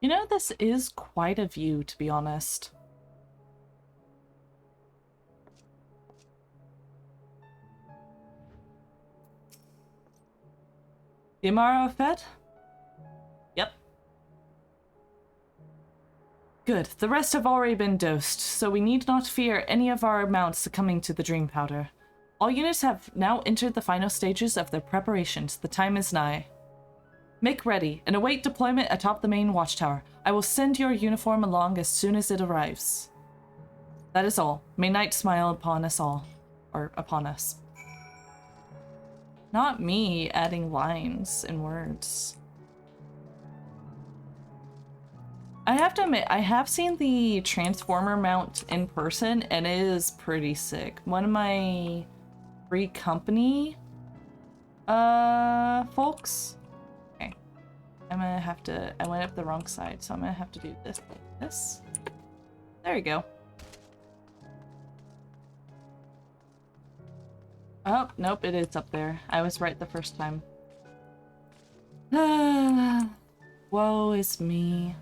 Speaker 1: You know, this is quite a view, to be honest. The Amaro fed? Yep. Good. The rest have already been dosed, so we need not fear any of our mounts succumbing to the dream powder. All units have now entered the final stages of their preparations. The time is nigh. Make ready and await deployment atop the main watchtower. I will send your uniform along as soon as it arrives. That is all. May night smile upon us all. Or upon us. Not me adding lines and words. I have to admit, I have seen the Transformer mount in person and it is pretty sick. One of my free company folks. Okay. I'm gonna have to, I went up the wrong side, so I'm gonna have to do this like this. There you go. Oh, nope, it is up there. I was right the first time. Woe is me.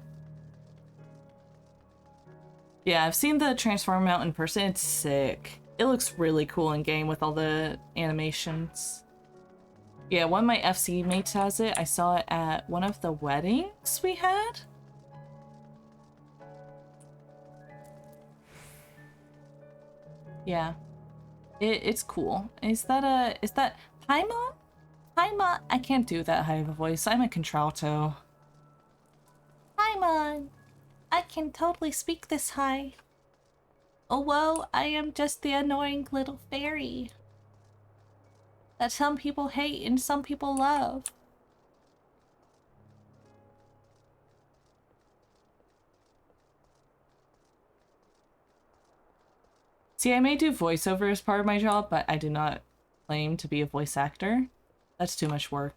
Speaker 1: Yeah, I've seen the Transformer mount in person. It's sick. It looks really cool in game with all the animations. Yeah, one of my FC mates has it. I saw it at one of the weddings we had. Yeah. It's cool. Is that hi mom? Hi mom. I can't do that high of a voice. I'm a contralto. Hi mom. I can totally speak this high. Oh whoa, I am just the annoying little fairy that some people hate and some people love. See, I may do voiceover as part of my job, but I do not claim to be a voice actor. That's too much work.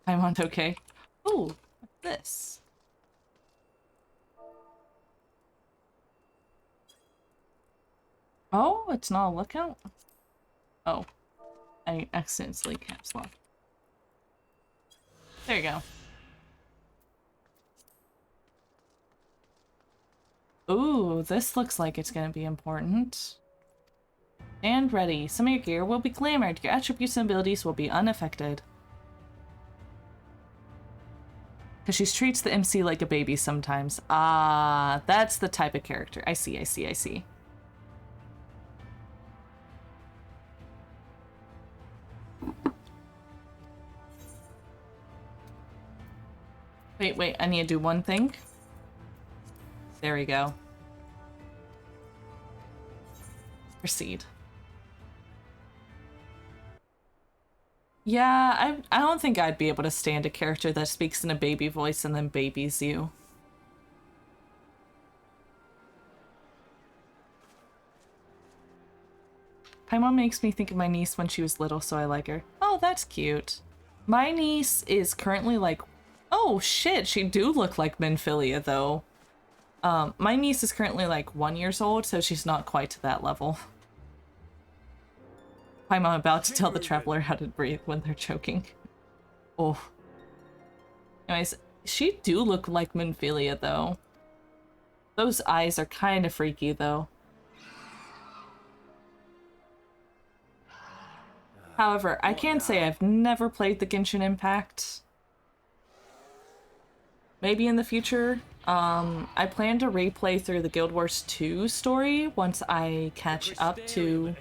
Speaker 1: I'm on okay. Ooh, what's this? Oh, it's not a lookout? Oh, I accidentally caps locked. There you go. Ooh, this looks like it's gonna be important. And ready. Some of your gear will be glamored. Your attributes and abilities will be unaffected. Because she treats the MC like a baby sometimes. Ah, that's the type of character. I see, I see, I see. Wait, I need to do one thing. There we go. Proceed. Yeah, I don't think I'd be able to stand a character that speaks in a baby voice and then babies you. Paimon makes me think of my niece when she was little, so I like her. Oh, that's cute. My niece is currently like... Oh, shit, she do look like Minfilia, though. My niece is currently like 1 year old, so she's not quite to that level. I'm about to tell the traveler how to breathe when they're choking. Oh. Anyways, she do look like Minfilia, though. Those eyes are kind of freaky, though. However, I can say I've never played the Genshin Impact. Maybe in the future. I plan to replay through the Guild Wars 2 story once I catch up to...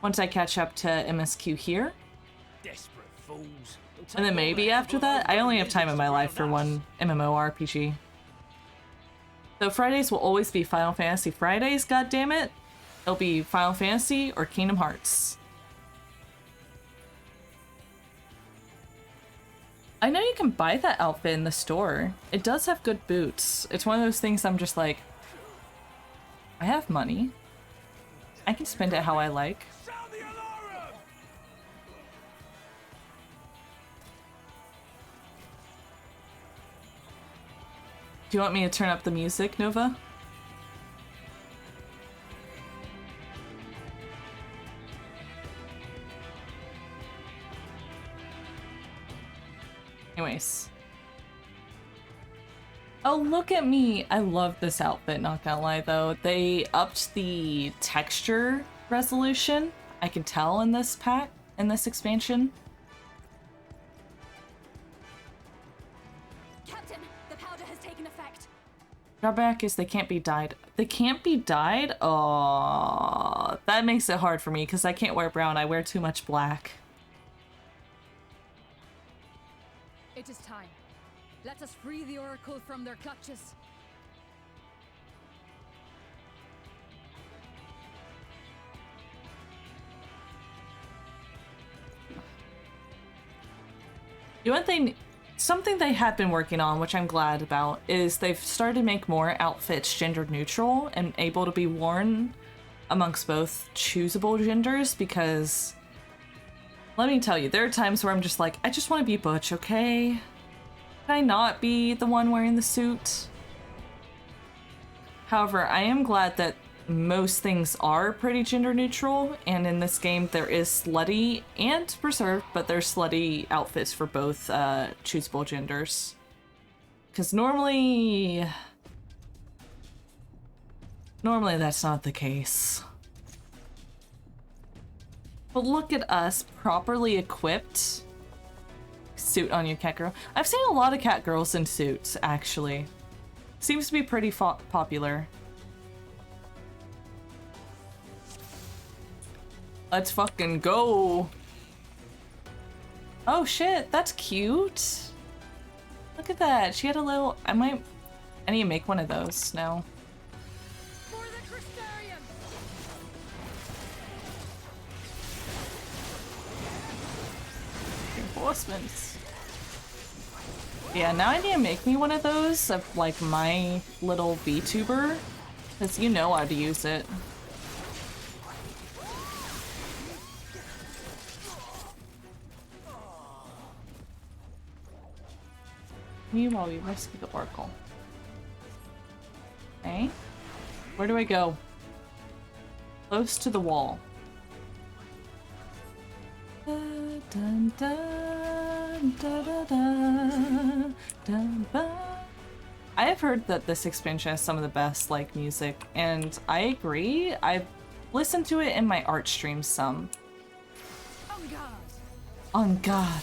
Speaker 1: Once I catch up to MSQ here. And then maybe after that, I only have time in my life for one MMORPG. So Fridays will always be Final Fantasy Fridays, goddammit. It'll be Final Fantasy or Kingdom Hearts. I know you can buy that outfit in the store. It does have good boots. It's one of those things I'm just like, I have money. I can spend it how I like. Do you want me to turn up the music, Nova? Anyways. Oh, look at me! I love this outfit, not gonna lie though. They upped the texture resolution, I can tell in this pack, in this expansion.
Speaker 5: Captain, the powder has taken effect.
Speaker 1: Drawback is they can't be dyed. They can't be dyed? Oh, that makes it hard for me because I can't wear brown. I wear too much black.
Speaker 10: It is time. Let us free the Oracle from their clutches.
Speaker 1: You know what something they have been working on, which I'm glad about, is they've started to make more outfits gender neutral and able to be worn amongst both choosable genders, because let me tell you, there are times where I'm just like, I just want to be butch, okay? Can I not be the one wearing the suit? However, I am glad that most things are pretty gender neutral, and in this game there is slutty and preserved, but there's slutty outfits for both choosable genders. Because normally that's not the case. But look at us, properly equipped. Suit on you, cat girl. I've seen a lot of cat girls in suits, actually. Seems to be pretty popular. Let's fucking go. Oh shit, that's cute. Look at that. She had a little... I need to make one of those now. Reinforcements. Yeah, now I need to make me one of those of like my little VTuber, because you know how to use it. Me while we rescue the Oracle. Okay. Where do I go? Close to the wall. Dun, dun, dun, dun, dun, dun, dun, dun. I have heard that this expansion has some of the best like music, and I agree. I've listened to it in my art streams some. On God. On God.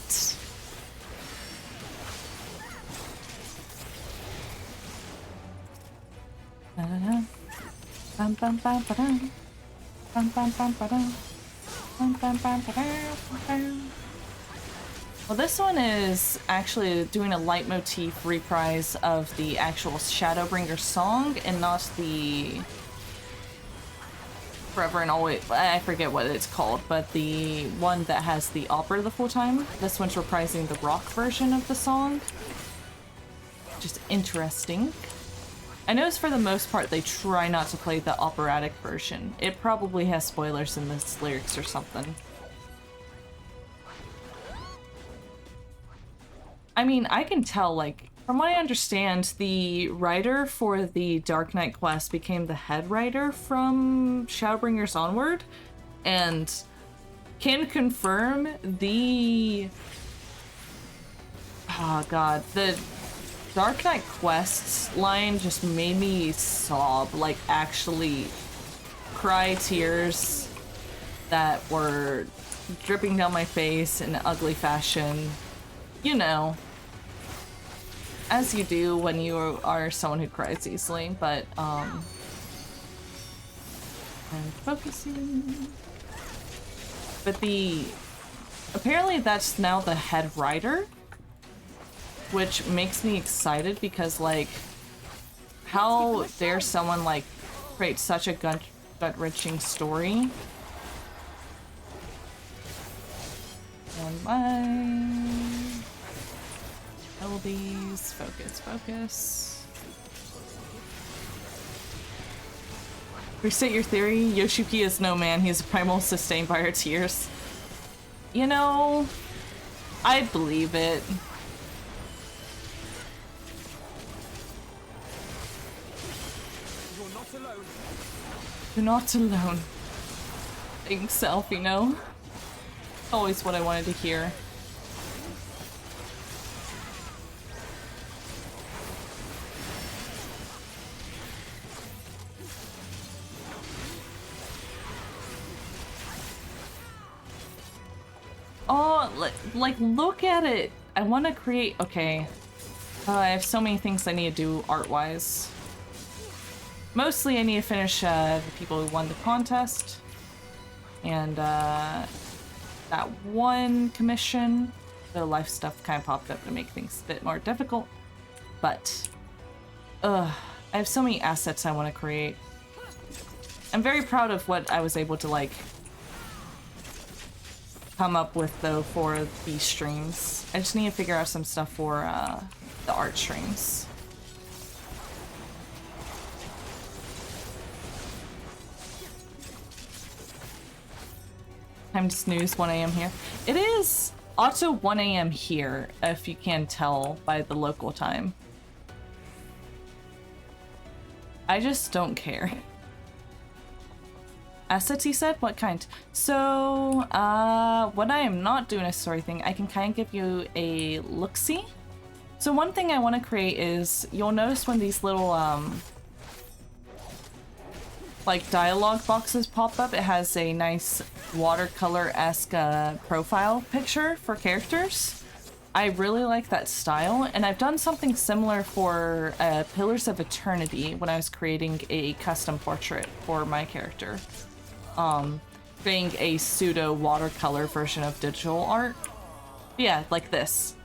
Speaker 1: Bum bum bum ba-dum. Bum bum bum ba-dum. Bum bum bum ba-dum. Well, this one is actually doing a leitmotif reprise of the actual Shadowbringers song and not the Forever and Always, I forget what it's called, but the one that has the opera the full time. This one's reprising the rock version of the song. Just interesting. I notice for the most part they try not to play the operatic version. It probably has spoilers in the lyrics or something. I mean, I can tell, like, from what I understand, the writer for the Dark Knight quest became the head writer from Shadowbringers onward, and can confirm the... Oh god, the Dark Knight quests line just made me sob, like actually cry tears that were dripping down my face in an ugly fashion. You know, as you do when you are someone who cries easily, but, and focusing. But apparently that's now the head writer, which makes me excited because, like, how dare someone, like, create such a gut-wrenching story? And Melodies, focus. Restate your theory. Yoshiki is no man. He is a primal sustained by our tears. You know, I believe it.
Speaker 6: You're not alone.
Speaker 1: You're not alone. Being self, you know? Always what I wanted to hear. Oh, like look at it. I want to create, okay. I have so many things I need to do art-wise. Mostly I need to finish the people who won the contest. And that one commission. The life stuff kind of popped up to make things a bit more difficult. But, I have so many assets I want to create. I'm very proud of what I was able to, like, come up with, though, for these streams. I just need to figure out some stuff for the art streams. Time to snooze, 1 AM here. It is also 1 AM here, if you can tell by the local time. I just don't care. Assets, he said? What kind? So, when I am not doing a story thing, I can kind of give you a look-see. So one thing I want to create is, you'll notice when these little, like, dialogue boxes pop up, it has a nice watercolor-esque profile picture for characters. I really like that style, and I've done something similar for Pillars of Eternity when I was creating a custom portrait for my character. Creating a pseudo watercolor version of digital art. Yeah, like this.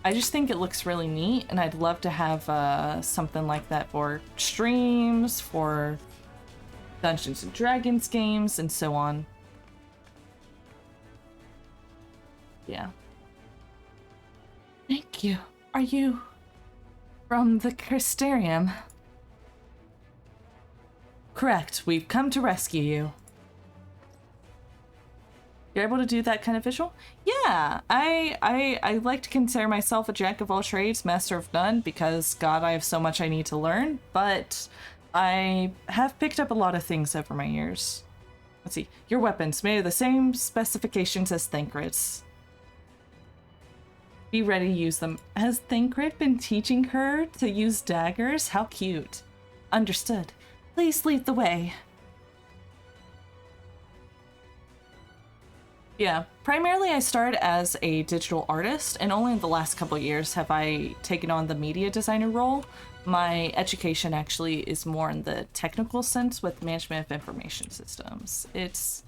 Speaker 1: I just think it looks really neat, and I'd love to have something like that for streams, for Dungeons and Dragons games, and so on. Yeah. Thank you. Are you from the Crystarium? Correct. We've come to rescue you. You're able to do that kind of visual? Yeah, I like to consider myself a jack of all trades, master of none, because God, I have so much I need to learn, but I have picked up a lot of things over my years. Let's see. Your weapons made of the same specifications as Thancred's. Be ready to use them. Has Thancred been teaching her to use daggers? How cute. Understood. Please lead the way. Yeah, primarily I started as a digital artist, and only in the last couple of years have I taken on the media designer role. My education actually is more in the technical sense with management of information systems. It's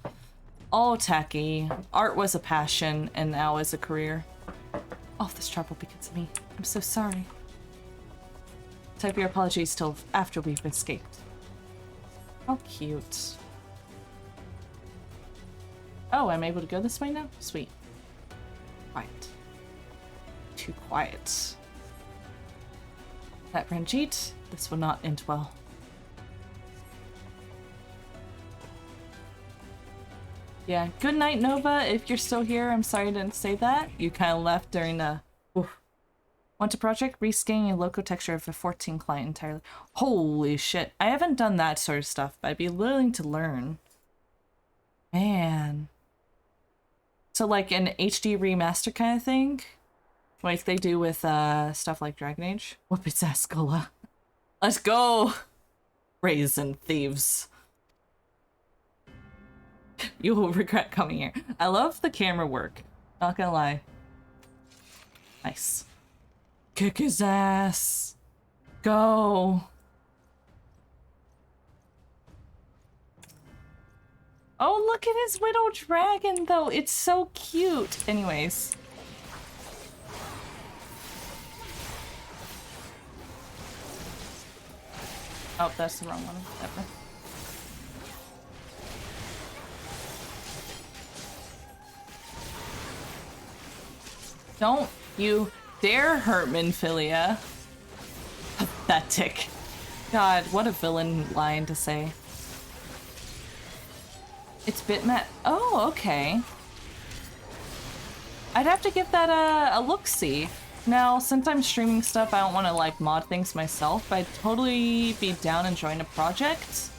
Speaker 1: all tacky. Art was a passion, and now is a career. All this trouble because of me. I'm so sorry. Type your apologies till after we've escaped. How cute. Oh, I'm able to go this way now? Sweet. Quiet. Too quiet. That Ranjit, this will not end well. Yeah, good night, Nova. If you're still here, I'm sorry I didn't say that. You kind of left during the... Oof. Want a project? Rescanning a local texture of a 14 client entirely. Holy shit. I haven't done that sort of stuff, but I'd be willing to learn. Man. So like an HD remaster kind of thing? Like they do with stuff like Dragon Age? Whoop its ass, Gola. Let's go! Raisin thieves. You will regret coming here. I love the camera work. Not gonna lie. Nice. Kick his ass. Go. Oh, look at his little dragon, though. It's so cute. Anyways. Oh, that's the wrong one. Never. Don't you dare hurt Minfilia? Pathetic. God, what a villain line to say. It's bitmap. Oh, okay. I'd have to give that a look-see. Now, since I'm streaming stuff, I don't want to like mod things myself, but I'd totally be down and join a project.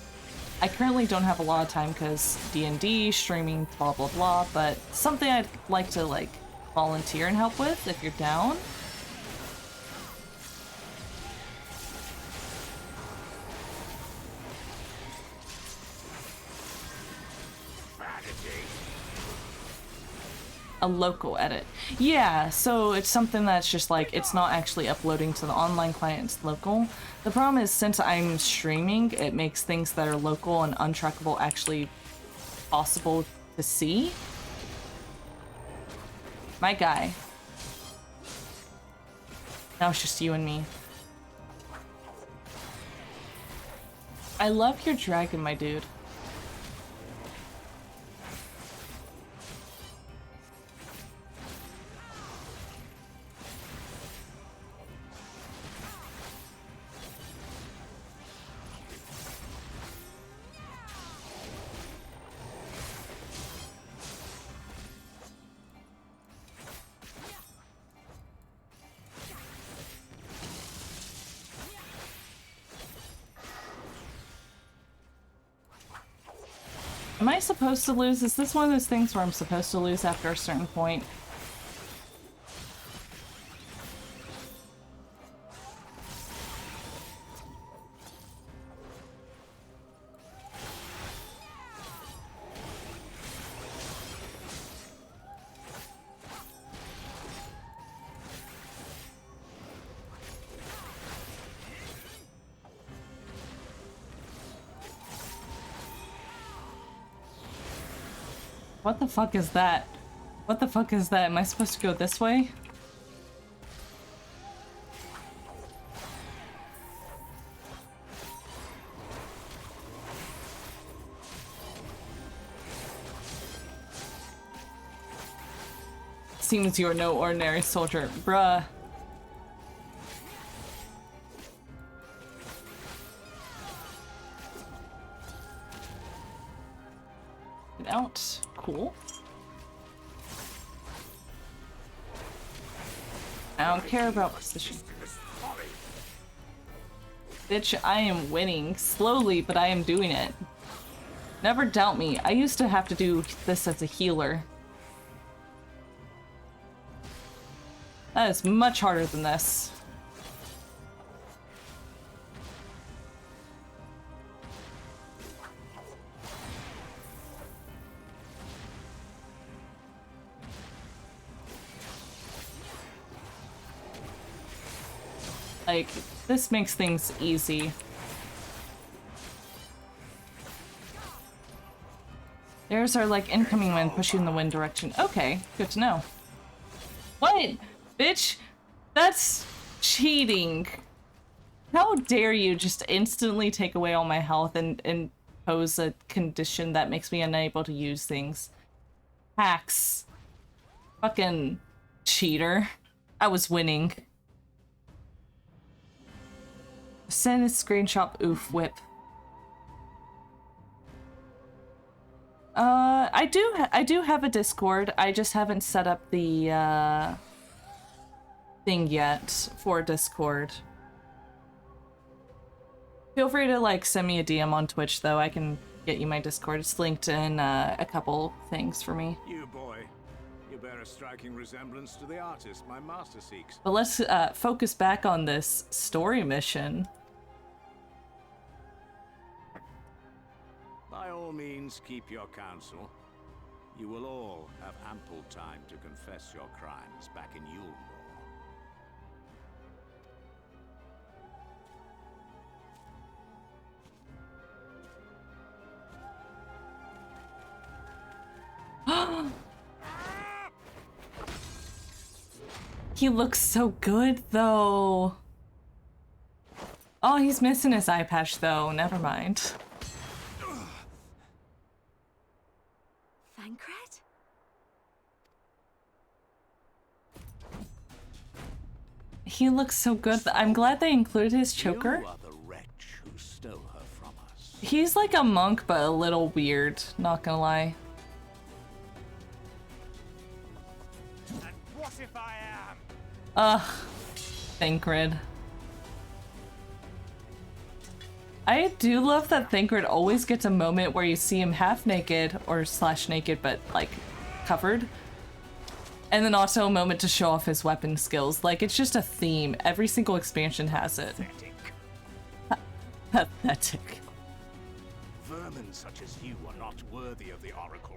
Speaker 1: I currently don't have a lot of time because D&D, streaming, blah blah blah, but something I'd like to like volunteer and help with if you're down. A local edit. Yeah, so it's something that's just like, it's not actually uploading to the online client, it's local. The problem is, since I'm streaming, it makes things that are local and untrackable actually possible to see. My guy. Now it's just you and me. I love your dragon, my dude. Am I supposed to lose? Is this one of those things where I'm supposed to lose after a certain point? What the fuck is that? What the fuck is that? Am I supposed to go this way? Seems you are no ordinary soldier, bruh. Get out. Cool. I don't care about position. Bitch, I am winning. Slowly, but I am doing it. Never doubt me. I used to have to do this as a healer. That is much harder than this. Like, this makes things easy. There's our, like, incoming wind pushing in the wind direction. Okay, good to know. What? Bitch? That's cheating. How dare you just instantly take away all my health and impose a condition that makes me unable to use things. Hacks. Fucking cheater. I was winning. Send a screenshot. Oof, whip. I do have a Discord. I just haven't set up the thing yet for Discord. Feel free to like send me a DM on Twitch though. I can get you my Discord. It's linked in a couple things for me.
Speaker 14: You boy, you bear a striking resemblance to the artist my master seeks.
Speaker 1: But let's focus back on this story mission.
Speaker 14: By all means, keep your counsel. You will all have ample time to confess your crimes back in Yulmore.
Speaker 1: He looks so good though. Oh, he's missing his eye patch though. Never mind. He looks so good. I'm glad they included his choker.
Speaker 15: You are the wretch who stole her from us.
Speaker 1: He's like a monk, but a little weird, not gonna lie.
Speaker 11: And what if I am?
Speaker 1: Ugh. Thancred. I do love that Thancred always gets a moment where you see him half naked, or slash naked, but like covered. And then also a moment to show off his weapon skills. Like, it's just a theme. Every single expansion has it. Pathetic.
Speaker 11: Vermin such as you are not worthy of the Oracle.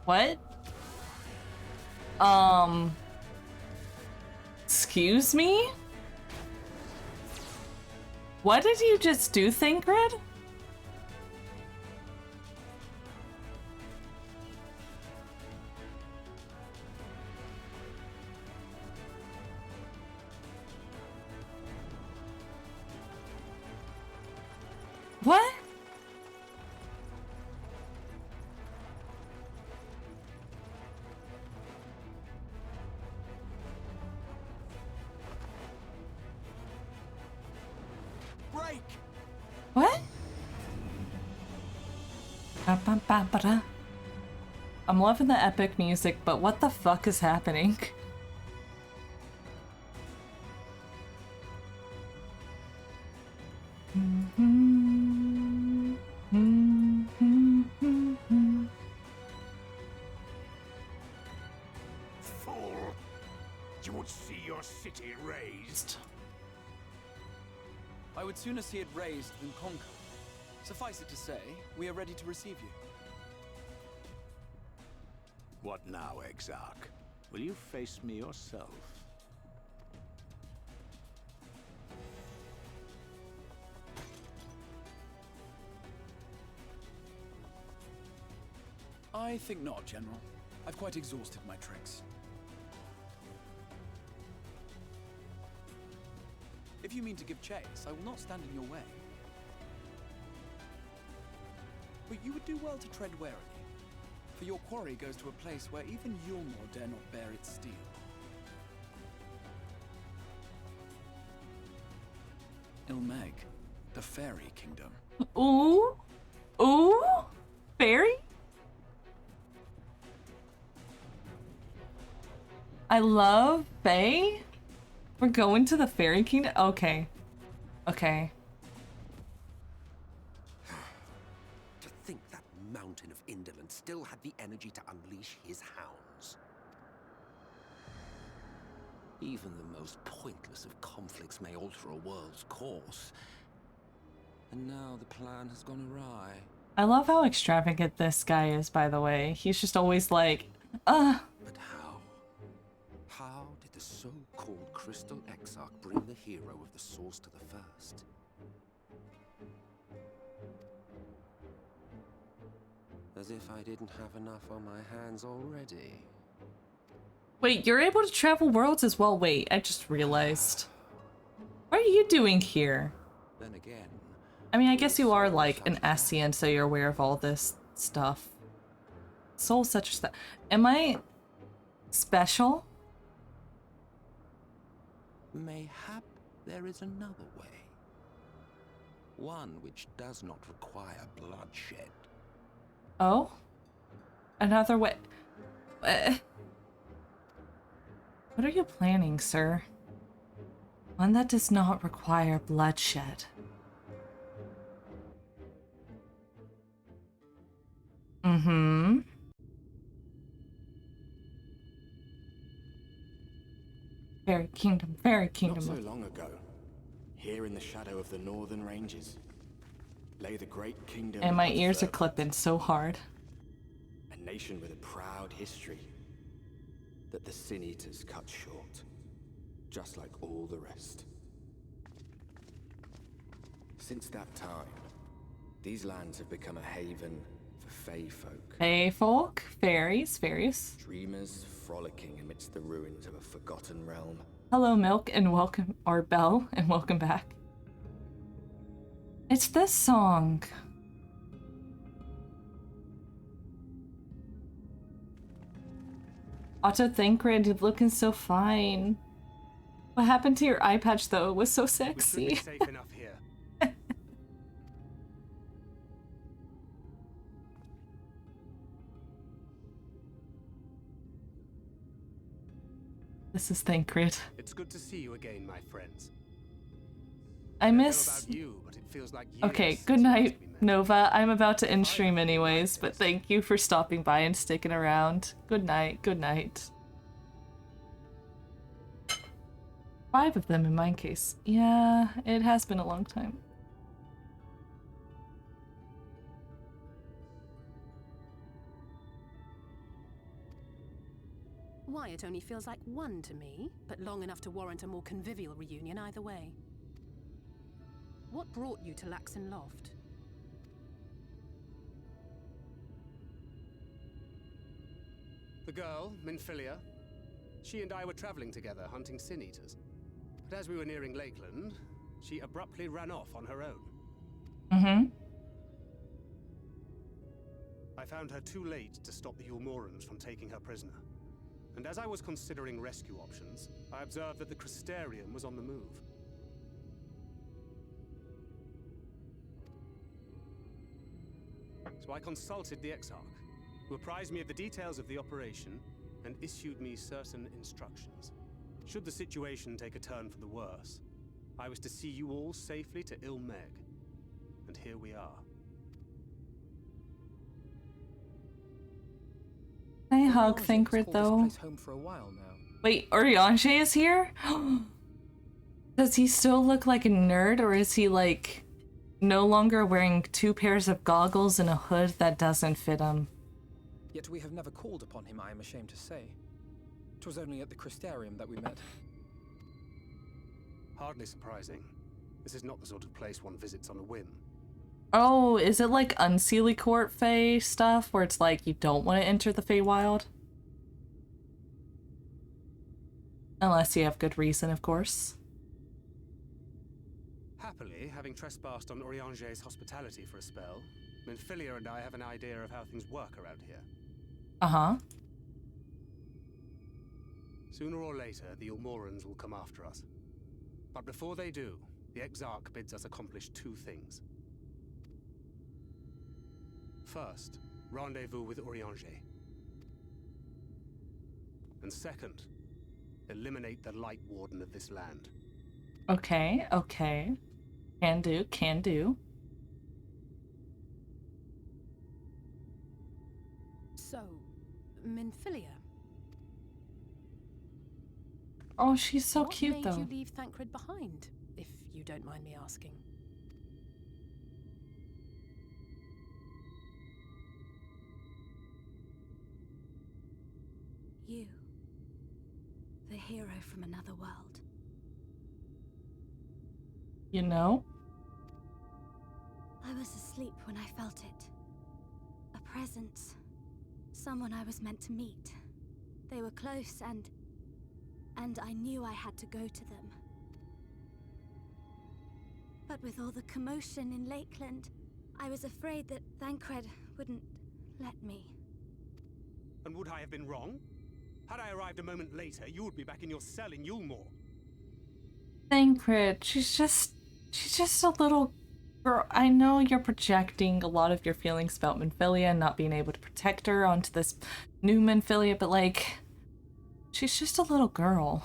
Speaker 1: What? Excuse me? What did you just do, Thancred? What?
Speaker 11: Break!
Speaker 1: What? Ba-ba-ba-ba-da. I'm loving the epic music, but what the fuck is happening?
Speaker 11: Fool! You would see your city razed.
Speaker 8: I would sooner see it razed than conquered. Suffice it to say, we are ready to receive you.
Speaker 14: What now, Exarch? Will you face me yourself?
Speaker 8: I think not, General. I've quite exhausted my tricks. If you mean to give chase, I will not stand in your way. But you would do well to tread warily, for your quarry goes to a place where even Yulmore dare not bear its steel. Ilmeg, the Fairy Kingdom.
Speaker 1: Ooh? Ooh? Fairy? I love Fae? We're going to the Fairy Kingdom? Okay. Okay.
Speaker 17: To think that mountain of indolence still had the energy to unleash his hounds. Even the most pointless of conflicts may alter a world's course. And now the plan has gone awry.
Speaker 1: I love how extravagant this guy is, by the way. He's just always like,
Speaker 17: But how? How did the so-called Crystal Exarch bring the hero of the Source to the First? As if I didn't have enough on my hands already.
Speaker 1: Wait, you're able to travel worlds as well? Wait, I just realized. What are you doing here?
Speaker 17: Then again,
Speaker 1: I mean, I guess you are like an Ascian, so you're aware of all this stuff. Soul such stuff. Am I special?
Speaker 17: mayhap there is another way. One which does not require bloodshed.
Speaker 1: Oh? Another way. What are you planning, sir? One that does not require bloodshed. Mm-hmm. Fairy Kingdom, Fairy Kingdom.
Speaker 2: Not so long ago, here in the shadow of the northern ranges, lay the great kingdom
Speaker 1: And my
Speaker 2: of
Speaker 1: ears are
Speaker 2: Vermont,
Speaker 1: clipping so hard.
Speaker 2: a nation with a proud history that the Sin Eaters cut short, just like all the rest. Since that time, these lands have become a haven for Fey folk.
Speaker 1: Fey folk, fairies, fairies.
Speaker 2: Dreamers frolicking amidst the ruins of a forgotten realm.
Speaker 1: Hello, Milk, and welcome, or Belle, and welcome back. It's this song. Otto Thancred looking so fine. What happened to your eye patch though? It was so sexy.
Speaker 6: We should be safe enough here.
Speaker 1: This is Thancred.
Speaker 6: It's good to see you again, my friends.
Speaker 1: I miss.
Speaker 6: I don't know about you, but it feels like
Speaker 1: Okay,
Speaker 6: years
Speaker 1: good
Speaker 6: since
Speaker 1: night, Nova. I'm about to end stream anyways, but thank you for stopping by and sticking around. Good night, good night. 5 of them in my case. Yeah, it has been a long time.
Speaker 5: Why, it only feels like one to me, but long enough to warrant a more convivial reunion either way. What brought you to Laxon Loft?
Speaker 6: The girl, Minfilia, she and I were traveling together hunting sin eaters. But as we were nearing Lakeland, she abruptly ran off on her own.
Speaker 1: Mm-hmm.
Speaker 6: I found her too late to stop the Ulmorans from taking her prisoner. And as I was considering rescue options, I observed that the Crystarium was on the move. So I consulted the Exarch, who apprised me of the details of the operation and issued me certain instructions. Should the situation take a turn for the worse, I was to see you all safely to Ilmeg. And here we are.
Speaker 1: Can I hug Thancred though?
Speaker 18: Home for a while now.
Speaker 1: Wait, Oriange is here? Does he still look like a nerd, or is he like no longer wearing 2 pairs of goggles and a hood that doesn't fit him?
Speaker 18: Yet we have never called upon him, I am ashamed to say. 'Twas only at the Crystarium that we met.
Speaker 6: Hardly surprising. This is not the sort of place one visits on a whim.
Speaker 1: Oh, is it like Unseelie Court Fae stuff, where it's like you don't want to enter the Feywild? Unless you have good reason, of course.
Speaker 6: Happily, having trespassed on Oriange's hospitality for a spell, Minfilia and I have an idea of how things work around here.
Speaker 1: Uh-huh.
Speaker 6: Sooner or later, the Ulmorans will come after us. But before they do, the Exarch bids us accomplish 2 things. First, rendezvous with Oriange. And second, eliminate the Light Warden of this land.
Speaker 1: Okay, okay. Can do, can do.
Speaker 5: So, Minfilia.
Speaker 1: Oh, she's so cute
Speaker 5: What
Speaker 1: though.
Speaker 5: made you leave Thancred behind, if you don't mind me asking?
Speaker 7: You. The hero from another world.
Speaker 1: You know?
Speaker 7: I was asleep when I felt it. A presence. Someone I was meant to meet. They were close and I knew I had to go to them. But with all the commotion in Lakeland, I was afraid that Thancred wouldn't let me.
Speaker 6: And would I have been wrong? Had I arrived a moment later, you would be back in your cell in Yulmore.
Speaker 1: Thancred, she's just a little girl. I know you're projecting a lot of your feelings about Minfilia and not being able to protect her onto this new Minfilia, but like, she's just a little girl.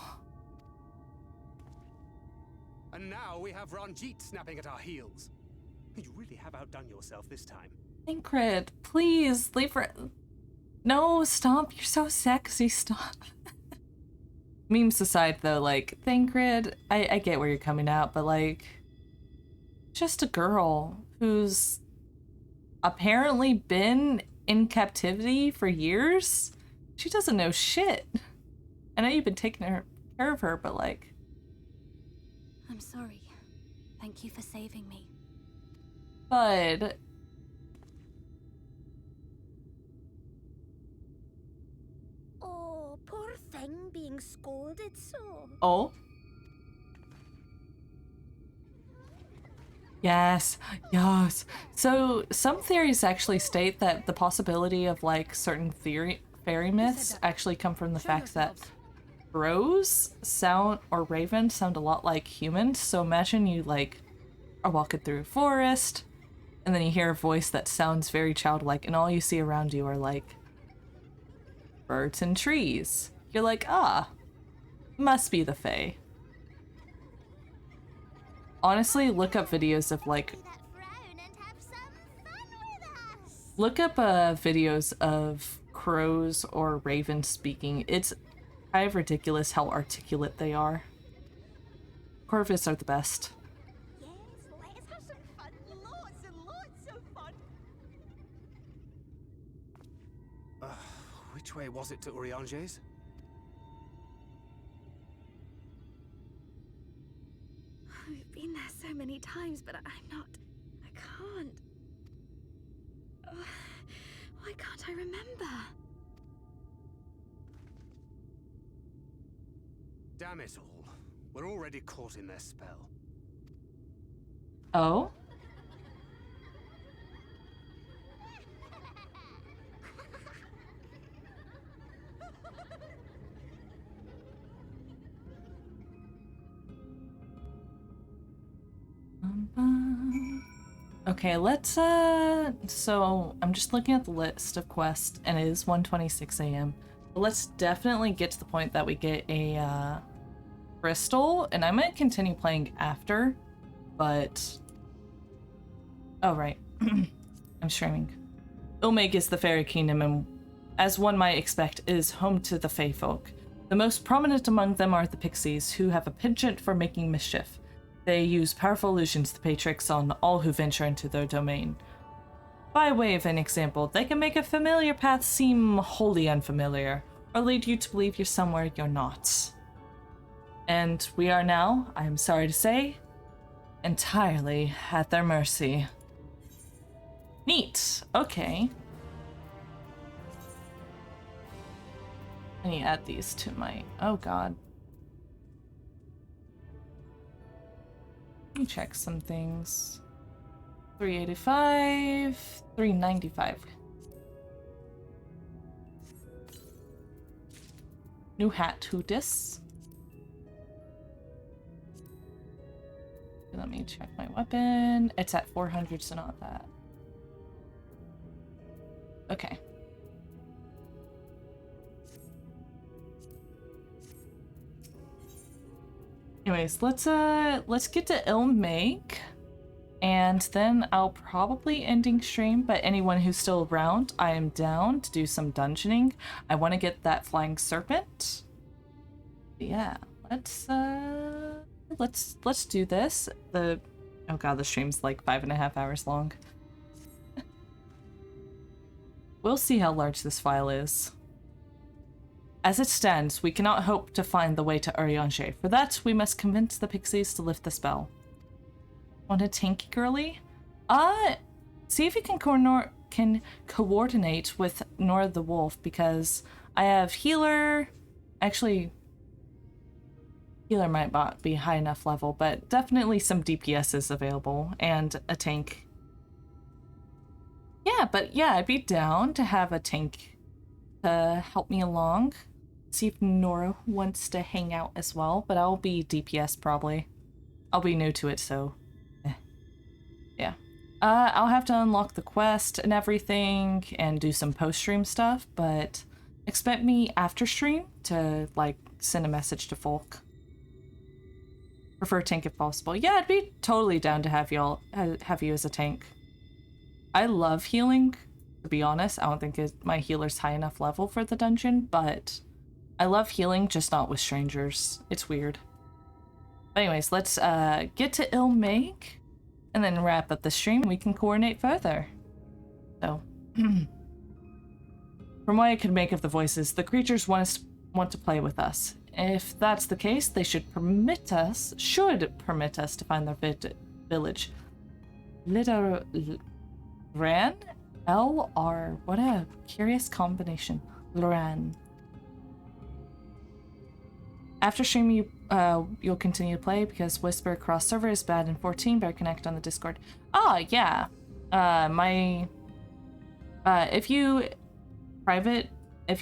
Speaker 6: And now we have Ranjit snapping at our heels. You really have outdone yourself this time.
Speaker 1: Thancred, please leave her. No, stop. You're so sexy. Stop. Memes aside, though, like, Thancred, I get where you're coming out, but like, just a girl who's apparently been in captivity for years. She doesn't know shit. I know you've been taking care of her, but like...
Speaker 7: I'm sorry. Thank you for saving me.
Speaker 1: Bud...
Speaker 7: Oh, poor
Speaker 19: Reng being scolded so?
Speaker 1: Oh? Yes, yes. So some theories actually state that the possibility of like certain fairy myths actually come from the fact that crows sound or ravens sound a lot like humans. So imagine you like are walking through a forest and then you hear a voice that sounds very childlike and all you see around you are like birds and trees. You're like, ah, must be the fae. Honestly, look up videos of like videos of crows or ravens speaking. It's kind of ridiculous how articulate they are. Corvus are the best.
Speaker 19: Yes, let's have some fun. Lots and lots of fun.
Speaker 6: Which way was it to Urianger's?
Speaker 7: We've been there so many times, but I can't. Why can't I remember?
Speaker 6: Damn it all. We're already caught in their spell.
Speaker 1: Oh? Okay, let's so I'm just looking at the list of quests and it is 1:26 a.m. But let's definitely get to the point that we get a crystal, and I might continue playing after, but oh right. I'm streaming. Ilmig is the fairy kingdom, and as one might expect, is home to the fae folk. The most prominent among them are the pixies, who have a penchant for making mischief. They use powerful illusions to play tricks on all who venture into their domain. By way of an example, they can make a familiar path seem wholly unfamiliar, or lead you to believe you're somewhere you're not. And we are now, I am sorry to say, entirely at their mercy. Neat. Okay. I need to add these to my... Oh god. Let me check some things. 385, 395. New hat, who dis? Let me check my weapon. It's at 400, so not that. Okay. Anyways, let's get to Ilmig, and then I'll probably ending stream, but anyone who's still around, I am down to do some dungeoning. I want to get that flying serpent. But yeah, let's do this. Oh god, the stream's like 5.5 hours long. We'll see how large this file is. As it stands, we cannot hope to find the way to Urianger. For that, we must convince the pixies to lift the spell. Want a tanky girly? See if you can coordinate with Nora the Wolf, because I have healer. Actually, healer might not be high enough level, but definitely some DPS is available, and a tank. Yeah, but yeah, I'd be down to have a tank to help me along. See if Nora wants to hang out as well, but I'll be DPS probably. I'll be new to it, so yeah. I'll have to unlock the quest and everything and do some post-stream stuff, but expect me after stream to like send a message to folk. Prefer tank if possible. Yeah, I'd be totally down to have you as a tank. I love healing, to be honest. I don't think my healer's high enough level for the dungeon, but I love healing, just not with strangers. It's weird. But anyways, let's get to Ilmig and then wrap up the stream. We can coordinate further. So, from what I can make of the voices, the creatures want to play with us. If that's the case, they should permit us to find their village. Ran? L-R. What a curious combination. Loran. After stream, you'll continue to play because Whisper cross server is bad in 14. Better connect on the Discord. Oh yeah. If you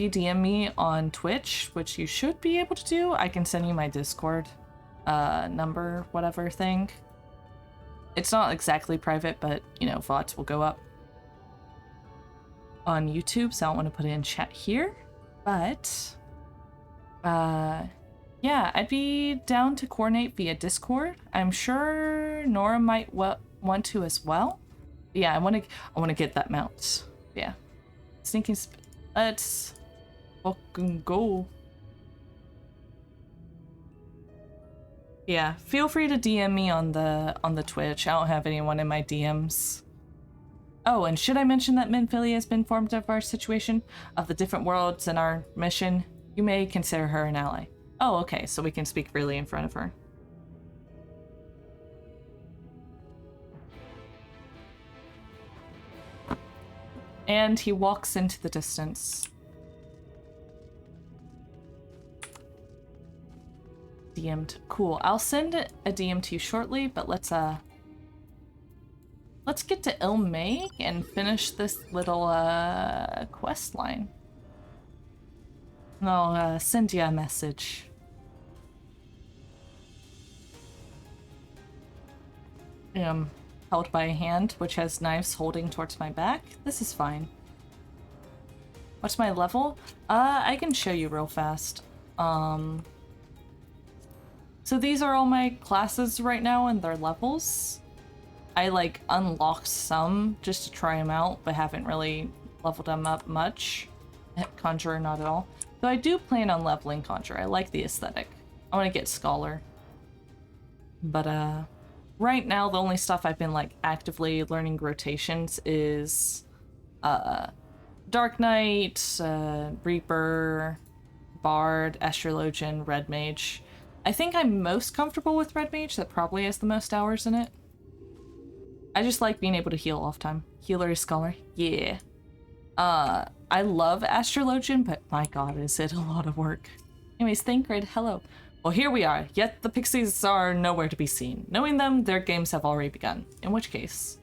Speaker 1: DM me on Twitch, which you should be able to do, I can send you my Discord number, whatever thing. It's not exactly private, but you know, VODs will go up on YouTube, so I don't want to put it in chat here. But yeah, I'd be down to coordinate via Discord. I'm sure Nora might want to as well. Yeah, I want to get that mount. Yeah, sneaking. Let's fucking go. Yeah, feel free to DM me on the Twitch. I don't have anyone in my DMs. Oh, and should I mention that Minphilly has been informed of our situation, of the different worlds and our mission? You may consider her an ally. Oh, okay, so we can speak freely in front of her. And he walks into the distance. DM'd. Cool. I'll send a DM to you shortly, but let's get to Ilmaig and finish this little quest line. And I'll send you a message. Held by a hand, which has knives holding towards my back. This is fine. What's my level? I can show you real fast. So these are all my classes right now and their levels. I like unlocked some just to try them out, but haven't really leveled them up much. Conjurer, not at all. So I do plan on leveling Conjurer. I like the aesthetic. I want to get Scholar. But right now the only stuff I've been like actively learning rotations is Dark Knight, Reaper, Bard, Astrologian, Red Mage. I think I'm most comfortable with Red Mage. That probably has the most hours in it. I just like being able to heal off time. Healer is Scholar. Yeah. I love Astrologian, but my god, is it a lot of work. Anyways, Thancred, hello. Well, here we are, yet the Pixies are nowhere to be seen. Knowing them, their games have already begun. In which case...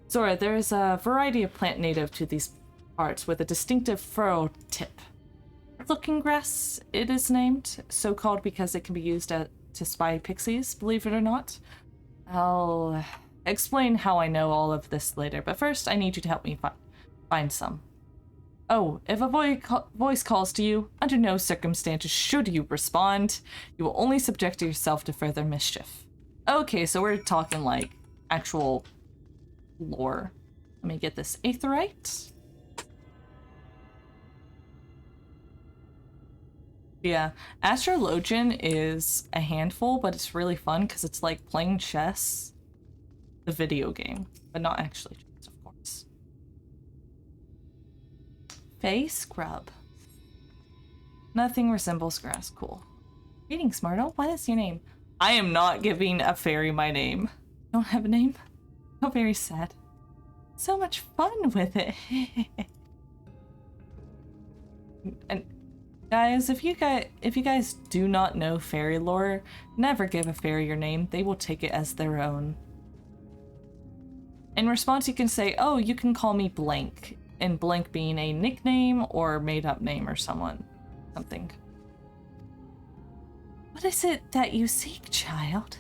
Speaker 1: Zora, there is a variety of plant native to these parts with a distinctive furrow tip. Looking grass, it is named, so called because it can be used to spy pixies, believe it or not. I'll explain how I know all of this later, but first I need you to help me find some. Oh, if a voice calls to you, under no circumstances should you respond. You will only subject yourself to further mischief. Okay, so we're talking like actual lore. Let me get this aetheryte. Yeah, Astrologian is a handful, but it's really fun because it's like playing chess, the video game, but not actually chess, of course. Fey Scrub. Nothing resembles grass. Cool. Greetings, Smarto. What is your name? I am not giving a fairy my name. Don't have a name? How very sad. So much fun with it. And guys, if you guys do not know fairy lore, never give a fairy your name. They will take it as their own. In response, you can say, oh, you can call me blank, and blank being a nickname or made-up name or something. What is it that you seek, child?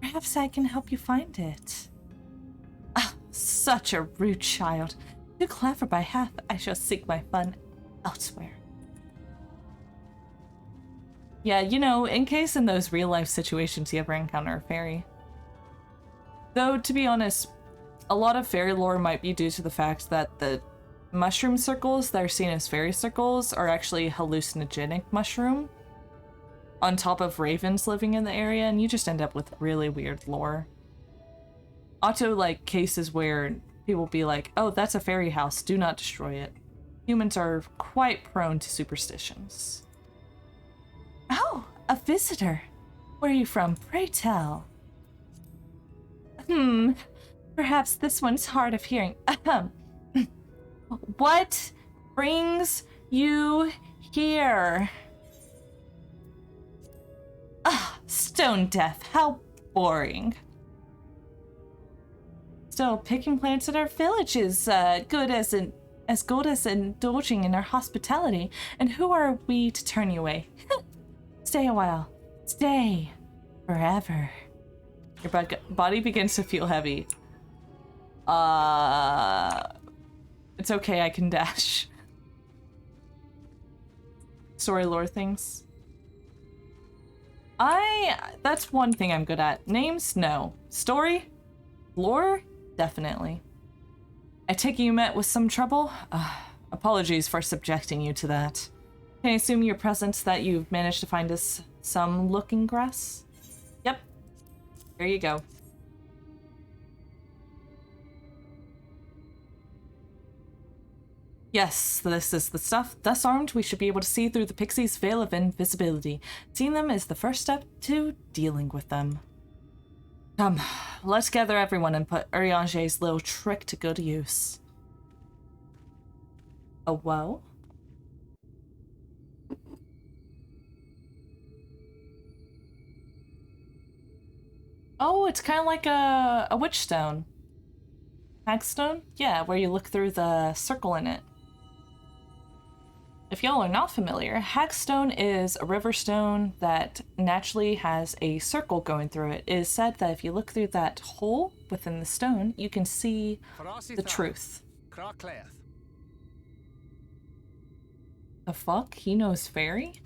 Speaker 1: Perhaps I can help you find it. Ah, such a rude child. Too clever by half. I shall seek my fun elsewhere. Yeah, you know, in case in those real-life situations you ever encounter a fairy. Though, to be honest, a lot of fairy lore might be due to the fact that the mushroom circles that are seen as fairy circles are actually hallucinogenic mushroom on top of ravens living in the area, and you just end up with really weird lore. Also, like, cases where people be like, oh, that's a fairy house, do not destroy it. Humans are quite prone to superstitions. Oh, a visitor. Where are you from? Pray tell. Perhaps this one's hard of hearing. Ahem. What brings you here? Stone death, how boring. Still, picking plants at our village is as good as indulging in our hospitality. And who are we to turn you away? Stay a while. Stay. Forever. Your body begins to feel heavy. It's okay, I can dash. Story lore things. That's one thing I'm good at. Names? No. Story? Lore? Definitely. I take it you met with some trouble? Apologies for subjecting you to that. Can I assume your presence that you've managed to find us some looking grass? Yep. There you go. Yes, this is the stuff. Thus armed, we should be able to see through the pixie's veil of invisibility. Seeing them is the first step to dealing with them. Come, let's gather everyone and put Urianger's little trick to good use. A whoa? Oh, it's kind of like a witch stone. Hagstone? Yeah, where you look through the circle in it. If y'all are not familiar, Hagstone is a river stone that naturally has a circle going through it. It is said that if you look through that hole within the stone, you can see the truth. The fuck? He knows fairy?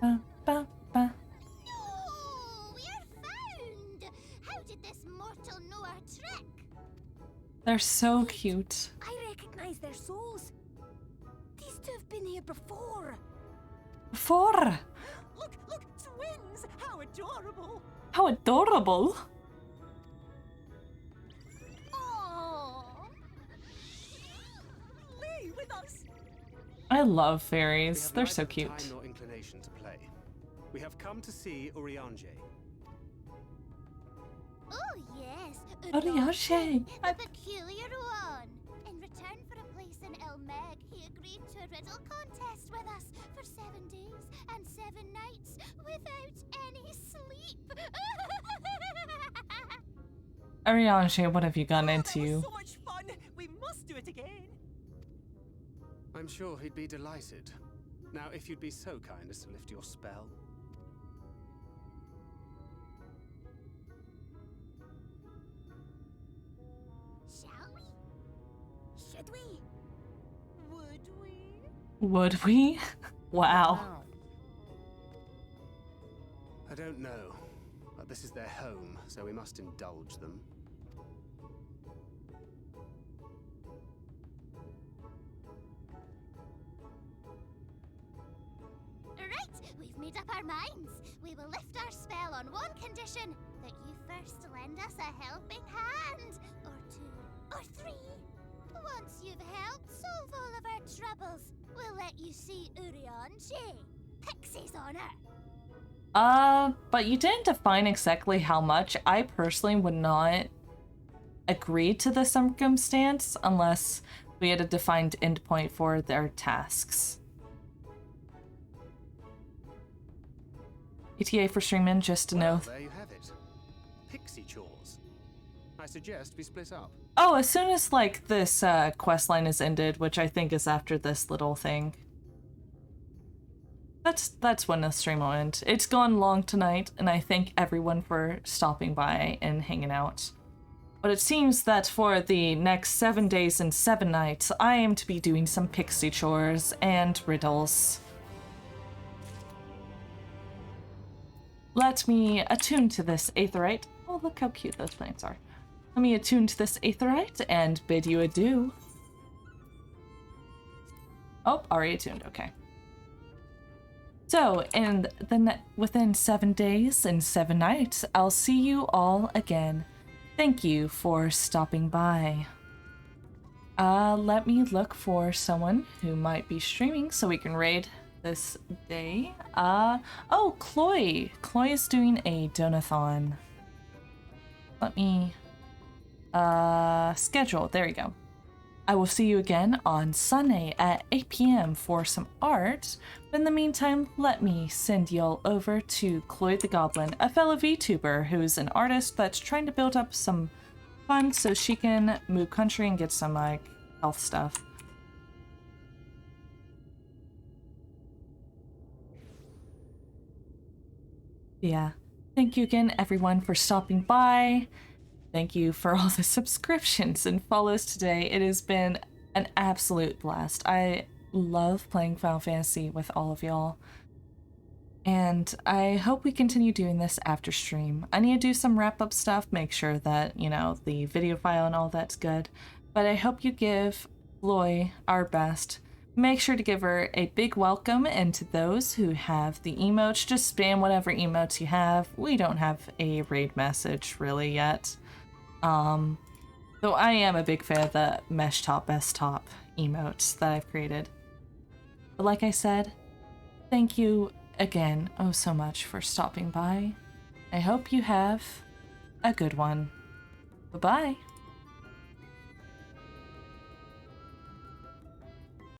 Speaker 1: Ba, ba, ba. They're so cute.
Speaker 7: I recognize their souls. These two have been here before.
Speaker 1: Before?
Speaker 4: Look, twins! How adorable!
Speaker 1: How adorable!
Speaker 4: Aww. Lee, with us!
Speaker 1: I love fairies. They're so cute.
Speaker 6: Time nor inclination to play. We have come to see Urianger.
Speaker 19: Oh yes,
Speaker 1: Urianger.
Speaker 19: the peculiar one. In return for a place in Elmeg, he agreed to a riddle contest with us for 7 days and 7 nights without any sleep.
Speaker 1: Urianger, what have you gotten into?
Speaker 4: So much fun! We must do it again!
Speaker 6: I'm sure he'd be delighted. Now, if you'd be so kind as to lift your spell.
Speaker 19: Shall we? Should we?
Speaker 4: Would we?
Speaker 1: Would we? Wow.
Speaker 6: I don't know, but this is their home, so we must indulge them.
Speaker 19: Right, we've made up our minds. We will lift our spell on one condition: that you first lend us a helping hand, or 2, or 3. Once you've helped solve all of our troubles, we'll let you see Urianger. Pixie's honor.
Speaker 1: But you didn't define exactly how much. I personally would not agree to the circumstance unless we had a defined endpoint for their tasks. ETA for streaming, just to know.
Speaker 6: There you have it. Pixie chores. I suggest we split up.
Speaker 1: Oh, as soon as, like, this quest line is ended, which I think is after this little thing. That's when the stream will end. It's gone long tonight, and I thank everyone for stopping by and hanging out. But it seems that for the next 7 days and 7 nights, I am to be doing some pixie chores and riddles. Let me attune to this aetheryte. Oh, look how cute those plants are. Let me attune to this aetheryte and bid you adieu. Oh, already attuned, okay. So, within 7 days and 7 nights, I'll see you all again. Thank you for stopping by. Let me look for someone who might be streaming so we can raid this day. Oh, Chloe. Chloe is doing a donathon. Let me schedule. There you go. I will see you again on Sunday at 8 p.m. for some art. But in the meantime, let me send y'all over to Cloyd the Goblin, a fellow VTuber who's an artist that's trying to build up some funds so she can move country and get some, like, health stuff. Yeah. Thank you again, everyone, for stopping by. Thank you for all the subscriptions and follows today. It has been an absolute blast. I love playing Final Fantasy with all of y'all. And I hope we continue doing this after stream. I need to do some wrap-up stuff, make sure that, you know, the video file and all that's good. But I hope you give Loy our best. Make sure to give her a big welcome, and to those who have the emotes, just spam whatever emotes you have. We don't have a raid message really yet. Though I am a big fan of the mesh top best top emotes that I've created. But like I said, thank you again oh so much for stopping by. I hope you have a good one. Bye-bye.